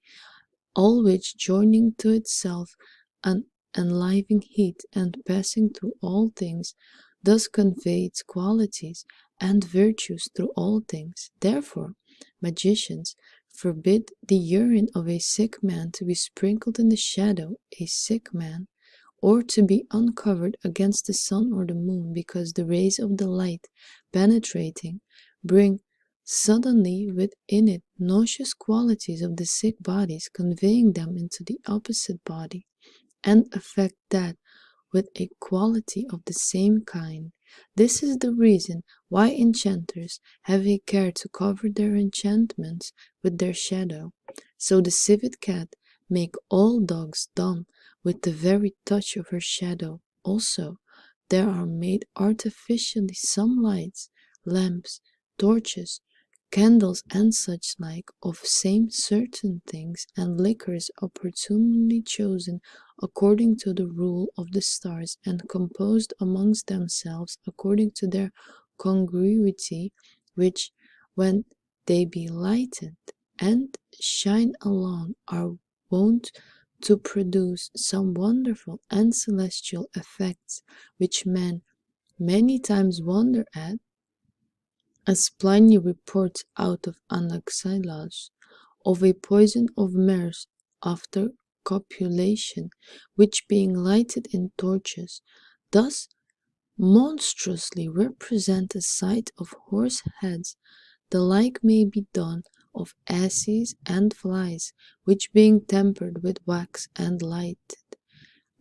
all which joining to itself an enlivening heat, and passing through all things, thus convey its qualities and virtues through all things. Therefore, magicians forbid the urine of a sick man to be sprinkled in the shadow a sick man, or to be uncovered against the sun or the moon, because the rays of the light penetrating bring suddenly within it nauseous qualities of the sick bodies, conveying them into the opposite body, and affect that with a quality of the same kind. This is the reason why enchanters have a care to cover their enchantments with their shadow. So the civet cat make all dogs dumb with the very touch of her shadow. Also, there are made artificially some lights, lamps, torches, candles, and such like, of same certain things, and liquors opportunely chosen according to the rule of the stars, and composed amongst themselves according to their congruity, which, when they be lighted and shine along, are wont to produce some wonderful and celestial effects, which men many times wonder at, as Pliny reports out of Anaxilos, of a poison of mares after copulation, which being lighted in torches, thus monstrously represent a sight of horse heads. The like may be done of asses and flies, which being tempered with wax and lighted,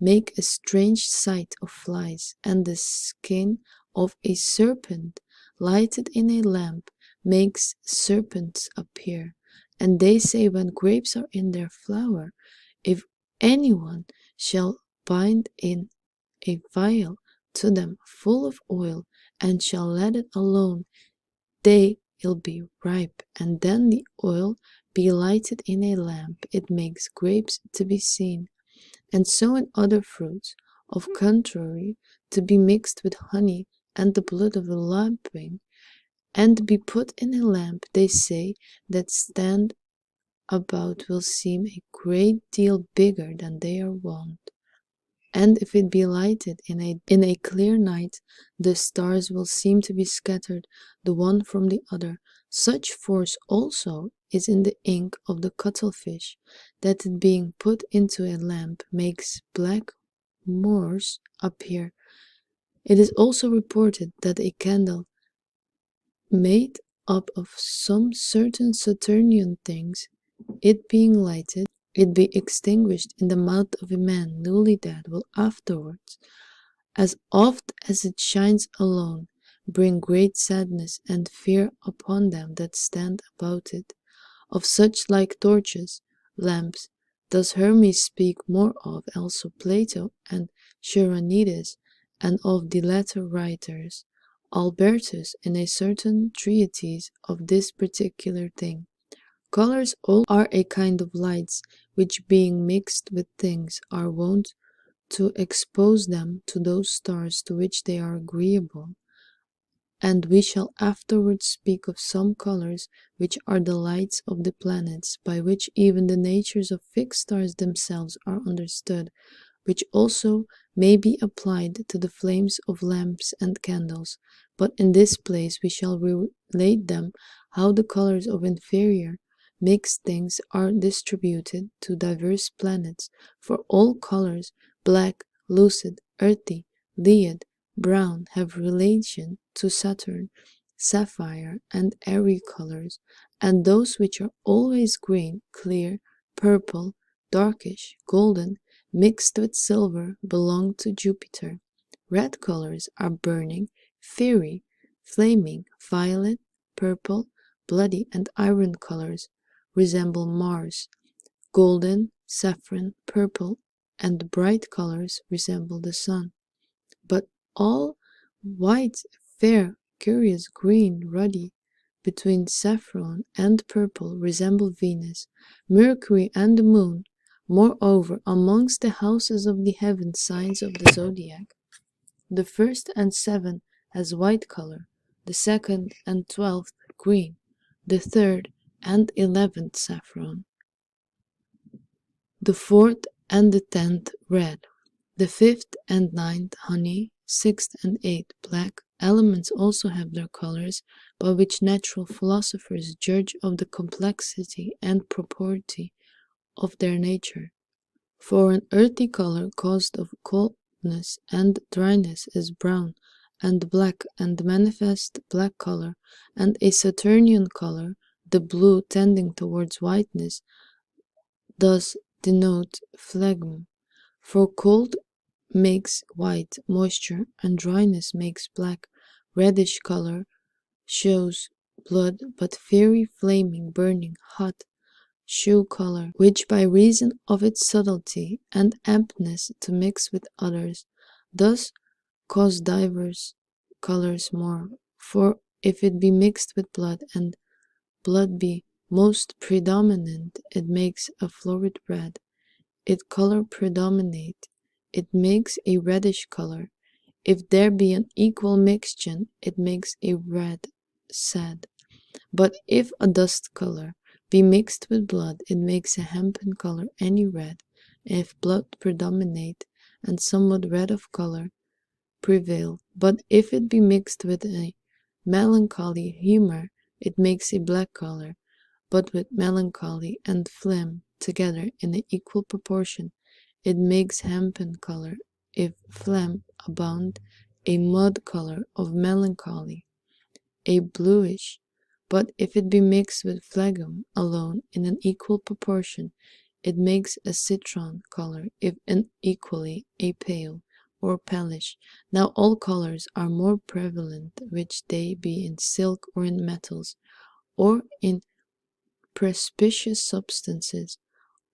make a strange sight of flies, and the skin of a serpent lighted in a lamp makes serpents appear. And they say, when grapes are in their flower, if anyone shall bind in a vial to them full of oil, and shall let it alone, they'll be ripe, and then the oil be lighted in a lamp, it makes grapes to be seen. And so in other fruits, of contrary, to be mixed with honey and the blood of a lapwing, and be put in a lamp, they say, that stand about will seem a great deal bigger than they are wont. And if it be lighted in a clear night, the stars will seem to be scattered the one from the other. Such force also is in the ink of the cuttlefish, that it being put into a lamp makes black moors appear. It is also reported that a candle made up of some certain Saturnian things, it being lighted, it be extinguished in the mouth of a man newly dead, will afterwards, as oft as it shines alone, bring great sadness and fear upon them that stand about it. Of such like torches, lamps, does Hermes speak more of, also Plato and Chironides, and of the latter writers, Albertus, in a certain treatise of this particular thing. Colors all are a kind of lights, which being mixed with things are wont to expose them to those stars to which they are agreeable. And we shall afterwards speak of some colors which are the lights of the planets, by which even the natures of fixed stars themselves are understood, which also may be applied to the flames of lamps and candles. But in this place we shall relate them how the colors of inferior mixed things are distributed to diverse planets. For all colors, black, lucid, earthy, lead, brown, have relation to Saturn, sapphire, and airy colors, and those which are always green, clear, purple, darkish, golden, mixed with silver, belong to Jupiter. Red colors are burning, fiery, flaming, violet, purple, bloody, and iron colors resemble Mars. Golden, saffron, purple, and bright colors resemble the sun. But all white, fair, curious green, ruddy, between saffron and purple resemble Venus, Mercury, and the moon. Moreover, amongst the houses of the heaven signs of the zodiac, the first and seventh has white color, the second and 12th green, the third and 11th saffron, the fourth and the 10th red, the fifth and ninth honey, sixth and eighth black. Elements also have their colors, by which natural philosophers judge of the complexity and propriety of their nature. For an earthy color caused of coldness and dryness is brown, and black, and manifest black color, and a Saturnian color, the blue tending towards whiteness, does denote phlegm. For cold makes white, moisture, and dryness makes black. Reddish color shows blood, but fiery, flaming, burning, hot, shoe color, which by reason of its subtlety and amptness to mix with others, does cause divers colors more. For if it be mixed with blood, and blood be most predominant, it makes a florid red. If color predominate, it makes a reddish color. If there be an equal mixture, it makes a red sad. But if a dust color be mixed with blood, it makes a hempen color any red. And if blood predominate, and somewhat red of color prevail, but if it be mixed with a melancholy humor, it makes a black color. But with melancholy and phlegm together in an equal proportion, it makes hempen color. If phlegm abound, a mud color of melancholy, a bluish. But if it be mixed with phlegm alone in an equal proportion, it makes a citron color, if unequally a pale or palish. Now all colors are more prevalent, which they be in silk or in metals, or in precious substances,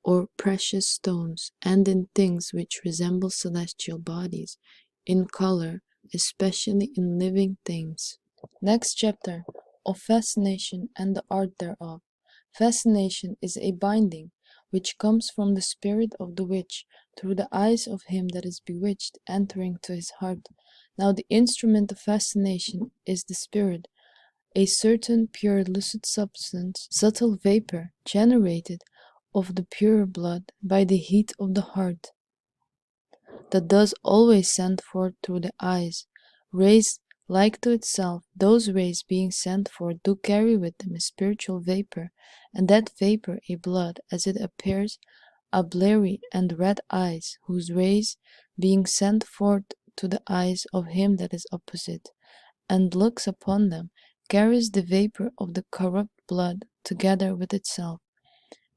or precious stones, and in things which resemble celestial bodies, in color, especially in living things. Next chapter, of fascination and the art thereof. Fascination is a binding, which comes from the spirit of the witch, through the eyes of him that is bewitched, entering to his heart. Now the instrument of fascination is the spirit, a certain pure lucid substance, subtle vapor, generated of the pure blood by the heat of the heart, that does always send forth through the eyes rays like to itself. Those rays being sent forth do carry with them a spiritual vapor, and that vapor a blood, as it appears, a bleary and red eyes, whose rays being sent forth to the eyes of him that is opposite, and looks upon them, carries the vapor of the corrupt blood together with itself,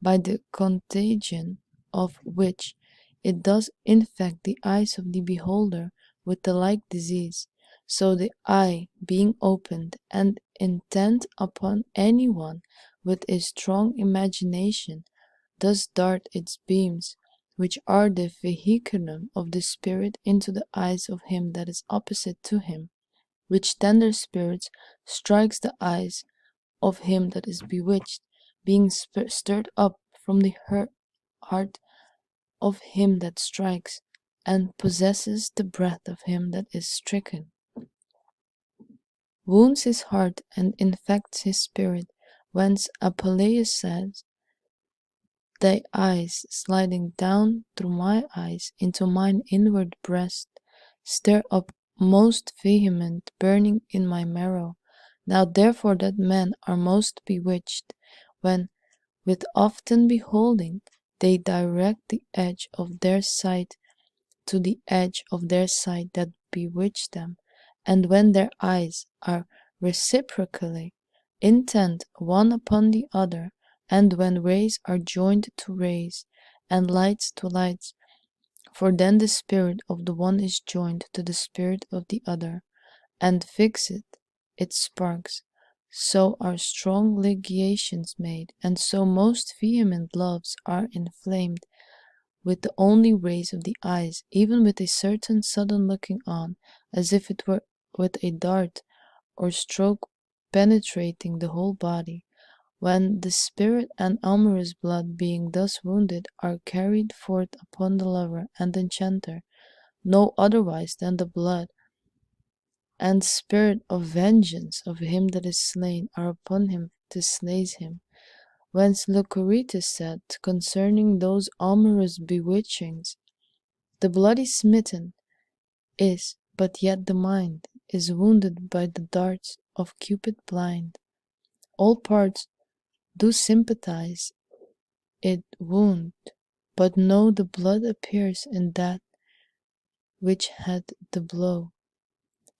by the contagion of which it does infect the eyes of the beholder with the like disease. So the eye, being opened and intent upon any one with a strong imagination, does dart its beams, which are the vehiculum of the spirit, into the eyes of him that is opposite to him, which tender spirits strikes the eyes of him that is bewitched, being stirred up from the heart of him that strikes, and possesses the breath of him that is stricken, wounds his heart and infects his spirit, whence Apuleius says, thy eyes sliding down through my eyes into mine inward breast, stir up most vehement burning in my marrow. Now therefore that men are most bewitched, when with often beholding they direct the edge of their sight to the edge of their sight that bewitch them, and when their eyes are reciprocally intent one upon the other, and when rays are joined to rays, and lights to lights, for then the spirit of the one is joined to the spirit of the other, and fixeth its sparks, so are strong ligations made, and so most vehement loves are inflamed with the only rays of the eyes, even with a certain sudden looking on, as if it were with a dart or stroke penetrating the whole body, when the spirit and amorous blood being thus wounded are carried forth upon the lover and enchanter, no otherwise than the blood and spirit of vengeance of him that is slain are upon him to slay him. Whence Lucuritus said concerning those amorous bewitchings, the bloody smitten is, but yet the mind is wounded by the darts of Cupid blind. All parts do sympathize it wound, but know the blood appears in that which had the blow.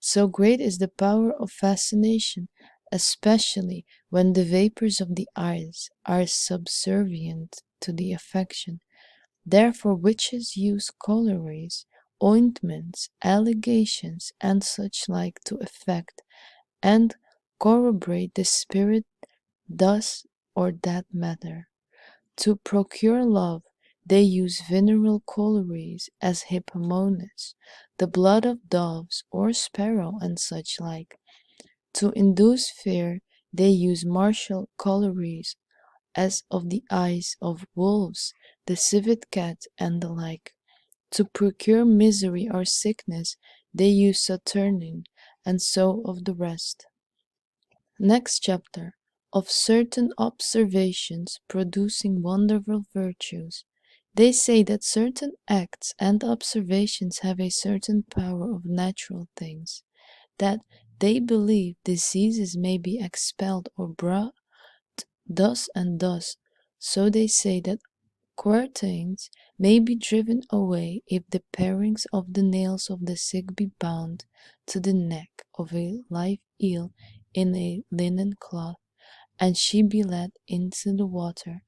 So great is the power of fascination, especially when the vapors of the eyes are subservient to the affection. Therefore witches use cauleries, ointments, allegations, and such like to effect and corroborate the spirit thus or that matter. To procure love, they use venereal cauleries, as Hippomenes, the blood of doves or sparrow, and such like. To induce fear, they use martial cauleries, as of the eyes of wolves, the civet cat, and the like. To procure misery or sickness, they use Saturnine, and so of the rest. Next chapter, of certain observations producing wonderful virtues. They say that certain acts and observations have a certain power of natural things, that they believe diseases may be expelled or brought thus and thus. So they say that quarantines may be driven away if the parings of the nails of the sick be bound to the neck of a live eel in a linen cloth, and she be let into the water.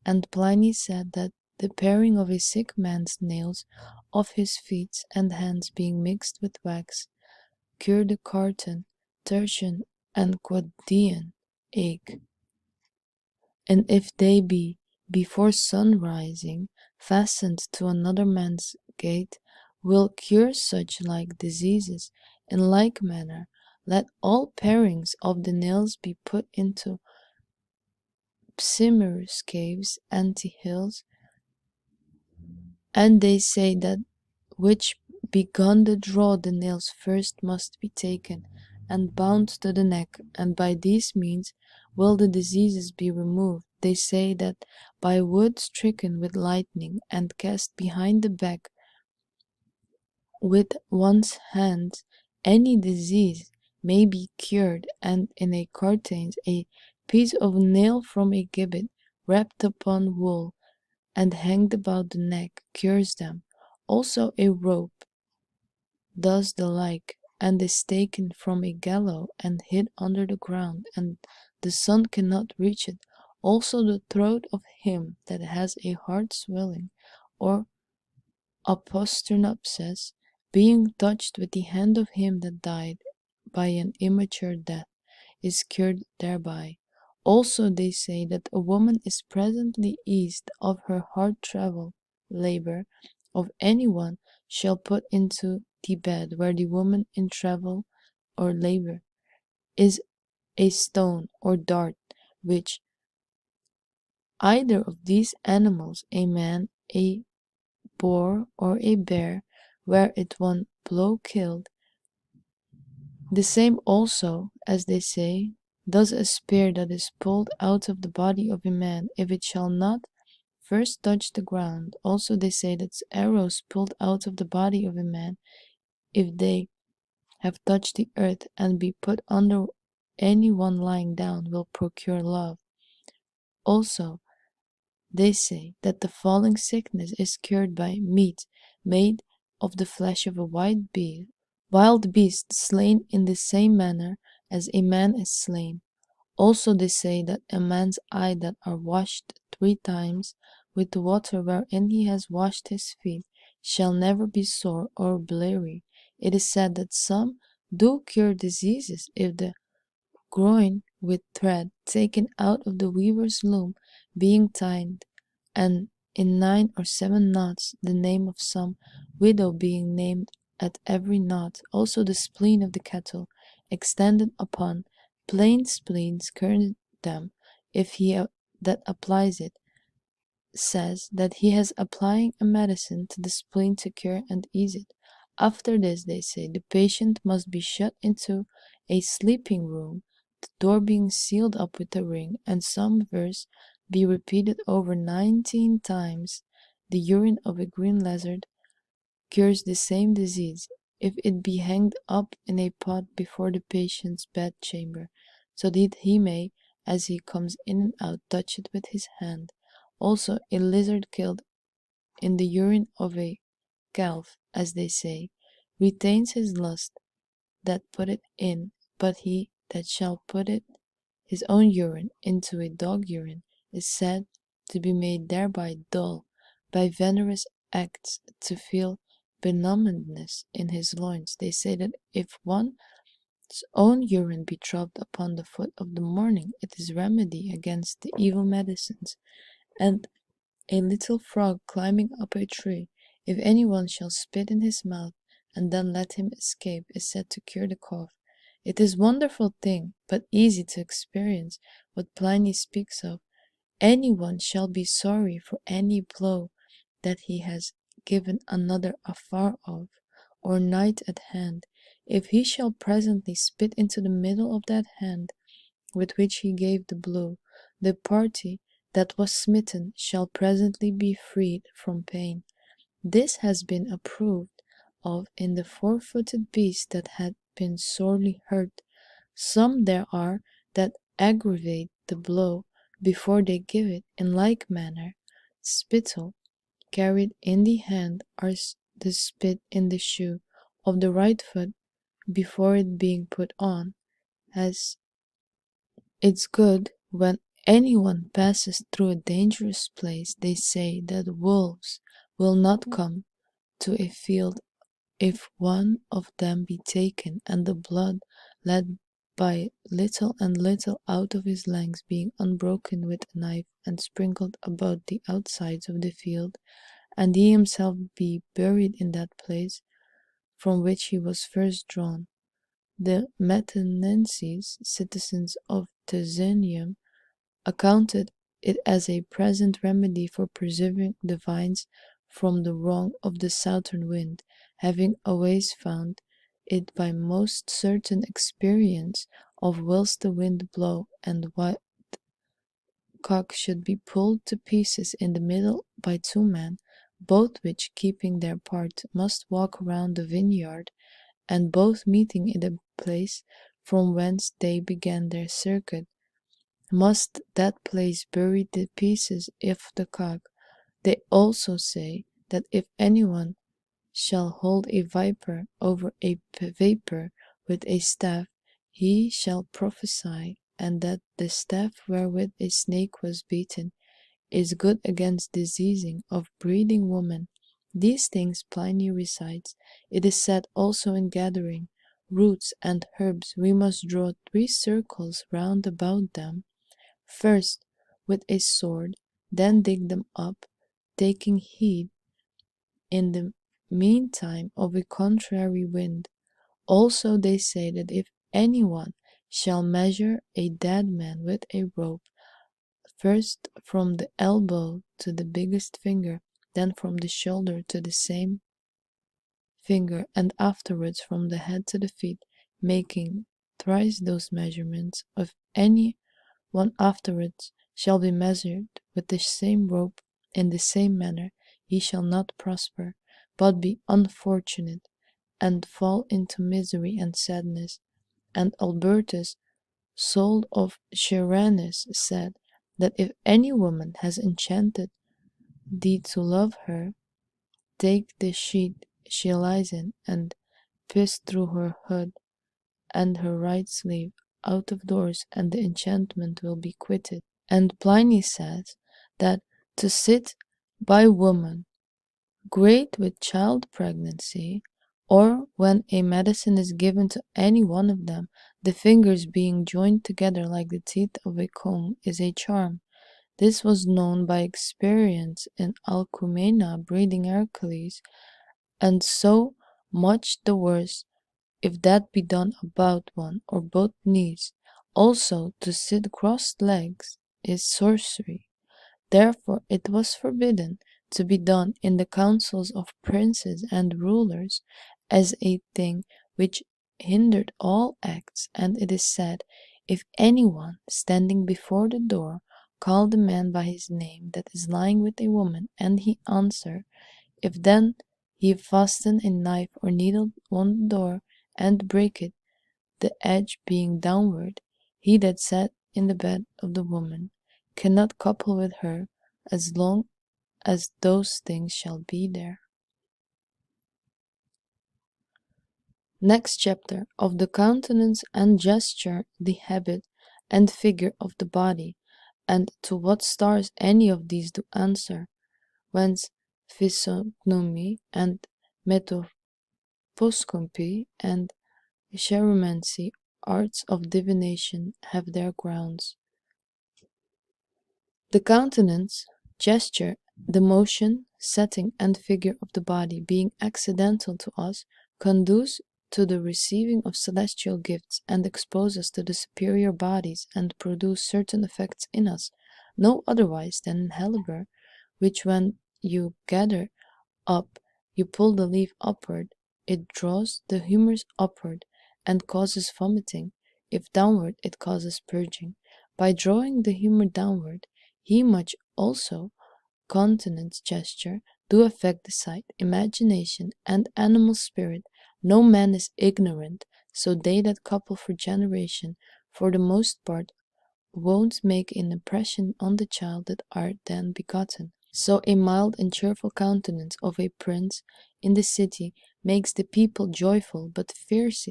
And Pliny said that the paring of a sick man's nails of his feet and hands being mixed with wax cured the carton, tertian, and quadrian ache. And if they be, before sun rising, fastened to another man's gate, will cure such like diseases. In like manner, let all parings of the nails be put into Psimerus caves, ante-hills, and they say that which begun to draw the nails first must be taken and bound to the neck, and by these means will the diseases be removed. They say that by wood stricken with lightning and cast behind the back with one's hand, any disease may be cured, and in a cartane a piece of nail from a gibbet wrapped upon wool and hanged about the neck cures them. Also a rope does the like, and is taken from a gallows and hid under the ground, and the sun cannot reach it. Also the throat of him that has a heart swelling, or aposternopsis, being touched with the hand of him that died by an immature death, is cured thereby. Also they say that a woman is presently eased of her hard travel, labor, of any one shall put into the bed where the woman in travel or labor is a stone or dart, which either of these animals, a man, a boar, or a bear, were it one blow killed, the same also, as they say, does a spear that is pulled out of the body of a man, if it shall not first touch the ground. Also they say that arrows pulled out of the body of a man, if they have touched the earth and be put under any one lying down, will procure love. Also they say that the falling sickness is cured by meat made of the flesh of a wild beast slain in the same manner as a man is slain. Also they say that a man's eyes that are washed 3 times with the water wherein he has washed his feet shall never be sore or bleary. It is said that some do cure diseases if the groin with thread taken out of the weaver's loom, being tied, and in 9 or 7 knots, the name of some widow being named at every knot. Also the spleen of the cattle, extended upon plain spleens, current them, if he that applies it says that he has applying a medicine to the spleen to cure and ease it. After this, they say, the patient must be shut into a sleeping room, the door being sealed up with a ring, and some verse be repeated over 19 times. The urine of a green lizard cures the same disease, if it be hanged up in a pot before the patient's bedchamber, so that he may, as he comes in and out, touch it with his hand. Also a lizard killed in the urine of a calf, as they say, retains his lust that put it in, but he that shall put it his own urine into a dog urine is said to be made thereby dull, by venomous acts to feel benumbedness in his loins. They say that if one's own urine be dropped upon the foot of the morning, it is remedy against the evil medicines. And a little frog climbing up a tree, if any one shall spit in his mouth, and then let him escape, is said to cure the cough. It is wonderful thing, but easy to experience, what Pliny speaks of. Any one shall be sorry for any blow that he has given another afar off, or nigh at hand, if he shall presently spit into the middle of that hand with which he gave the blow, the party that was smitten shall presently be freed from pain. This has been approved of in the 4-footed beast that had been sorely hurt. Some there are that aggravate the blow before they give it. In like manner, spittle carried in the hand, or the spit in the shoe of the right foot before it being put on, as it's good when anyone passes through a dangerous place. They say that wolves will not come to a field if one of them be taken, and the blood led by little and little out of his legs, being unbroken with a knife, and sprinkled about the outsides of the field, and he himself be buried in that place from which he was first drawn. The Metanenses, citizens of Tersenium, accounted it as a present remedy for preserving the vines from the wrong of the southern wind, having always found it by most certain experience of whilst the wind blow, and what cock should be pulled to pieces in the middle by 2 men, both which, keeping their part, must walk round the vineyard, and both meeting in the place from whence they began their circuit, must that place bury the pieces if the cock. They also say that if anyone shall hold a viper over a vapor with a staff, he shall prophesy, and that the staff wherewith a snake was beaten is good against diseasing of breeding women. These things Pliny recites. It is said also in gathering roots and herbs we must draw 3 circles round about them, first with a sword, then dig them up, taking heed in the meantime of a contrary wind. Also they say that if any one shall measure a dead man with a rope first from the elbow to the biggest finger, then from the shoulder to the same finger, and afterwards from the head to the feet, making thrice those measurements. Of any one afterwards shall be measured with the same rope in the same manner, he shall not prosper, but be unfortunate, and fall into misery and sadness. And Albertus, soul of Chiranus, said that if any woman has enchanted thee to love her, take the sheet she lies in, and pierce through her hood and her right sleeve out of doors, and the enchantment will be quitted. And Pliny says that to sit by woman great with child pregnancy, or when a medicine is given to any one of them, the fingers being joined together like the teeth of a comb, is a charm. This was known by experience in Alcumena breeding Hercules, and so much the worse if that be done about one or both knees. Also to sit crossed legs is sorcery. Therefore it was forbidden to be done in the councils of princes and rulers, as a thing which hindered all acts. And it is said, if any one, standing before the door, call the man by his name that is lying with a woman, and he answer, if then he fasten a knife or needle on the door, and break it, the edge being downward, he that sat in the bed of the woman cannot couple with her as long as those things shall be there. Next chapter, of the countenance and gesture, the habit and figure of the body, and to what stars any of these do answer, whence physiognomy and metoposcopy and chiromancy, arts of divination, have their grounds. The countenance, gesture, the motion, setting, and figure of the body, being accidental to us, conduce to the receiving of celestial gifts, and expose us to the superior bodies, and produce certain effects in us, no otherwise than in Hellebore, which when you gather up, you pull the leaf upward, it draws the humors upward, and causes vomiting. If downward, it causes purging. By drawing the humor downward, he much also, countenance, gesture, do affect the sight, imagination, and animal spirit. No man is ignorant, so they that couple for generation, for the most part, won't make an impression on the child that are then begotten. So a mild and cheerful countenance of a prince in the city makes the people joyful, but fierce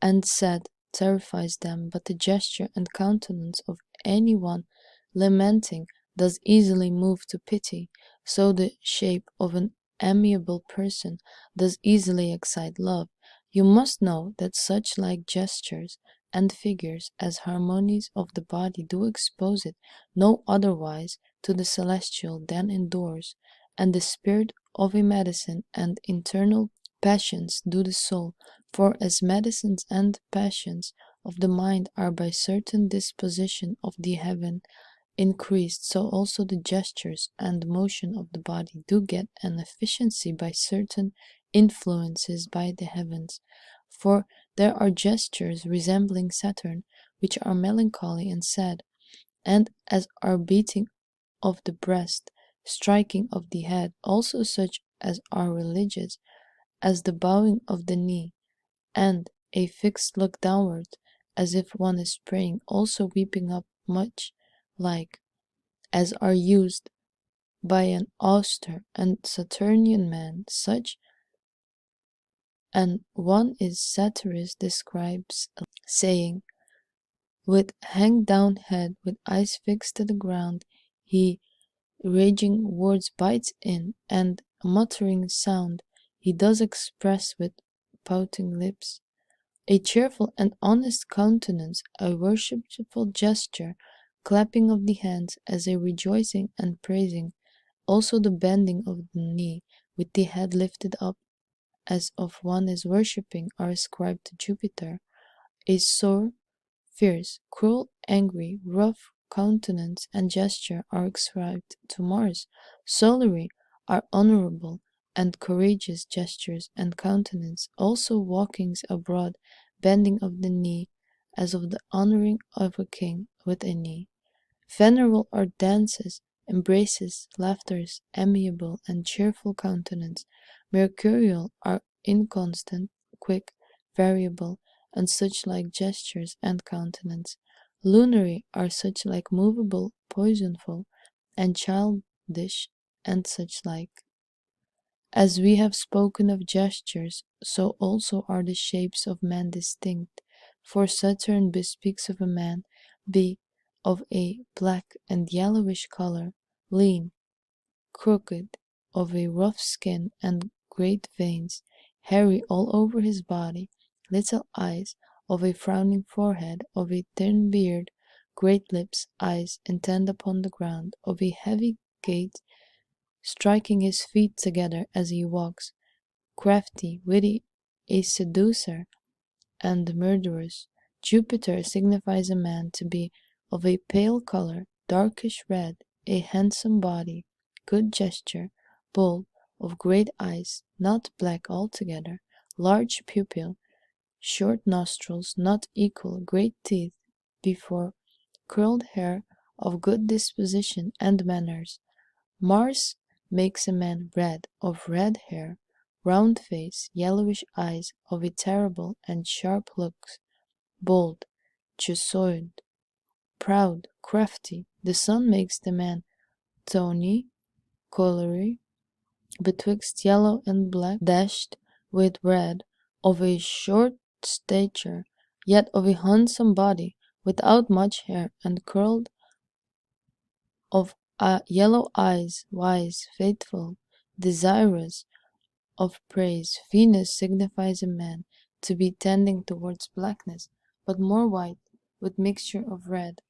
and sad terrifies them. But the gesture and countenance of any one lamenting does easily move to pity. So the shape of an amiable person does easily excite love. You must know that such like gestures and figures as harmonies of the body do expose it no otherwise to the celestial than indoors, and the spirit of a medicine and internal passions do the soul, for as medicines and passions of the mind are by certain disposition of the heaven increased, so also the gestures and motion of the body do get an efficiency by certain influences by the heavens. For there are gestures resembling Saturn, which are melancholy and sad, and as are beating of the breast, striking of the head, also such as are religious, as the bowing of the knee, and a fixed look downward, as if one is praying, also weeping up much like, as are used by an austere and Saturnian man, such an one is Satyrus describes, saying, with hang down head, with eyes fixed to the ground, he raging words bites in, and muttering sound he does express with pouting lips. A cheerful and honest countenance, a worshipful gesture, clapping of the hands as a rejoicing and praising, also the bending of the knee, with the head lifted up as of one is worshipping, are ascribed to Jupiter. A sore, fierce, cruel, angry, rough, countenance and gesture are ascribed to Mars. Solely are honorable and courageous gestures and countenance, also walkings abroad, bending of the knee, as of the honoring of a king with a knee. Venerable are dances, embraces, laughters, amiable and cheerful countenance. Mercurial are inconstant, quick, variable, and such like gestures and countenance. Lunary are such like movable, poisonful, and childish, and such like. As we have spoken of gestures, so also are the shapes of man distinct. For Saturn bespeaks of a man, be of a black and yellowish color, lean, crooked, of a rough skin and great veins, hairy all over his body, little eyes, of a frowning forehead, of a thin beard, great lips, eyes intent upon the ground, of a heavy gait, striking his feet together as he walks, crafty, witty, a seducer, and murderous. Jupiter signifies a man to be of a pale color, darkish red, a handsome body, good gesture, bold, of great eyes, not black altogether, large pupil, short nostrils, not equal, great teeth, before curled hair, of good disposition and manners. Mars makes a man red, of red hair, round face, yellowish eyes, of a terrible and sharp looks, bold, Chussoid, proud, crafty. The sun makes the man tawny, colory, betwixt yellow and black, dashed with red, of a short stature, yet of a handsome body, without much hair, and curled, of yellow eyes, wise, faithful, desirous of praise. Venus signifies a man to be tending towards blackness, but more white, with mixture of red,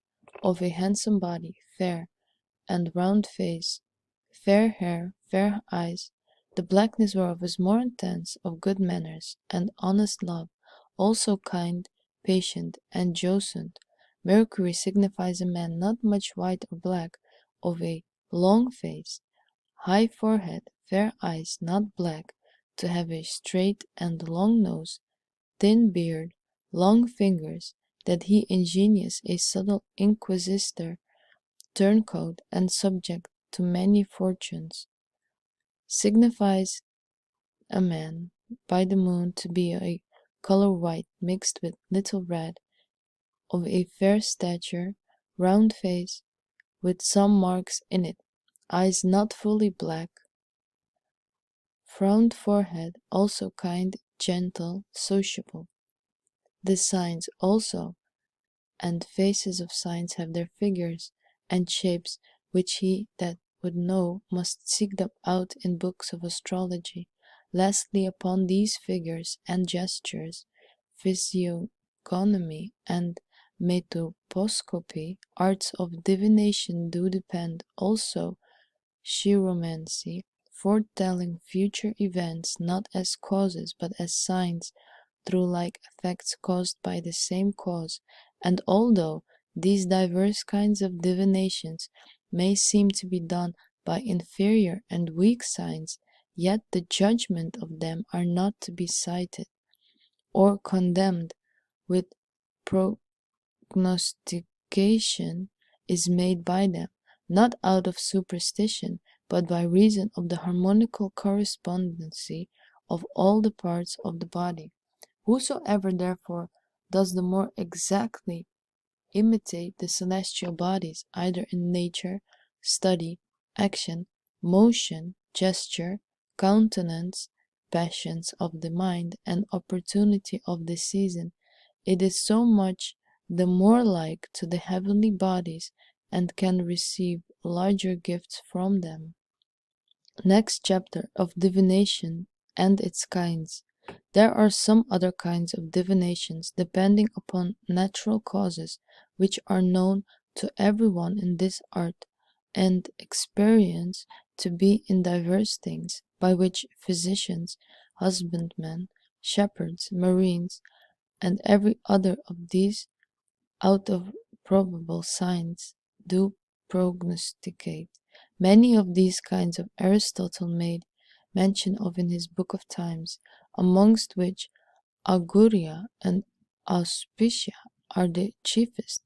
of a handsome body, fair, and round face, fair hair, fair eyes, the blackness whereof is more intense, of good manners, and honest love, also kind, patient, and jocund. Mercury signifies a man not much white or black, of a long face, high forehead, fair eyes, not black, to have a straight and long nose, thin beard, long fingers, that he ingenious, a subtle inquisitor, turncoat, and subject to many fortunes. Signifies a man by the moon to be a color white mixed with little red, of a fair stature, round face, with some marks in it, eyes not fully black, frowned forehead, also kind, gentle, sociable. The signs also and faces of signs have their figures and shapes, which he that would know must seek them out in books of astrology. Lastly, upon these figures and gestures, physiognomy and metoposcopy, arts of divination do depend, also chiromancy, foretelling future events not as causes but as signs, through like effects caused by the same cause. And although these diverse kinds of divinations may seem to be done by inferior and weak signs, yet the judgment of them are not to be cited or condemned with prognostication is made by them, not out of superstition, but by reason of the harmonical correspondency of all the parts of the body. Whosoever therefore does the more exactly imitate the celestial bodies, either in nature, study, action, motion, gesture, countenance, passions of the mind, and opportunity of the season, it is so much the more like to the heavenly bodies, and can receive larger gifts from them. Next chapter of divination and its kinds. There are some other kinds of divinations depending upon natural causes, which are known to everyone in this art, and experience to be in diverse things, by which physicians, husbandmen, shepherds, marines, and every other of these out of probable signs do prognosticate. Many of these kinds of Aristotle made mention of in his Book of Times, amongst which auguria and auspicia are the chiefest,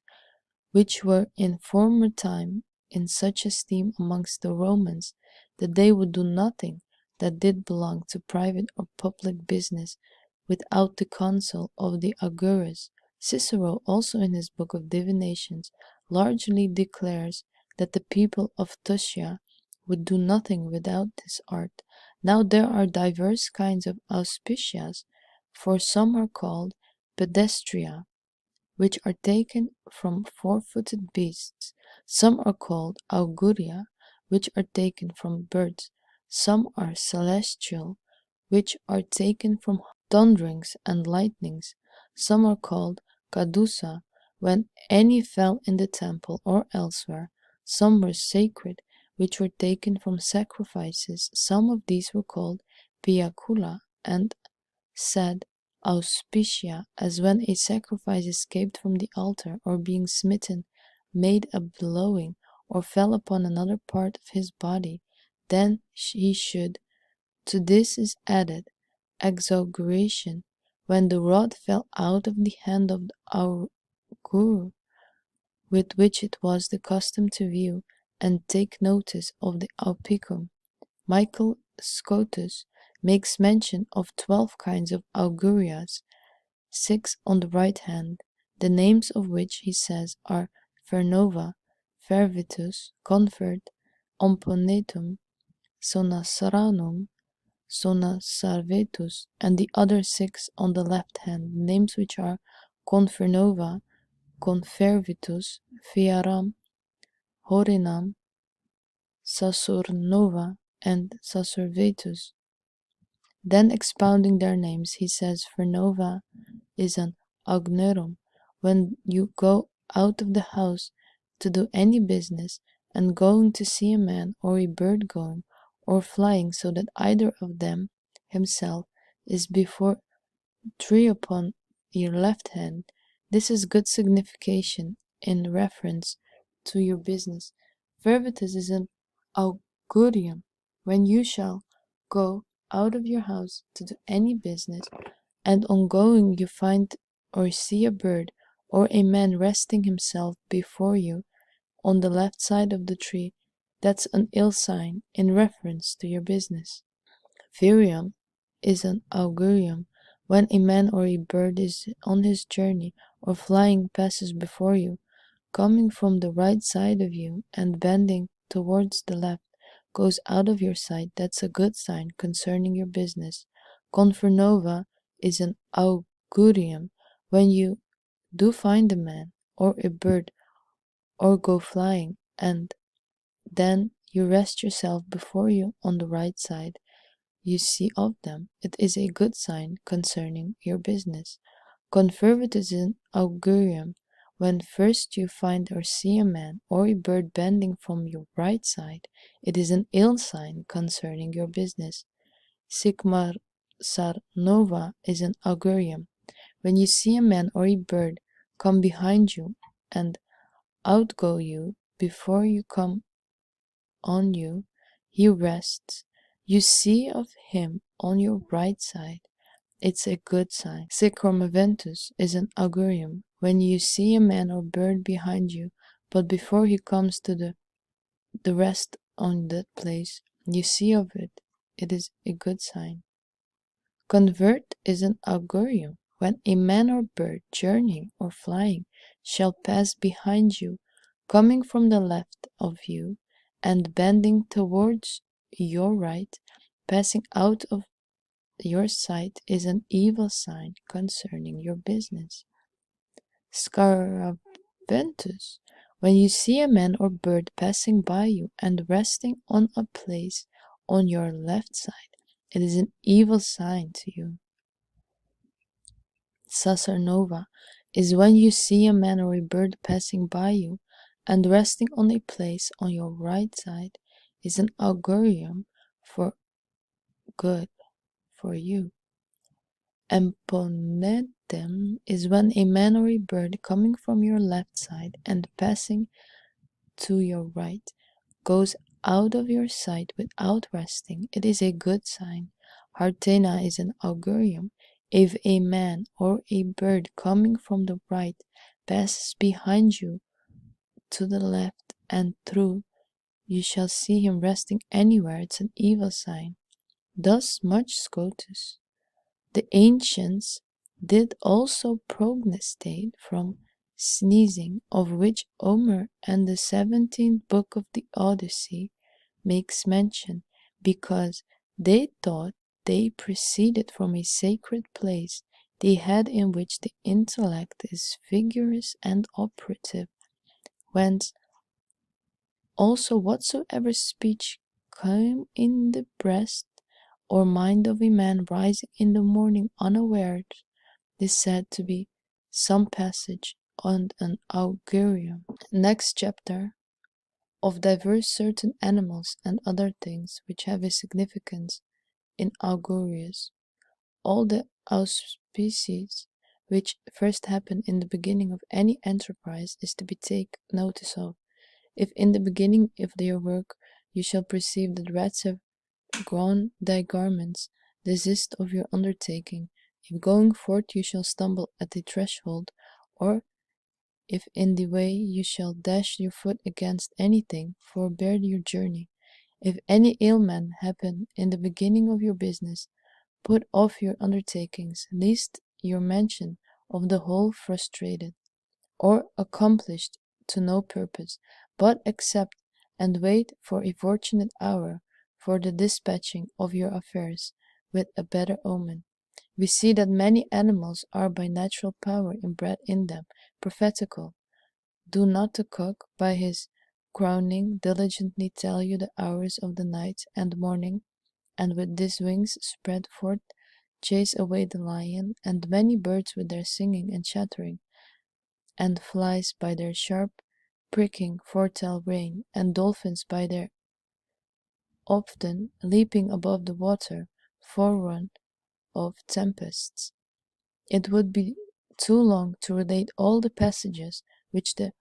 which were in former time in such esteem amongst the Romans, that they would do nothing that did belong to private or public business without the counsel of the augurs. Cicero also in his book of divinations largely declares that the people of Tuscia would do nothing without this art. Now there are diverse kinds of auspicias, for some are called pedestria, which are taken from four-footed beasts. Some are called auguria, which are taken from birds. Some are celestial, which are taken from thunderings and lightnings. Some are called cadusa, when any fell in the temple or elsewhere. Some were sacred, which were taken from sacrifices. Some of these were called piacula and said auspicia, as when a sacrifice escaped from the altar, or being smitten made a blowing, or fell upon another part of his body, then he should. To this is added exauguration, when the rod fell out of the hand of the augur, with which it was the custom to view and take notice of the aupicum. Michael Scotus makes mention of 12 kinds of augurias, 6 on the right hand, the names of which he says are Fernova, Fervitus, Convert, Omponetum, Sonasranum, Sonasarvetus, and the other 6 on the left hand, names which are Confernova, Confervitus, Fiaram, Horinam, Sasurnova, and Sasurvetus. Then expounding their names, he says Fernova is an agnerum, when you go out of the house to do any business, and going to see a man or a bird going or flying, so that either of them himself is before tree upon your left hand. This is good signification in reference to your business. Verbitus is an augurium, when you shall go out of your house to do any business, and on going you find or see a bird or a man resting himself before you on the left side of the tree. That's an ill sign in reference to your business. Virium is an augurium, when a man or a bird is on his journey or flying passes before you, coming from the right side of you and bending towards the left, goes out of your sight. That's a good sign concerning your business. Confernova is an augurium, when you do find a man or a bird or go flying, and then you rest yourself before you on the right side you see of them. It is a good sign concerning your business. Confervitus is an augurium, when first you find or see a man or a bird bending from your right side. It is an ill sign concerning your business. Sigmar Sarnova is an augurium, when you see a man or a bird come behind you and outgo you before you come on you, he rests. You see of him on your right side. It's a good sign. Sicromaventus is an augurium, when you see a man or bird behind you, but before he comes to the rest on that place, you see of it. It is a good sign. Convert is an augurium, when a man or bird journeying or flying shall pass behind you, coming from the left of you, and bending towards your right, passing out of your sight, is an evil sign concerning your business. Scaraventus, when you see a man or bird passing by you and resting on a place on your left side, it is an evil sign to you. Sasarnova is when you see a man or a bird passing by you and resting on a place on your right side, is an augurium for good for you. Emponentem is when a man or a bird coming from your left side and passing to your right goes out of your sight without resting, it is a good sign. Hartena is an augurium. If a man or a bird coming from the right passes behind you to the left and through, you shall see him resting anywhere, it's an evil sign. Thus much Scotus. The ancients did also prognosticate from sneezing, of which Homer and the 17th book of the Odyssey makes mention, because they thought they proceeded from a sacred place, the head in which the intellect is vigorous and operative, whence also whatsoever speech came in the breast or mind of a man rising in the morning unawares is said to be some passage on an augurium. Next chapter, of diverse certain animals and other things which have a significance in augurious. All the auspices which first happen in the beginning of any enterprise is to be taken notice of. If in the beginning of your work you shall perceive that rats have gone thy garments, desist of your undertaking. If going forth you shall stumble at the threshold, or if in the way you shall dash your foot against anything, forbear your journey. If any ailment happen in the beginning of your business, put off your undertakings, lest your mention of the whole frustrated, or accomplished to no purpose, but accept and wait for a fortunate hour for the dispatching of your affairs with a better omen. We see that many animals are by natural power inbred in them, prophetical. Do not the cock by his crowing diligently tell you the hours of the night and morning, and with his wings spread forth chase away the lion, and many birds with their singing and chattering, and flies by their sharp pricking foretell rain, and dolphins by their often leaping above the water forerun of tempests. It would be too long to relate all the passages which the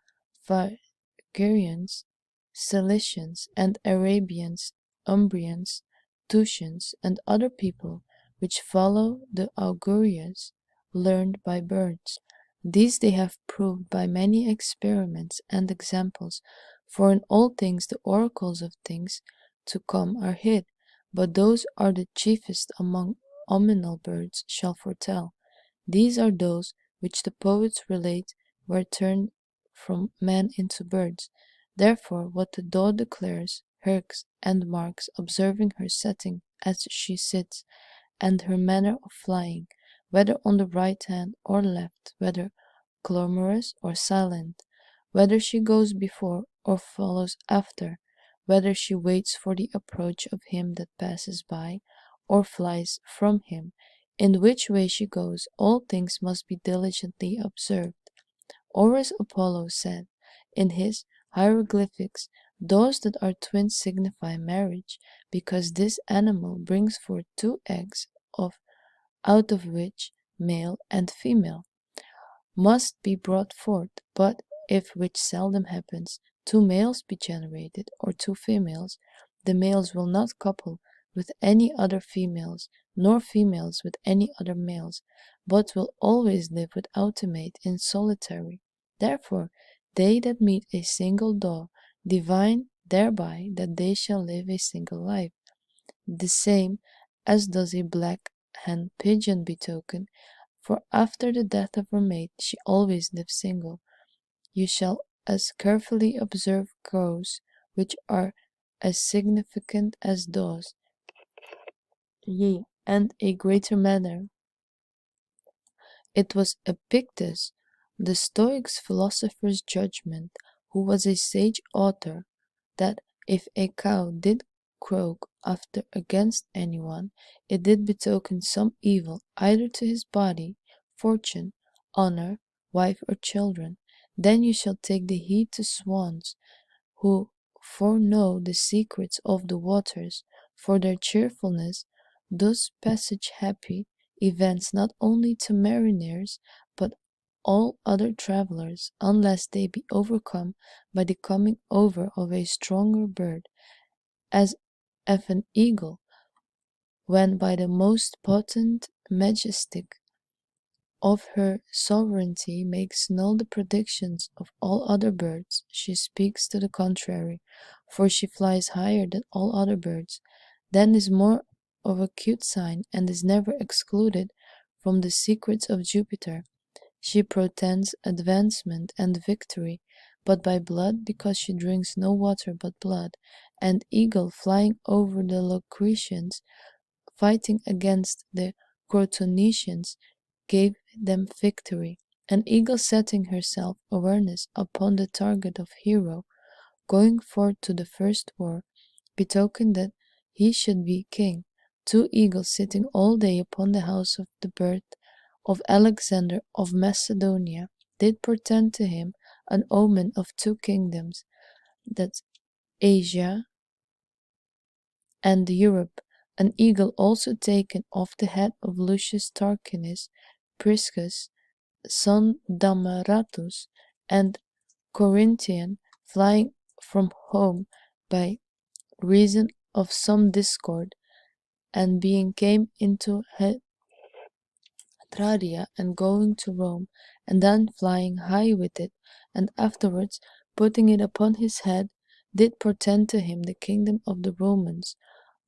Phrygians, Cilicians, and Arabians, Umbrians, Tusians, and other people which follow the augurias learned by birds. These they have proved by many experiments and examples, for in all things the oracles of things to come are hid, but those are the chiefest among ominal birds shall foretell. These are those which the poets relate were turned from men into birds. Therefore what the daw declares, herks, and marks, observing her setting as she sits, and her manner of flying, whether on the right hand or left, whether clamorous or silent, whether she goes before or follows after, whether she waits for the approach of him that passes by, or flies from him, in which way she goes, all things must be diligently observed. Or as Apollo said in his hieroglyphics, those that are twins signify marriage, because this animal brings forth two eggs, out of which male and female must be brought forth, but if, which seldom happens, two males be generated, or two females, the males will not couple with any other females, nor females with any other males, but will always live without a mate in solitary. Therefore they that meet a single daw divine thereby that they shall live a single life, the same as does a black hen pigeon betoken, for after the death of her mate she always lives single. You shall as carefully observe crows, which are as significant as daws, yea, and a greater manner. It was Epictetus, the Stoics philosopher's judgment, who was a sage author, that if a cow did croak after against anyone, it did betoken some evil either to his body, fortune, honor, wife, or children. Then you shall take the heed to swans, who foreknow the secrets of the waters, for their cheerfulness does presage happy events not only to mariners, but all other travelers, unless they be overcome by the coming over of a stronger bird, as of an eagle, when by the most potent majestic of her sovereignty makes null the predictions of all other birds, she speaks to the contrary, for she flies higher than all other birds, then is more of acute sign, and is never excluded from the secrets of Jupiter. She portends advancement and victory, but by blood, because she drinks no water but blood, and eagle flying over the Locrians, fighting against the Crotonicians, gave them victory. An eagle setting herself awareness upon the target of hero, going forth to the first war, betokened that he should be king. Two eagles sitting all day upon the house of the birth of Alexander of Macedonia did portend to him an omen of two kingdoms, that Asia and Europe. An eagle also taken off the head of Lucius Tarquinius Priscus, son Damaratus, and Corinthian, flying from home by reason of some discord, and being came into Tradia, and going to Rome, and then flying high with it, and afterwards putting it upon his head, did portend to him the kingdom of the Romans.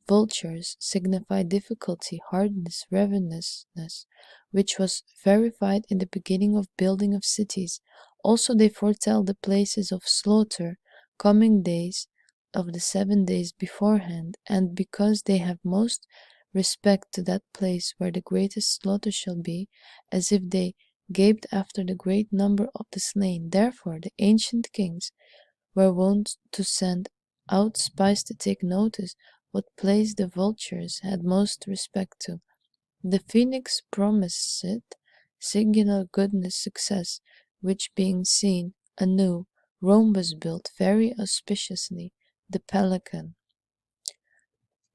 Vultures signify difficulty, hardness, ravenousness, which was verified in the beginning of building of cities. Also they foretell the places of slaughter, coming days of the 7 days beforehand, and because they have most respect to that place where the greatest slaughter shall be, as if they gaped after the great number of the slain. Therefore the ancient kings were wont to send out spies to take notice what place the vultures had most respect to. The phoenix promised singular goodness success, which being seen anew, Rome was built very auspiciously. The pelican,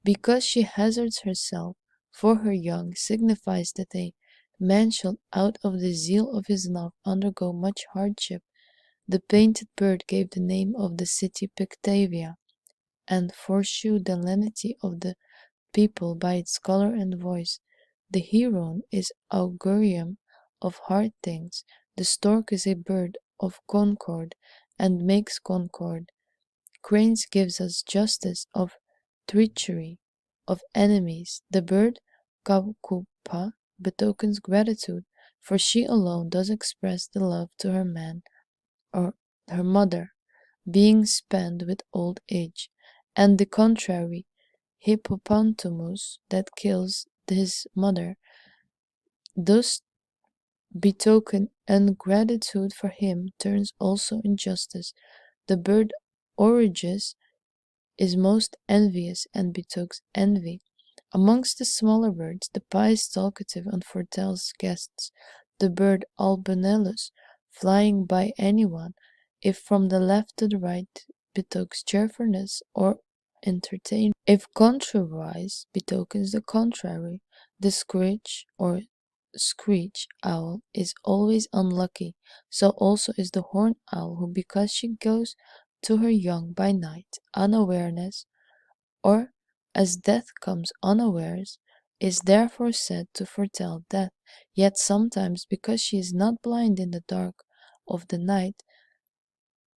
because she hazards herself for her young, signifies that a man shall out of the zeal of his love undergo much hardship. The painted bird gave the name of the city Pictavia, and foreshewed the lenity of the people by its color and voice. The heron is augurium of hard things. The stork is a bird of concord, and makes concord. Cranes gives us justice of treachery, of enemies. The bird Kakupa betokens gratitude, for she alone does express the love to her man or her mother, being spent with old age, and the contrary, Hippopotamus that kills his mother, thus betoken ingratitude for him, turns also injustice. The bird Oryges is most envious and betokens envy. Amongst the smaller birds, the pie is talkative and foretells guests. The bird Albanellus, flying by anyone, if from the left to the right, betokens cheerfulness or entertainment. If contrariwise, betokens the contrary. The screech or screech owl is always unlucky. So also is the horned owl, who because she goes to her young by night, unawareness, or as death comes unawares, is therefore said to foretell death. Yet sometimes, because she is not blind in the dark of the night,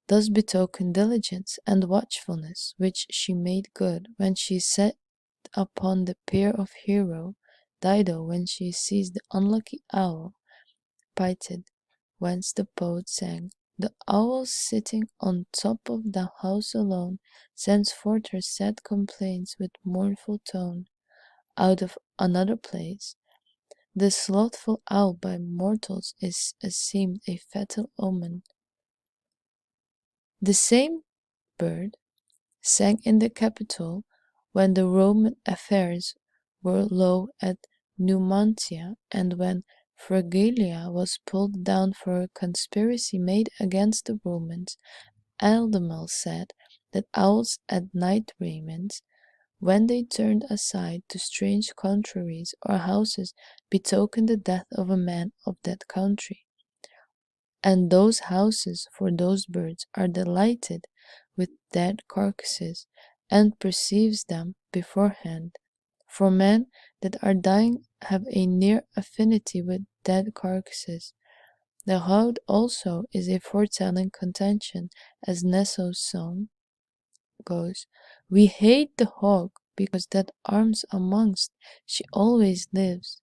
does betoken diligence and watchfulness, which she made good when she set upon the pier of Hero, Dido when she sees the unlucky owl, Pythid, whence the poet sang, the owl sitting on top of the house alone sends forth her sad complaints with mournful tone. Out of another place, the slothful owl by mortals is esteemed a fatal omen. The same bird sang in the Capitol when the Roman affairs were low at Numantia, and when Fregelia was pulled down for a conspiracy made against the Romans. Aldemel said that owls at night raiments, when they turned aside to strange countries or houses, betokened the death of a man of that country. and those houses for those birds are delighted with dead carcasses, and perceives them beforehand. For men that are dying have a near affinity with dead carcasses. The hog also is a foretelling contention, as Nesso's song goes. We hate the hog because that arms amongst she always lives.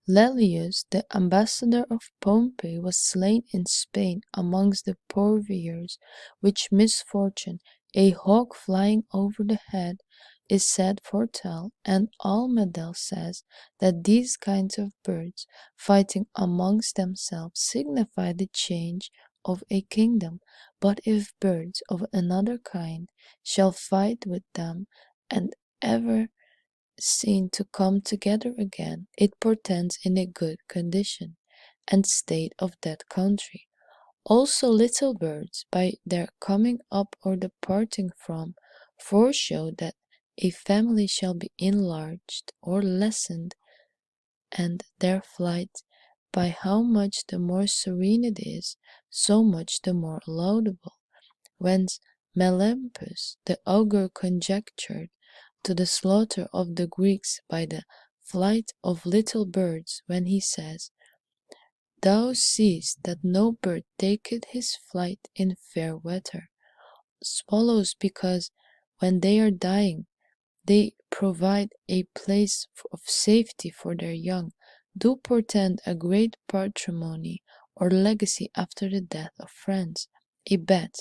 Lelius, the ambassador of Pompey, was slain in Spain amongst the purveyors, which misfortune, a hawk flying over the head, is said foretell, and Almadel says that these kinds of birds, fighting amongst themselves, signify the change of a kingdom. But if birds of another kind shall fight with them, and ever seen to come together again, it portends in a good condition and state of that country. Also little birds, by their coming up or departing from, foreshow that a family shall be enlarged or lessened, and their flight, by how much the more serene it is, so much the more laudable. Whence Melampus the augur conjectured to the slaughter of the Greeks by the flight of little birds, when he says, Thou seest that no bird taketh his flight in fair weather. Swallows, because when they are dying, they provide a place of safety for their young, do portend a great patrimony or legacy after the death of friends. A bat,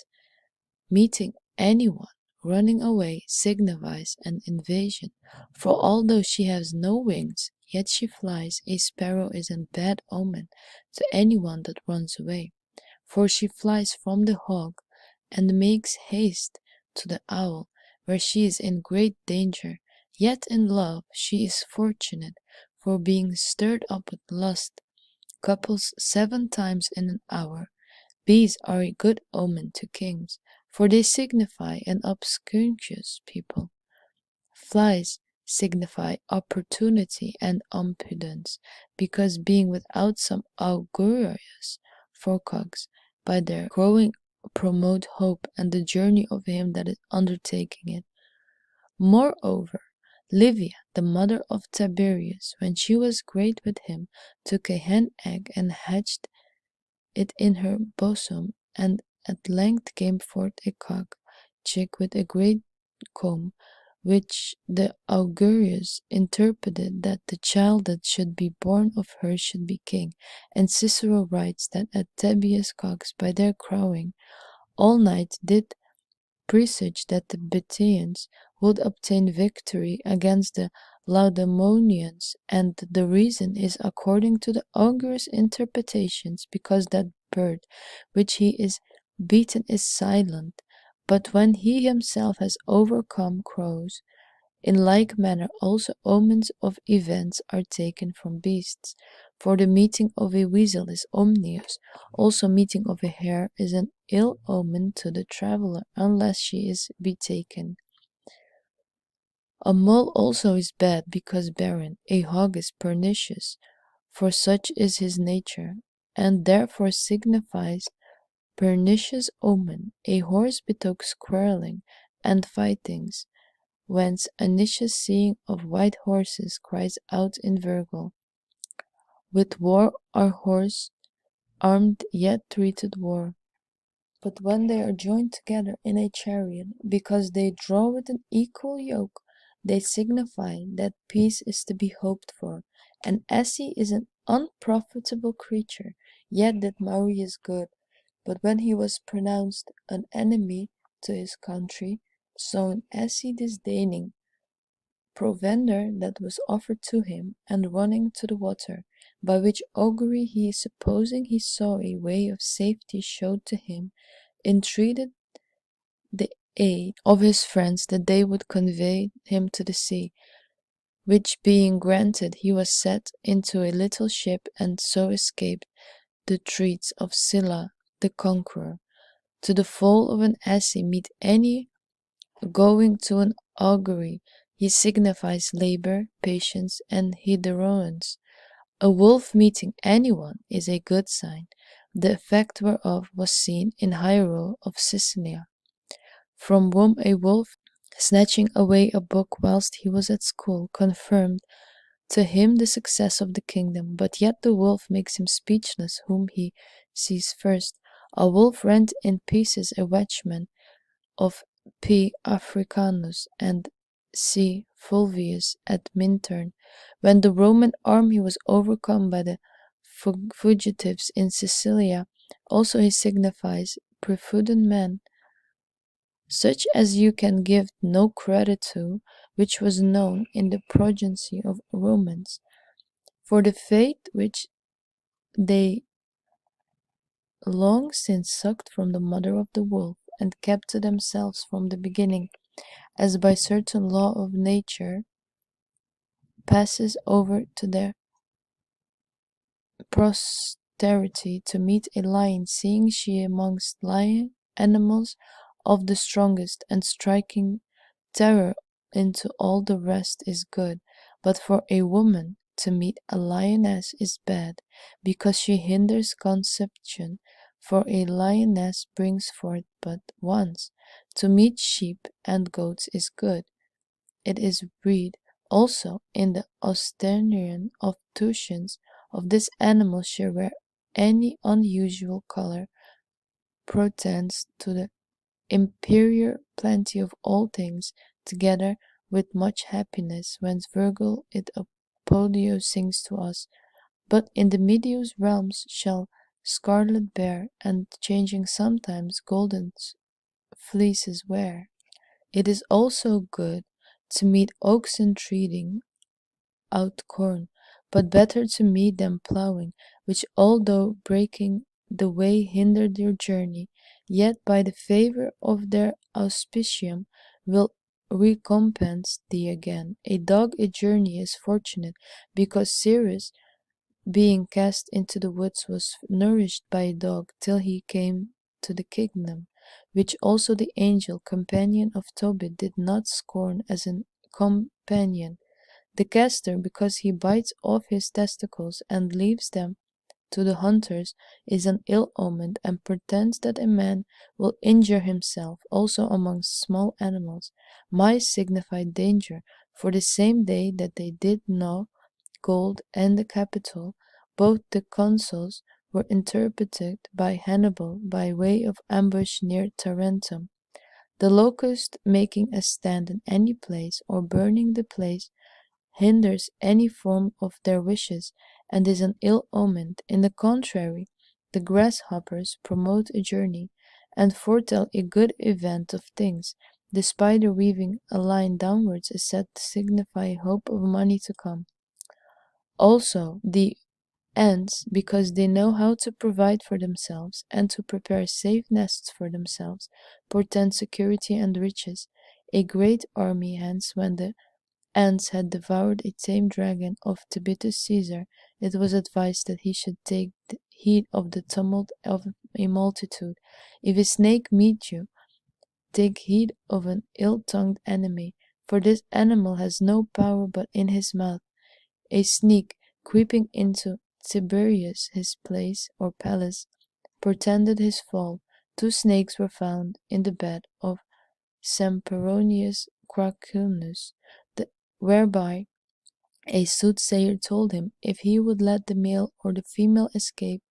meeting anyone running away, signifies an invasion, for although she has no wings, yet she flies. A sparrow is a bad omen to anyone that runs away, for she flies from the hawk, and makes haste to the owl, where she is in great danger. Yet in love she is fortunate, for being stirred up with lust, couples 7 times in an hour. Bees are a good omen to kings, for they signify an obsequious people. Flies signify opportunity and impudence, because being without some augurious forecogs, by their growing promote hope and the journey of him that is undertaking it. Moreover, Livia, the mother of Tiberius, when she was great with him, took a hen egg and hatched it in her bosom, and at length came forth a cock chick with a great comb, which the augurious interpreted that the child that should be born of her should be king. And Cicero writes that at Tiberius cocks by their crowing all night did presage that the Bithynians would obtain victory against the Laudemonians, and the reason is according to the augur's interpretations, because that bird which he is beaten is silent, but when he himself has overcome crows. In like manner also omens of events are taken from beasts, for the meeting of a weasel is ominous, also meeting of a hare is an ill omen to the traveller, unless she is betaken. A mole also is bad, because barren. A hog is pernicious, for such is his nature, and therefore signifies pernicious omen. A horse betokens quarrelling and fightings, whence Anicius, seeing of white horses, cries out in Virgil, With war are horse armed, yet treated war. But when they are joined together in a chariot, because they draw with an equal yoke, they signify that peace is to be hoped for. And Essie is an unprofitable creature, yet did Marius good. But when he was pronounced an enemy to his country, so an Essie disdaining provender that was offered to him, and running to the water, by which augury he, supposing he saw a way of safety showed to him, entreated the aid of his friends that they would convey him to the sea, which being granted, he was set into a little ship, and so escaped the threats of Sylla the conqueror. To the fall of an assay meet any going to an augury, he signifies labor, patience, and hydroens. A wolf meeting anyone is a good sign, the effect whereof was seen in Hiero of Sicilia, from whom a wolf, snatching away a book whilst he was at school, confirmed to him the success of the kingdom, but yet the wolf makes him speechless whom he sees first. A wolf rent in pieces a watchman of P. Africanus and C. Fulvius at Minturn, when the Roman army was overcome by the fugitives in Sicilia. Also he signifies prefudent men, such as you can give no credit to, which was known in the progeny of Romans, for the faith which they long since sucked from the mother of the wolf, and kept to themselves from the beginning, as by certain law of nature, passes over to their posterity to meet a lion, seeing she amongst lion animals of the strongest, and striking terror into all the rest is good, but for a woman to meet a lioness is bad, because she hinders conception, for a lioness brings forth but once. To meet sheep and goats is good. It is read also in the Austerian of Tucians, of this animal shall wear any unusual color portends to the imperial plenty of all things, together with much happiness, whence Virgil it Apodio sings to us. But in the medius realms shall scarlet bear, and changing sometimes golden fleeces wear. It is also good to meet oxen treading out corn, but better to meet them plowing, which although breaking the way hinder their journey, yet by the favor of their auspicium will recompense thee again. A dog a journey is fortunate, because Cyrus, being cast into the woods, was nourished by a dog till he came to the kingdom, which also the angel, companion of Tobit, did not scorn as an companion. The castor, because he bites off his testicles and leaves them to the hunters, is an ill omen, and pretends that a man will injure himself. Also amongst small animals, mice signified danger, for the same day that they did know gold and the Capitol, both the consuls were interpreted by Hannibal by way of ambush near Tarentum. The locust making a stand in any place, or burning the place, hinders any form of their wishes, and is an ill omen. In the contrary, the grasshoppers promote a journey, and foretell a good event of things. The spider weaving a line downwards is said to signify hope of money to come. Also the ants, because they know how to provide for themselves, and to prepare safe nests for themselves, portend security and riches. A great army hence, when the ants had devoured a tame dragon of Tibitus Caesar, it was advised that he should take heed of the tumult of a multitude. If a snake meet you, take heed of an ill-tongued enemy, for this animal has no power but in his mouth. A sneak, creeping into Tiberius his place or palace, portended his fall. 2 snakes were found in the bed of Sempronius Cracunus, whereby a soothsayer told him, if he would let the male or the female escape,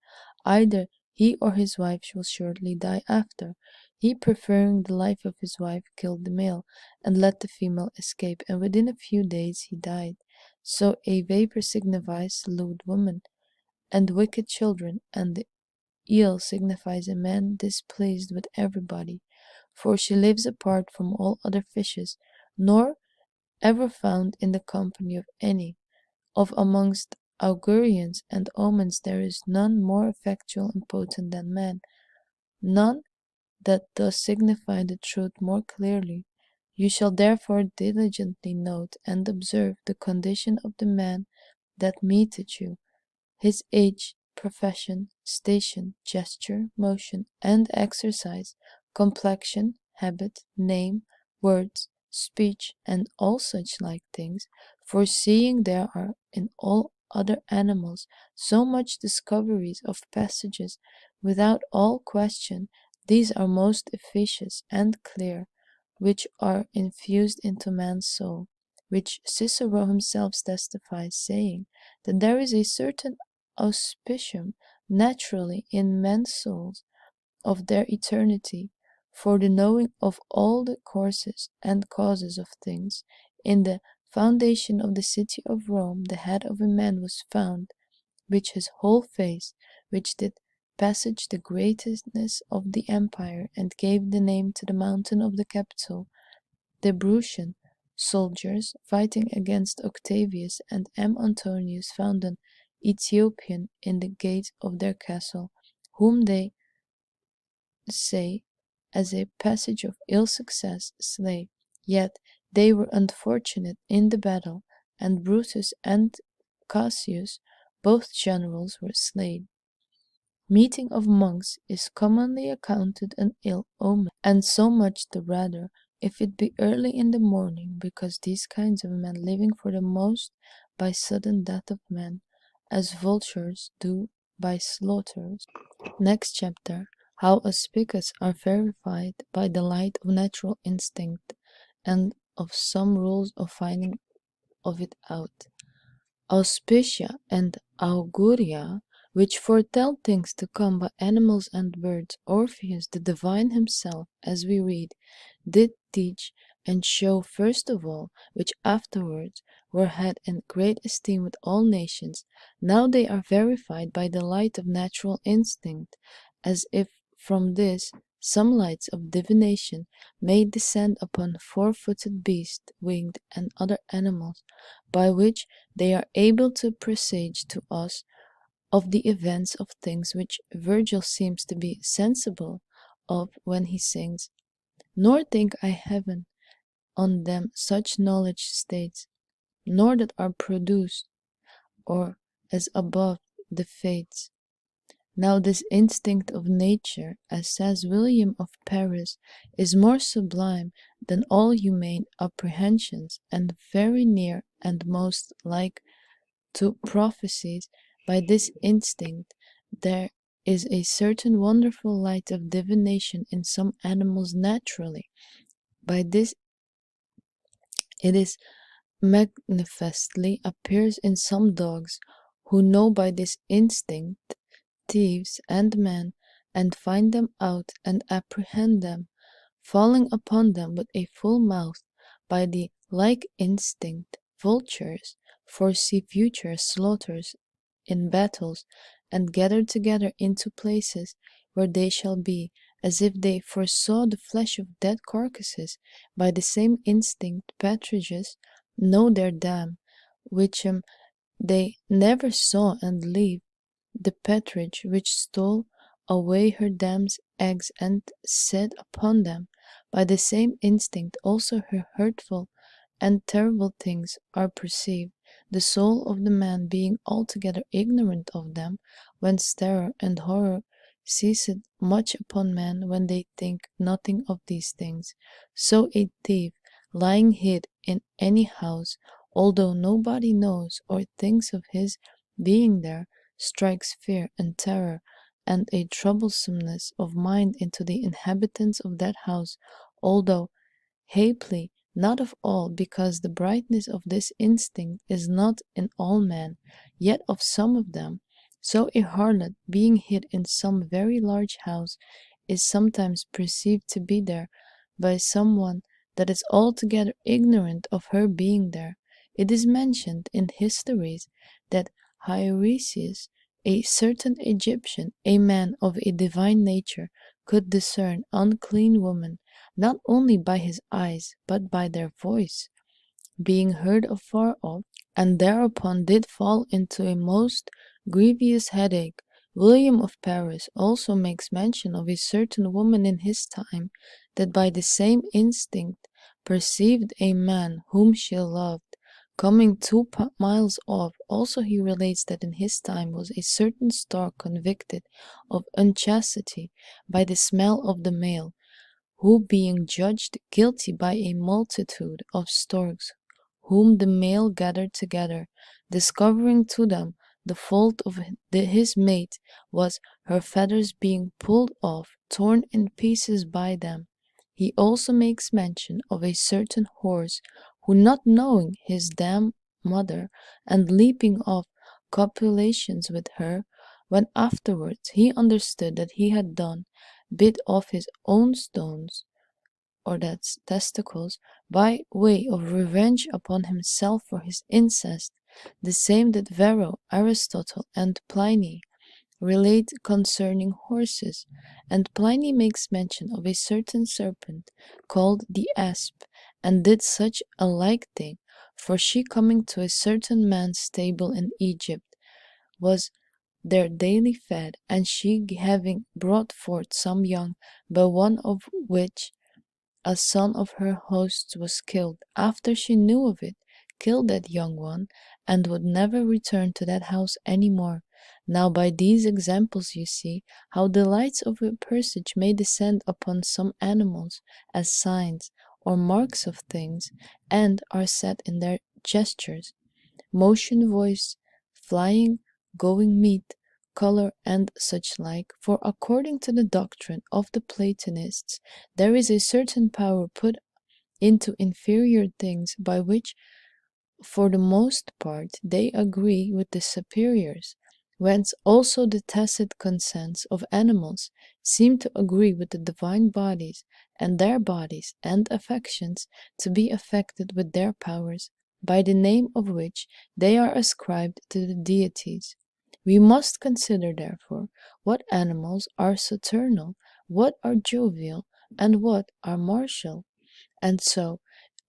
either he or his wife shall shortly die after. He, preferring the life of his wife, killed the male, and let the female escape, and within a few days he died. So a vapor signifies the lewd woman, and wicked children, and the eel signifies a man displeased with everybody, for she lives apart from all other fishes, nor ever found in the company of any. Of amongst augurians and omens there is none more effectual and potent than man, none that does signify the truth more clearly. You shall therefore diligently note and observe the condition of the man that meeteth you, his age, profession, station, gesture, motion, and exercise, complexion, habit, name, words, speech, and all such like things, for seeing there are in all other animals, so much discoveries of passages. Without all question, these are most efficacious and clear, which are infused into man's soul, which Cicero himself testifies, saying that there is a certain auspicium naturally in men's souls of their eternity, for the knowing of all the courses and causes of things. In the foundation of the city of Rome, the head of a man was found, which his whole face, which did passage the greatness of the empire, and gave the name to the mountain of the capital. The Brutian soldiers, fighting against Octavius and M. Antonius, found an Ethiopian in the gate of their castle, whom they say, as a passage of ill success, slay. Yet they were unfortunate in the battle, and Brutus and Cassius, both generals, were slain. Meeting of monks is commonly accounted an ill omen, and so much the rather if it be early in the morning, because these kinds of men living for the most by sudden death of men, as vultures do by slaughters. Next chapter, how auspices are verified by the light of natural instinct, and of some rules of finding of it out. Auspicia and auguria, which foretell things to come by animals and birds, Orpheus the divine himself, as we read, did teach and show first of all, which afterwards were had in great esteem with all nations. Now they are verified by the light of natural instinct, as if from this some lights of divination may descend upon four-footed beasts, winged, and other animals, by which they are able to presage to us of the events of things which Virgil seems to be sensible of when he sings, nor think I heaven on them such knowledge states, nor that are produced, or as above the fates. Now this instinct of nature, as says William of Paris, is more sublime than all humane apprehensions, and very near and most like to prophecies. By this instinct there is a certain wonderful light of divination in some animals naturally. By this it is manifestly appears in some dogs, who know by this instinct thieves and men, and find them out and apprehend them, falling upon them with a full mouth. By the like instinct vultures foresee future slaughters in battles, and gather together into places where they shall be, as if they foresaw the flesh of dead carcasses. By the same instinct partridges know their dam, which they never saw, and leave the partridge which stole away her dam's eggs and set upon them. By the same instinct also her hurtful and terrible things are perceived, the soul of the man being altogether ignorant of them, whence terror and horror seizeth much upon men when they think nothing of these things. So a thief, lying hid in any house, although nobody knows or thinks of his being there, strikes fear and terror and a troublesomeness of mind into the inhabitants of that house, although haply not of all, because the brightness of this instinct is not in all men, yet of some of them. So a harlot, being hid in some very large house, is sometimes perceived to be there by some one that is altogether ignorant of her being there. It is mentioned in histories that Hieresias, a certain Egyptian, a man of a divine nature, could discern unclean women, not only by his eyes, but by their voice, being heard afar off, and thereupon did fall into a most grievous headache. William of Paris also makes mention of a certain woman in his time, that by the same instinct perceived a man whom she loved, coming 2 miles off. Also he relates that in his time was a certain stork convicted of unchastity by the smell of the male, who being judged guilty by a multitude of storks whom the male gathered together, discovering to them the fault of his mate was her feathers being pulled off, torn in pieces by them. He also makes mention of a certain horse who, not knowing his dam mother, and leaping off copulations with her, when afterwards he understood that he had done, bit off his own stones, or that's testicles, by way of revenge upon himself for his incest, the same that Varro, Aristotle, and Pliny relate concerning horses. And Pliny makes mention of a certain serpent called the asp, and did such a like thing, for she coming to a certain man's stable in Egypt was there daily fed, and she having brought forth some young, by one of which a son of her hosts was killed, after she knew of it, killed that young one, and would never return to that house any more. Now by these examples you see how the lights of a presage may descend upon some animals as signs or marks of things, and are set in their gestures, motion, voice, flying, going meat, color, and such like. For according to the doctrine of the Platonists, there is a certain power put into inferior things by which, for the most part, they agree with the superiors, whence also the tacit consents of animals seem to agree with the divine bodies, and their bodies and affections to be affected with their powers, by the name of which they are ascribed to the deities. We must consider, therefore, what animals are saturnal, what are jovial, and what are martial, and so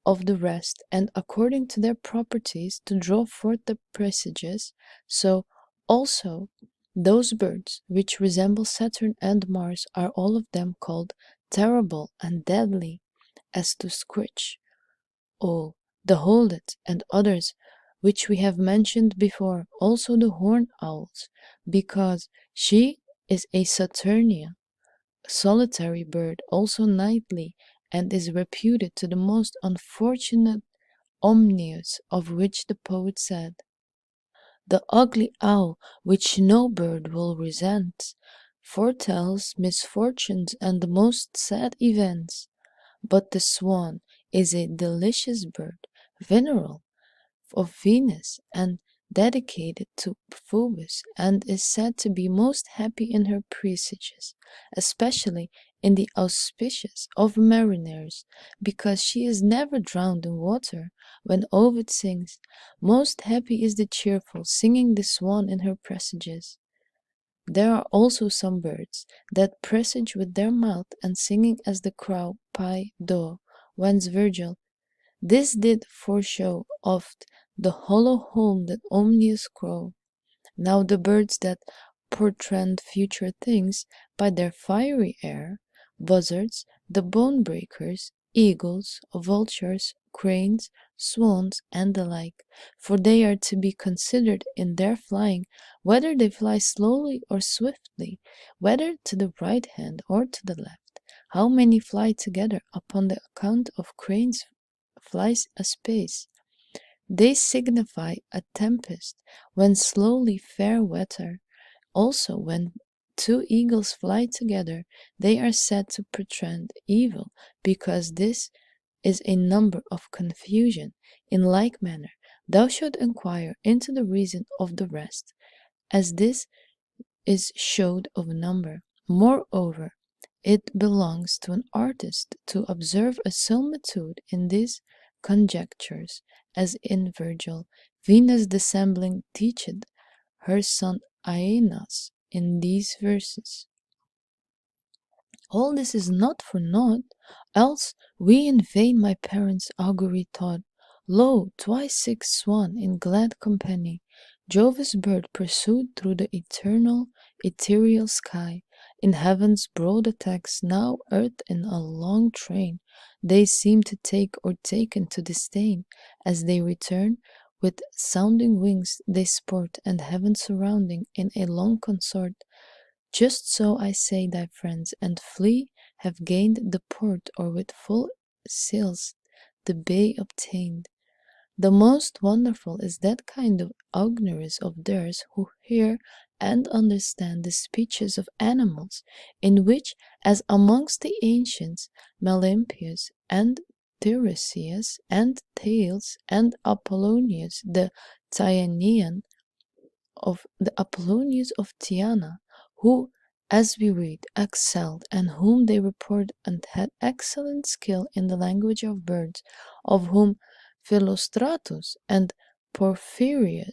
of the rest, and according to their properties to draw forth the presages, so also those birds which resemble Saturn and Mars are all of them called terrible and deadly, as to Scritch, O, the Holdet, and others which we have mentioned before, also the horned owls, because she is a Saturnia, solitary bird, also nightly, and is reputed to the most unfortunate omnius, of which the poet said, "The ugly owl, which no bird will resent, foretells misfortunes and the most sad events. But the swan is a delicious bird, venerable, of Venus, and dedicated to Phoebus, and is said to be most happy in her presages, especially in the auspicious of mariners, because she is never drowned in water. When Ovid sings, most happy is the cheerful, singing the swan in her presages. There are also some birds that presage with their mouth, and singing as the crow pi do, whence Virgil, this did foreshow oft the hollow home that omnius crow. Now the birds that portend future things by their fiery air, buzzards, the bone breakers, eagles, vultures, cranes, swans, and the like, for they are to be considered in their flying, whether they fly slowly or swiftly, whether to the right hand or to the left. How many fly together upon the account of cranes flies a space. They signify a tempest, when slowly fair weather. Also when two eagles fly together, they are said to portend evil, because this is a number of confusion. In like manner, thou shalt inquire into the reason of the rest, as this is showed of number. Moreover, it belongs to an artist to observe a similitude in these conjectures, as in Virgil, Venus dissembling teacheth her son Aeneas in these verses. All this is not for naught, else we in vain my parents' augury taught. Lo, twice sick swan in glad company, Jove's bird pursued through the eternal ethereal sky. In heaven's broad attacks, now earth in a long train, they seem to take or taken to disdain. As they return, with sounding wings they sport, and heaven surrounding in a long consort. Just so I say thy friends, and flee, have gained the port, or with full sails the bay obtained. The most wonderful is that kind of ignorance of theirs who hear and understand the speeches of animals, in which, as amongst the ancients, Melemphius and Tiresias and Thales and Apollonius the Tyanean the Apollonius of Tyana, who, as we read, excelled, and whom they report and had excellent skill in the language of birds, of whom Philostratus and Porphyry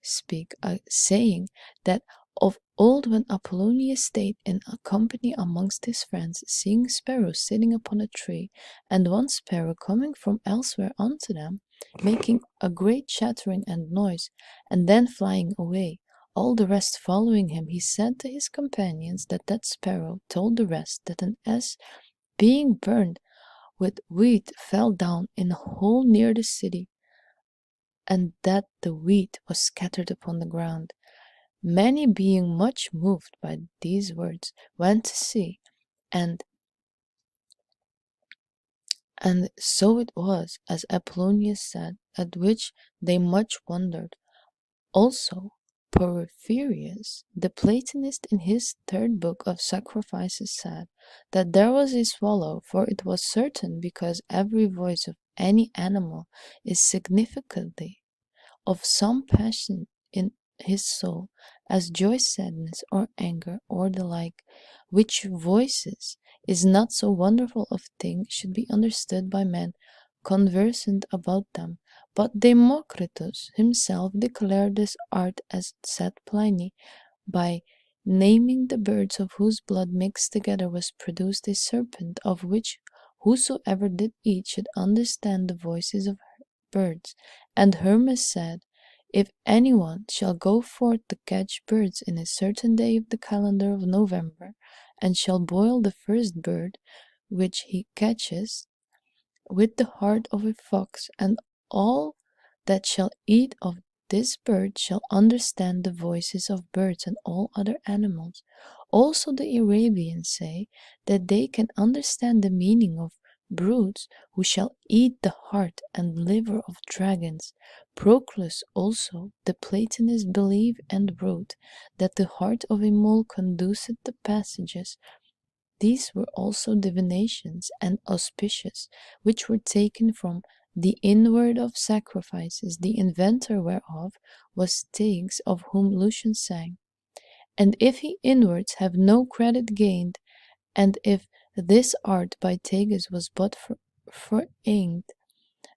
speak, saying that of old when Apollonius stayed in a company amongst his friends, seeing sparrows sitting upon a tree, and one sparrow coming from elsewhere unto them, making a great chattering and noise, and then flying away, all the rest following him, he said to his companions that sparrow told the rest that an ass being burned with wheat fell down in a hole near the city, and that the wheat was scattered upon the ground. Many, being much moved by these words, went to see, and so it was as Apollonius said, at which they much wondered. Also, Porphyrius, the Platonist, in his third book of Sacrifices, said that there was a swallow, for it was certain, because every voice of any animal is significantly of some passion in his soul, as joy, sadness, or anger, or the like, which voices is not so wonderful of thing should be understood by men conversant about them. But Democritus himself declared this art, as said Pliny, by naming the birds of whose blood mixed together was produced a serpent, of which whosoever did eat should understand the voices of birds. And Hermes said, if anyone shall go forth to catch birds in a certain day of the calendar of November, and shall boil the first bird which he catches with the heart of a fox, and all that shall eat of this bird shall understand the voices of birds and all other animals. Also the Arabians say that they can understand the meaning of brutes who shall eat the heart and liver of dragons. Proclus also, the Platonist, believed and wrote that the heart of a mole conduceth the passages. These were also divinations and auspicious, which were taken from the inward of sacrifices, the inventor whereof was Styx, of whom Lucian sang. And if he inwards have no credit gained, and if this art by Tegus was but feigned,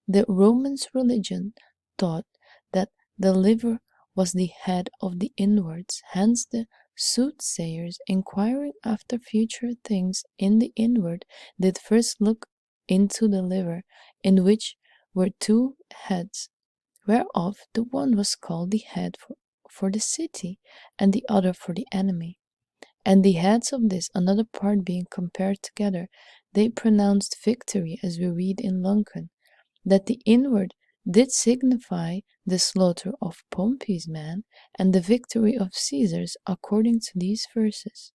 the Romans' religion taught that the liver was the head of the inwards. Hence the soothsayers, inquiring after future things in the inward, did first look into the liver, in which were two heads, whereof the one was called the head for the city, and the other for the enemy. And the heads of this another part being compared together, they pronounced victory, as we read in Luncan, that the inward did signify the slaughter of Pompey's men, and the victory of Caesar's, according to these verses.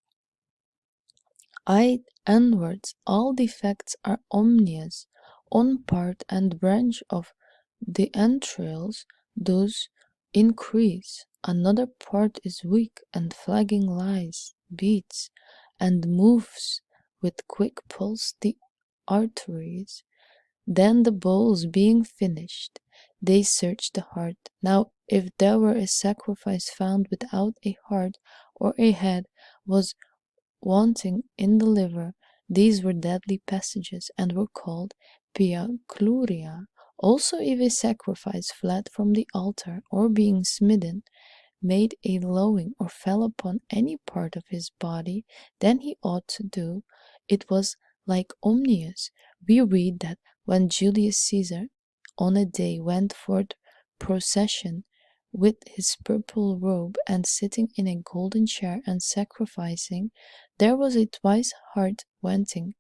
Inwards, all defects are omnious, one part and branch of the entrails does increase, another part is weak, and flagging lies, beats, and moves with quick pulse the arteries. Then the bowls being finished, they searched the heart. Now if there were a sacrifice found without a heart, or a head was wanting in the liver, these were deadly passages, and were called piacluria. Also if a sacrifice fled from the altar, or being smitten, made a lowing, or fell upon any part of his body, then he ought to do, it was like omnius. We read that when Julius Caesar on a day went forth procession with his purple robe, and sitting in a golden chair and sacrificing, there was a twice heart wanting.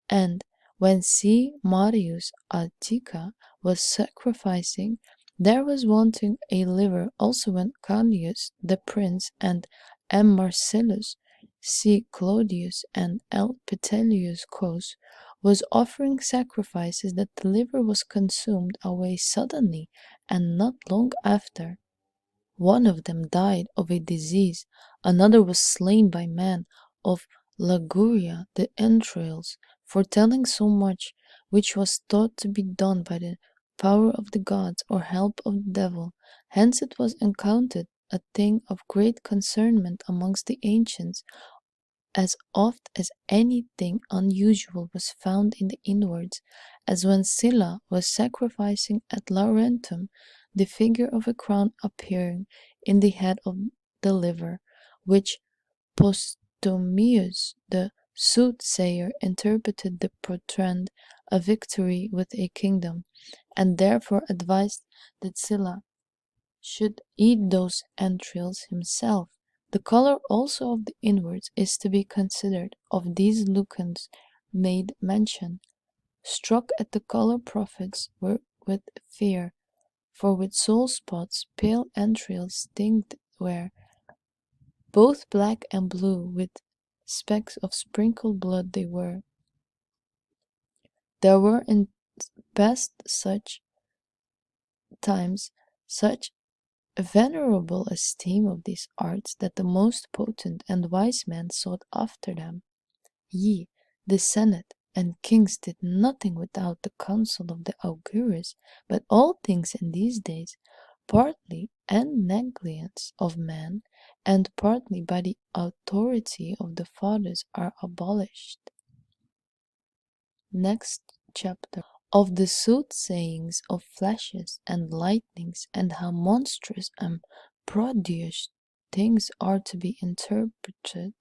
And when C. Marius Attica was sacrificing, there was wanting a liver. Also when Callius the prince, and M. Marcellus, C. Claudius, and L. Petelius Cos was offering sacrifices that the liver was consumed away suddenly, and not long after. One of them died of a disease, another was slain by man of Liguria, the entrails, foretelling so much, which was thought to be done by the power of the gods or help of the devil. Hence it was accounted a thing of great concernment amongst the ancients, as oft as anything unusual was found in the inwards, as when Sylla was sacrificing at Laurentum, the figure of a crown appearing in the head of the liver, which Postumius the soothsayer interpreted to portend a victory with a kingdom, and therefore advised that Sylla should eat those entrails himself. The color also of the inwards is to be considered. Of these Lucans made mention. Struck at the color prophets were with fear, for with sole spots pale entrails tinged were, both black and blue, with specks of sprinkled blood they were. There were in past such times such venerable esteem of these arts that the most potent and wise men sought after them. Ye, the senate and kings did nothing without the counsel of the augurs, but all things in these days, partly and negligence of man, and partly by the authority of the fathers, are abolished. Next chapter. Of the soothsayings of flashes and lightnings, and how monstrous and prodigious things are to be interpreted.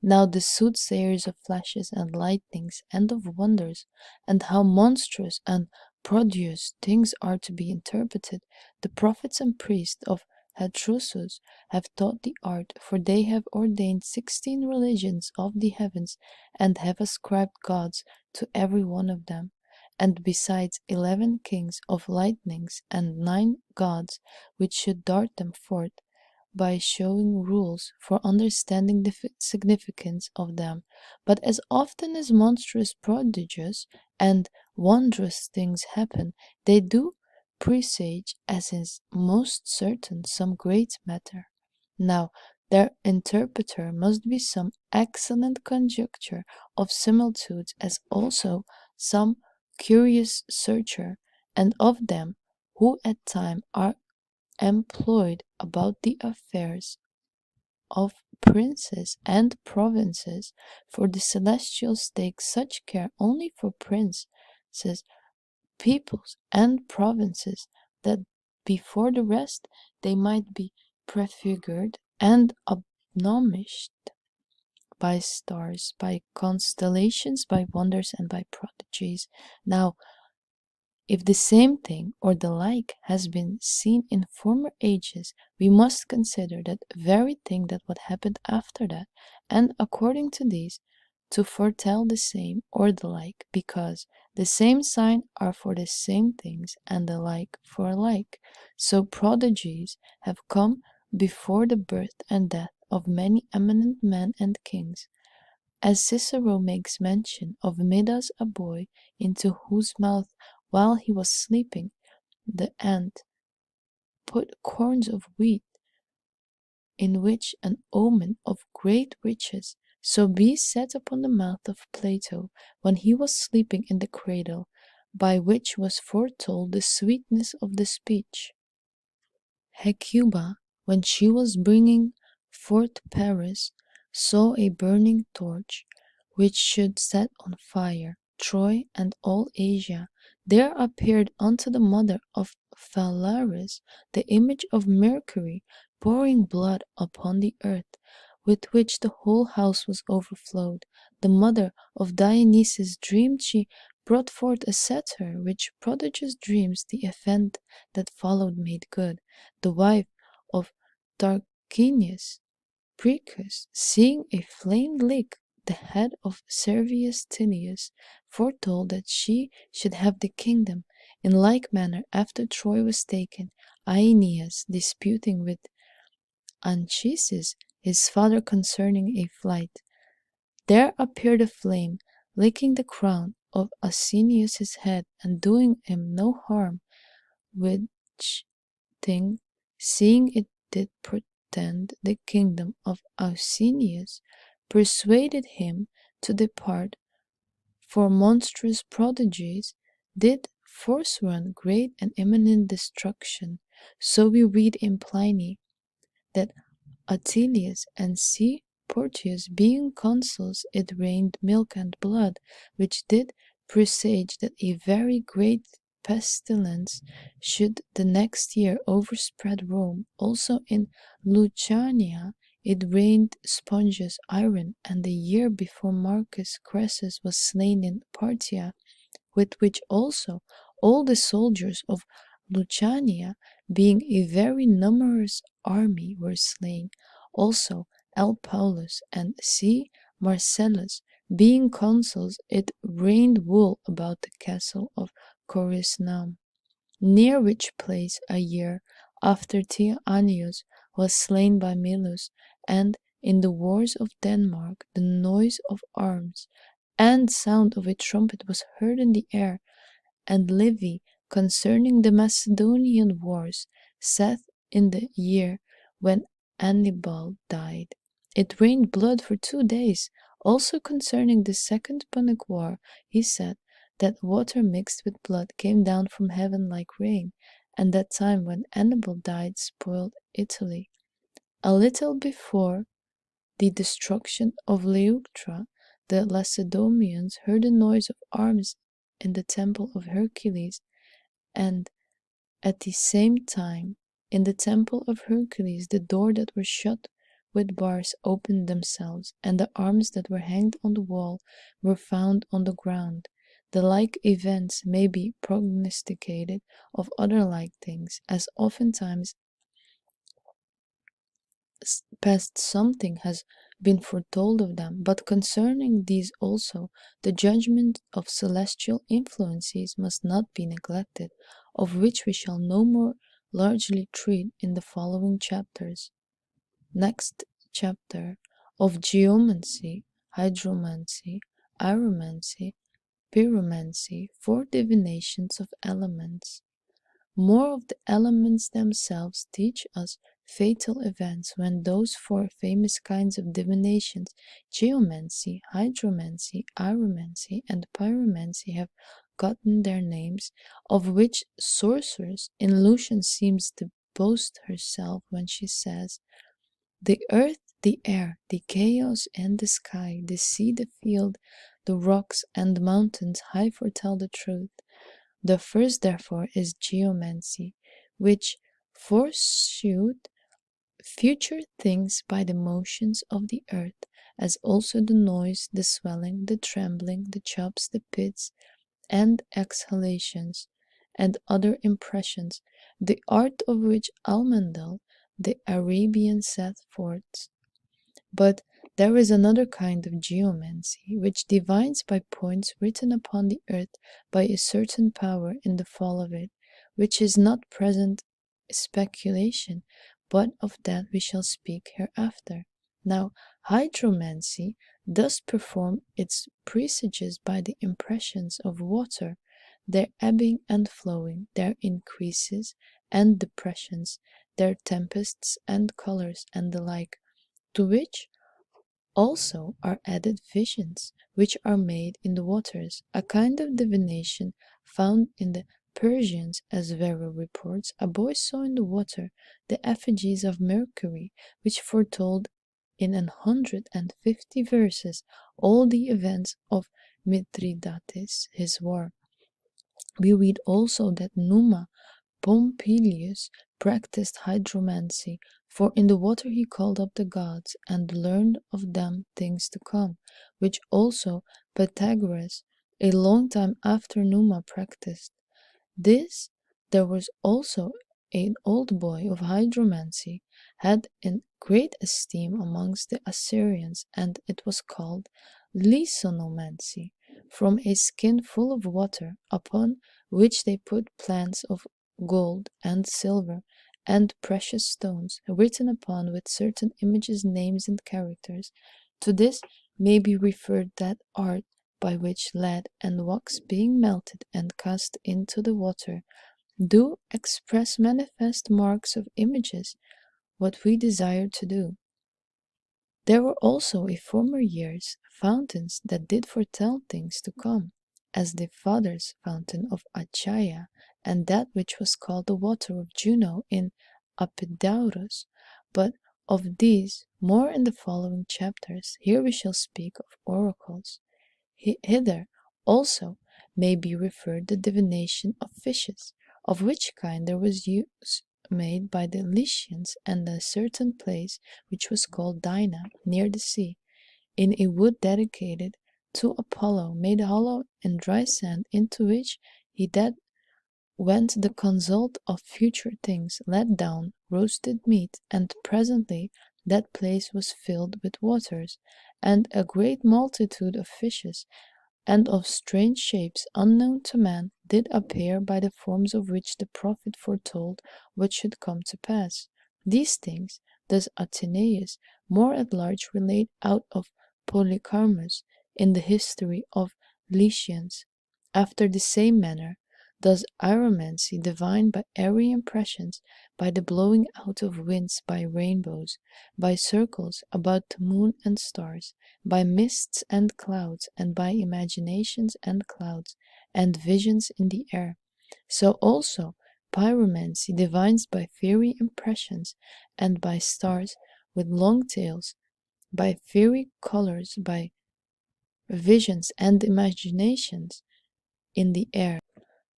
Now the soothsayers of flashes and lightnings, and of wonders, and how monstrous and prodigious things are to be interpreted, the prophets and priests of Hatrusus have taught the art, for they have ordained 16 religions of the heavens, and have ascribed gods to every one of them, and besides 11 kings of lightnings, and 9 gods which should dart them forth, by showing rules for understanding the significance of them. But as often as monstrous, prodigious, and wondrous things happen, they do presage, as is most certain, some great matter. Now their interpreter must be some excellent conjecture of similitudes, as also some curious searcher, and of them who at time are employed about the affairs of princes and provinces, for the celestials take such care only for princes, peoples, and provinces, that before the rest they might be prefigured and admonished by stars, by constellations, by wonders, and by prodigies. Now if the same thing or the like has been seen in former ages, we must consider that very thing that what happened after that, and according to these, to foretell the same or the like, because the same sign are for the same things, and the like for like. So prodigies have come before the birth and death of many eminent men and kings, as Cicero makes mention of Midas, a boy, into whose mouth while he was sleeping, the ant put corns of wheat, in which an omen of great riches. So be set upon the mouth of Plato, when he was sleeping in the cradle, by which was foretold the sweetness of the speech. Hecuba, when she was bringing forth Paris, saw a burning torch, which should set on fire Troy and all Asia. There appeared unto the mother of Phalaris the image of Mercury, pouring blood upon the earth, with which the whole house was overflowed. The mother of Dionysus dreamed she brought forth a satyr, which prodigious dreams the event that followed made good. The wife of Tarquinius Precus, seeing a flame lick the head of Servius Tullius, foretold that she should have the kingdom. In like manner, after Troy was taken, Aeneas disputing with Anchises his father concerning a flight, there appeared a flame, licking the crown of Asinius his head, and doing him no harm, which thing, seeing it did portend the kingdom of Ausinius, persuaded him to depart, for monstrous prodigies did forswear great and imminent destruction. So we read in Pliny that Attilius and C. Portius being consuls, it rained milk and blood, which did presage that a very great pestilence should the next year overspread Rome. Also in Lucania it rained sponges, iron, and the year before Marcus Crassus was slain in Parthia, with which also all the soldiers of Lucania, being a very numerous army, were slain. Also L. Paulus and C. Marcellus, being consuls, it rained wool about the castle of Corisnaum, near which place a year after Tianeus was slain by Milus, and in the wars of Denmark the noise of arms and sound of a trumpet was heard in the air. And Livy, concerning the Macedonian wars, saith in the year when Hannibal died, it rained blood for 2 days. Also concerning the second Punic war, he said that water mixed with blood came down from heaven like rain, and that time when Hannibal died spoiled Italy. A little before the destruction of Leuctra, the Lacedaemonians heard the noise of arms in the temple of Hercules, and at the same time in the temple of Hercules the doors that were shut with bars opened themselves, and the arms that were hanged on the wall were found on the ground. The like events may be prognosticated of other like things, as oftentimes past something has been foretold of them. But concerning these also, the judgment of celestial influences must not be neglected, of which we shall no more largely treat in the following chapters. Next chapter, of geomancy, hydromancy, aeromancy, pyromancy, 4 divinations of elements. More of the elements themselves teach us fatal events, when those 4 famous kinds of divinations, geomancy, hydromancy, aeromancy, and pyromancy, have gotten their names, of which sorceress in Lucian seems to boast herself when she says, the earth, the air, the chaos and the sky, the sea, the field, the rocks and the mountains high foretell the truth. The first therefore is geomancy, which foreshoot future things by the motions of the earth, as also the noise, the swelling, the trembling, the chops, the pits, and exhalations, and other impressions, the art of which Almandel the Arabian set forth. But there is another kind of geomancy, which divines by points written upon the earth by a certain power in the fall of it, which is not present speculation, but of that we shall speak hereafter. Now, hydromancy does perform its presages by the impressions of water, their ebbing and flowing, their increases and depressions, their tempests and colors, and the like, to which also are added visions, which are made in the waters, a kind of divination found in the Persians, as Varro reports. A boy saw in the water the effigies of Mercury, which foretold in 150 verses all the events of Mithridates, his war. We read also that Numa Pompilius practiced hydromancy, for in the water he called up the gods, and learned of them things to come, which also Pythagoras, a long time after Numa, practiced. This there was also an old boy of hydromancy, had in great esteem amongst the Assyrians, and it was called Lisonomancy, from a skin full of water, upon which they put plants of gold and silver and precious stones, written upon with certain images, names, and characters. To this may be referred that art by which lead and wax being melted and cast into the water do express manifest marks of images, what we desire to do. There were also in former years fountains that did foretell things to come, as the father's fountain of Achaia, and that which was called the water of Juno in Epidaurus. But of these more in the following chapters. Here we shall speak of oracles. Hither also may be referred the divination of fishes, of which kind there was use made by the Lycians, and a certain place which was called Dinah, near the sea, in a wood dedicated to Apollo, made hollow in dry sand, into which he that went the consult of future things let down roasted meat, and presently that place was filled with waters, and a great multitude of fishes, and of strange shapes unknown to man, did appear, by the forms of which the prophet foretold what should come to pass. These things does Athenaeus more at large relate out of Polycarmus in the history of Lycians. After the same manner does aeromancy divine by airy impressions, by the blowing out of winds, by rainbows, by circles about the moon and stars, by mists and clouds, and by imaginations and clouds, and visions in the air. So also pyromancy divines by fiery impressions, and by stars with long tails, by fiery colors, by visions and imaginations in the air.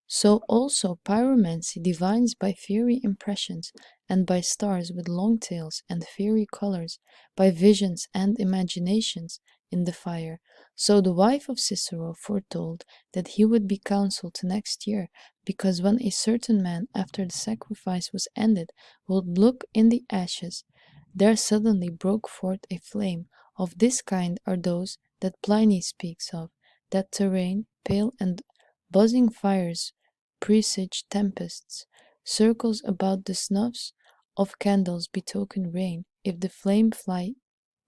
So also pyromancy divines by fiery impressions, and by stars with long tails and fiery colors, by visions and imaginations in the fire. So the wife of Cicero foretold that he would be consul to next year, because when a certain man, after the sacrifice was ended, would look in the ashes, there suddenly broke forth a flame. Of this kind are those that Pliny speaks of, that terrene, pale and buzzing fires presage tempests, circles about the snuffs of candles betoken rain. If the flame fly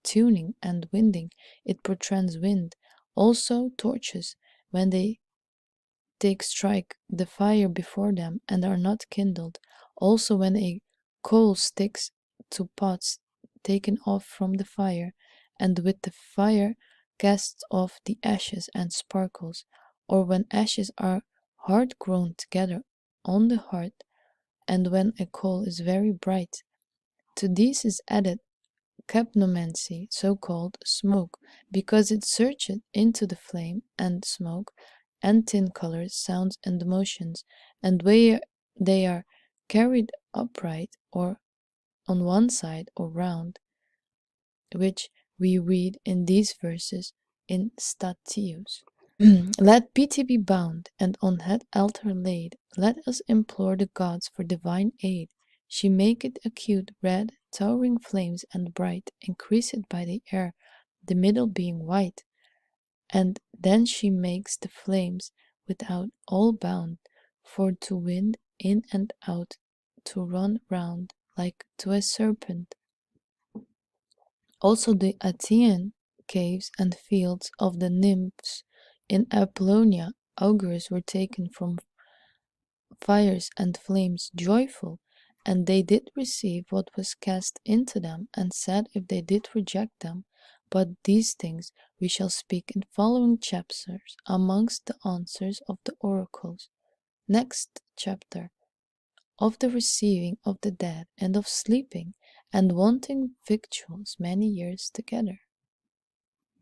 tuning and winding, it portends wind. Also torches, when they take strike the fire before them and are not kindled. Also when a coal sticks to pots taken off from the fire, and with the fire casts off the ashes and sparkles, or when ashes are hard grown together on the hearth, and when a coal is very bright. To these is added capnomancy, so called smoke, because it searcheth into the flame and smoke, and tin colors, sounds, and motions, and where they are carried upright, or on one side, or round, which we read in these verses in Statius. Let pity be bound, and on that altar laid, let us implore the gods for divine aid. She maketh acute, red, towering flames, and bright, increased by the air, the middle being white. And then she makes the flames without all bound, for to wind in and out, to run round like to a serpent. Also the Achaean caves and fields of the nymphs in Apollonia augurs were taken from fires and flames joyful, and they did receive what was cast into them, and said if they did reject them. But these things we shall speak in following chapters amongst the answers of the oracles. Next chapter, of the receiving of the dead, and of sleeping, and wanting victuals many years together.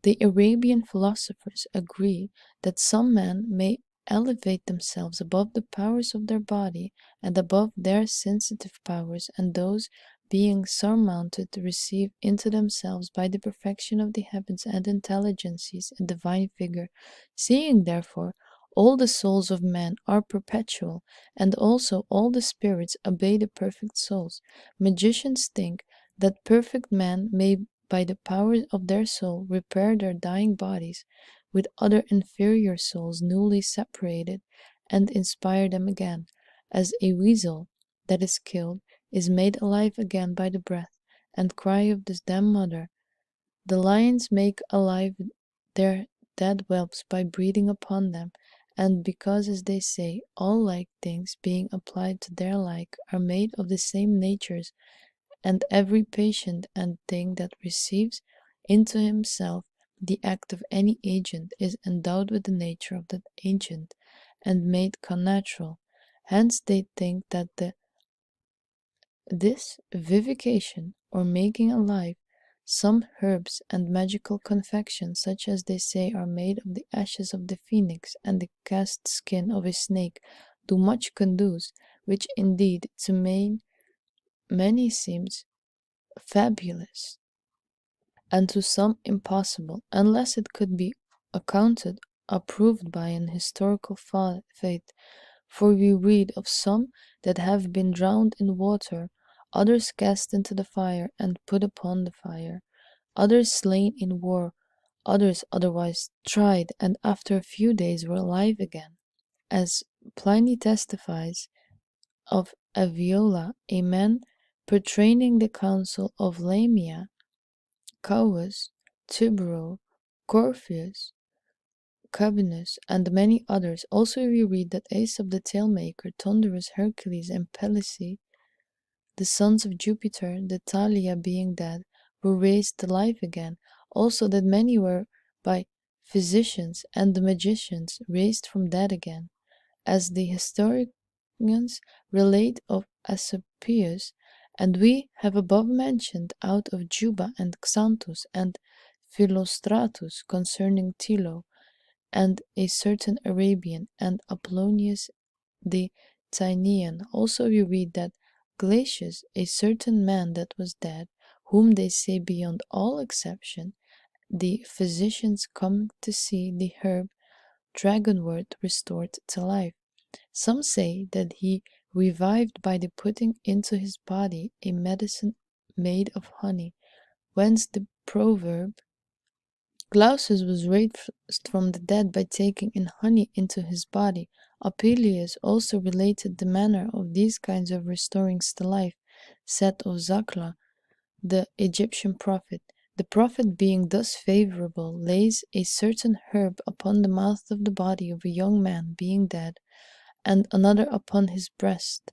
The Arabian philosophers agree that some men may elevate themselves above the powers of their body, and above their sensitive powers, and those being surmounted receive into themselves by the perfection of the heavens and intelligences a divine figure. Seeing therefore all the souls of men are perpetual, and also all the spirits obey the perfect souls, magicians think that perfect men may by the power of their soul repair their dying bodies with other inferior souls newly separated, and inspire them again, as a weasel that is killed is made alive again by the breath and cry of this damned mother. The lions make alive their dead whelps by breathing upon them, and because, as they say, all like things, being applied to their like, are made of the same natures, and every patient and thing that receives into himself the act of any agent is endowed with the nature of that agent, and made connatural. Hence they think that this vivification, or making alive, some herbs and magical confections, such as they say are made of the ashes of the phoenix and the cast skin of a snake, do much conduce, which indeed to many seems fabulous, and to some impossible, unless it could be accounted approved by an historical faith. For we read of some that have been drowned in water, others cast into the fire and put upon the fire, others slain in war, others otherwise tried, and after a few days were alive again. As Pliny testifies of Aviola, a man pertaining the council of Lamia, Cauus, Tibero, Corpheus, Cabinus, and many others. Also we read that Aesop the tale-maker, Thunderus, Hercules, and Pelici, the sons of Jupiter, the Thalia being dead, were raised to life again. Also that many were by physicians and the magicians raised from dead again. As the historians relate of Asclepius, and we have above mentioned out of Juba and Xanthus and Philostratus concerning Tilo, and a certain Arabian, and Apollonius the Tyanean. Also we read that Glacius, a certain man that was dead, whom they say beyond all exception, the physicians come to see the herb dragonwort restored to life. Some say that he revived by the putting into his body a medicine made of honey, whence the proverb, Glaucus was raised from the dead by taking in honey into his body. Apelius also related the manner of these kinds of restorings to life, said of Zakla, the Egyptian prophet. The prophet being thus favorable, lays a certain herb upon the mouth of the body of a young man being dead, and another upon his breast.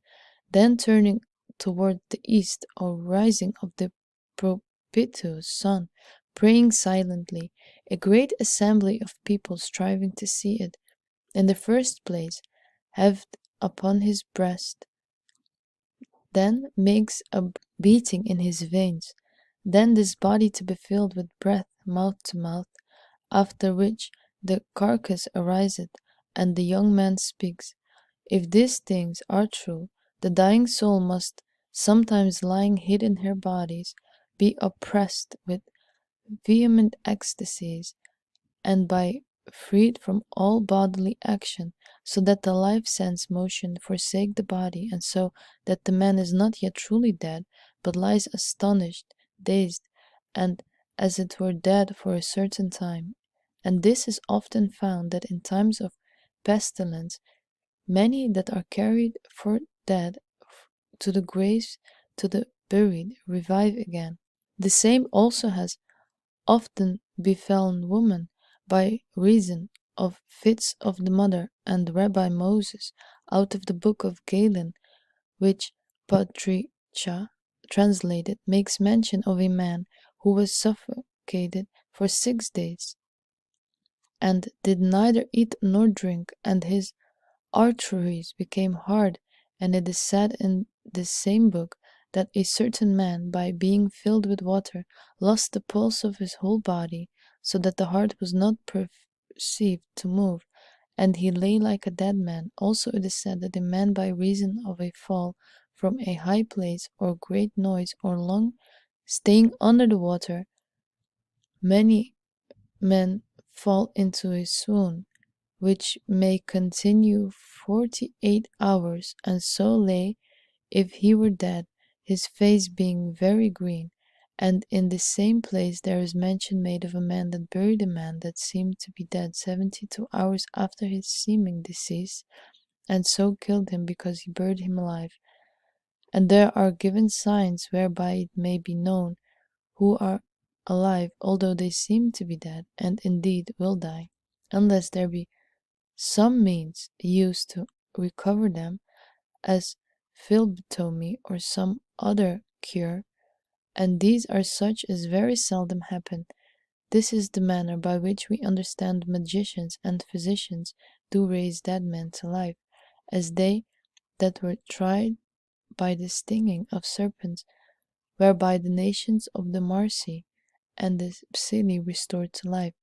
Then turning toward the east, or rising of the propitious sun, praying silently, a great assembly of people striving to see it, in the first place, have upon his breast, then makes a beating in his veins, then this body to be filled with breath, mouth to mouth, after which the carcass ariseth, and the young man speaks. If these things are true, the dying soul must, sometimes lying hid in her bodies, be oppressed with vehement ecstasies, and by freed from all bodily action, so that the life sense motion forsake the body, and so that the man is not yet truly dead, but lies astonished, dazed, and as it were dead for a certain time. And this is often found, that in times of pestilence many that are carried for dead to the graves, to the buried, revive again. The same also has often befallen women, by reason of fits of the mother, and Rabbi Moses, out of the book of Galen, which Patricia translated, makes mention of a man who was suffocated for 6 days, and did neither eat nor drink, and his arteries became hard, and it is said in this same book that a certain man, by being filled with water, lost the pulse of his whole body, so that the heart was not perceived to move, and he lay like a dead man. Also it is said that a man, by reason of a fall from a high place, or great noise, or long staying under the water, many men fall into a swoon, which may continue 48 hours, and so lay if he were dead, his face being very green. And in the same place there is mention made of a man that buried a man that seemed to be dead 72 hours after his seeming decease, and so killed him because he buried him alive. And there are given signs whereby it may be known who are alive, although they seem to be dead, and indeed will die. unless there be some means used to recover them, as phlebotomy or some other cure, and these are such as very seldom happen. This is the manner by which we understand magicians and physicians do raise dead men to life, as they that were tried by the stinging of serpents, whereby the nations of the Marsi and the Psylli restored to life.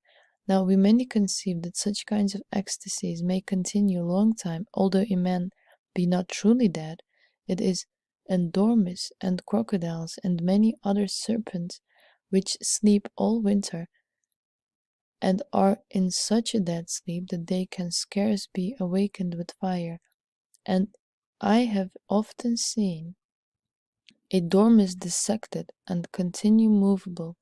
Now we many conceive that such kinds of ecstasies may continue a long time, although a man be not truly dead. It is endormis and crocodiles and many other serpents which sleep all winter, and are in such a dead sleep that they can scarce be awakened with fire. And I have often seen a dormice dissected and continue movable,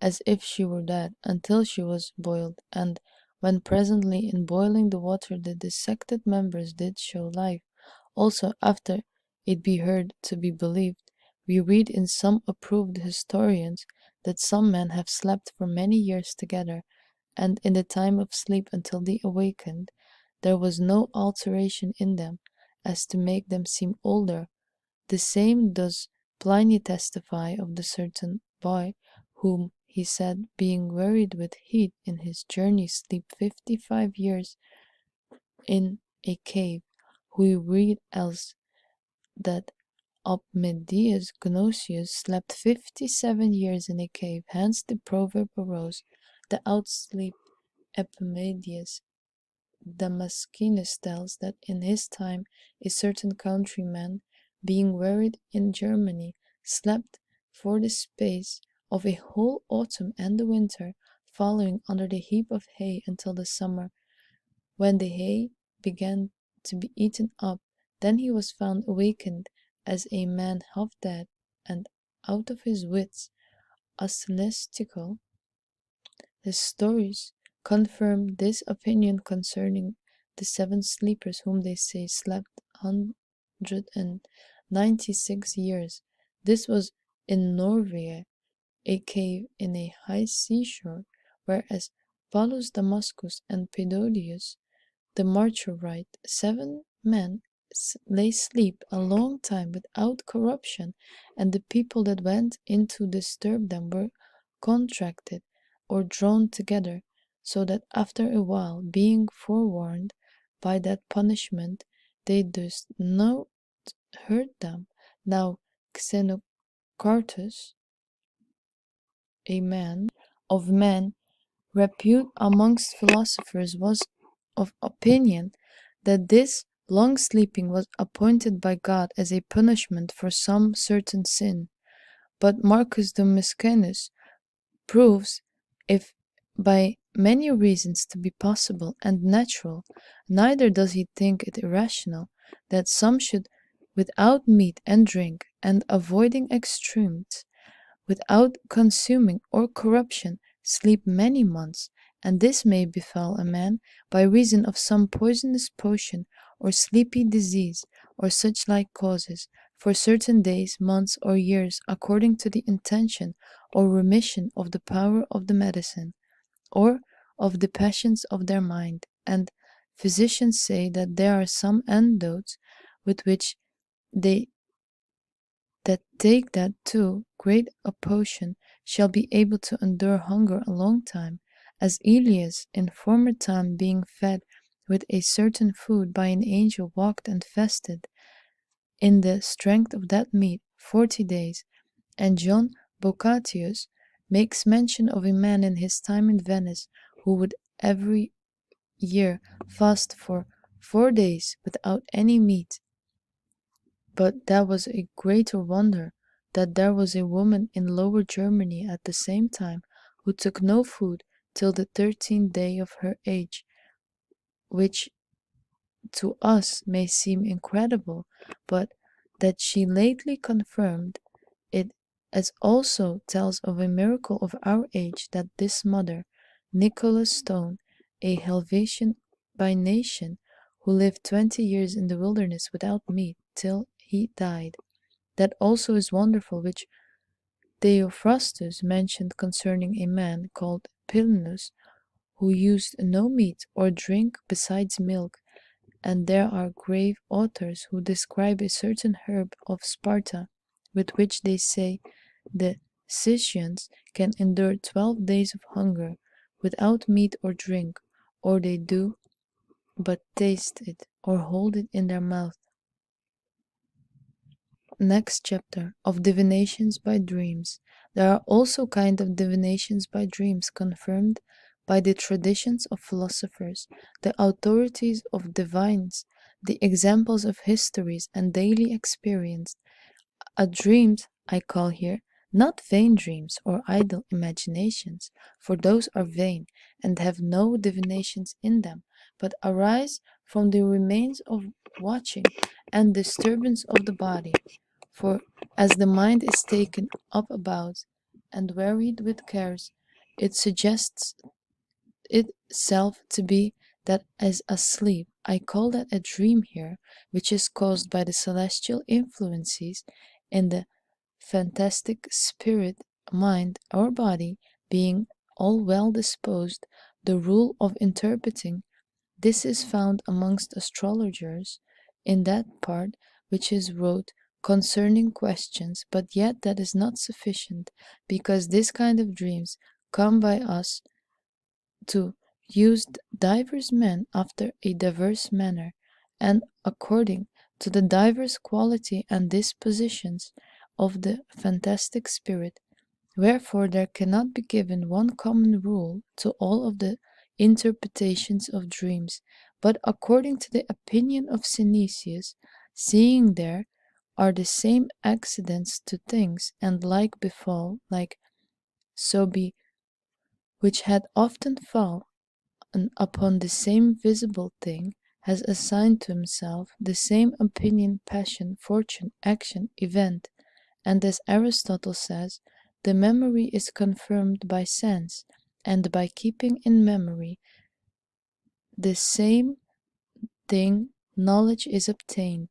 as if she were dead, until she was boiled, and when presently in boiling the water the dissected members did show life. Also after it be heard to be believed, we read in some approved historians that some men have slept for many years together, and in the time of sleep until they awakened, there was no alteration in them, as to make them seem older. The same does Pliny testify of the certain boy, whom he said, being wearied with heat in his journey, sleep 55 years in a cave, who we read else that Opmidius Gnosius slept 57 years in a cave. Hence the proverb arose, the outsleep Epimedius. Damascenus tells that in his time a certain countryman, being wearied in Germany, slept for the space of a whole autumn and the winter following under the heap of hay until the summer, when the hay began to be eaten up. Then he was found awakened as a man half dead and out of his wits. Celestial histories confirm this opinion concerning the 7 sleepers whom they say slept 196 years. This was in Norway, a cave in a high seashore, whereas Paulus Damascus and Pedodius the martyr write, 7 men lay sleep a long time without corruption, and the people that went in to disturb them were contracted or drawn together, so that after a while, being forewarned by that punishment, they durst not hurt them. Now Xenocartus, a man of men repute amongst philosophers, was of opinion that this long sleeping was appointed by God as a punishment for some certain sin. But Marcus Damascenus proves, if by many reasons to be possible and natural, neither does he think it irrational, that some should without meat and drink, and avoiding extremes, without consuming or corruption, sleep many months, and this may befall a man by reason of some poisonous potion, or sleepy disease, or such like causes, for certain days, months, or years, according to the intention or remission of the power of the medicine, or of the passions of their mind. And physicians say that there are some antidotes with which they that take that too great a potion shall be able to endure hunger a long time, as Elias in former time being fed with a certain food by an angel walked and fasted in the strength of that meat 40 days. And John Boccatius makes mention of a man in his time in Venice who would every year fast for 4 days without any meat. But that was a greater wonder, that there was a woman in Lower Germany at the same time who took no food till the 13th day of her age, which to us may seem incredible, but that she lately confirmed it, as also tells of a miracle of our age, that this mother, Nicholas Stone, a Helvetian by nation, who lived 20 years in the wilderness without meat till he died. That also is wonderful, which Theophrastus mentioned concerning a man called Pilnus, who used no meat or drink besides milk, and there are grave authors who describe a certain herb of Sparta, with which they say the Scythians can endure 12 days of hunger without meat or drink, or they do but taste it or hold it in their mouth. Next chapter, of divinations by dreams. There are also kind of divinations by dreams confirmed by the traditions of philosophers, the authorities of divines, the examples of histories and daily experience. A dreams I call here not vain dreams or idle imaginations, for those are vain and have no divinations in them, but arise from the remains of watching and disturbance of the body. For as the mind is taken up about and wearied with cares, it suggests itself to be that as asleep. I call that a dream here, which is caused by the celestial influences in the fantastic spirit, mind, or body being all well disposed. The rule of interpreting this is found amongst astrologers in that part which is wrote concerning questions, but yet that is not sufficient, because this kind of dreams come by us to use divers men after a diverse manner, and according to the diverse quality and dispositions of the fantastic spirit. Wherefore there cannot be given one common rule to all of the interpretations of dreams, but according to the opinion of Synesius, seeing there are the same accidents to things, and like befall, like so be, which had often fallen upon the same visible thing, has assigned to himself the same opinion, passion, fortune, action, event, and as Aristotle says, the memory is confirmed by sense, and by keeping in memory the same thing knowledge is obtained,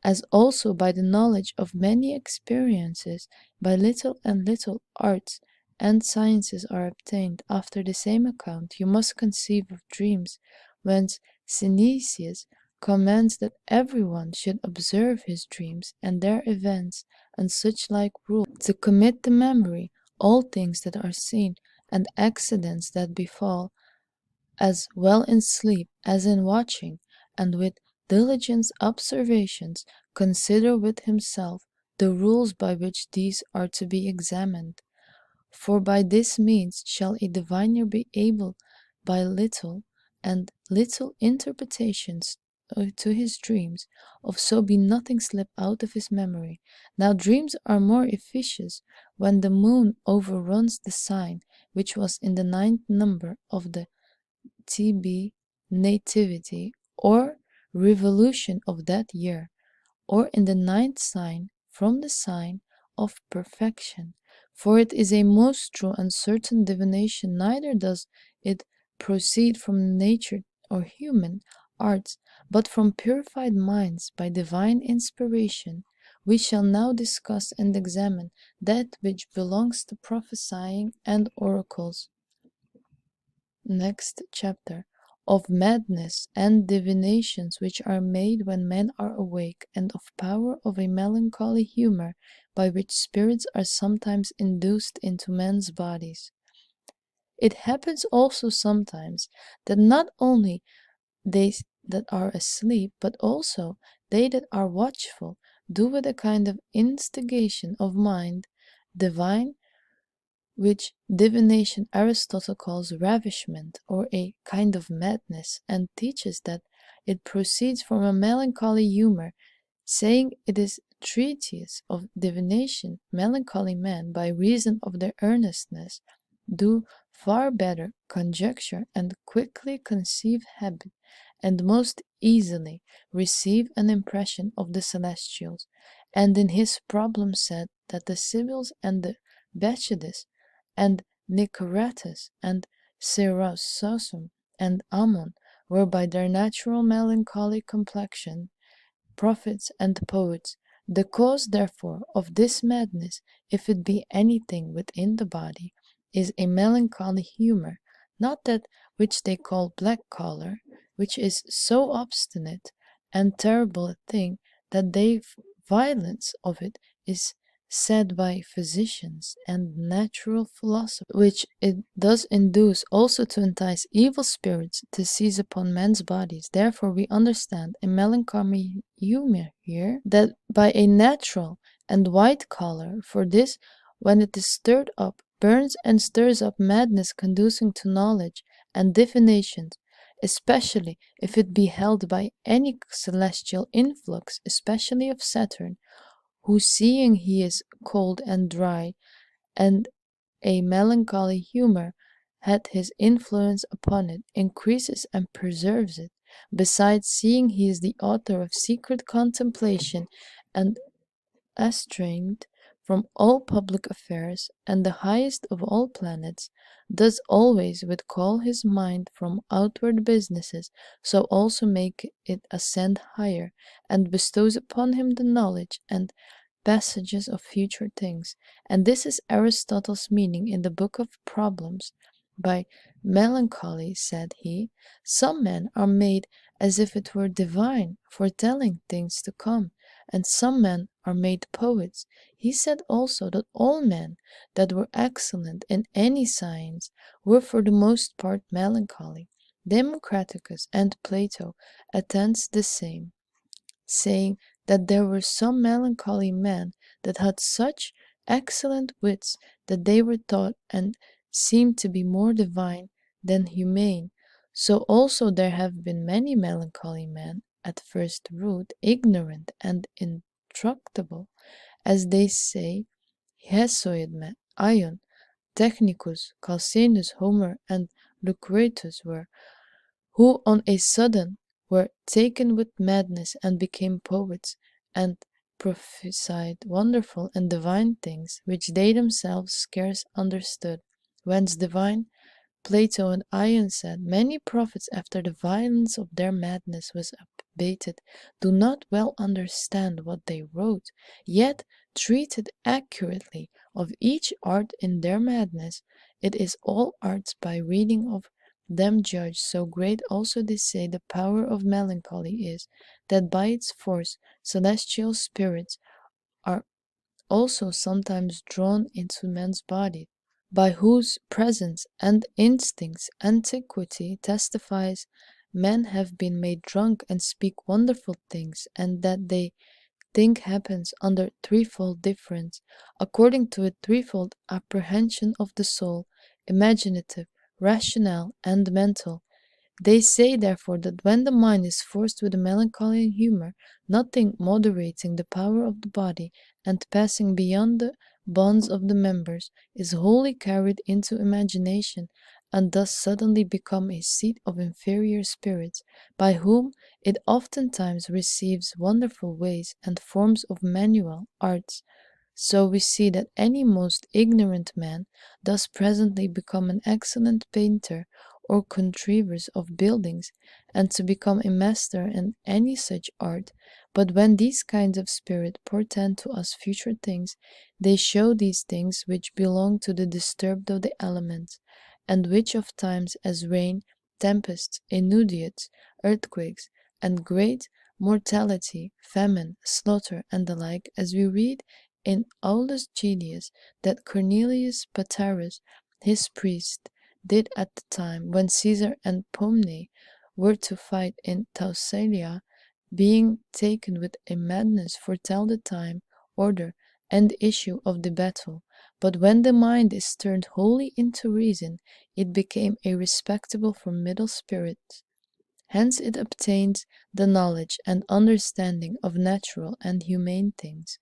as also by the knowledge of many experiences, by little and little arts and sciences are obtained. After the same account you must conceive of dreams, whence Synesius commands that everyone should observe his dreams and their events and such like rule, to commit to memory all things that are seen and accidents that befall, as well in sleep as in watching, and with diligent observations consider with himself the rules by which these are to be examined. For by this means shall a diviner be able by little and little interpretations to his dreams, of so be nothing slip out of his memory. Now dreams are more efficacious when the moon overruns the sign which was in the 9th number of the TB nativity or revolution of that year, or in the 9th sign from the sign of perfection. For it is a most true and certain divination, neither does it proceed from nature or human arts, but from purified minds by divine inspiration. We shall now discuss and examine that which belongs to prophesying and oracles. Next chapter, of madness and divinations which are made when men are awake, and of power of a melancholy humor by which spirits are sometimes induced into men's bodies. It happens also sometimes that not only they that are asleep, but also they that are watchful, do with a kind of instigation of mind divine, which divination Aristotle calls ravishment, or a kind of madness, and teaches that it proceeds from a melancholy humor, saying it is treatise of divination. Melancholy men, by reason of their earnestness, do far better conjecture and quickly conceive habit, and most easily receive an impression of the celestials. And in his problem said that the Sibyls and the Bacchides and Nicaratus and Cerasosum and Ammon were by their natural melancholy complexion prophets and poets. The cause, therefore, of this madness, if it be anything within the body, is a melancholy humor, not that which they call black choler, which is so obstinate and terrible a thing that the violence of it is said by physicians and natural philosophers, which it does induce also to entice evil spirits to seize upon men's bodies. Therefore we understand a melancholy humor here, that by a natural and white choler, for this, when it is stirred up, burns and stirs up madness conducing to knowledge and divinations, especially if it be held by any celestial influx, especially of Saturn, who, seeing he is cold and dry, and a melancholy humor had his influence upon it, increases and preserves it, besides seeing he is the author of secret contemplation, and estranged from all public affairs, and the highest of all planets, does always withcall his mind from outward businesses, so also make it ascend higher, and bestows upon him the knowledge and passages of future things. And this is Aristotle's meaning in the Book of Problems. By melancholy, said he, some men are made as if it were divine, foretelling things to come, and some men are made poets. He said also that all men that were excellent in any science were for the most part melancholy. Democritus and Plato attends the same, saying that there were some melancholy men that had such excellent wits that they were thought and seemed to be more divine than humane. So also there have been many melancholy men, at first root, ignorant and intractable, as they say Hesiod, Ion, Technicus, Calcenus, Homer, and Lucretius were, who on a sudden were taken with madness and became poets, and prophesied wonderful and divine things, which they themselves scarce understood. Whence divine Plato and Ion said, many prophets, after the violence of their madness was abated, do not well understand what they wrote, yet treated accurately of each art in their madness. It is all arts by reading of them judged. So great also they say the power of melancholy is, that by its force celestial spirits are also sometimes drawn into men's bodies, by whose presence and instincts antiquity testifies men have been made drunk and speak wonderful things, and that they think happens under threefold difference, according to a threefold apprehension of the soul, imaginative, rational, and mental. They say therefore that when the mind is forced with a melancholy humor, nothing moderating the power of the body, and passing beyond the bonds of the members, is wholly carried into imagination, and thus suddenly become a seat of inferior spirits, by whom it oftentimes receives wonderful ways and forms of manual arts. So we see that any most ignorant man does presently become an excellent painter or contrivers of buildings, and to become a master in any such art. But when these kinds of spirit portend to us future things, they show these things which belong to the disturbed of the elements, and which of times as rain, tempests, inundations, earthquakes, and great mortality, famine, slaughter, and the like, as we read in Aulus Gellius that Cornelius Patarus, his priest, did at the time when Caesar and Pomne were to fight in Thessalia, being taken with a madness, foretell the time, order, and issue of the battle. But when the mind is turned wholly into reason, it became a respectable formidable spirit. Hence it obtains the knowledge and understanding of natural and humane things.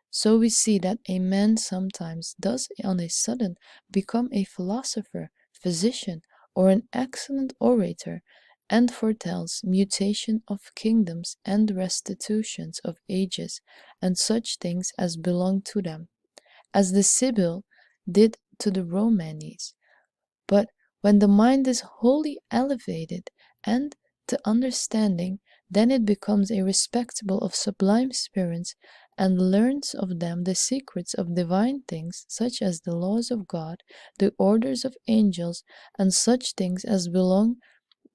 So we see that a man sometimes does on a sudden become a philosopher, physician, or an excellent orator, and foretells mutation of kingdoms and restitutions of ages, and such things as belong to them, as the Sibyl did to the Romanes. But when the mind is wholly elevated and to understanding, then it becomes a respectable of sublime spirits, and learns of them the secrets of divine things, such as the laws of God, the orders of angels, and such things as belong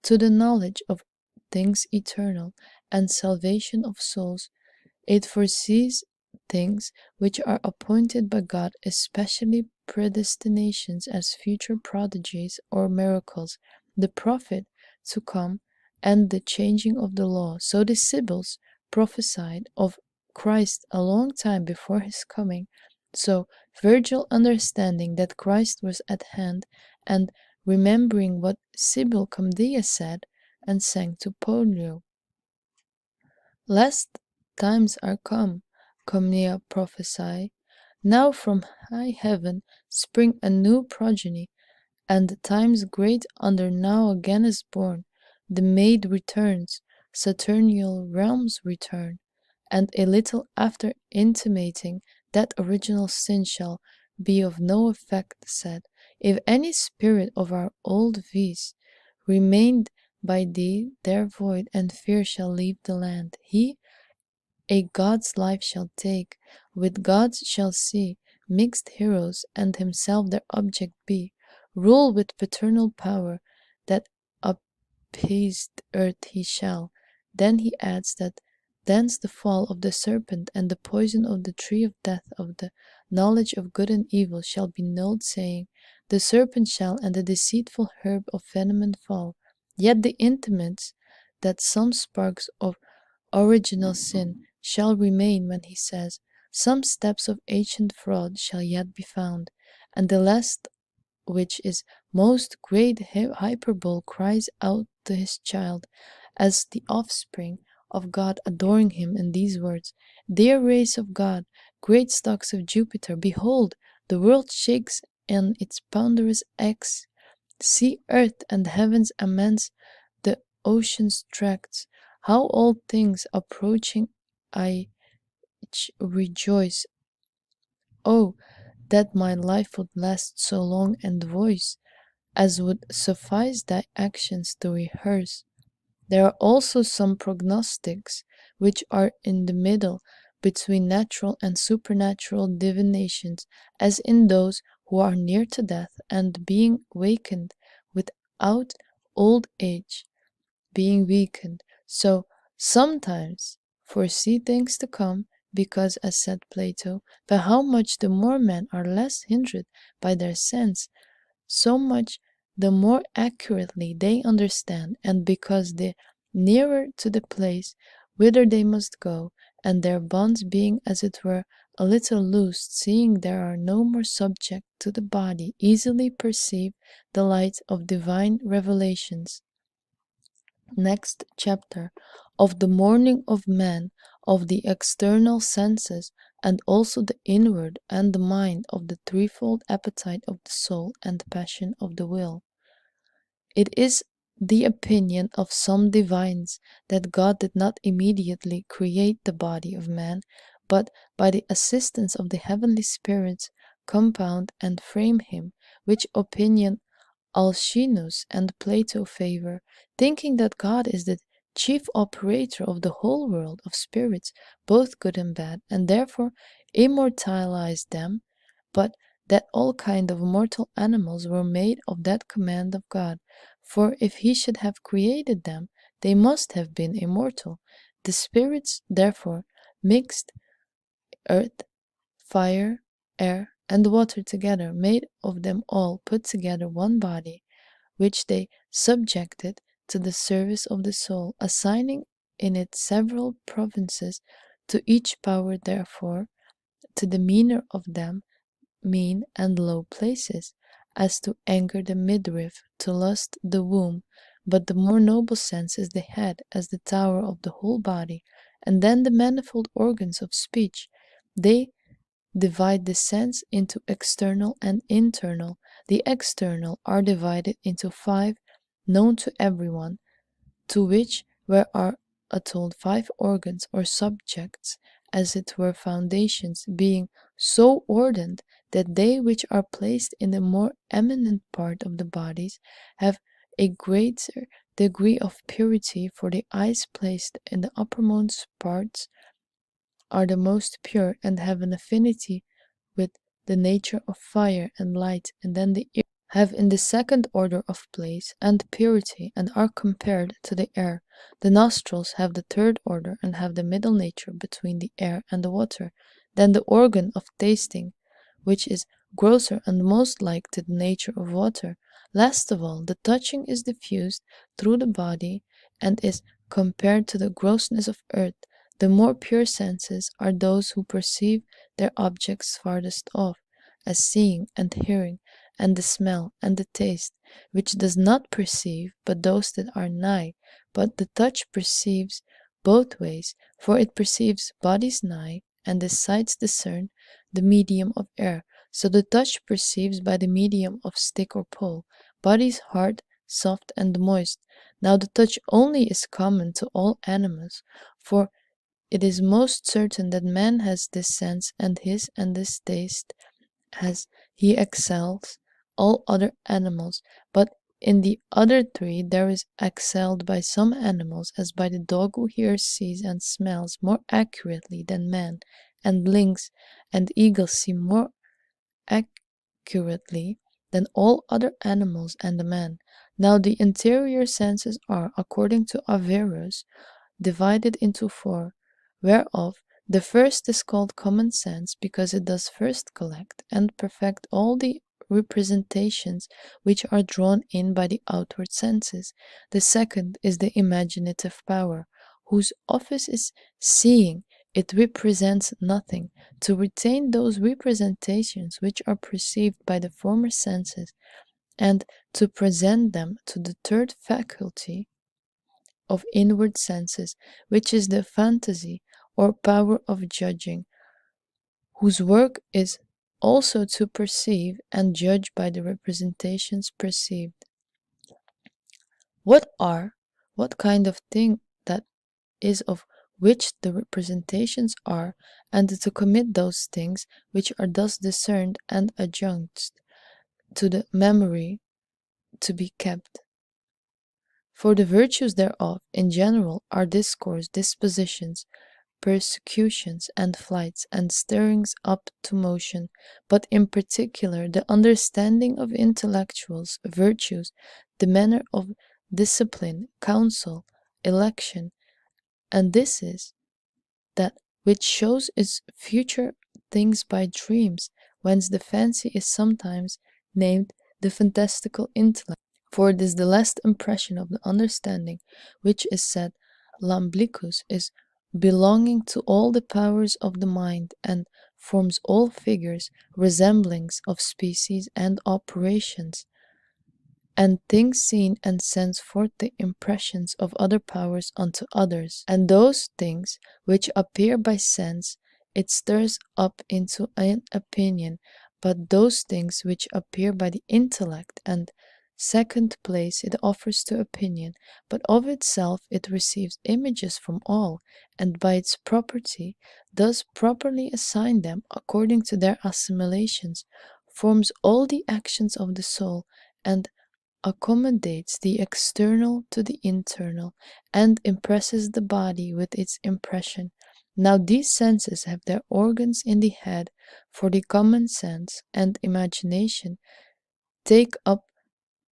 to the knowledge of things eternal, and salvation of souls. It foresees things which are appointed by God, especially predestinations as future prodigies or miracles, the prophet to come, and the changing of the law. So the Sibyls prophesied of Christ a long time before his coming. So Virgil, understanding that Christ was at hand, and remembering what Sibyl Camdia said, and sang to Polio, "Last times are come," Comnea prophesy. "Now from high heaven spring a new progeny, and the times great under now again is born. The maid returns, Saturnial realms return." And a little after, intimating that original sin shall be of no effect, said, "If any spirit of our old vice remained by thee, their void and fear shall leave the land. He a god's life shall take, with gods shall see, mixed heroes, and himself their object be, rule with paternal power, that appeased earth he shall." Then he adds that thence the fall of the serpent and the poison of the tree of death of the knowledge of good and evil shall be nulled, saying, "The serpent shall and the deceitful herb of venom fall." Yet the intimates that some sparks of original sin shall remain when he says, "Some steps of ancient fraud shall yet be found," and the last, which is most great hyperbole, cries out to his child as the offspring of God, adoring him in these words: "Dear race of God, great stocks of Jupiter, behold, the world shakes in its ponderous X. See earth and heavens immense, the ocean's tracts. How all things approaching I rejoice. Oh, that my life would last so long and voice as would suffice thy actions to rehearse." There are also some prognostics which are in the middle between natural and supernatural divinations, as in those who are near to death, and being wakened without old age, being weakened, so sometimes foresee things to come, because, as said Plato, by how much the more men are less hindered by their sense, so much the more accurately they understand, and because the nearer to the place whither they must go, and their bonds being as it were a little loosed, seeing they are no more subject to the body, easily perceive the light of divine revelations. Next chapter, of the morning of man, of the external senses, and also the inward and the mind, of the threefold appetite of the soul and passion of the will. It is the opinion of some divines that God did not immediately create the body of man, but by the assistance of the heavenly spirits compound and frame him, which opinion Alcinous and Plato favor, thinking that God is the chief operator of the whole world of spirits, both good and bad, and therefore immortalized them, but that all kind of mortal animals were made of that command of God. For if he should have created them, they must have been immortal. The spirits, therefore, mixed earth, fire, air, and water together, made of them all put together one body, which they subjected to the service of the soul, assigning in it several provinces, to each power therefore, to the meaner of them, mean and low places, as to anger the midriff, to lust the womb, but the more noble sense is the head, as the tower of the whole body, and then the manifold organs of speech. They divide the sense into external and internal. The external are divided into 5, known to everyone, to which are told 5 organs or subjects, as it were foundations, being so ordained that they which are placed in the more eminent part of the bodies have a greater degree of purity, for the eyes placed in the uppermost parts are the most pure and have an affinity with the nature of fire and light, and then the ears have in the second order of place and purity and are compared to the air. The nostrils have the third order and have the middle nature between the air and the water. Then the organ of tasting, which is grosser and most like to the nature of water. Last of all, the touching is diffused through the body and is compared to the grossness of earth. The more pure senses are those who perceive their objects farthest off, as seeing and hearing, and the smell and the taste, which does not perceive but those that are nigh. But the touch perceives both ways, for it perceives bodies nigh, and the sights discern the medium of air. So the touch perceives by the medium of stick or pole, bodies hard, soft, and moist. Now the touch only is common to all animals, for it is most certain that man has this sense and this taste, as he excels all other animals. But in the other three there is excelled by some animals, as by the dog who hears, sees, and smells more accurately than man, and lynx and eagles see more accurately than all other animals and the man. Now the interior senses are, according to Averroes, divided into four, whereof the first is called common sense, because it does first collect and perfect all the representations which are drawn in by the outward senses. The second is the imaginative power, whose office is seeing. It represents nothing, to retain those representations which are perceived by the former senses, and to present them to the third faculty of inward senses, which is the fantasy or power of judging, whose work is also to perceive and judge by the representations perceived. What kind of thing that is of which the representations are, and to commit those things which are thus discerned and adjunced to the memory to be kept. For the virtues thereof in general are discourse, dispositions, persecutions, and flights, and stirrings up to motion, but in particular the understanding of intellectuals, virtues, the manner of discipline, counsel, election, and this is that which shows its future things by dreams, whence the fancy is sometimes named the fantastical intellect. For it is the last impression of the understanding, which is said Lamblicus is belonging to all the powers of the mind, and forms all figures, resemblings of species and operations, and things seen, and sends forth the impressions of other powers unto others. And those things which appear by sense it stirs up into an opinion, but those things which appear by the intellect and second place it offers to opinion, but of itself it receives images from all, and by its property does properly assign them according to their assimilations, forms all the actions of the soul, and accommodates the external to the internal, and impresses the body with its impression. Now these senses have their organs in the head, for the common sense and imagination take up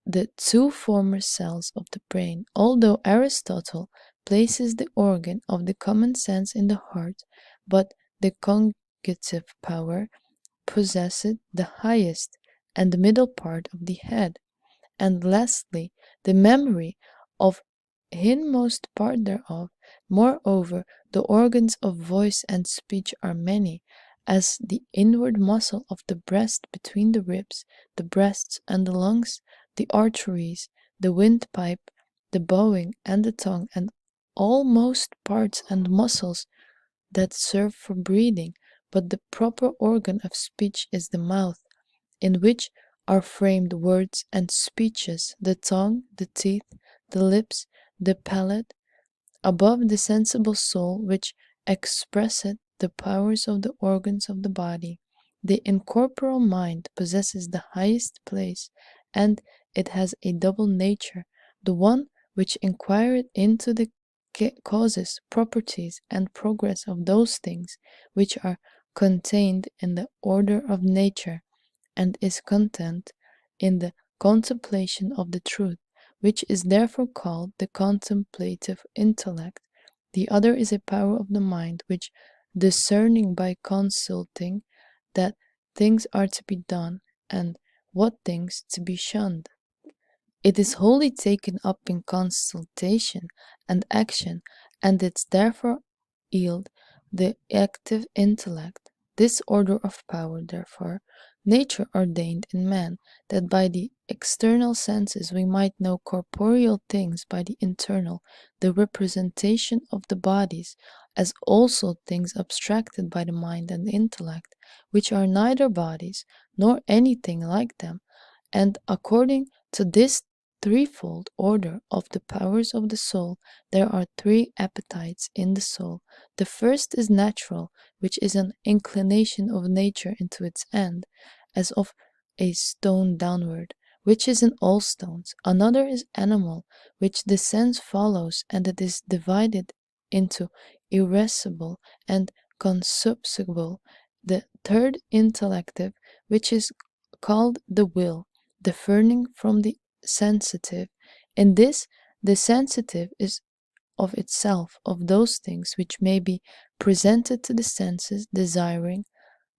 the two former cells of the brain, although Aristotle places the organ of the common sense in the heart, but the cognitive power possesseth the highest and the middle part of the head. And lastly, the memory of hinmost part thereof. Moreover, the organs of voice and speech are many, as the inward muscle of the breast between the ribs, the breasts and the lungs, the arteries, the windpipe, the bowing, and the tongue, and all most parts and muscles that serve for breathing. But the proper organ of speech is the mouth, in which are framed words and speeches, the tongue, the teeth, the lips, the palate, above the sensible soul, which expresseth the powers of the organs of the body. The incorporeal mind possesses the highest place, and it has a double nature, the one which inquireth into the causes, properties, and progress of those things which are contained in the order of nature, and is content in the contemplation of the truth, which is therefore called the contemplative intellect. The other is a power of the mind, which, discerning by consulting that things are to be done and what things to be shunned, it is wholly taken up in consultation and action, and it therefore yield the active intellect. This order of power, therefore, nature ordained in man, that by the external senses we might know corporeal things by the internal, the representation of the bodies, as also things abstracted by the mind and the intellect, which are neither bodies nor anything like them. And according to this threefold order of the powers of the soul, there are three appetites in the soul. The first is natural, which is an inclination of nature into its end, as of a stone downward, which is in all stones. Another is animal, which the sense follows, and it is divided into irascible and consubsible. The third intellective, which is called the will, differing from the sensitive. In this, the sensitive is of itself of those things which may be presented to the senses, desiring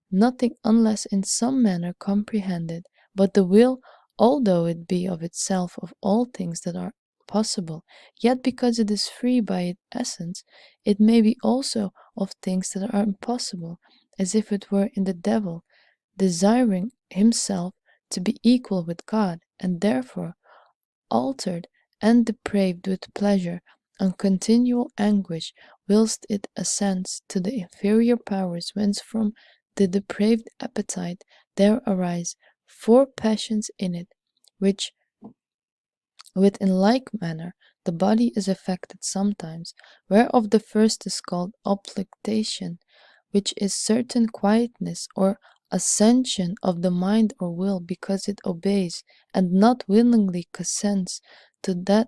nothing unless in some manner comprehended. But the will, although it be of itself of all things that are possible, yet because it is free by its essence, it may be also of things that are impossible, as if it were in the devil, desiring himself to be equal with God, and therefore altered and depraved with pleasure and continual anguish, whilst it assents to the inferior powers, whence from the depraved appetite there arise four passions in it, which with in like manner the body is affected sometimes, whereof the first is called oblectation, which is certain quietness or ascension of the mind or will, because it obeys and not willingly consents to that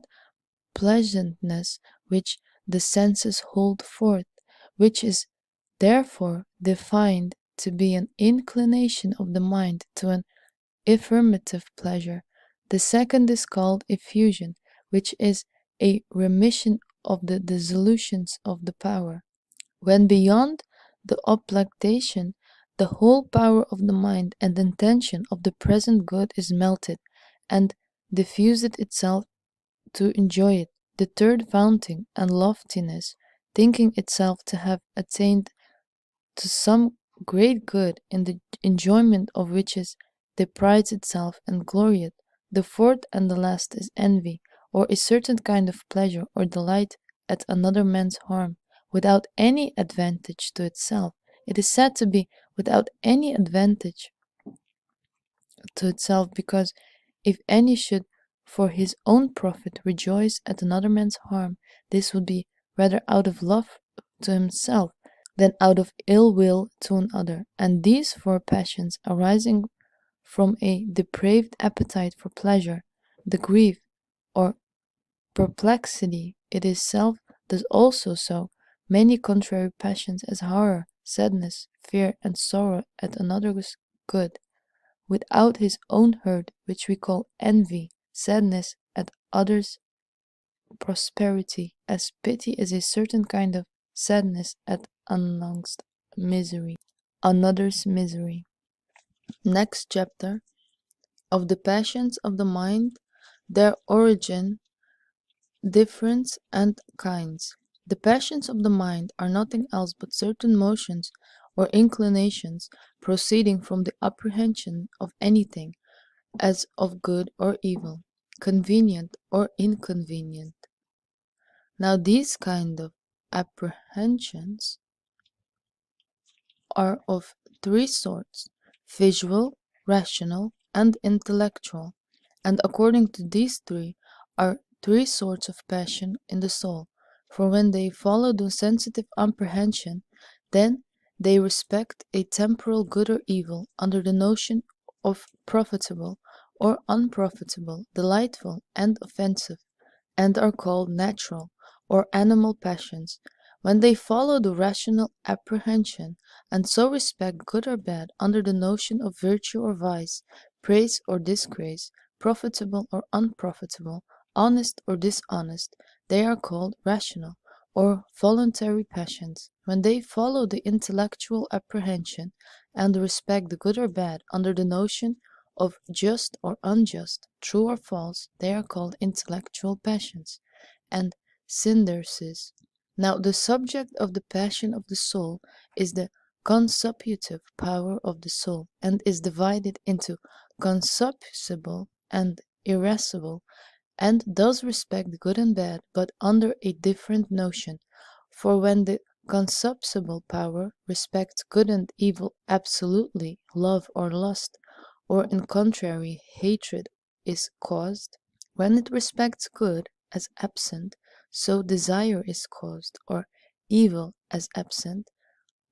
pleasantness which the senses hold forth, which is therefore defined to be an inclination of the mind to an affirmative pleasure. The second is called effusion, which is a remission of the dissolutions of the power. When beyond the oblectation, the whole power of the mind and intention of the present good is melted, and diffused itself to enjoy it. The third vaunting and loftiness, thinking itself to have attained to some great good, in the enjoyment of which it deprides itself and glorieth. The fourth and the last is envy, or a certain kind of pleasure or delight at another man's harm, without any advantage to itself. It is said to be without any advantage to itself, because if any should for his own profit rejoice at another man's harm, this would be rather out of love to himself than out of ill will to another. And these four passions, arising from a depraved appetite for pleasure, the grief or perplexity it is self does also so many contrary passions, as horror, sadness, fear, and sorrow at another's good, without his own hurt, which we call envy, sadness at others' prosperity, as pity is a certain kind of sadness at another's misery. Next chapter: of the passions of the mind, their origin, difference, and kinds. The passions of the mind are nothing else but certain motions or inclinations proceeding from the apprehension of anything, as of good or evil, convenient or inconvenient. Now these kind of apprehensions are of three sorts: visual, rational, and intellectual. And according to these three are three sorts of passion in the soul. For when they follow the sensitive apprehension, then they respect a temporal good or evil under the notion of profitable or unprofitable, delightful and offensive. and are called natural or animal passions, when they follow the rational apprehension, and so respect good or bad under the notion of virtue or vice, praise or disgrace, profitable or unprofitable, honest or dishonest, they are called rational or voluntary passions. When they follow the intellectual apprehension and respect the good or bad under the notion of just or unjust, true or false, they are called intellectual passions. And synderesis. Now, the subject of the passion of the soul is the consupputive power of the soul, and is divided into consupsible and irascible, and does respect good and bad, but under a different notion. For when the consupsible power respects good and evil absolutely, love or lust, or in contrary, hatred is caused. When it respects good as absent, so desire is caused, or evil as absent,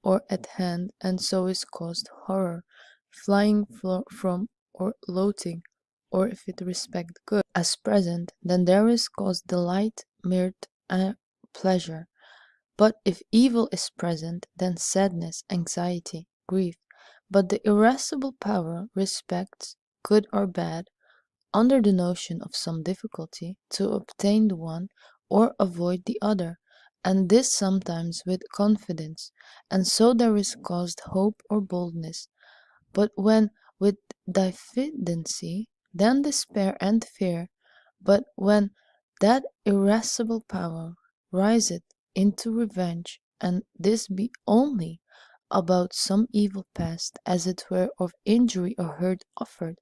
or at hand, and so is caused horror, flying from, or loathing, or if it respect good as present, then there is caused delight, mirth, and pleasure. But if evil is present, then sadness, anxiety, grief. But the irascible power respects good or bad under the notion of some difficulty to obtain the one or avoid the other, and this sometimes with confidence, and so there is caused hope or boldness. But when with diffidency, then despair and fear. But when that irascible power riseth into revenge, and this be only about some evil past, as it were of injury or hurt offered,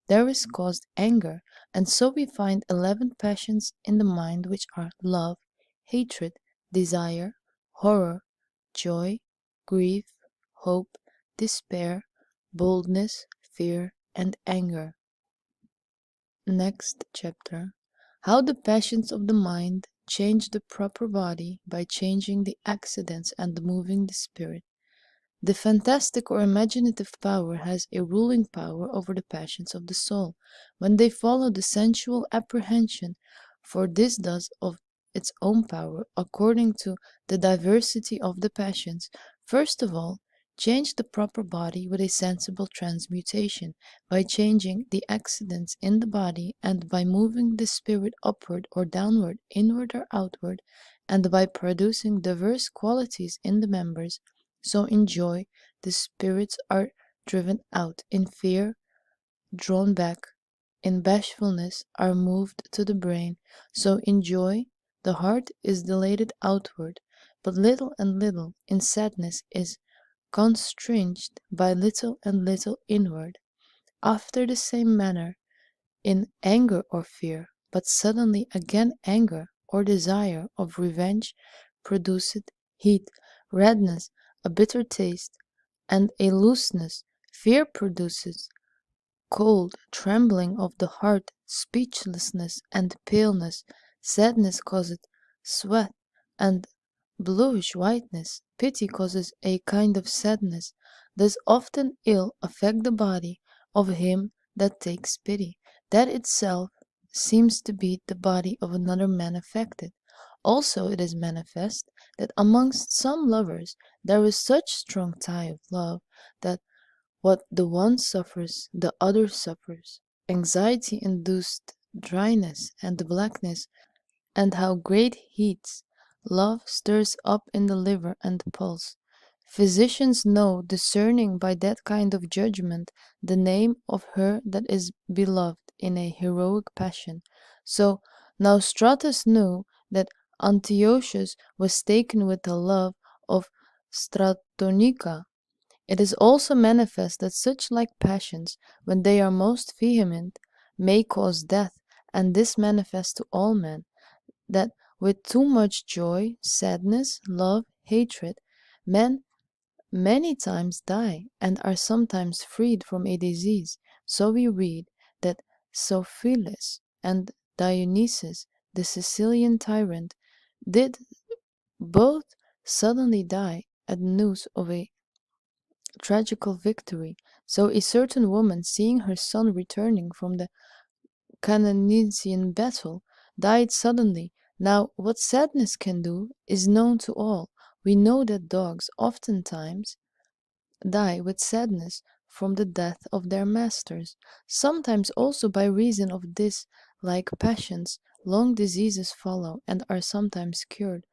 there is caused anger, and so we find 11 passions in the mind, which are love, hatred, desire, horror, joy, grief, hope, despair, boldness, fear, and anger. Next chapter. How the passions of the mind change the proper body by changing the accidents and moving the spirit. The fantastic or imaginative power has a ruling power over the passions of the soul, when they follow the sensual apprehension, for this does of its own power, according to the diversity of the passions, first of all, change the proper body with a sensible transmutation, by changing the accidents in the body, and by moving the spirit upward or downward, inward or outward, and by producing diverse qualities in the members. So in joy, the spirits are driven out, in fear, drawn back, in bashfulness, are moved to the brain. So in joy, the heart is dilated outward, but little and little, in sadness is constrenged by little and little inward. After the same manner, in anger or fear, but suddenly again anger or desire of revenge produceth heat, redness, a bitter taste, and a looseness. Fear produces cold, trembling of the heart, speechlessness, and paleness. Sadness causes sweat and bluish whiteness. Pity causes a kind of sadness. Does often ill affect the body of him that takes pity. That itself seems to be the body of another man affected. Also it is manifest that amongst some lovers there is such strong tie of love, that what the one suffers, the other suffers. Anxiety induced dryness and blackness, and how great heats love stirs up in the liver and pulse. Physicians know, discerning by that kind of judgment the name of her that is beloved in a heroic passion. So now Stratus knew that Antiochus was taken with the love of Stratonica. It is also manifest that such like passions, when they are most vehement, may cause death, and this manifests to all men, that with too much joy, sadness, love, hatred, men many times die, and are sometimes freed from a disease. So we read that Sophilus and Dionysius, the Sicilian tyrant, did both suddenly die at news of a tragical victory. So a certain woman, seeing her son returning from the Cannanesian battle, died suddenly. Now, what sadness can do is known to all. We know that dogs oftentimes die with sadness from the death of their masters. Sometimes also by reason of this, like passions, long diseases follow and are sometimes cured.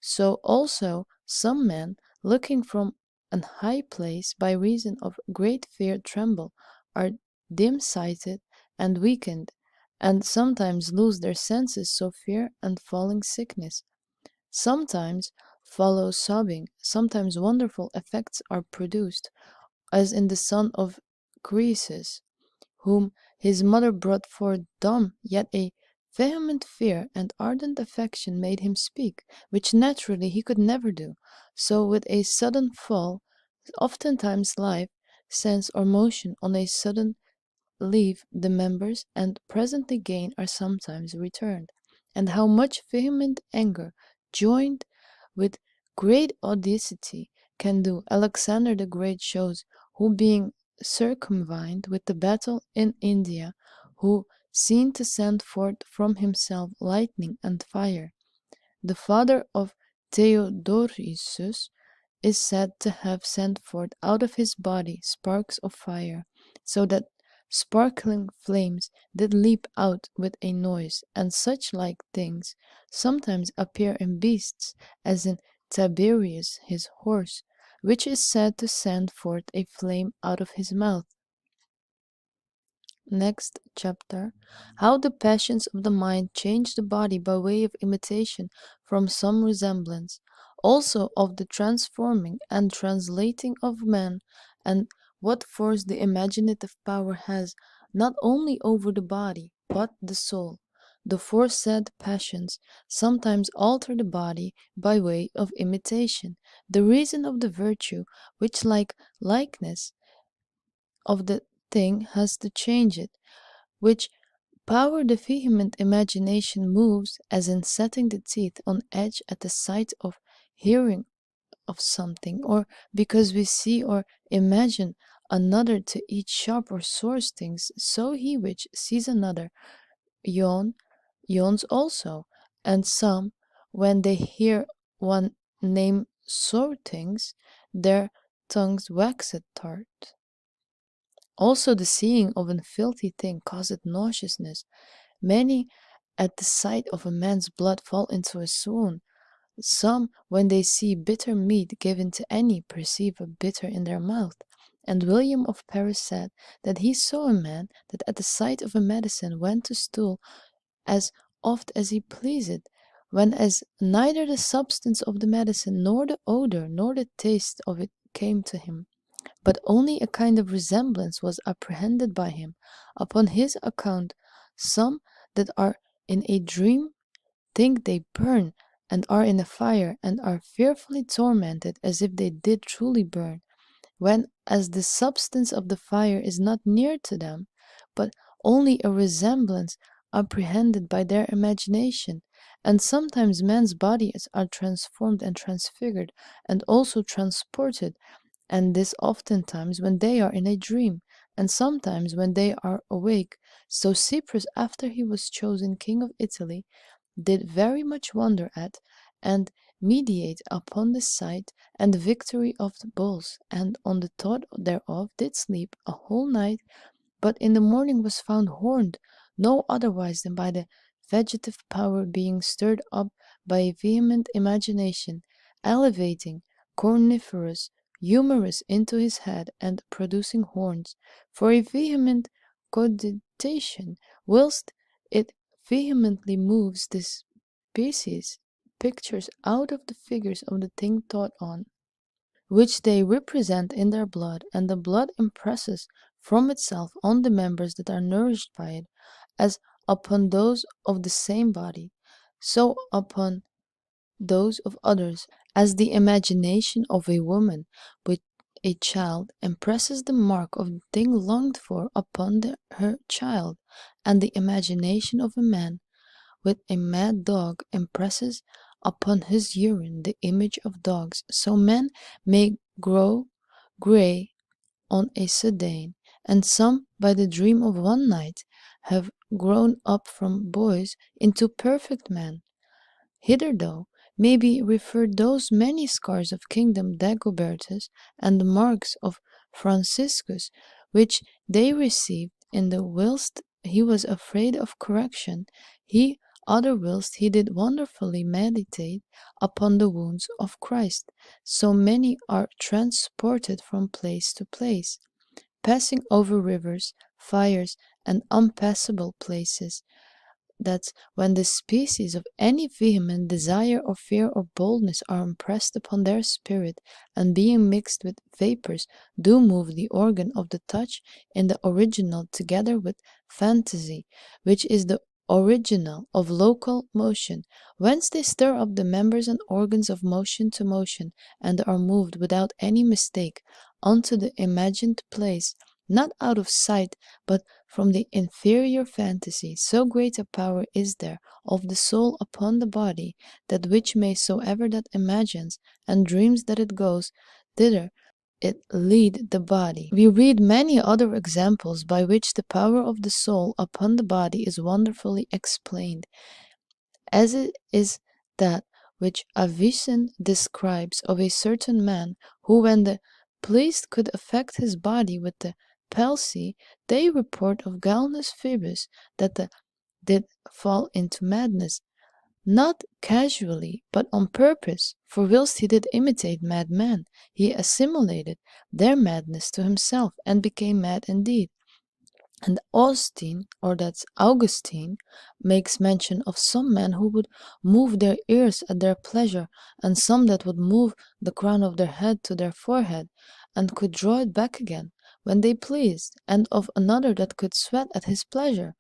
So also some men, looking from an high place by reason of great fear tremble, are dim-sighted and weakened, and sometimes lose their senses so fear and falling sickness. Sometimes follow sobbing, sometimes wonderful effects are produced, as in the son of Croesus, whom his mother brought forth dumb, yet a vehement fear and ardent affection made him speak, which naturally he could never do. So with a sudden fall, oftentimes life, sense, or motion on a sudden leave the members, and presently gain are sometimes returned. And how much vehement anger, joined with great audacity, can do, Alexander the Great shows, who being circumvented with the battle in India, who seen to send forth from himself lightning and fire. The father of Theodosius is said to have sent forth out of his body sparks of fire, so that sparkling flames did leap out with a noise, and such like things sometimes appear in beasts, as in Tiberius his horse, which is said to send forth a flame out of his mouth. Next chapter. How the passions of the mind change the body by way of imitation from some resemblance. Also of the transforming and translating of men, and what force the imaginative power has, not only over the body, but the soul. The foresaid passions sometimes alter the body by way of imitation. The reason of the virtue, which like likeness of the thing has to change it, which power the vehement imagination moves, as in setting the teeth on edge at the sight of hearing of something, or because we see or imagine another to eat sharp or sore things, so he which sees another yawns also. And some, when they hear one name sore things, their tongues waxeth tart. Also the seeing of a filthy thing causeth nauseousness. Many at the sight of a man's blood fall into a swoon. Some, when they see bitter meat given to any, perceive a bitter in their mouth. And William of Paris said that he saw a man that at the sight of a medicine went to stool as oft as he pleased, when as neither the substance of the medicine, nor the odor, nor the taste of it came to him, but only a kind of resemblance was apprehended by him. Upon his account, some that are in a dream think they burn, and are in a fire, and are fearfully tormented as if they did truly burn, when as the substance of the fire is not near to them, but only a resemblance apprehended by their imagination. And sometimes men's bodies are transformed and transfigured, and also transported, and this oftentimes when they are in a dream, and sometimes when they are awake. So Cyprus, after he was chosen king of Italy, did very much wonder at, and meditate upon the sight and victory of the bulls, and on the thought thereof did sleep a whole night, but in the morning was found horned, no otherwise than by the vegetative power being stirred up by a vehement imagination, elevating corniferous humerus into his head, and producing horns, for a vehement cogitation, whilst it vehemently moves this species pictures out of the figures of the thing thought on, which they represent in their blood, and the blood impresses from itself on the members that are nourished by it, as upon those of the same body, so upon those of others, as the imagination of a woman with a child impresses the mark of the thing longed for upon her child, and the imagination of a man with a mad dog impresses upon his urine the image of dogs, so men may grow grey on a sudden, and some by the dream of one night have grown up from boys into perfect men. Hither, though, may be referred those many scars of Kingdom Dagobertus and the marks of Franciscus, which they received in the whilst he was afraid of correction, he other whilst he did wonderfully meditate upon the wounds of Christ. So many are transported from place to place, passing over rivers, fires, and unpassable places, that when the species of any vehement desire or fear or boldness are impressed upon their spirit, and being mixed with vapors, do move the organ of the touch in the original together with fantasy, which is the original of local motion, whence they stir up the members and organs of motion to motion, and are moved without any mistake unto the imagined place, not out of sight, but from the inferior fantasy. So great a power is there of the soul upon the body, that which may soever that imagines, and dreams that it goes thither, it lead the body. We read many other examples by which the power of the soul upon the body is wonderfully explained, as it is that which Avicen describes of a certain man, who when the pleased could affect his body with the palsy, they report of Galnus Phoebus that did fall into madness, not casually, but on purpose, for whilst he did imitate madmen, he assimilated their madness to himself, and became mad indeed. And Austin, or that's Augustine, makes mention of some men who would move their ears at their pleasure, and some that would move the crown of their head to their forehead, and could draw it back again when they pleased, and of another that could sweat at his pleasure.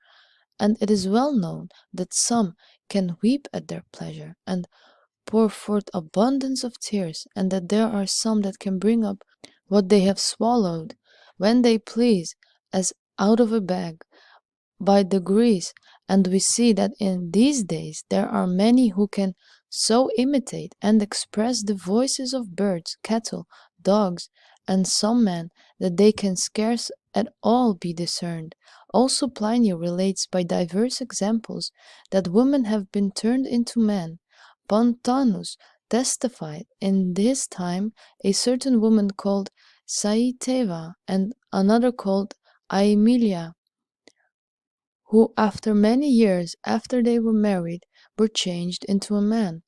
And it is well known that some can weep at their pleasure, and pour forth abundance of tears, and that there are some that can bring up what they have swallowed when they please, as out of a bag, by degrees. And we see that in these days there are many who can so imitate and express the voices of birds, cattle, dogs, and some men, that they can scarce at all be discerned. Also Pliny relates by diverse examples that women have been turned into men. Pontanus testified in this time a certain woman called Saiteva, and another called Aemilia, who after many years after they were married were changed into a man.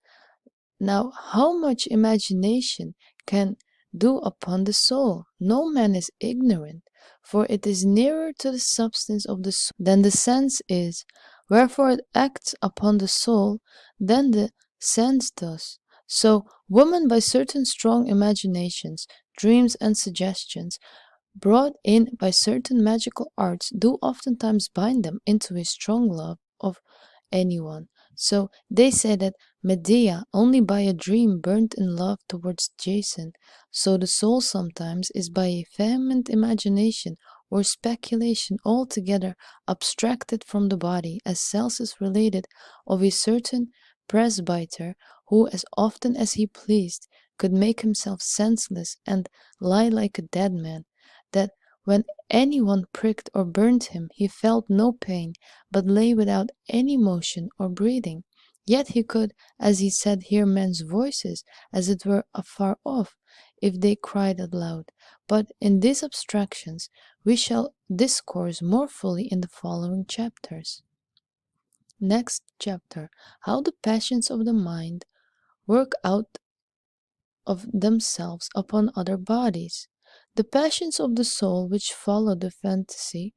Now how much imagination can do upon the soul? No man is ignorant, for it is nearer to the substance of the soul than the sense is, wherefore it acts upon the soul than the sense does. So woman by certain strong imaginations, dreams, and suggestions, brought in by certain magical arts, do oftentimes bind them into a strong love of anyone. So they say that Medea only by a dream burnt in love towards Jason. So the soul sometimes is by a vehement imagination or speculation altogether abstracted from the body, as Celsus related of a certain presbyter, who as often as he pleased could make himself senseless and lie like a dead man, that when anyone pricked or burnt him, he felt no pain, but lay without any motion or breathing. Yet he could, as he said, hear men's voices, as it were afar off, if they cried aloud. But in these abstractions we shall discourse more fully in the following chapters. Next chapter: how the passions of the mind work out of themselves upon other bodies. The passions of the soul which follow the fantasy,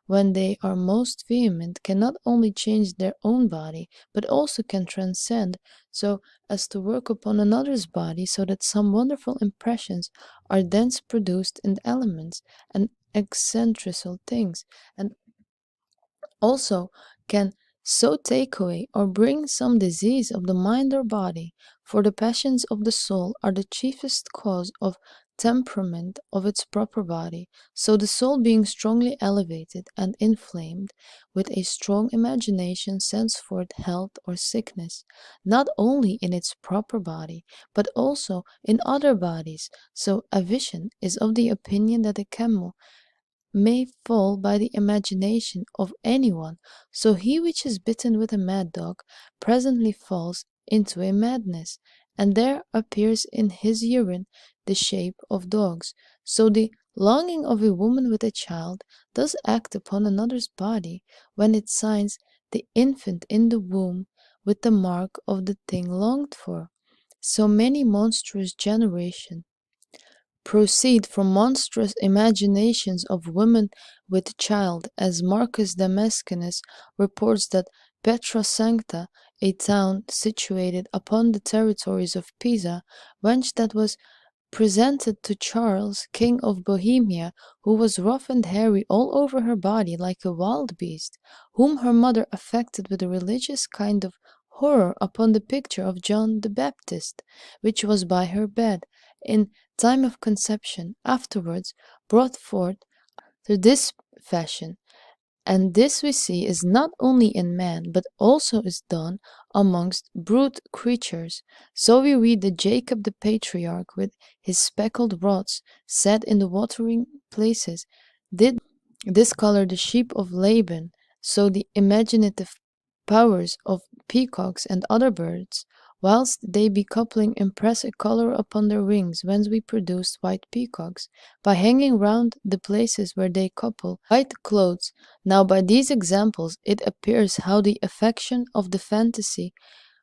when they are most vehement, can not only change their own body, but also can transcend, so as to work upon another's body, so that some wonderful impressions are thence produced in the elements and eccentrical things, and also can so take away or bring some disease of the mind or body. For the passions of the soul are the chiefest cause of temperament of its proper body. So the soul being strongly elevated and inflamed with a strong imagination sends forth health or sickness, not only in its proper body, but also in other bodies. So Avicen is of the opinion that a camel may fall by the imagination of anyone. So he which is bitten with a mad dog presently falls into a madness, and there appears in his urine the shape of dogs. So the longing of a woman with a child does act upon another's body when it signs the infant in the womb with the mark of the thing longed for. So many monstrous generations proceed from monstrous imaginations of women with child, as Marcus Damascenus reports that Petra Sancta, a town situated upon the territories of Pisa, wench that was presented to Charles, King of Bohemia, who was rough and hairy all over her body like a wild beast, whom her mother affected with a religious kind of horror upon the picture of John the Baptist, which was by her bed, in time of conception, afterwards brought forth after this fashion. And this we see is not only in man, but also is done amongst brute creatures. So we read that Jacob the patriarch, with his speckled rods set in the watering places, did discolor the sheep of Laban. So the imaginative powers of peacocks and other birds, whilst they be coupling, impress a colour upon their wings, whence we produce white peacocks, by hanging round the places where they couple white clothes. Now by these examples it appears how the affection of the fantasy,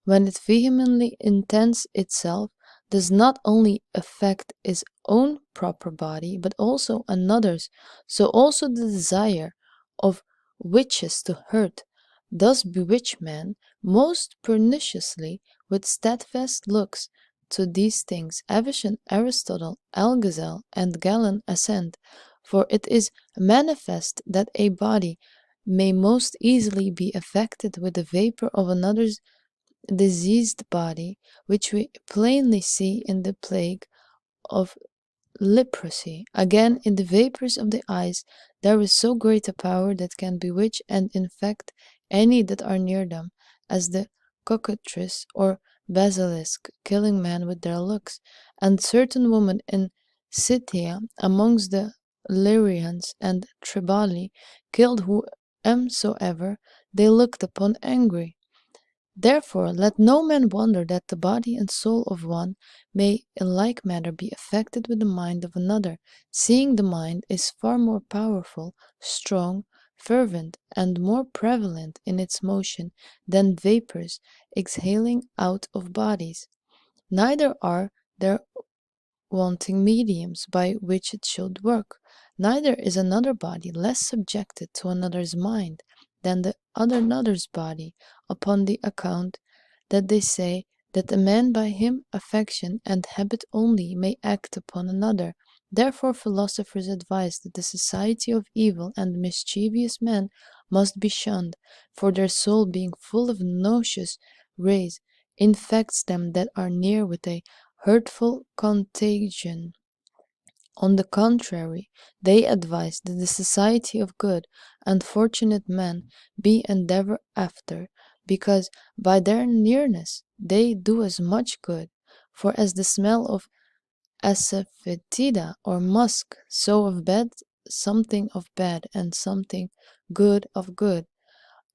when it vehemently intends itself, does not only affect its own proper body, but also another's. So also the desire of witches to hurt does bewitch man most perniciously with steadfast looks. To these things Avicenna, Aristotle, Algazel, and Galen assent, for it is manifest that a body may most easily be affected with the vapor of another's diseased body, which we plainly see in the plague of leprosy. Again, in the vapors of the eyes, there is so great a power that can bewitch and infect any that are near them, as the cockatrice or basilisk, killing man with their looks, and certain women in Scythia amongst the Lyrians and Triballi killed whomsoever they looked upon angry. Therefore, let no man wonder that the body and soul of one may in like manner be affected with the mind of another, seeing the mind is far more powerful, strong, fervent, and more prevalent in its motion than vapors exhaling out of bodies. Neither are there wanting mediums by which it should work, neither is another body less subjected to another's mind than the other another's body, upon the account that they say that a man by him affection and habit only may act upon another. Therefore philosophers advise that the society of evil and mischievous men must be shunned, for their soul being full of noxious rays infects them that are near with a hurtful contagion. On the contrary, they advise that the society of good and fortunate men be endeavored after, because by their nearness they do as much good. For as the smell of asafoetida or musk, so of bad something of bad and something good of good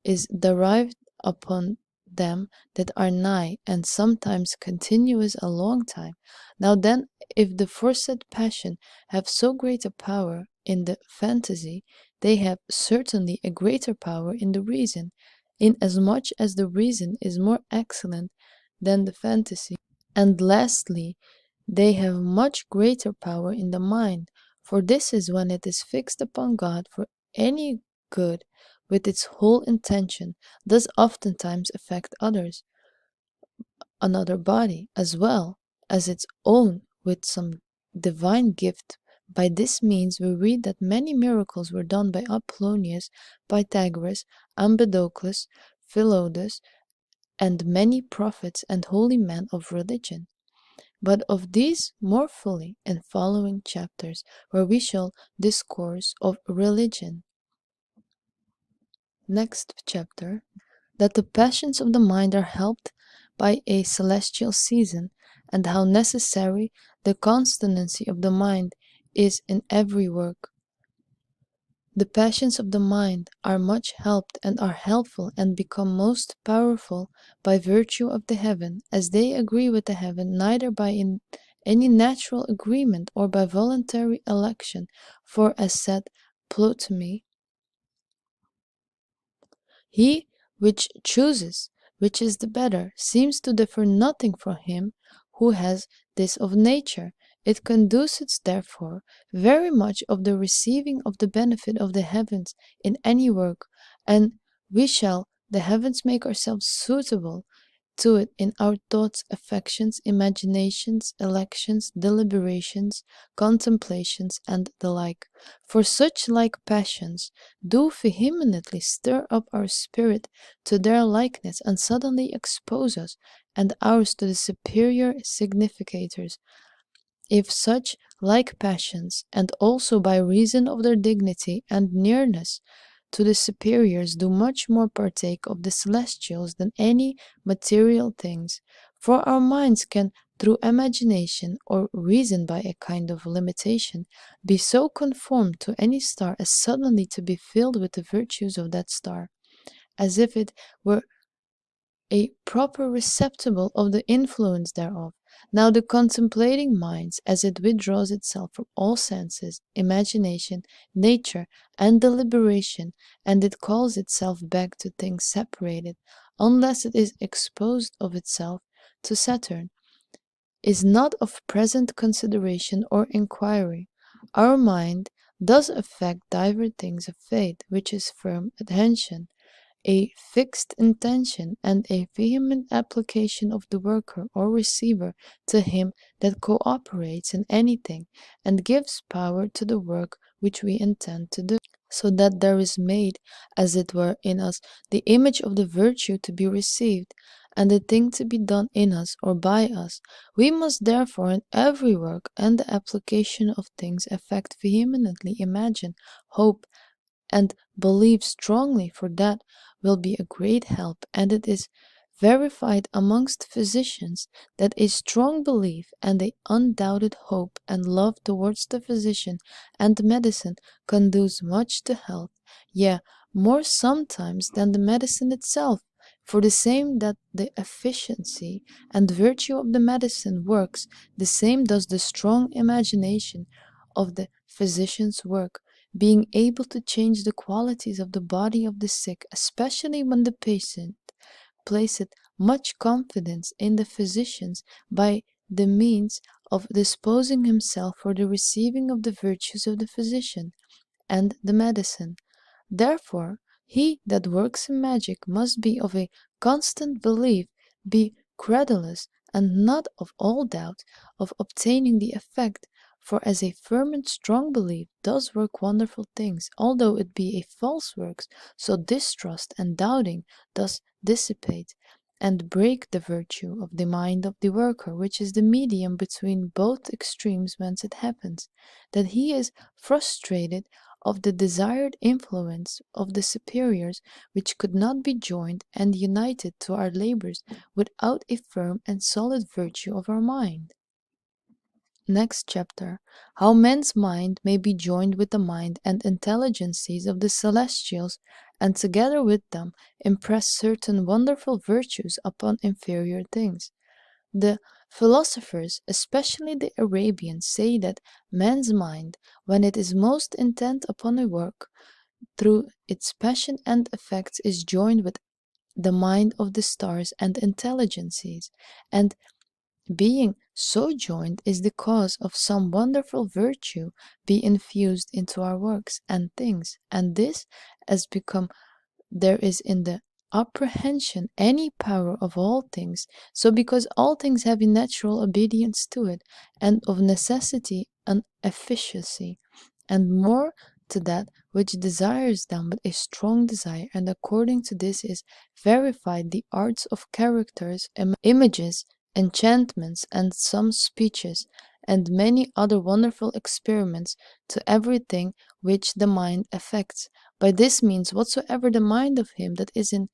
is derived upon them that are nigh, and sometimes continuous a long time. Now then, if the foresaid passion have so great a power in the fantasy, they have certainly a greater power in the reason, inasmuch as the reason is more excellent than the fantasy. And lastly, they have much greater power in the mind, for this is when it is fixed upon God for any good with its whole intention, does oftentimes affect others, another body, as well as its own with some divine gift. By this means we read that many miracles were done by Apollonius, Pythagoras, Empedocles, Philodas, and many prophets and holy men of religion. But of these more fully in following chapters, where we shall discourse of religion. Next chapter, that the passions of the mind are helped by a celestial season, and how necessary the constancy of the mind is in every work. The passions of the mind are much helped and are helpful and become most powerful by virtue of the heaven, as they agree with the heaven neither by any natural agreement or by voluntary election. For as said Ptolemy, he which chooses which is the better seems to differ nothing from him who has this of nature. It conduces, therefore, very much of the receiving of the benefit of the heavens in any work, and we shall the heavens make ourselves suitable to it in our thoughts, affections, imaginations, elections, deliberations, contemplations, and the like. For such like passions do vehemently stir up our spirit to their likeness and suddenly expose us and ours to the superior significators. If such like passions, and also by reason of their dignity and nearness to the superiors, do much more partake of the celestials than any material things, for our minds can through imagination or reason by a kind of limitation be so conformed to any star as suddenly to be filled with the virtues of that star, as if it were a proper receptacle of the influence thereof. Now the contemplating mind, as it withdraws itself from all senses, imagination, nature, and deliberation, and it calls itself back to things separated, unless it is exposed of itself to Saturn, is not of present consideration or inquiry. Our mind does affect divers things of faith, which is firm attention, a fixed intention, and a vehement application of the worker or receiver to him that cooperates in anything, and gives power to the work which we intend to do, so that there is made, as it were, in us the image of the virtue to be received, and the thing to be done in us or by us. We must therefore in every work and the application of things affect vehemently, imagine, hope, and believe strongly, for that will be a great help, and it is verified amongst physicians that a strong belief and a undoubted hope and love towards the physician and medicine conduce much to health, yea, more sometimes than the medicine itself. For the same that the efficiency and virtue of the medicine works, the same does the strong imagination of the physician's work, being able to change the qualities of the body of the sick, especially when the patient placeth much confidence in the physicians by the means of disposing himself for the receiving of the virtues of the physician and the medicine. Therefore, he that works in magic must be of a constant belief, be credulous, and not of all doubt of obtaining the effect. For as a firm and strong belief does work wonderful things, although it be a false work, so distrust and doubting does dissipate and break the virtue of the mind of the worker, which is the medium between both extremes, whence it happens that he is frustrated of the desired influence of the superiors, which could not be joined and united to our labors without a firm and solid virtue of our mind. Next chapter: how man's mind may be joined with the mind and intelligences of the celestials, and together with them impress certain wonderful virtues upon inferior things. The philosophers, especially the Arabians, say that man's mind, when it is most intent upon a work, through its passion and effects is joined with the mind of the stars and intelligences, and being so joined is the cause of some wonderful virtue be infused into our works and things, and this as become there is in the apprehension any power of all things, so because all things have a natural obedience to it, and of necessity an efficacy, and more to that which desires them with a strong desire, and according to this is verified the arts of characters, images, enchantments, and some speeches, and many other wonderful experiments to everything which the mind affects. By this means, whatsoever the mind of him that is in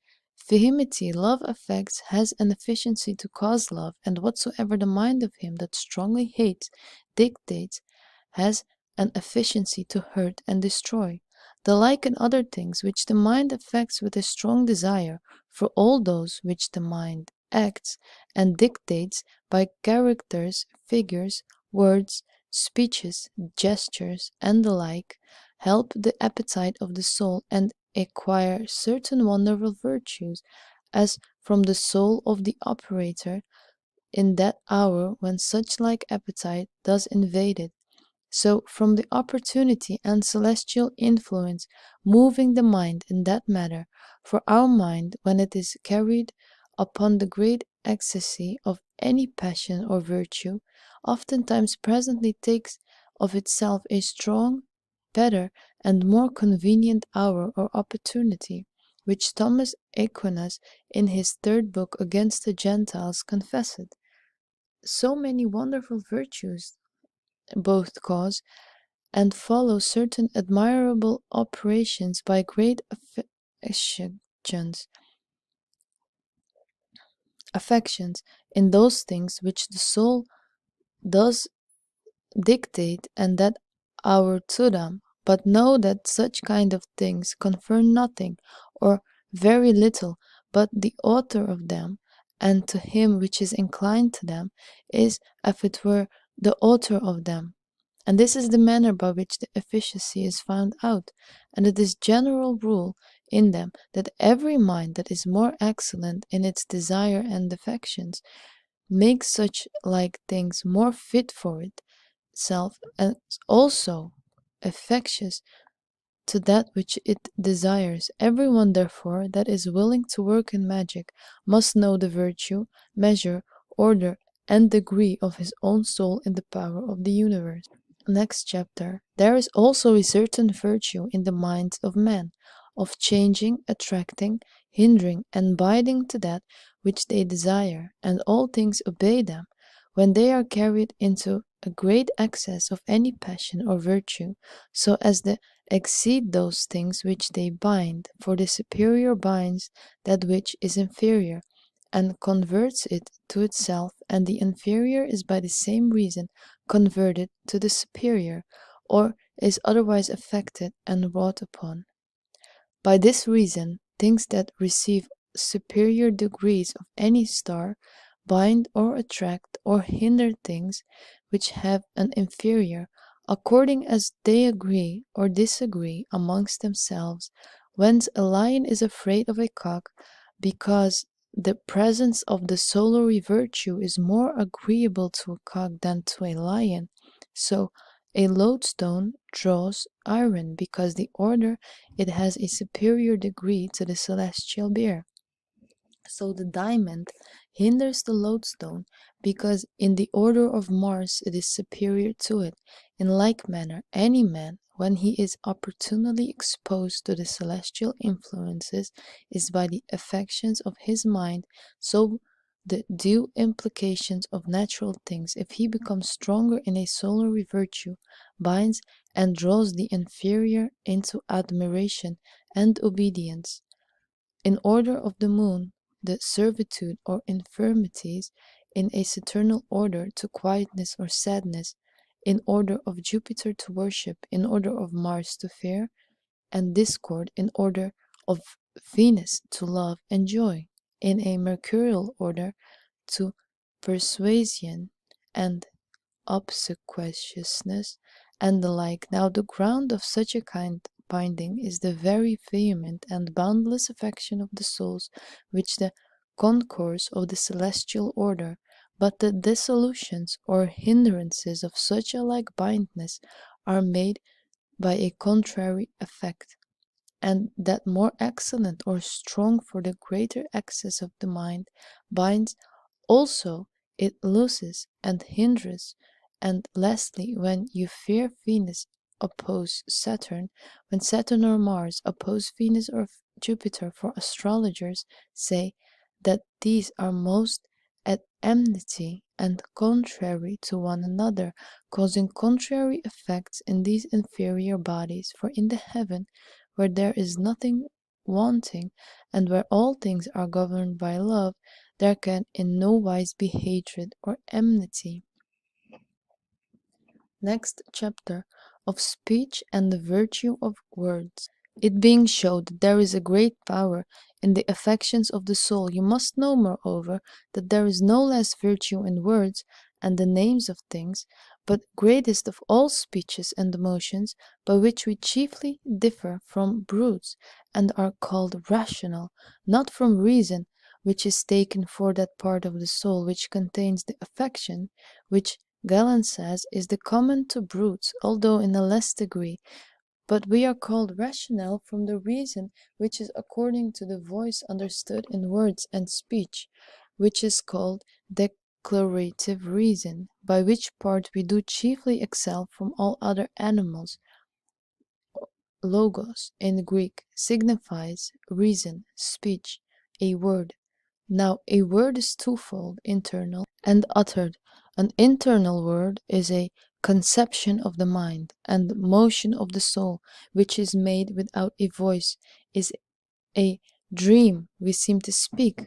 vehemency love affects has an efficiency to cause love, and whatsoever the mind of him that strongly hates dictates has an efficiency to hurt and destroy. The like in other things which the mind affects with a strong desire, for all those which the mind acts and dictates by characters, figures, words, speeches, gestures, and the like, help the appetite of the soul and acquire certain wonderful virtues, as from the soul of the operator in that hour when such like appetite does invade it, so from the opportunity and celestial influence moving the mind in that matter. For our mind, when it is carried upon the great ecstasy of any passion or virtue, oftentimes presently takes of itself a strong, better, and more convenient hour or opportunity, which Thomas Aquinas in his third book against the Gentiles confesseth. So many wonderful virtues both cause and follow certain admirable operations by great affections in those things which the soul does dictate, and that hour to them. But know that such kind of things confer nothing, or very little, but the author of them, and to him which is inclined to them, is as it were the author of them. And this is the manner by which the efficacy is found out, and it is general rule in them that every mind that is more excellent in its desire and affections makes such like things more fit for itself, and also affectious to that which it desires. Everyone, therefore, that is willing to work in magic must know the virtue, measure, order, and degree of his own soul in the power of the universe. Next chapter. There is also a certain virtue in the minds of men, of changing, attracting, hindering, and binding to that which they desire, and all things obey them, when they are carried into a great excess of any passion or virtue, so as to exceed those things which they bind, for the superior binds that which is inferior, and converts it to itself, and the inferior is by the same reason converted to the superior, or is otherwise affected and wrought upon. By this reason, things that receive superior degrees of any star bind or attract or hinder things which have an inferior, according as they agree or disagree amongst themselves. Whence a lion is afraid of a cock, because the presence of the solary virtue is more agreeable to a cock than to a lion. So a lodestone draws iron, because the order it has a superior degree to the celestial bear. So the diamond hinders the lodestone, because in the order of Mars it is superior to it. In like manner, any man, when he is opportunely exposed to the celestial influences, is by the affections of his mind, so the due implications of natural things, if he becomes stronger in a solary virtue, binds and draws the inferior into admiration and obedience. In order of the moon, the servitude or infirmities; in a saturnal order, to quietness or sadness; in order of Jupiter to worship; in order of Mars to fear and discord; in order of Venus to love and joy; in a mercurial order to persuasion and obsequiousness, and the like. Now the ground of such a kind binding is the very vehement and boundless affection of the souls, which the concourse of the celestial order; but the dissolutions or hindrances of such a like bindness are made by a contrary effect, and that more excellent or strong for the greater excess of the mind binds also it looses and hinders. And lastly, when you fear Venus oppose Saturn, when Saturn or Mars oppose Venus or Jupiter, for astrologers say that these are most at enmity and contrary to one another, causing contrary effects in these inferior bodies. For in the heaven, where there is nothing wanting, and where all things are governed by love, there can in no wise be hatred or enmity. Next chapter. of speech and the virtue of words. It being showed that there is a great power in the affections of the soul, you must know, moreover, that there is no less virtue in words and the names of things, but greatest of all speeches and emotions, by which we chiefly differ from brutes, and are called rational, not from reason, which is taken for that part of the soul which contains the affection, which Galen says is the common to brutes, although in a less degree, but we are called rational from the reason which is according to the voice understood in words and speech, which is called declarative reason, by which part we do chiefly excel from all other animals. Logos in Greek signifies reason, speech, a word. Now, a word is twofold, internal and uttered. An internal word is a conception of the mind, and motion of the soul, which is made without a voice, is a dream. We seem to speak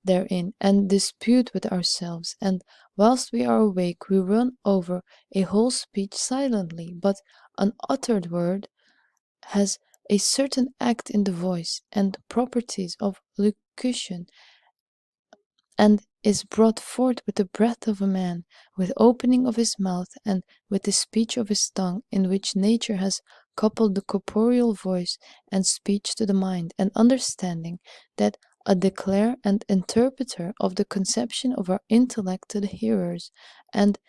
therein and dispute with ourselves, and whilst we are awake, we run over a whole speech silently. But an uttered word has a certain act in the voice and properties of locution, and is brought forth with the breath of a man, with opening of his mouth, and with the speech of his tongue, in which nature has coupled the corporeal voice and speech to the mind and understanding, that a declarer and interpreter of the conception of our intellect to the hearers. And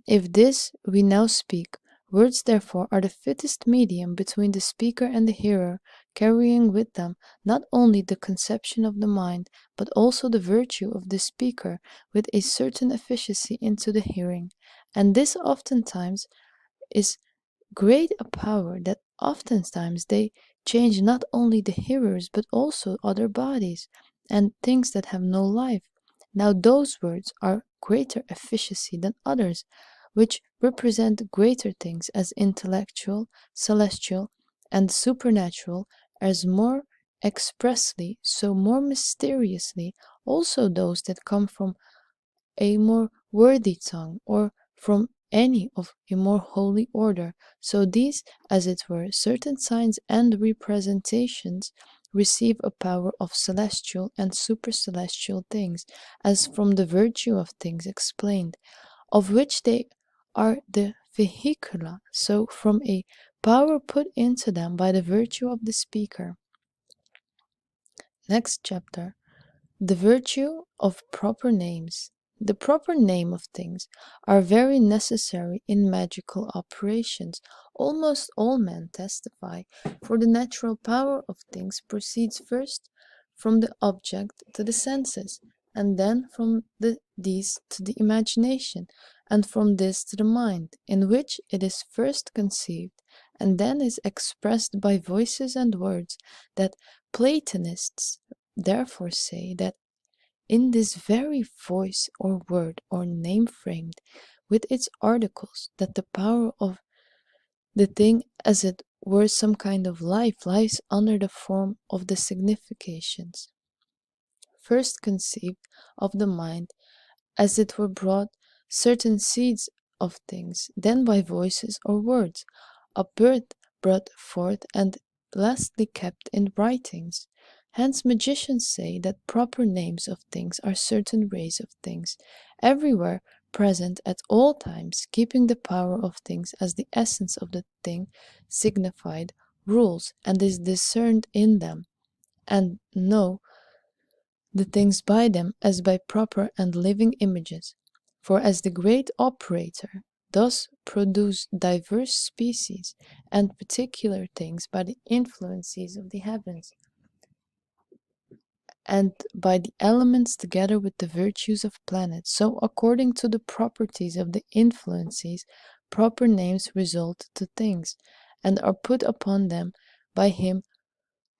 if this we now speak, words therefore are the fittest medium between the speaker and the hearer, carrying with them not only the conception of the mind, but also the virtue of the speaker with a certain efficacy into the hearing. And this oftentimes is great a power, that oftentimes they change not only the hearers but also other bodies and things that have no life. Now those words are greater efficacy than others, which represent greater things as intellectual, celestial, and supernatural, as more expressly, so more mysteriously, also those that come from a more worthy tongue, or from any of a more holy order. So these, as it were, certain signs and representations receive a power of celestial and supercelestial things, as from the virtue of things explained, of which they are the vehicula, so from a power put into them by the virtue of the speaker. Next chapter. The virtue of proper names. The proper name of things are very necessary in magical operations. Almost all men testify, for the natural power of things proceeds first from the object to the senses, and then from these to the imagination, and from this to the mind, in which it is first conceived, and then is expressed by voices and words, that Platonists therefore say that in this very voice or word or name framed with its articles, that the power of the thing, as it were some kind of life, lies under the form of the significations, first conceived of the mind, as it were brought certain seeds of things, then by voices or words, a birth brought forth, and lastly kept in writings. Hence magicians say that proper names of things are certain rays of things, everywhere present at all times, keeping the power of things as the essence of the thing signified, rules, and is discerned in them, and know the things by them as by proper and living images. For as the great operator does produce diverse species and particular things by the influences of the heavens, and by the elements together with the virtues of planets, so according to the properties of the influences, proper names result to things, and are put upon them by him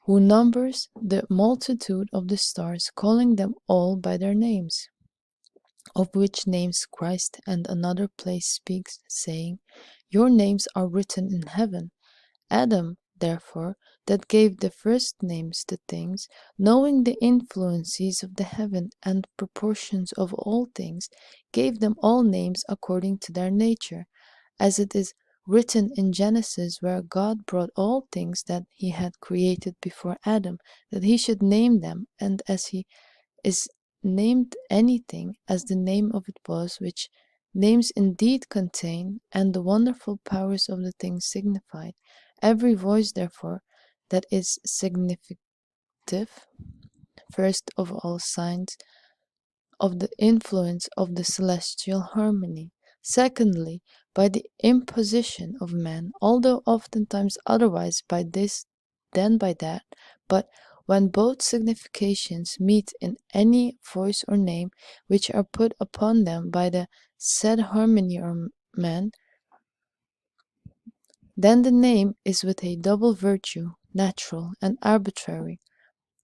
who numbers the multitude of the stars, calling them all by their names, of which names Christ and another place speaks, saying, Your names are written in heaven. Adam, therefore, that gave the first names to things, knowing the influences of the heaven and proportions of all things, gave them all names according to their nature, as it is written in Genesis, where God brought all things that he had created before Adam, that he should name them, and as he is named anything as the name of it was, which names indeed contain, and the wonderful powers of the thing signified. Every voice, therefore, that is significative, first of all signs of the influence of the celestial harmony. Secondly, by the imposition of man, although oftentimes otherwise by this than by that, but when both significations meet in any voice or name which are put upon them by the said harmony or man, then the name is with a double virtue, natural and arbitrary,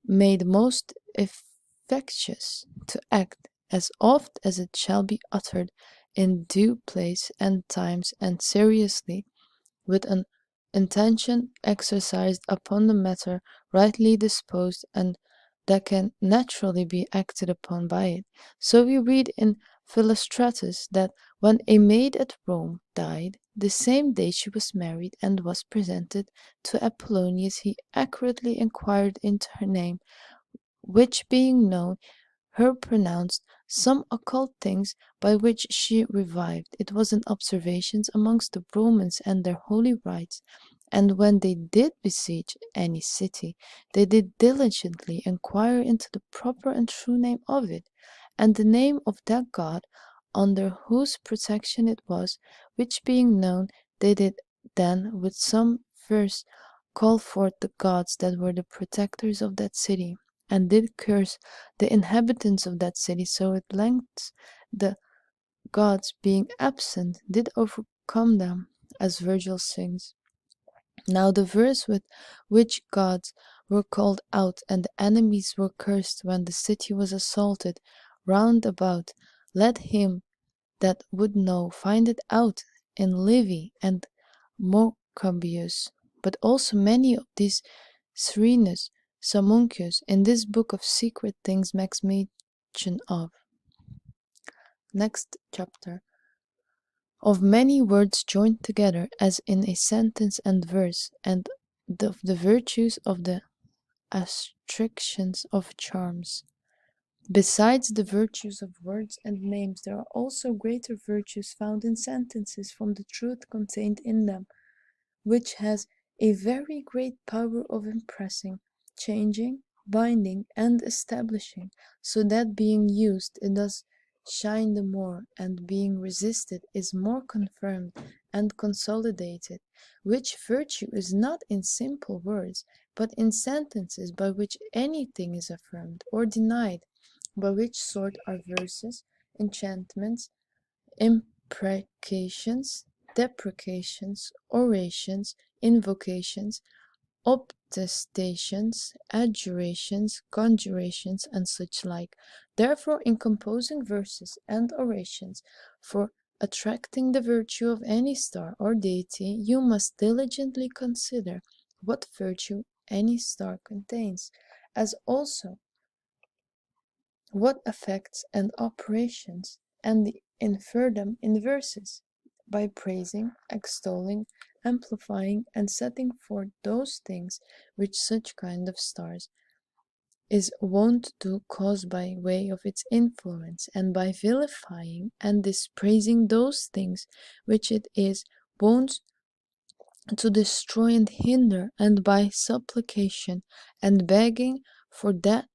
made most effectuous to act as oft as it shall be uttered in due place and times, and seriously, with an intention exercised upon the matter rightly disposed, and that can naturally be acted upon by it. So we read in Philostratus that when a maid at Rome died, the same day she was married and was presented to Apollonius, he accurately inquired into her name, which being known, her pronounced some occult things by which she revived. It was an observation amongst the Romans and their holy rites, and when they did besiege any city, they did diligently inquire into the proper and true name of it, and the name of that god under whose protection it was, which being known, they did then with some verse call forth the gods that were the protectors of that city, and did curse the inhabitants of that city. So at length the gods, being absent, did overcome them, as Virgil sings. Now the verse with which gods were called out and the enemies were cursed when the city was assaulted round about, let him that would know find it out in Livy and Maccabeus, but also many of these Serenus, Samuncius, in this book of secret things makes mention of. Next chapter. Of many words joined together as in a sentence and verse, and of the virtues of the abstractions of charms. Besides the virtues of words and names, there are also greater virtues found in sentences from the truth contained in them, which has a very great power of impressing, changing, binding, and establishing, so that being used it does shine the more, and being resisted is more confirmed and consolidated, which virtue is not in simple words, but in sentences by which anything is affirmed or denied, by which sort are verses, enchantments, imprecations, deprecations, orations, invocations, obtestations, adjurations, conjurations, and such like. Therefore, in composing verses and orations for attracting the virtue of any star or deity, you must diligently consider what virtue any star contains, as also what effects and operations, and infer them in verses, by praising, extolling, amplifying, and setting forth those things which such kind of stars is wont to cause by way of its influence, and by vilifying and dispraising those things which it is wont to destroy and hinder, and by supplication and begging for that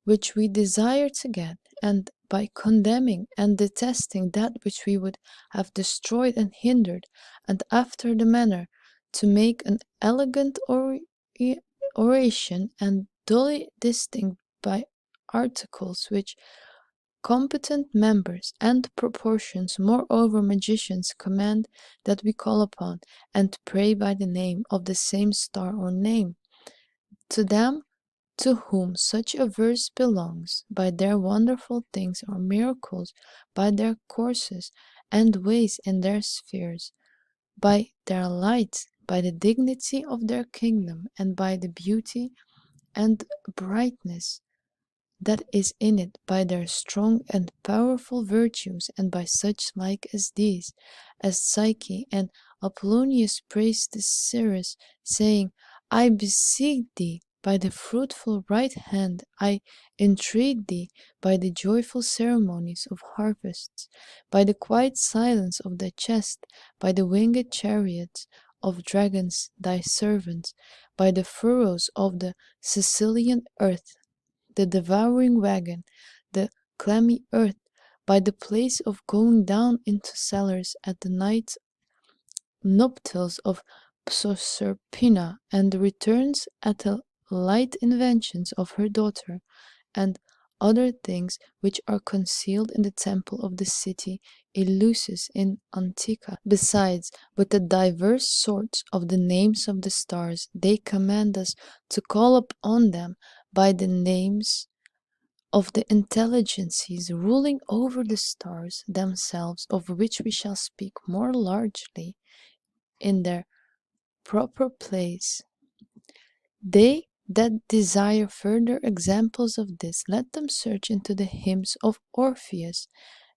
which we desire to get, and by condemning and detesting that which we would have destroyed and hindered, and after the manner to make an elegant oration and duly distinct by articles which competent members and proportions. Moreover, magicians command that we call upon and pray by the name of the same star or name, to them to whom such a verse belongs, by their wonderful things or miracles, by their courses and ways in their spheres, by their light, by the dignity of their kingdom, and by the beauty and brightness that is in it by their strong and powerful virtues, and by such like as these, as Psyche and Apollonius praised the Ceres, saying, I beseech thee by the fruitful right hand, I entreat thee by the joyful ceremonies of harvests, by the quiet silence of thy chest, by the winged chariots of dragons thy servants, by the furrows of the Sicilian earth, the devouring wagon, the clammy earth, by the place of going down into cellars at the night nuptials of Proserpina, and the returns at the light inventions of her daughter, and other things which are concealed in the temple of the city Eleusis in Antica. Besides, with the diverse sorts of the names of the stars, they command us to call upon them by the names of the intelligencies ruling over the stars themselves, of which we shall speak more largely in their proper place. They that desire further examples of this, let them search into the hymns of Orpheus,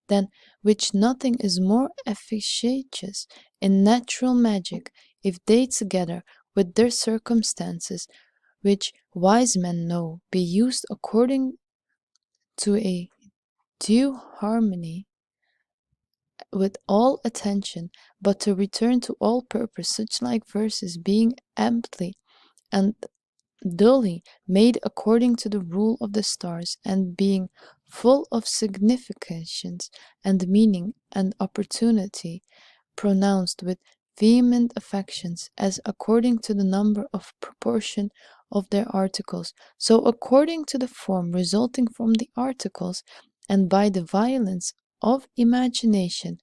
than which nothing is more efficacious in natural magic, if they together with their circumstances, which wise men know, be used according to a due harmony with all attention. But to return to all purpose, such like verses being amply and duly made according to the rule of the stars, and being full of significations and meaning and opportunity, pronounced with vehement affections, as according to the number of proportion of their articles, so according to the form resulting from the articles, and by the violence of imagination,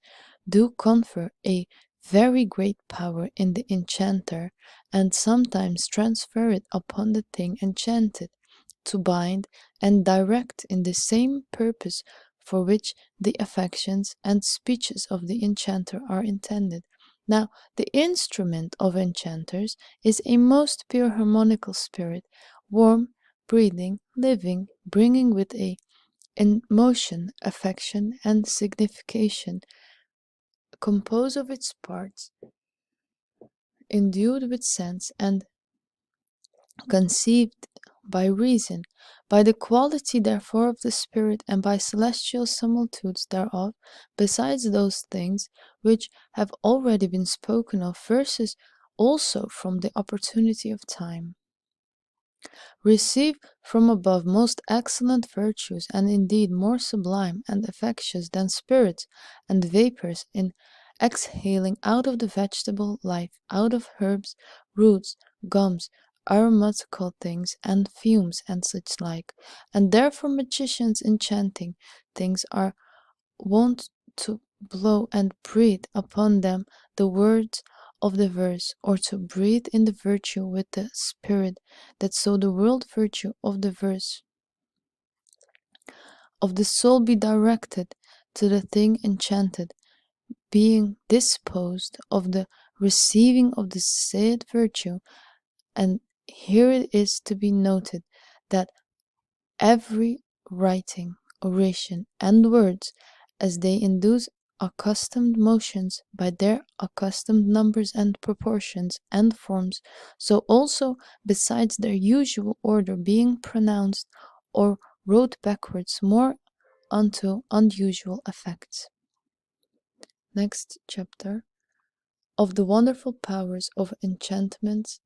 do confer a very great power in the enchanter, and sometimes transfer it upon the thing enchanted, to bind and direct in the same purpose for which the affections and speeches of the enchanter are intended. Now, the instrument of enchanters is a most pure harmonical spirit, warm, breathing, living, bringing with a in motion, affection, and signification, composed of its parts, endued with sense, and conceived by reason, by the quality therefore of the spirit, and by celestial similitudes thereof, besides those things which have already been spoken of, verses also from the opportunity of time. Receive from above most excellent virtues, and indeed more sublime and infectious than spirits and vapors, in exhaling out of the vegetable life, out of herbs, roots, gums, aromatical things, and fumes, and such like. And therefore magicians enchanting things are wont to blow and breathe upon them the words of the verse, or to breathe in the virtue with the spirit, that so the world virtue of the verse of the soul be directed to the thing enchanted, being disposed of the receiving of the said virtue. And here it is to be noted that every writing, oration, and words, as they induce accustomed motions by their accustomed numbers and proportions and forms, so also besides their usual order being pronounced or wrote backwards, more unto unusual effects. Next chapter. Of the wonderful powers of enchantments.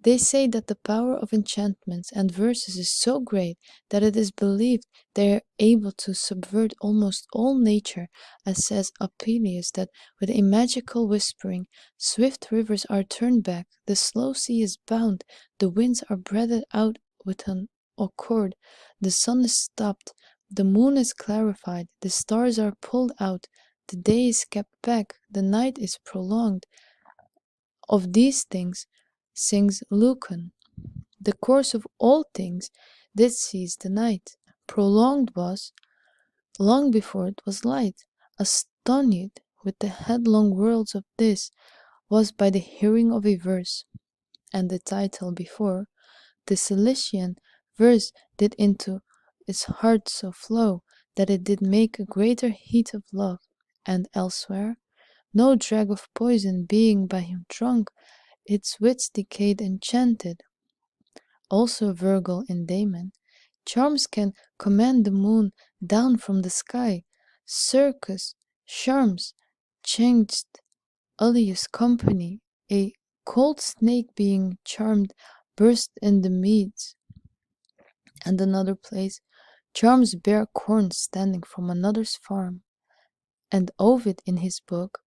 They say that the power of enchantments and verses is so great that it is believed they are able to subvert almost all nature, as says Apuleius, that with a magical whispering, swift rivers are turned back, the slow sea is bound, the winds are breathed out with an accord, the sun is stopped, the moon is clarified, the stars are pulled out, the day is kept back, the night is prolonged. Of these things sings Lucan. The course of all things did cease the night. Prolonged was, long before it was light. Astonished with the headlong worlds of this, was by the hearing of a verse, and the title before, the Cilician verse did into his heart so flow, that it did make a greater heat of love. And elsewhere, no drag of poison being by him drunk, its wits decayed enchanted. Also Virgil in Damon. Charms can command the moon down from the sky. Circus, charms, changed Alius company. A cold snake being charmed burst in the meads. And another place, charms bear corn standing from another's farm. And Ovid in his book,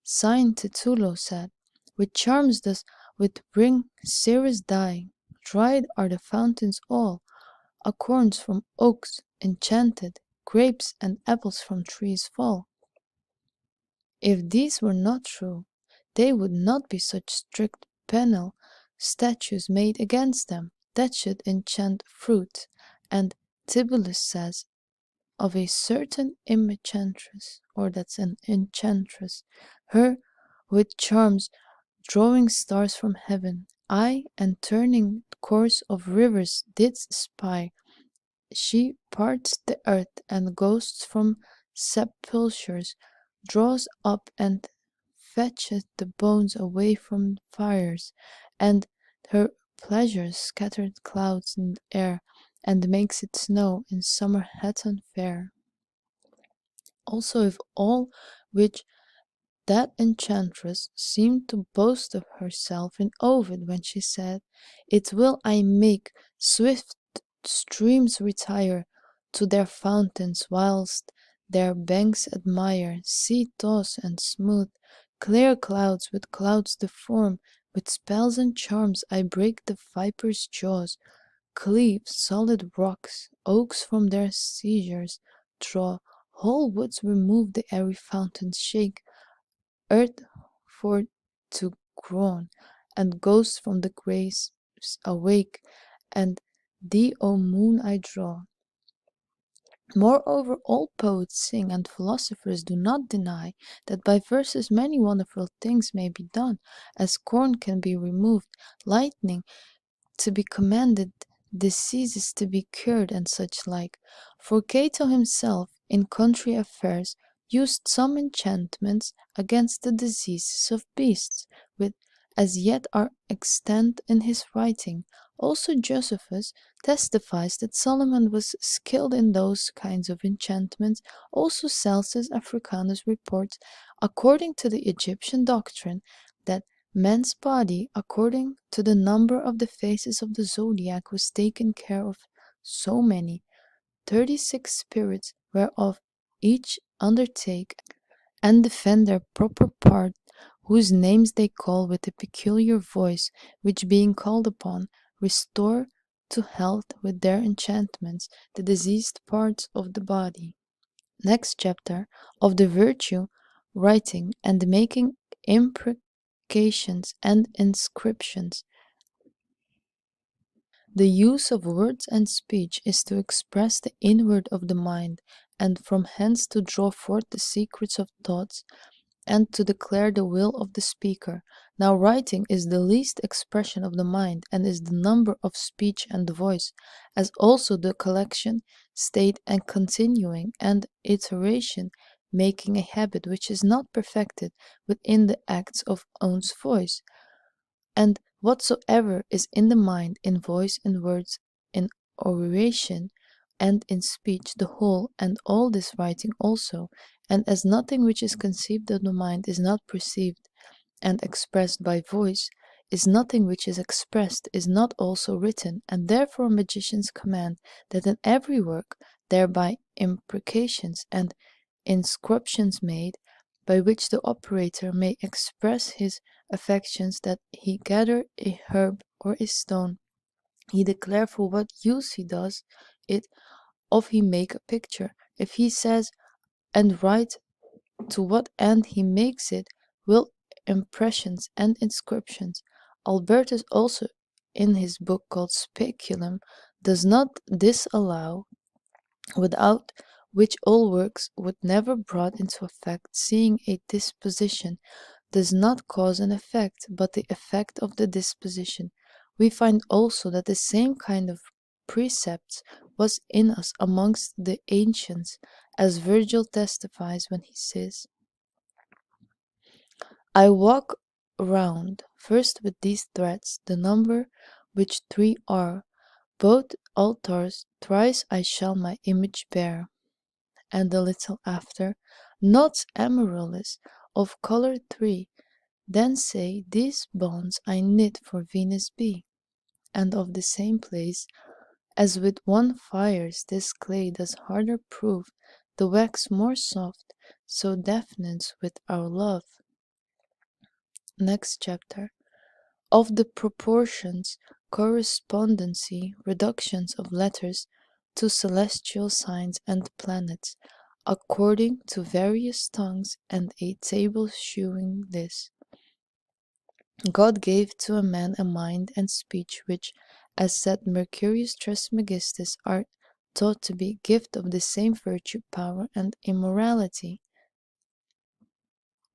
Sign Titulo said, with charms thus with bring Ceres die, dried are the fountains all, acorns from oaks enchanted, grapes and apples from trees fall. If these were not true, they would not be such strict penal statutes made against them that should enchant fruit. And Tibullus says of a certain enchantress, or that's an enchantress, her with charms drawing stars from heaven, I and turning course of rivers did spy. She parts the earth, and ghosts from sepulchres draws up, and fetcheth the bones away from fires, and her pleasures scattered clouds in the air, and makes it snow in summer Heton fair. Also if all which that enchantress seemed to boast of herself in Ovid when she said, "It will I make swift streams retire to their fountains, whilst their banks admire sea toss and smooth, clear clouds with clouds deform, with spells and charms I break the viper's jaws, cleave solid rocks, oaks from their seizures draw, whole woods remove, the airy fountains shake, earth for to groan, and ghosts from the graves awake, and thee, O moon, I draw." Moreover, all poets sing, and philosophers do not deny, that by verses many wonderful things may be done, as corn can be removed, lightning to be commanded, diseases to be cured, and such like. For Cato himself, in country affairs, used some enchantments against the diseases of beasts, which as yet are extant in his writing. Also Josephus testifies that Solomon was skilled in those kinds of enchantments. Also Celsus Africanus reports, according to the Egyptian doctrine, that man's body, according to the number of the phases of the zodiac, was taken care of so many, 36 spirits, whereof each undertake and defend their proper part, whose names they call with a peculiar voice, which being called upon, restore to health with their enchantments the diseased parts of the body. Next chapter, of the virtue, writing, and making imprecations and inscriptions. The use of words and speech is to express the inward of the mind, and from hence to draw forth the secrets of thoughts, and to declare the will of the speaker. Now writing is the least expression of the mind, and is the number of speech and voice, as also the collection, state, and continuing, and iteration, making a habit which is not perfected within the acts of own's voice. And whatsoever is in the mind, in voice, in words, in oration, and in speech, the whole, and all this writing also, and as nothing which is conceived of the mind is not perceived and expressed by voice, is nothing which is expressed is not also written, and therefore magicians command that in every work thereby imprecations and inscriptions made, by which the operator may express his affections, that he gather a herb or a stone, he declare for what use he does it, of he make a picture, if he says, and write to what end he makes it, will impressions and inscriptions. Albertus also, in his book called Speculum, does not disallow, without which all works would never brought into effect, seeing a disposition does not cause an effect, but the effect of the disposition. We find also that the same kind of precepts was in us amongst the ancients, as Virgil testifies when he says, I walk round first with these threats, the number which 3 are, both altars thrice I shall my image bear. And a little after, knots amaryllis of colour 3, then say these bonds I knit for Venus be. And of the same place, as with one fires this clay does harder prove, the wax more soft, so deafens with our love. Next chapter. Of the proportions, correspondency, reductions of letters to celestial signs and planets, according to various tongues, and a table shewing this. God gave to a man a mind and speech which, as said Mercurius Trismegistus, are taught to be gift of the same virtue, power, and immorality.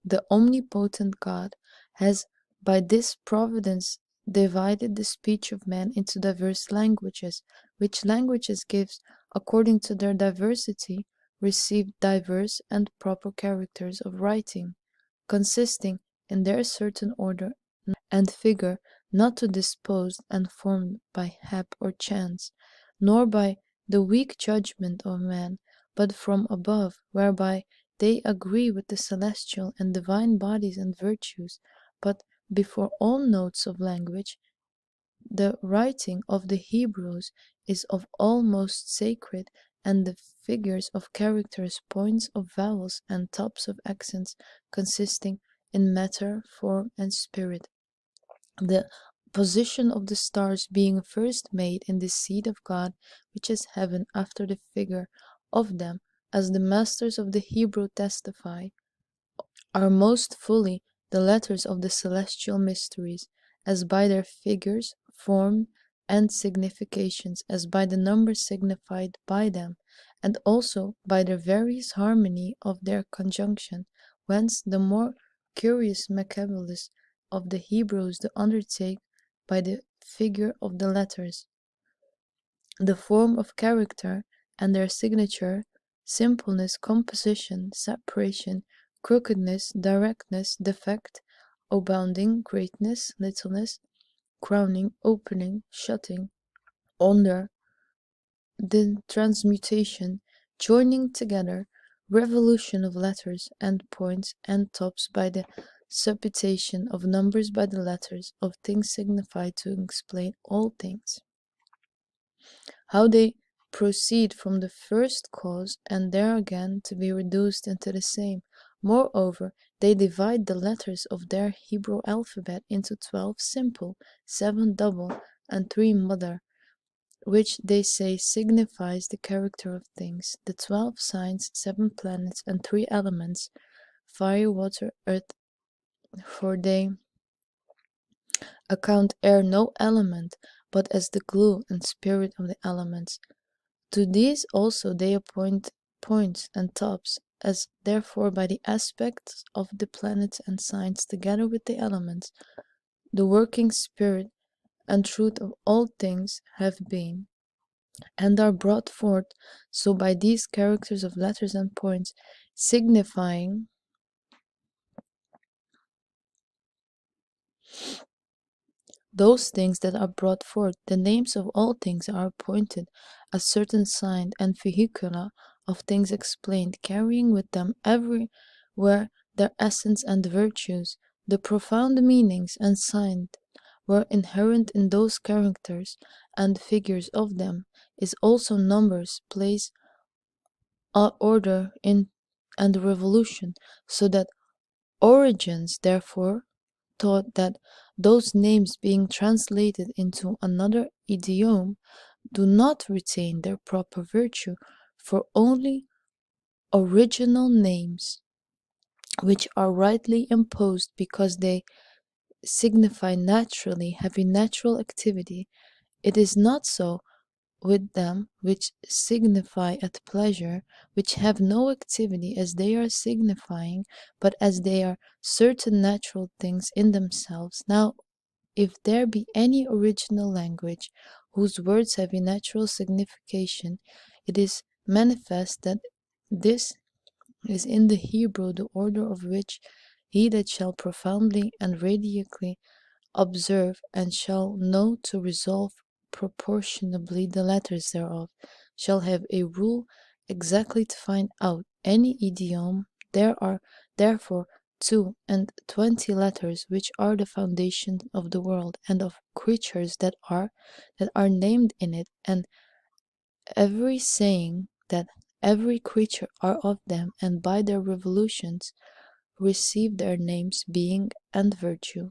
The omnipotent God has by this providence divided the speech of man into diverse languages, which languages gives, according to their diversity, received diverse and proper characters of writing, consisting in their certain order and figure, not to disposed and formed by hap or chance, nor by the weak judgment of man, but from above, whereby they agree with the celestial and divine bodies and virtues. But before all notes of language, the writing of the Hebrews is of all most sacred, and the figures of characters, points of vowels, and tops of accents, consisting in matter, form, and spirit. The position of the stars being first made in the seat of God, which is heaven, after the figure of them, as the masters of the Hebrew testify, are most fully the letters of the celestial mysteries, as by their figures, form, and significations, as by the number signified by them, and also by the various harmony of their conjunction, whence the more curious Maccabees of the Hebrews do undertake by the figure of the letters, the form of character, and their signature, simpleness, composition, separation, crookedness, directness, defect, abounding, greatness, littleness, crowning, opening, shutting, under, the transmutation, joining together, revolution of letters and points and tops by the substitution of numbers by the letters of things signified to explain all things. How they proceed from the first cause, and there again to be reduced into the same. Moreover, they divide the letters of their Hebrew alphabet into 12 simple, 7 double, and 3 mother, which they say signifies the character of things, the 12 signs, 7 planets, and 3 elements, fire, water, earth, for they account air no element, but as the glue and spirit of the elements. To these also they appoint points and tops, as therefore by the aspects of the planets and signs, together with the elements, the working spirit and truth of all things have been, and are brought forth, so by these characters of letters and points, signifying those things that are brought forth. The names of all things are appointed, a certain sign and vehicula of things explained, carrying with them everywhere their essence and virtues. The profound meanings and signs were inherent in those characters, and figures of them is also numbers, place, order in and revolution, so that Origins therefore taught that those names being translated into another idiom do not retain their proper virtue, for only original names, which are rightly imposed because they signify naturally, have a natural activity. It is not so with them which signify at pleasure, which have no activity as they are signifying, but as they are certain natural things in themselves. Now if there be any original language whose words have a natural signification, it is manifest that this is in the Hebrew, the order of which he that shall profoundly and radically observe, and shall know to resolve proportionably the letters thereof, shall have a rule exactly to find out any idiom. There are therefore 22 letters which are the foundation of the world, and of creatures that are named in it, and every saying that every creature are of them, and by their revolutions receive their names, being and virtue.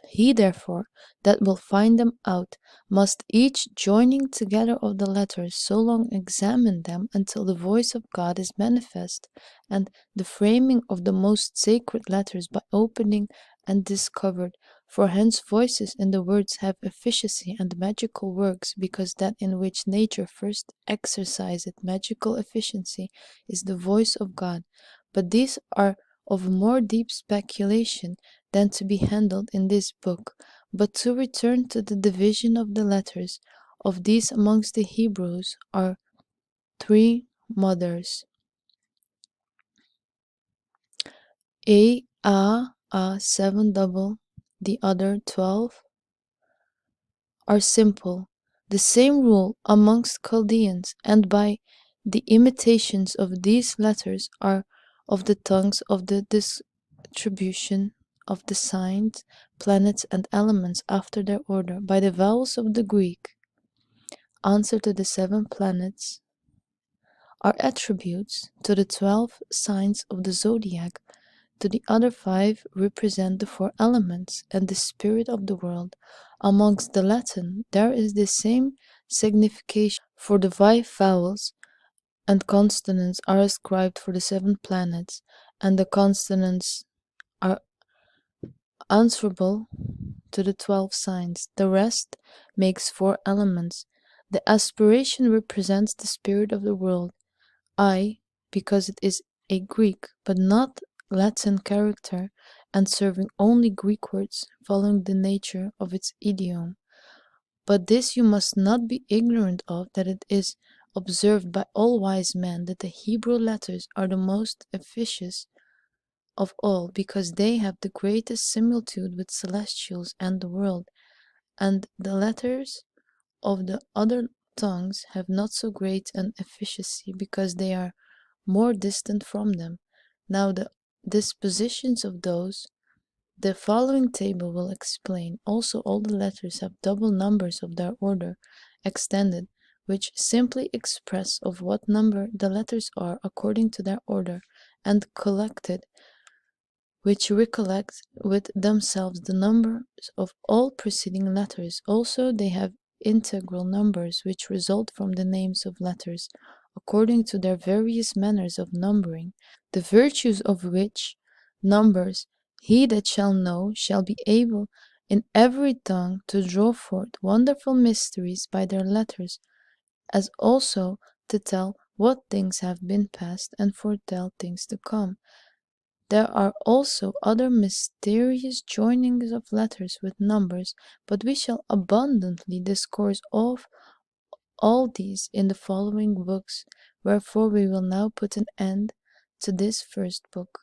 He therefore that will find them out must each joining together of the letters so long examine them until the voice of God is manifest, and the framing of the most sacred letters by opening and discovered. For hence voices in the words have efficacy and magical works, because that in which nature first exerciseth magical efficiency is the voice of God. But these are of more deep speculation than to be handled in this book. But to return to the division of the letters, of these amongst the Hebrews are 3 mothers: A 7 double, the other 12 are simple. The same rule amongst Chaldeans, and by the imitations of these letters are of the tongues of the distribution of the signs, planets, and elements after their order. By the vowels of the Greek answer to the 7 planets are attributes to the 12 signs of the zodiac. To the other 5 represent the 4 elements and the spirit of the world. Amongst the Latin there is the same signification, for the 5 vowels and consonants are ascribed for the 7 planets, and the consonants are answerable to the 12 signs. The rest makes 4 elements. The aspiration represents the spirit of the world. I, because it is a Greek but not Latin character, and serving only Greek words, following the nature of its idiom. But this you must not be ignorant of, that it is observed by all wise men that the Hebrew letters are the most efficacious of all, because they have the greatest similitude with celestials and the world, and the letters of the other tongues have not so great an efficacy, because they are more distant from them. Now the dispositions of those the following table will explain. Also all the letters have double numbers of their order extended, which simply express of what number the letters are according to their order, and collected, which recollect with themselves the numbers of all preceding letters. Also they have integral numbers, which result from the names of letters, according to their various manners of numbering, the virtues of which numbers he that shall know shall be able in every tongue to draw forth wonderful mysteries by their letters, as also to tell what things have been past, and foretell things to come. There are also other mysterious joinings of letters with numbers, but we shall abundantly discourse of all these in the following books, wherefore we will now put an end to this first book.